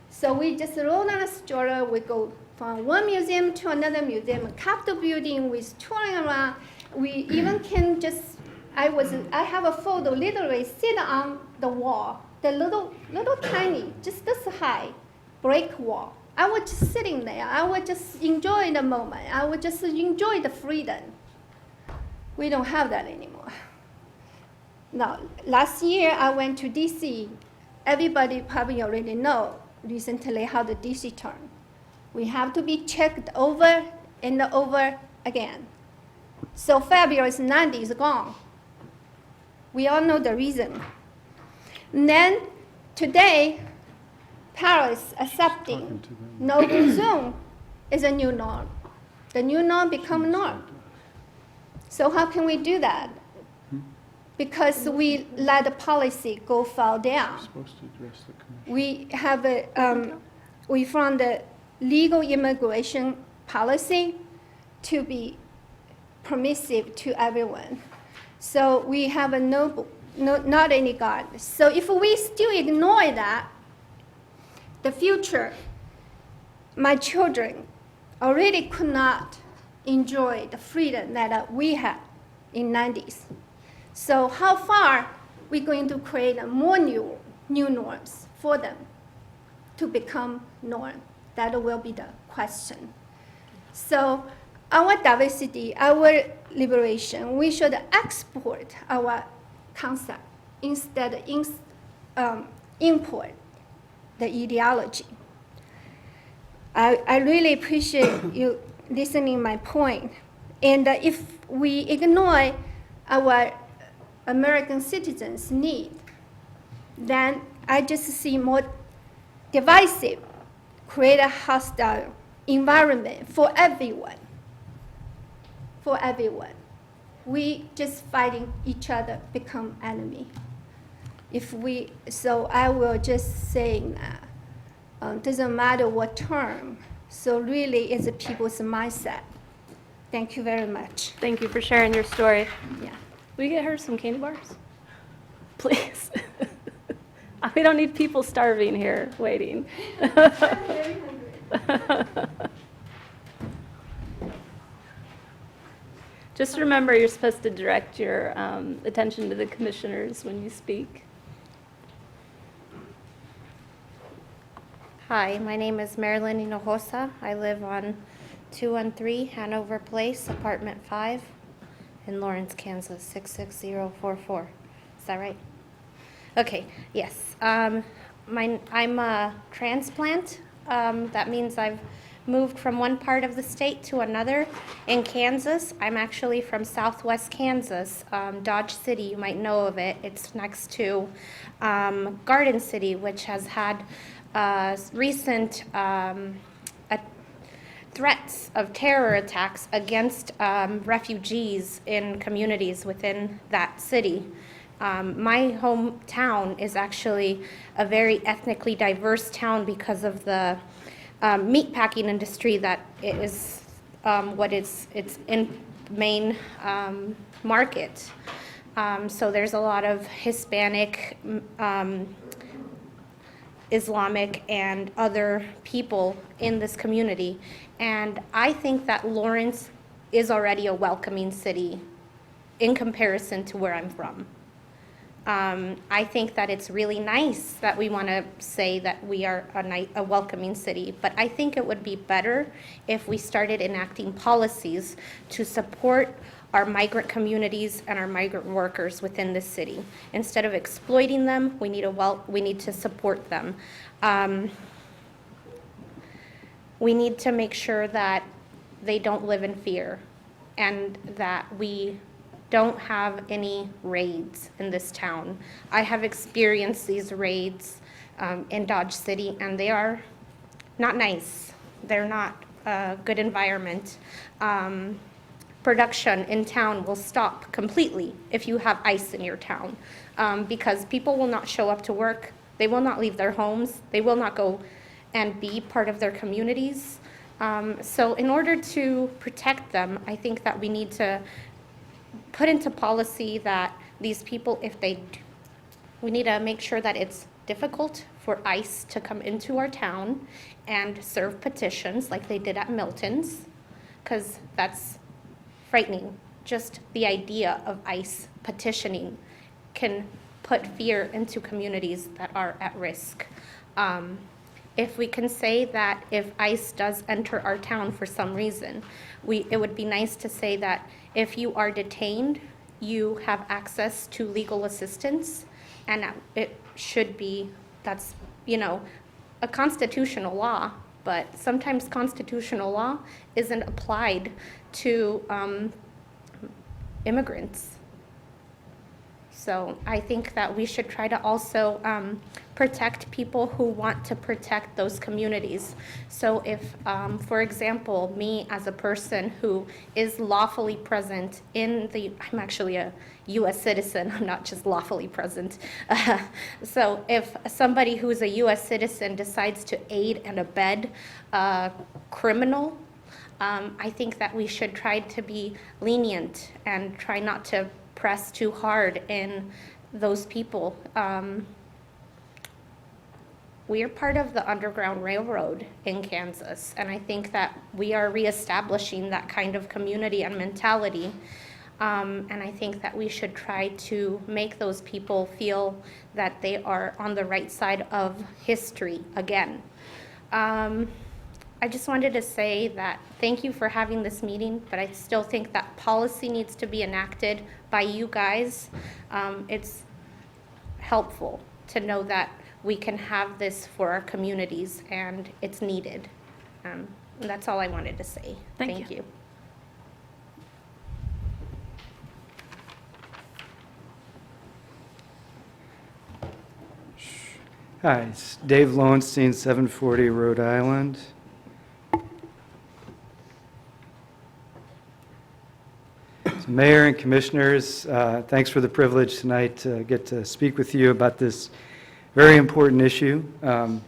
So we just roll on a stroller, we go from one museum to another museum, a Capitol building with touring around. We even can just, I have a photo, literally sit on the wall, the little tiny, just this high, brick wall. I was just sitting there. I would just enjoy the moment. I would just enjoy the freedom. We don't have that anymore. Now, last year I went to DC. Everybody probably already know recently how the DC turned. We have to be checked over and over again. So February 90 is gone. We all know the reason. And then today, Paris accepting no Zoom is a new norm. The new norm become norm. So how can we do that? Because we let the policy go fall down. We have we found the legal immigration policy to be permissive to everyone. So we have a not any guard. So if we still ignore that, the future, my children already could not enjoy the freedom that we had in 90s. So how far we going to create more new norms for them to become norm? That will be the question. So our diversity, our liberation, we should export our concept instead of import the ideology. I really appreciate you listening my point. And if we ignore our American citizens' need, then I just see more divisive, create a hostile environment for everyone. For everyone. We just fighting each other, become enemy. So I will just say that doesn't matter what term. So really, it's a people's mindset. Thank you very much. Thank you for sharing your story. Yeah. Will you get her some candy bars? Please. We don't need people starving here, waiting. Just remember, you're supposed to direct your attention to the commissioners when you speak. Hi, my name is Marilyn Hinojosa. I live on 213 Hanover Place, apartment 5 in Lawrence, Kansas, 66044. Is that right? Okay, yes. I'm a transplant. That means I've moved from one part of the state to another. In Kansas, I'm actually from southwest Kansas, Dodge City, you might know of it. It's next to Garden City, which has had recent threats of terror attacks against refugees in communities within that city. My hometown is actually a very ethnically diverse town because of the meatpacking industry that is what is its main market. So there's a lot of Hispanic, Islamic, and other people in this community. And I think that Lawrence is already a welcoming city in comparison to where I'm from. I think that it's really nice that we want to say that we are a welcoming city, but I think it would be better if we started enacting policies to support our migrant communities and our migrant workers within the city. Instead of exploiting them, we need to support them. We need to make sure that they don't live in fear and that we don't have any raids in this town. I have experienced these raids in Dodge City, and they are not nice. They're not a good environment. Production in town will stop completely if you have ICE in your town, because people will not show up to work. They will not leave their homes. They will not go and be part of their communities. So in order to protect them, I think that we need to put into policy that these people, we need to make sure that it's difficult for ICE to come into our town and serve petitions like they did at Milton's, because that's frightening. Just the idea of ICE petitioning can put fear into communities that are at risk. If we can say that if ICE does enter our town for some reason, it would be nice to say that if you are detained, you have access to legal assistance, and it should be, that's, a constitutional law, but sometimes constitutional law isn't applied to immigrants. So I think that we should try to also protect people who want to protect those communities. So if, for example, me as a person who is lawfully present I'm actually a U.S. citizen, I'm not just lawfully present. So if somebody who's a U.S. citizen decides to aid and abet a criminal, I think that we should try to be lenient and try not to press too hard in those people. We are part of the Underground Railroad in Kansas, and I think that we are reestablishing that kind of community and mentality. And I think that we should try to make those people feel that they are on the right side of history again. I just wanted to say that thank you for having this meeting, but I still think that policy needs to be enacted by you guys. It's helpful to know that we can have this for our communities, and it's needed. That's all I wanted to say. Thank you. Hi, it's Dave Lowenstein, 740 Rhode Island. Mayor and Commissioners, thanks for the privilege tonight to get to speak with you about this very important issue. And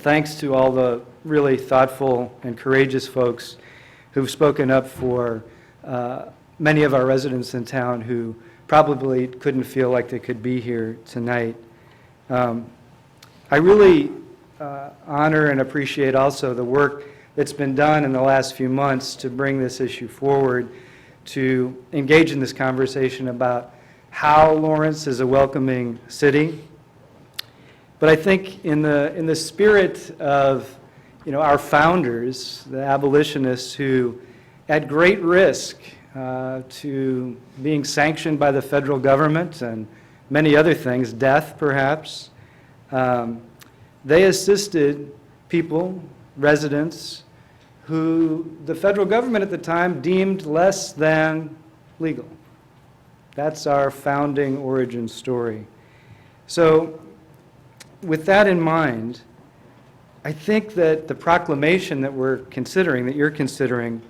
thanks to all the really thoughtful and courageous folks who've spoken up for many of our residents in town who probably couldn't feel like they could be here tonight. I really honor and appreciate also the work that's been done in the last few months to bring this issue forward, to engage in this conversation about how Lawrence is a welcoming city. But I think in the spirit of our founders, the abolitionists who, at great risk to being sanctioned by the federal government and many other things, death perhaps, they assisted people, residents, who the federal government at the time deemed less than legal. That's our founding origin story. So with that in mind, I think that the proclamation that we're considering, that you're considering,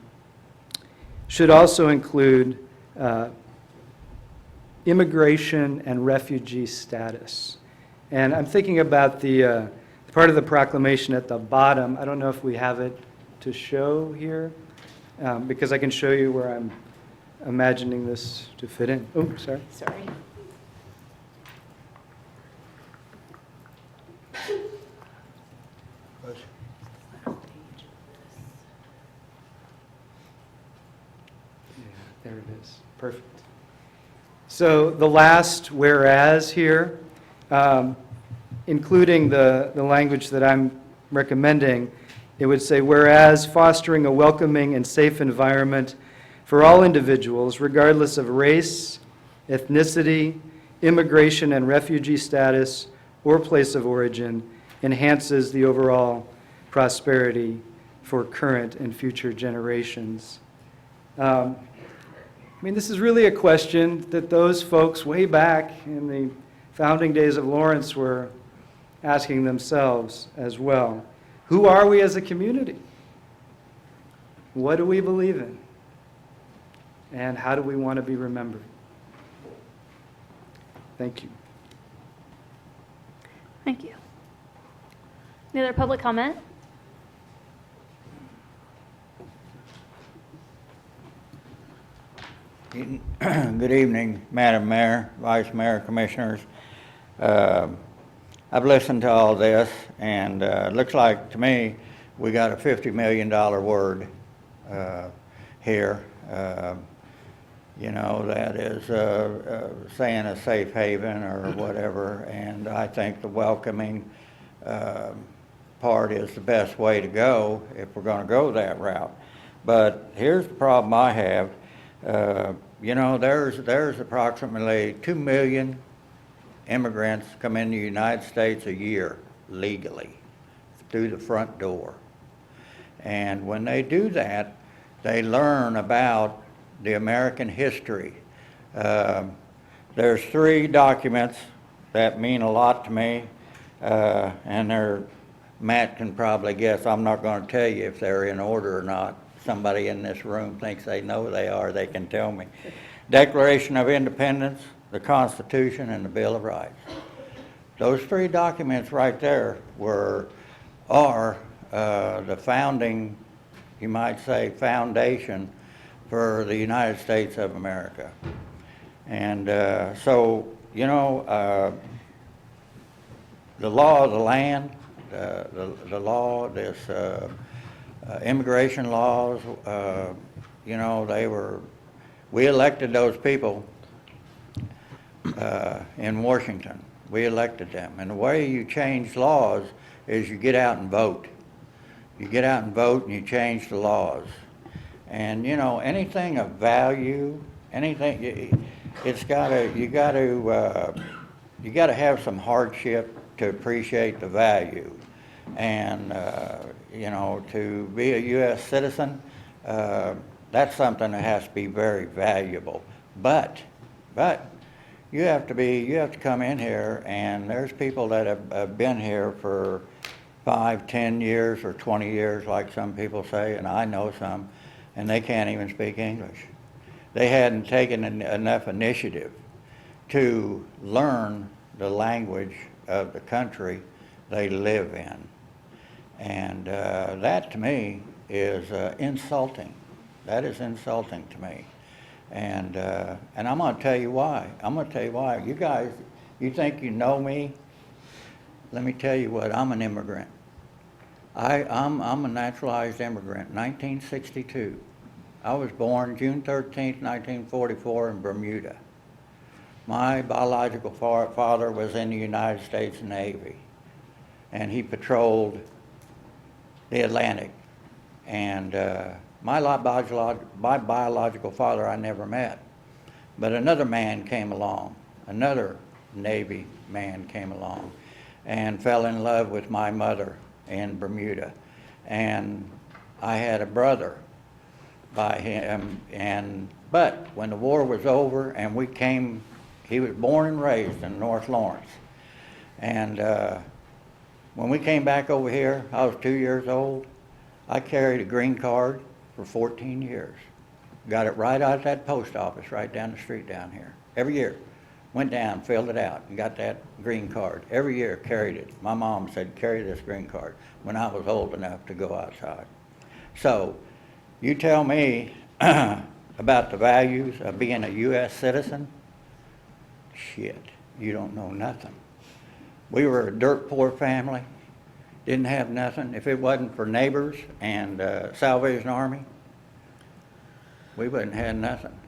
should also include immigration and refugee status. And I'm thinking about the part of the proclamation at the bottom. I don't know if we have it to show here, because I can show you where I'm imagining this to fit in. Oh, sorry. Sorry. There it is. Perfect. So the last whereas here, including the language that I'm recommending, it would say, whereas fostering a welcoming and safe environment for all individuals, regardless of race, ethnicity, immigration and refugee status, or place of origin, enhances the overall prosperity for current and future generations. I mean, this is really a question that those folks way back in the founding days of Lawrence were asking themselves as well. Who are we as a community? What do we believe in? And how do we want to be remembered? Thank you. Thank you. Any other public comment? Good evening, Madam Mayor, Vice Mayor, Commissioners. I've listened to all this, and it looks like to me we got a $50 million word here. You know, that is saying a safe haven or whatever, and I think the welcoming part is the best way to go if we're going to go that route. But here's the problem I have. You know, there's approximately 2 million immigrants come into the United States a year legally through the front door. And when they do that, they learn about the American history. There's 3 documents that mean a lot to me, and Matt can probably guess. I'm not going to tell you if they're in order or not. Somebody in this room thinks they know they are, they can tell me. Declaration of Independence, the Constitution, and the Bill of Rights. Those 3 documents right there are the founding, you might say, foundation for the United States of America. And so, you know, the law of the land, the law, this immigration laws, you know, we elected those people in Washington. We elected them. And the way you change laws is you get out and vote. You get out and vote and you change the laws. And, you know, anything of value, anything, you got to have some hardship to appreciate the value. And, you know, to be a U.S. citizen, that's something that has to be very valuable. But you have to come in here, and there's people that have been here for 5, 10 years or 20 years, like some people say, and I know some, and they can't even speak English. They hadn't taken enough initiative to learn the language of the country they live in. And that, to me, is insulting. That is insulting to me. And I'm going to tell you why. I'm going to tell you why. You guys, you think you know me? Let me tell you what, I'm an immigrant. I'm a naturalized immigrant, 1962. I was born June 13th, 1944 in Bermuda. My biological father was in the United States Navy, and he patrolled the Atlantic. And my biological father I never met, but another man came along, another Navy man came along, and fell in love with my mother in Bermuda. And I had a brother by him, but when the war was over and we came, he was born and raised in North Lawrence. And when we came back over here, I was 2 years old. I carried a green card for 14 years. Got it right out at that post office right down the street down here. Every year. Went down, filled it out, and got that green card. Every year carried it. My mom said, carry this green card, when I was old enough to go outside. So, you tell me about the values of being a U.S. citizen? Shit, you don't know nothing. We were a dirt poor family, didn't have nothing. If it wasn't for neighbors and Salvation Army, we wouldn't have nothing.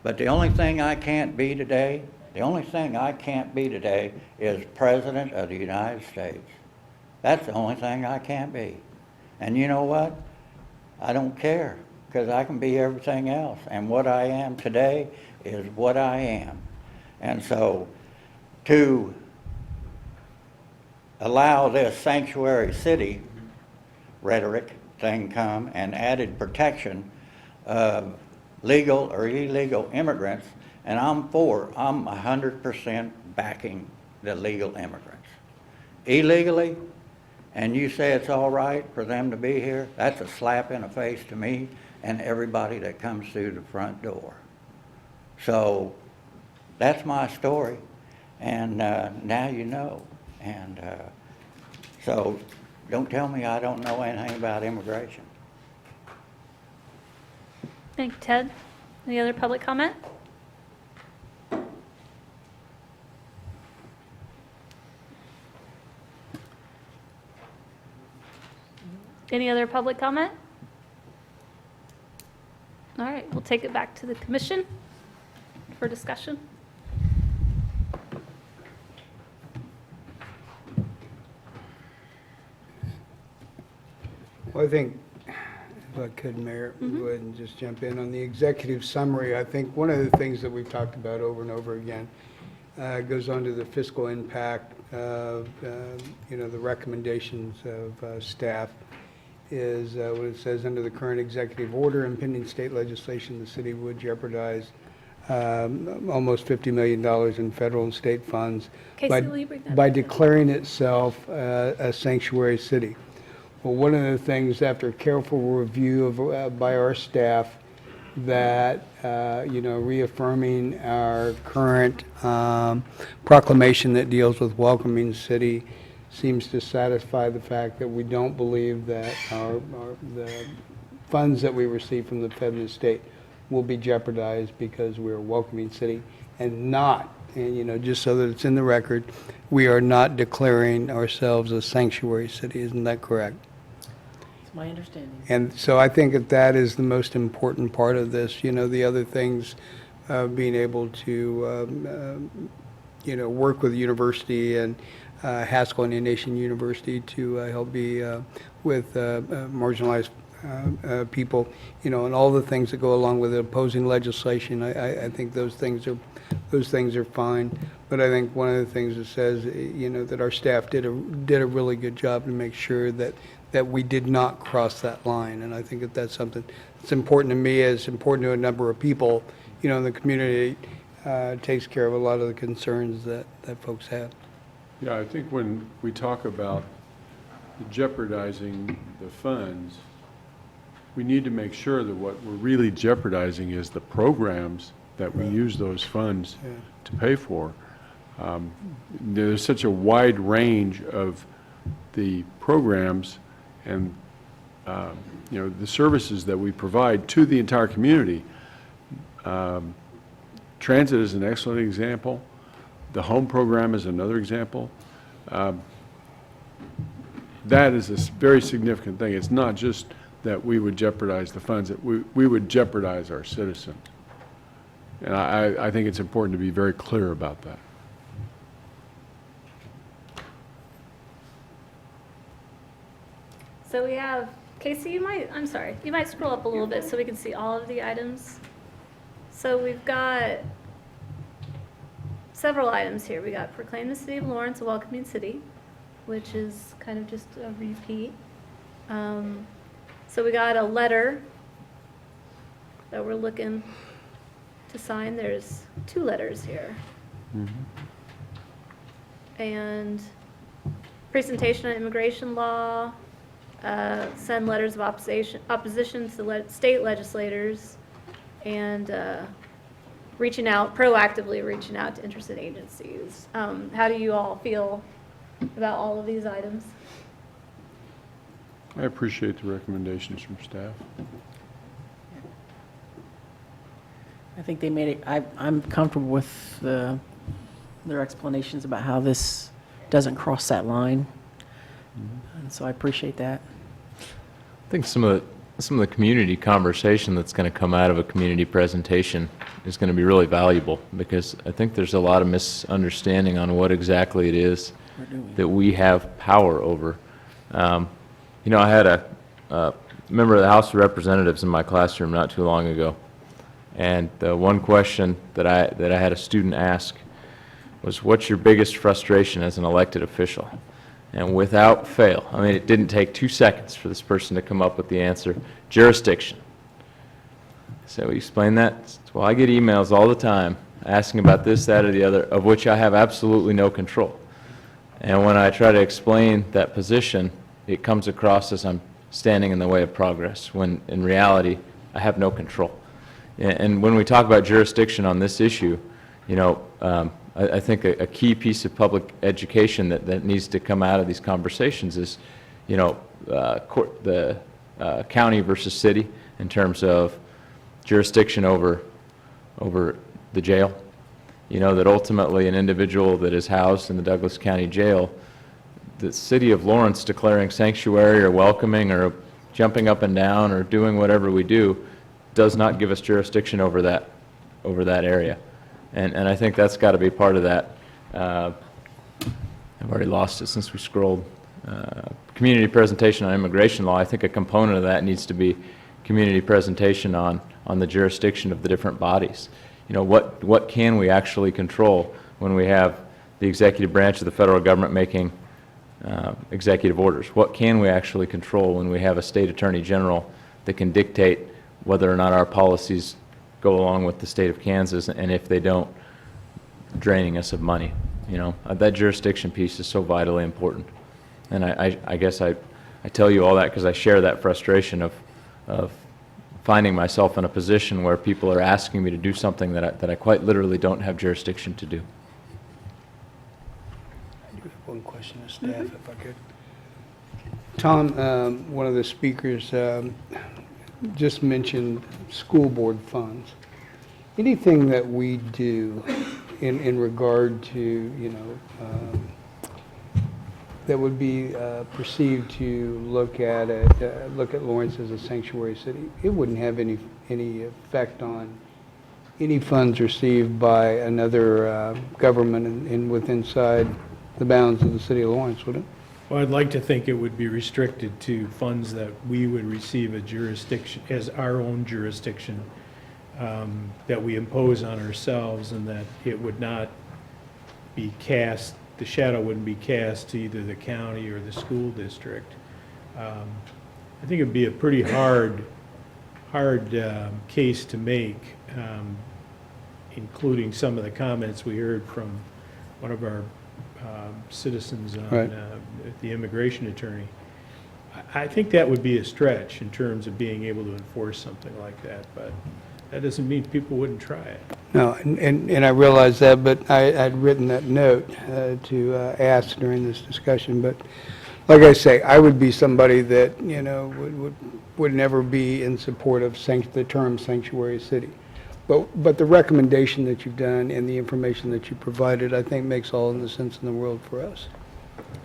But the only thing I can't be today, is President of the United States. That's the only thing I can't be. And you know what? I don't care, because I can be everything else. And what I am today is what I am. And so to allow this sanctuary city rhetoric thing come and added protection of legal or illegal immigrants, and I'm 100% backing the legal immigrants. Illegally, and you say it's all right for them to be here, that's a slap in the face to me and everybody that comes through the front door. So that's my story, and now you know. And so don't tell me I don't know anything about immigration. Thank you, Ted. Any other public comment? Any other public comment? All right, we'll take it back to the commission for discussion. Well, I think, if I could, Mayor, go ahead and just jump in on the executive summary. I think one of the things that we've talked about over and over again goes on to the fiscal impact of, the recommendations of staff is what it says: under the current executive order and pending state legislation, the city would jeopardize almost $50 million in federal and state funds Casey, will you bring that by up? declaring itself a sanctuary city. Well, one of the things, after careful review of, by our staff, that, reaffirming our current proclamation that deals with welcoming city seems to satisfy the fact that we don't believe that the funds that we receive from the Fed and the state will be jeopardized because we're a welcoming city, and not, and just so that it's in the record, we are not declaring ourselves a sanctuary city. Isn't that correct? It's my understanding. And so I think that is the most important part of this. The other things, being able to, work with the university and Haskell Indian Nation University to help be with marginalized people, and all the things that go along with opposing legislation. I think those things are fine. But I think one of the things that says, that our staff did a really good job to make sure that we did not cross that line. And I think that's something that's important to me, it's important to a number of people, in the community. Takes care of a lot of the concerns that folks have. Yeah, I think when we talk about jeopardizing the funds, we need to make sure that what we're really jeopardizing is the programs that we use those funds to pay for. There's such a wide range of the programs and the services that we provide to the entire community. Transit is an excellent example. The home program is another example. That is a very significant thing. It's not just that we would jeopardize the funds, that we would jeopardize our citizens. And I think it's important to be very clear about that. So we have, Casey, you might scroll up a little bit so we can see all of the items. So we've got several items here. We got proclaim the city of Lawrence a welcoming city, which is kind of just a repeat. So we got a letter that we're looking to sign. There's 2 letters here. And presentation on immigration law, send letters of opposition to state legislators, and proactively reaching out to interested agencies. How do you all feel about all of these items? I appreciate the recommendations from staff. I think they made it, I'm comfortable with their explanations about how this doesn't cross that line. And so I appreciate that. I think some of some of the community conversation that's going to come out of a community presentation is going to be really valuable, because I think there's a lot of misunderstanding on what exactly it is that we have power over. You know, I had a member of the House of Representatives in my classroom not too long ago, and the one question that I had a student ask was, what's your biggest frustration as an elected official? And without fail, I mean, it didn't take 2 seconds for this person to come up with the answer: jurisdiction. So we explain that. Well, I get emails all the time asking about this, that, or the other, of which I have absolutely no control. And when I try to explain that position, it comes across as I'm standing in the way of progress, when in reality, I have no control. And when we talk about jurisdiction on this issue, you know, I think a key piece of public education that needs to come out of these conversations is, you know, the county versus city in terms of jurisdiction over the jail. You know, that ultimately an individual that is housed in the Douglas County Jail, the city of Lawrence declaring sanctuary or welcoming or jumping up and down or doing whatever we do does not give us jurisdiction over that area. And I think that's got to be part of that. I've already lost it since we scrolled. Community presentation on immigration law. I think a component of that needs to be community presentation on the jurisdiction of the different bodies. You know, what can we actually control when we have the executive branch of the federal government making executive orders? What can we actually control when we have a state attorney general that can dictate whether or not our policies go along with the state of Kansas, and if they don't, draining us of money? You know, that jurisdiction piece is so vitally important. And I guess I tell you all that because I share that frustration of finding myself in a position where people are asking me to do something that I quite literally don't have jurisdiction to do. I do have one question to staff, if I could. Tom, one of the speakers just mentioned school board funds. Anything that we do in regard to, you know, that would be perceived to look at Lawrence as a sanctuary city, it wouldn't have any effect on any funds received by another government inside the bounds of the city of Lawrence, would it? Well, I'd like to think it would be restricted to funds that we would receive a jurisdiction, as our own jurisdiction, that we impose on ourselves, and that it would not be cast, the shadow wouldn't be cast to either the county or the school district. I think it'd be a pretty hard case to make, including some of the comments we heard from one of our citizens on Right. The immigration attorney. I think that would be a stretch in terms of being able to enforce something like that, but that doesn't mean people wouldn't try it. No, and I realize that, but I'd written that note to ask during this discussion. But like I say, I would be somebody that, you know, would never be in support of the term sanctuary city. But the recommendation that you've done and the information that you provided, I think makes all the sense in the world for us.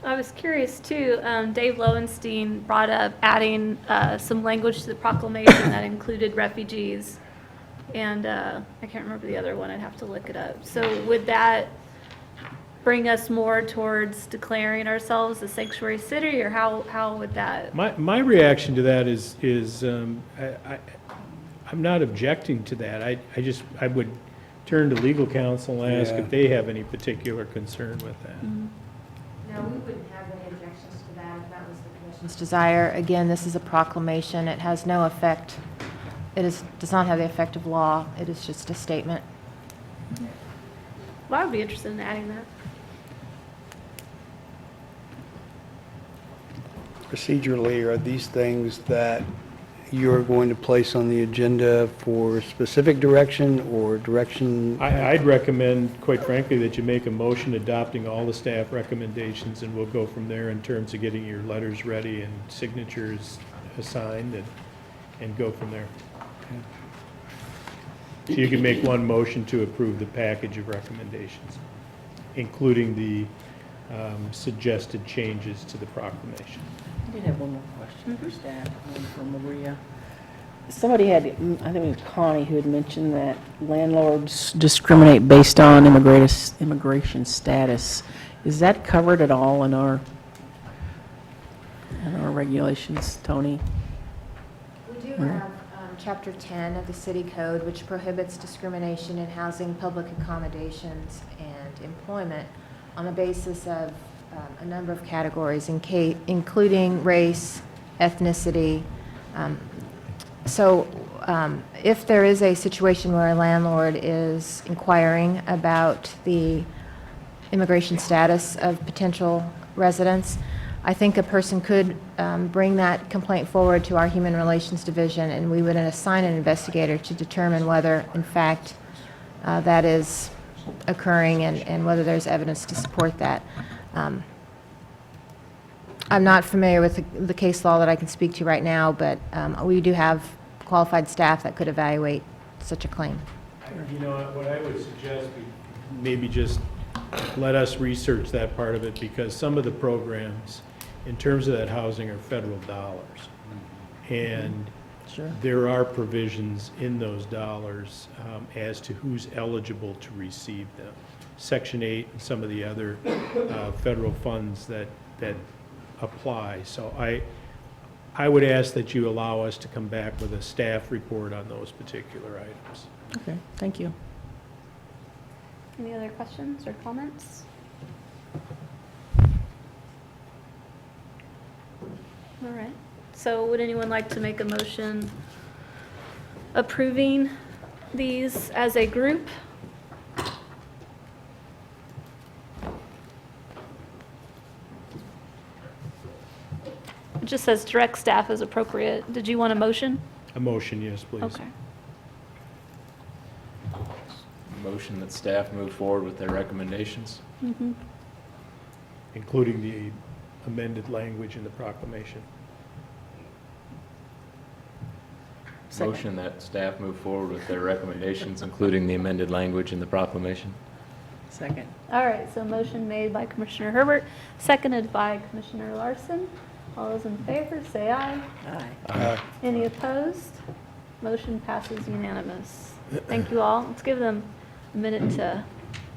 I was curious too, Dave Lowenstein brought up adding some language to the proclamation that included refugees, and I can't remember the other one, I'd have to look it up. So would that bring us more towards declaring ourselves a sanctuary city, or how would that? My reaction to that is I'm not objecting to that. I would turn to legal counsel and ask Yeah. if they have any particular concern with that. No, we wouldn't have any objections to that if that was the commission's desire. Again, this is a proclamation. It has no effect. Does not have the effect of law. It is just a statement. Well, I would be interested in adding that. Procedurally, are these things that you're going to place on the agenda for specific direction or direction? I'd recommend, quite frankly, that you make a motion adopting all the staff recommendations, and we'll go from there in terms of getting your letters ready and signatures assigned, and go from there. So you can make one motion to approve the package of recommendations, including the suggested changes to the proclamation. I did have one more question for staff, one for Maria. somebody had, I think it was Connie who had mentioned that landlords discriminate based on immigration status. Is that covered at all in our regulations, Tony? We do have Chapter 10 of the City Code, which prohibits discrimination in housing, public accommodations, and employment on the basis of a number of categories, including race, ethnicity. So if there is a situation where a landlord is inquiring about the immigration status of potential residents, I think a person could bring that complaint forward to our Human Relations Division, and we would assign an investigator to determine whether, in fact, that is occurring and whether there's evidence to support that. I'm not familiar with the case law that I can speak to right now, but we do have qualified staff that could evaluate such a claim. You know, what I would suggest, maybe just let us research that part of it, because some of the programs, in terms of that housing, are federal dollars. And there are provisions in those dollars as to who's eligible to receive them. Section 8 and some of the other federal funds that apply. So I would ask that you allow us to come back with a staff report on those particular items. Okay, thank you. Any other questions or comments? All right. So would anyone like to make a motion approving these as a group? It just says direct staff as appropriate. Did you want a motion? A motion, yes, please. Okay. Motion that staff move forward with their recommendations. Mm-hmm. Including the amended language in the proclamation. Motion that staff move forward with their recommendations, including the amended language in the proclamation. Second. All right, so motion made by Commissioner Herbert, seconded by Commissioner Larson. All those in favor, say aye. Aye. Any opposed? Motion passes unanimous. Thank you all. Let's give them a minute to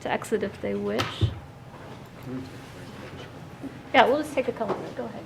exit if they wish. Yeah, we'll just take a couple minutes. Go ahead.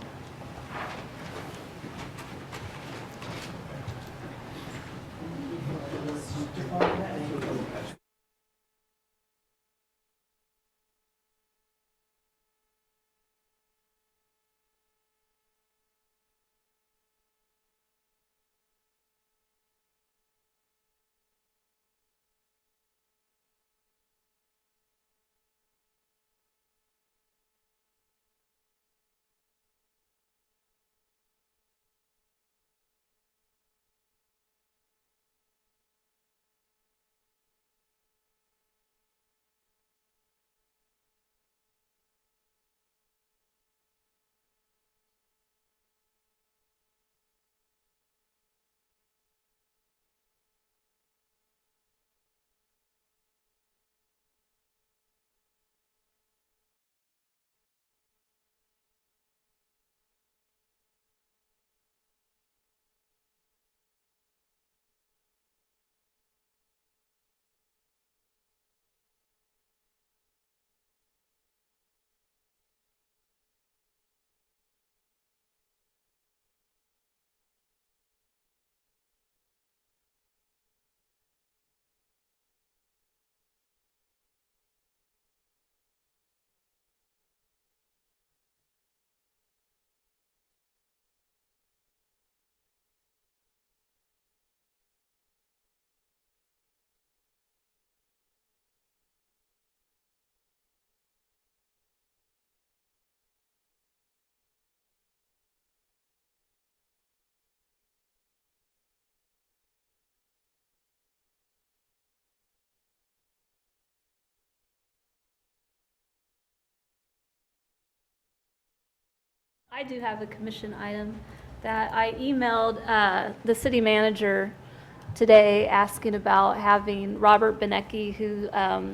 I do have a commission item that I emailed the city manager today asking about having Robert Benecki, who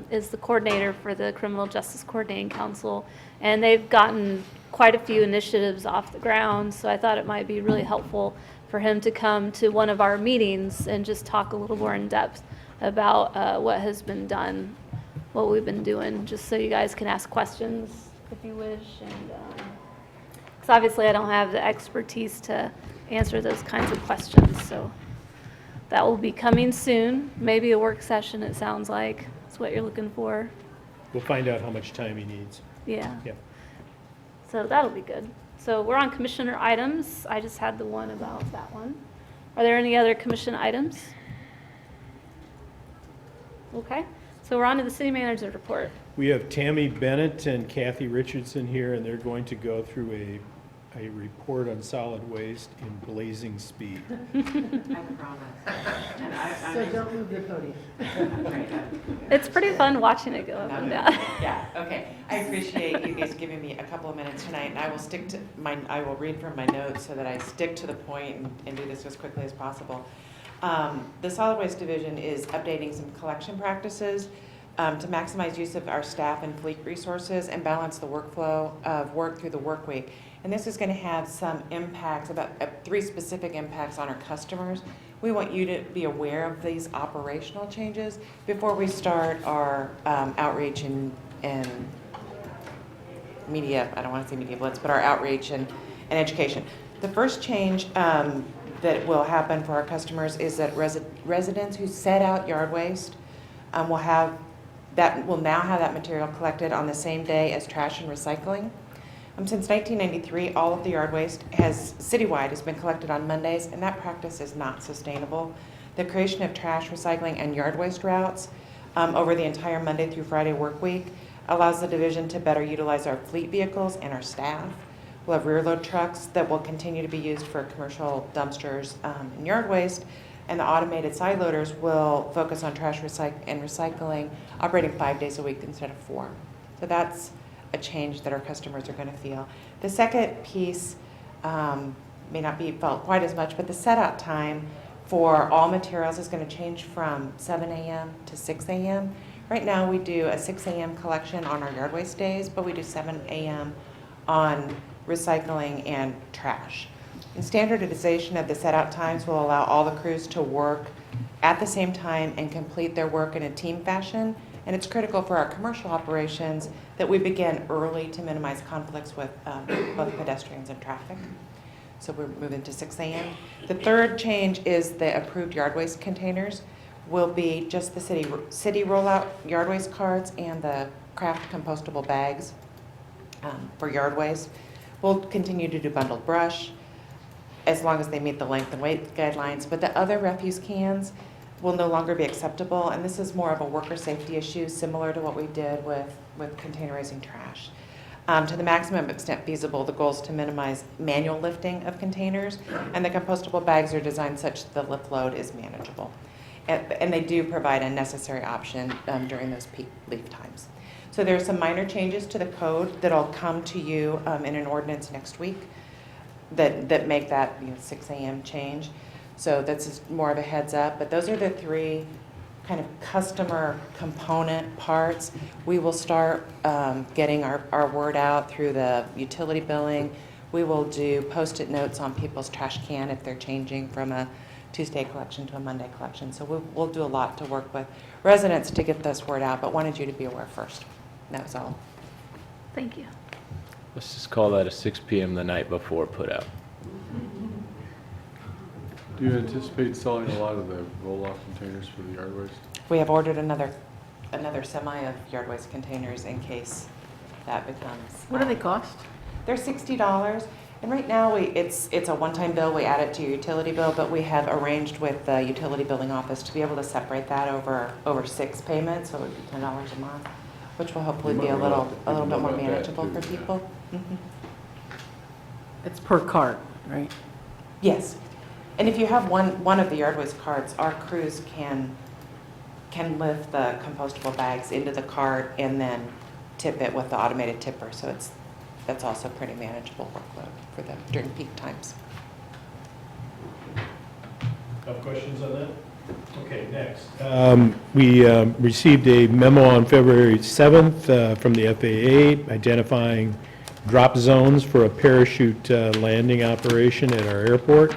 is the coordinator for the Criminal Justice Coordinating Council, and they've gotten quite a few initiatives off the ground, so I thought it might be really helpful for him to come to one of our meetings and just talk a little more in depth about what has been done, what we've been doing, just so you guys can ask questions if you wish. And because obviously I don't have the expertise to answer those kinds of questions, so that will be coming soon. Maybe a work session, it sounds like. That's what you're looking for. We'll find out how much time he needs. Yeah. Yeah. So that'll be good. So we're on commissioner items. I just had the one about that one. Are there any other commission items? Okay. So we're on to the city manager's report. We have Tammy Bennett and Kathy Richardson here, and they're going to go through a report on solid waste in blazing speed. I promise. So don't move the podium. It's pretty fun watching it go up and down. Yeah, okay. I appreciate you guys giving me a couple of minutes tonight, and I will stick to I will read from my notes so that I stick to the point and do this as quickly as possible. The Solid Waste Division is updating some collection practices to maximize use of our staff and fleet resources and balance the workflow of work through the work week. And this is going to have some impacts, about 3 specific impacts on our customers. We want you to be aware of these operational changes before we start our outreach and media, I don't want to say media blitz, but our outreach and education. The first change that will happen for our customers is that residents who set out yard waste will now have that material collected on the same day as trash and recycling. Since 1993, all of the yard waste citywide has been collected on Mondays, and that practice is not sustainable. The creation of trash, recycling, and yard waste routes over the entire Monday through Friday work week allows the division to better utilize our fleet vehicles and our staff. We'll have rear load trucks that will continue to be used for commercial dumpsters and yard waste, and the automated side loaders will focus on trash and recycling, operating 5 days a week instead of 4. So that's a change that our customers are going to feel. The second piece may not be felt quite as much, but the set out time for all materials is going to change from 7 a.m. to 6 a.m. Right now we do a 6 a.m. collection on our yard waste days, but we do 7 a.m. on recycling and trash. And standardization of the set out times will allow all the crews to work at the same time and complete their work in a team fashion. And it's critical for our commercial operations that we begin early to minimize conflicts with both pedestrians and traffic. So we're moving to 6 a.m. The third change is the approved yard waste containers will be just the city rollout yard waste cards and the craft compostable bags for yard waste. We'll continue to do bundled brush as long as they meet the length and weight guidelines, but the other refuse cans will no longer be acceptable, and this is more of a worker safety issue, similar to what we did with containerizing trash. To the maximum extent feasible, the goal is to minimize manual lifting of containers, and the compostable bags are designed such that the lift load is manageable. And they do provide a necessary option during those peak leaf times. So there are some minor changes to the code that'll come to you in an ordinance next week that make that 6 a.m. change. So that's just more of a heads up, but those are the 3 kind of customer component parts. We will start getting our word out through the utility billing. We will do Post-it notes on people's trash can if they're changing from a Tuesday collection to a Monday collection. So we'll do a lot to work with residents to get this word out, but wanted you to be aware first. That was all. Thank you. Let's just call that a 6 p.m. the night before put out. Do you anticipate selling a lot of the roll-off containers for the yard waste? We have ordered another semi of yard waste containers in case that becomes. What do they cost? They're $60, and right now it's a one-time bill. We add it to your utility bill, but we have arranged with the utility billing office to be able to separate that over 6 payments, so it would be $10 a month, which will hopefully be a little bit more manageable for people. Mm-hmm. It's per cart, right? Yes. And if you have one of the yard waste carts, our crews can lift the compostable bags into the cart and then tip it with the automated tipper. So that's also pretty manageable workload for them during peak times. Have questions on that? Okay, next. We received a memo on February 7th from the FAA identifying drop zones for a parachute landing operation at our airport.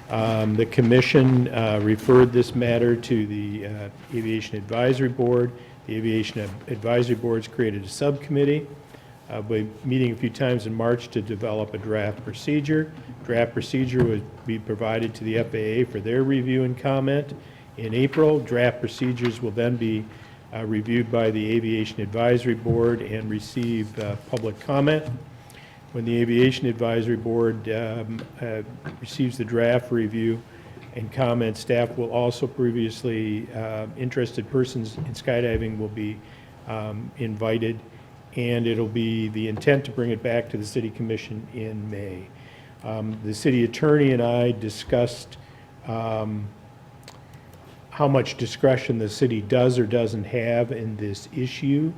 The commission referred this matter to the Aviation Advisory Board. The Aviation Advisory Board's created a subcommittee. We're meeting a few times in March to develop a draft procedure. Draft procedure would be provided to the FAA for their review and comment. In April, draft procedures will then be reviewed by the Aviation Advisory Board and receive public comment. When the Aviation Advisory Board receives the draft review and comment, staff will also previously interested persons in skydiving will be invited, and it'll be the intent to bring it back to the City Commission in May. The city attorney and I discussed how much discretion the city does or doesn't have in this issue.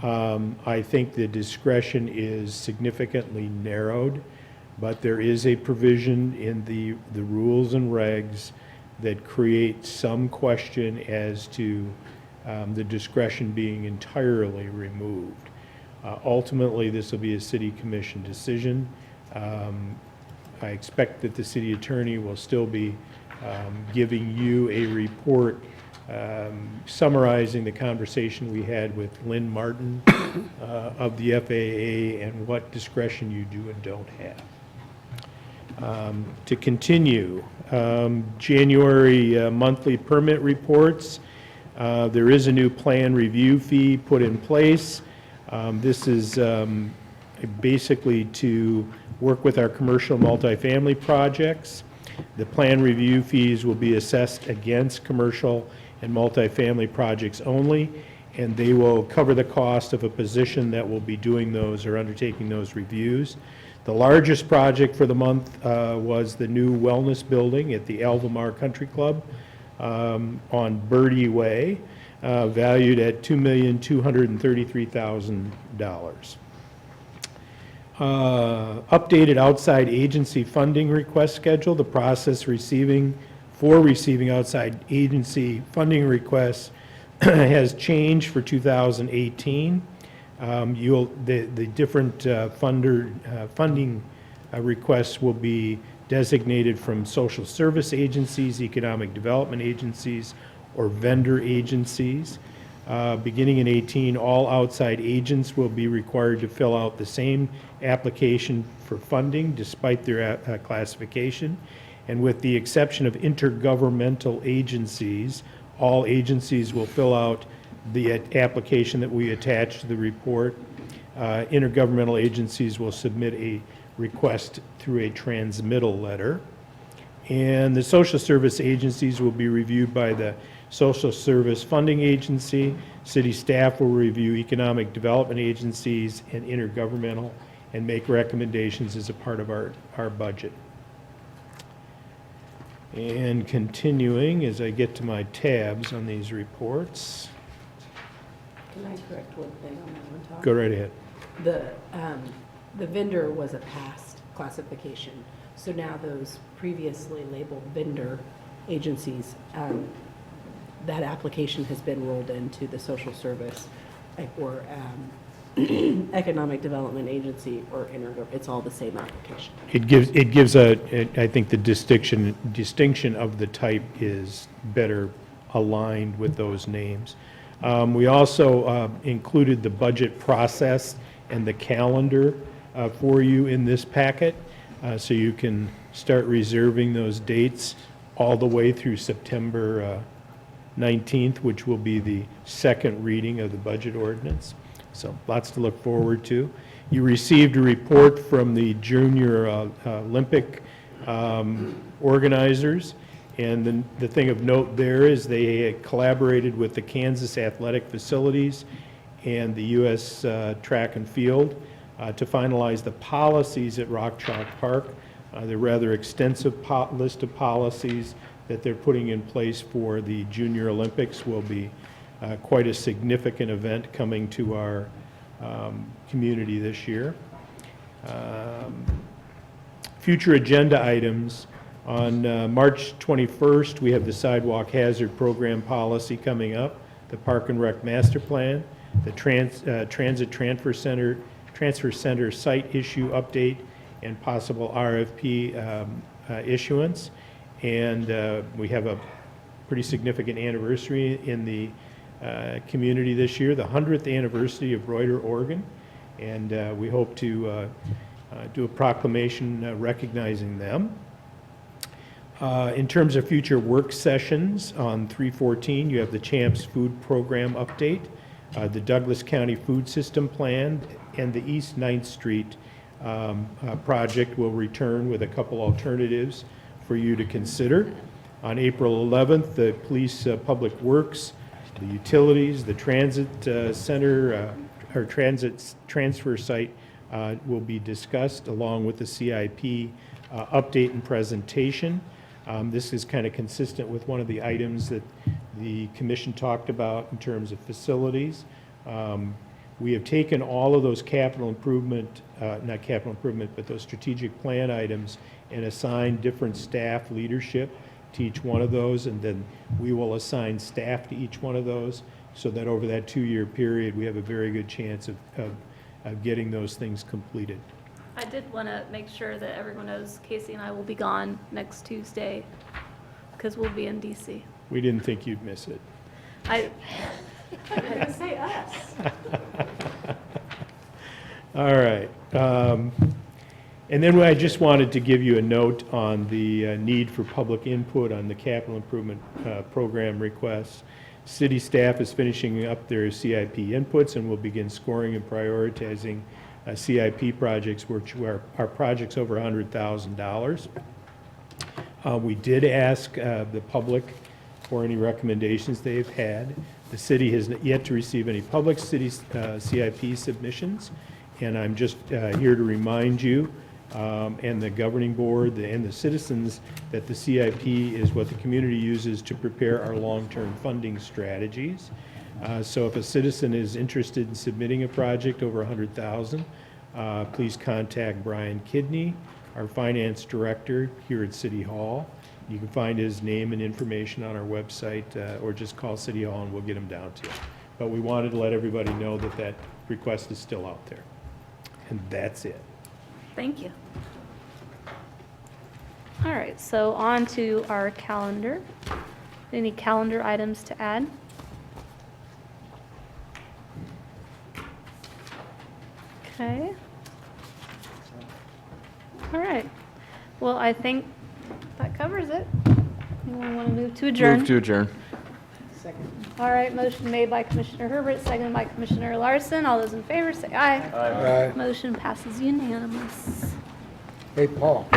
I think the discretion is significantly narrowed, but there is a provision in the rules and regs that create some question as to the discretion being entirely removed. Ultimately, this will be a city commission decision. I expect that the city attorney will still be giving you a report summarizing the conversation we had with Lynn Martin of the FAA and what discretion you do and don't have. To continue, January monthly permit reports. There is a new plan review fee put in place. This is basically to work with our commercial multifamily projects. The plan review fees will be assessed against commercial and multifamily projects only, and they will cover the cost of a position that will be doing those or undertaking those reviews. The largest project for the month was the new wellness building at the Alvamar Country Club on Birdie Way, valued at $2,233,000. Updated outside agency funding request schedule. The process for receiving outside agency funding requests has changed for 2018. The different funding requests will be designated from social service agencies, economic development agencies, or vendor agencies. Beginning in 2018, all outside agents will be required to fill out the same application for funding despite their classification. And with the exception of intergovernmental agencies, all agencies will fill out the application that we attach to the report. Intergovernmental agencies will submit a request through a transmittal letter. And the social service agencies will be reviewed by the Social Service Funding Agency. City staff will review economic development agencies and intergovernmental and make recommendations as a part of our budget. And continuing as I get to my tabs on these reports. Can I correct one thing on that one, Todd? Go right ahead. The vendor was a past classification, so now those previously labeled vendor agencies, that application has been rolled into the social service or economic development agency or it's all the same application. It gives I think the distinction of the type is better aligned with those names. We also included the budget process and the calendar for you in this packet, so you can start reserving those dates all the way through September 19th, which will be the second reading of the budget ordinance. So lots to look forward to. You received a report from the Junior Olympic organizers, and the thing of note there is they collaborated with the Kansas Athletic Facilities and the U.S. Track and Field to finalize the policies at Rock Chalk Park. The rather extensive list of policies that they're putting in place for the Junior Olympics will be quite a significant event coming to our community this year. Future agenda items. On March 21st, we have the Sidewalk Hazard Program policy coming up, the Park and Rec Master Plan, the Transit Transfer Center site issue update, and possible RFP issuance. And we have a pretty significant anniversary in the community this year, the 100th anniversary of Reuter, Oregon. And we hope to do a proclamation recognizing them. In terms of future work sessions, on 3/14, you have the CHAMPS Food Program update, the Douglas County Food System Plan, and the East 9th Street project will return with a couple alternatives for you to consider. On April 11th, the Police Public Works, the Utilities, the Transit Center, or Transit Transfer Site will be discussed, along with the CIP update and presentation. This is kind of consistent with one of the items that the commission talked about in terms of facilities. We have taken all of those capital improvement, not capital improvement, but those strategic plan items and assigned different staff leadership to each one of those, and then we will assign staff to each one of those, so that over that 2-year period, we have a very good chance of getting those things completed. I did want to make sure that everyone knows Casey and I will be gone next Tuesday because we'll be in DC. We didn't think you'd miss it. I didn't say us. All right. And then I just wanted to give you a note on the need for public input on the capital improvement program requests. City staff is finishing up their CIP inputs and will begin scoring and prioritizing CIP projects, which are projects over $100,000. We did ask the public for any recommendations they've had. The city has yet to receive any public city CIP submissions, and I'm just here to remind you and the governing board and the citizens that the CIP is what the community uses to prepare our long-term funding strategies. So if a citizen is interested in submitting a project over $100,000, please contact Brian Kidney, our finance director here at City Hall. You can find his name and information on our website, or just call City Hall and we'll get him down to you. But we wanted to let everybody know that that request is still out there. And that's it. Thank you. All right, so on to our calendar. Any calendar items to add? Okay. All right. Well, I think that covers it. Anyone want to move to adjourn? Move to adjourn. Second. All right, motion made by Commissioner Herbert, seconded by Commissioner Larson. All those in favor say aye. Aye. Motion passes unanimous. Hey, Paul.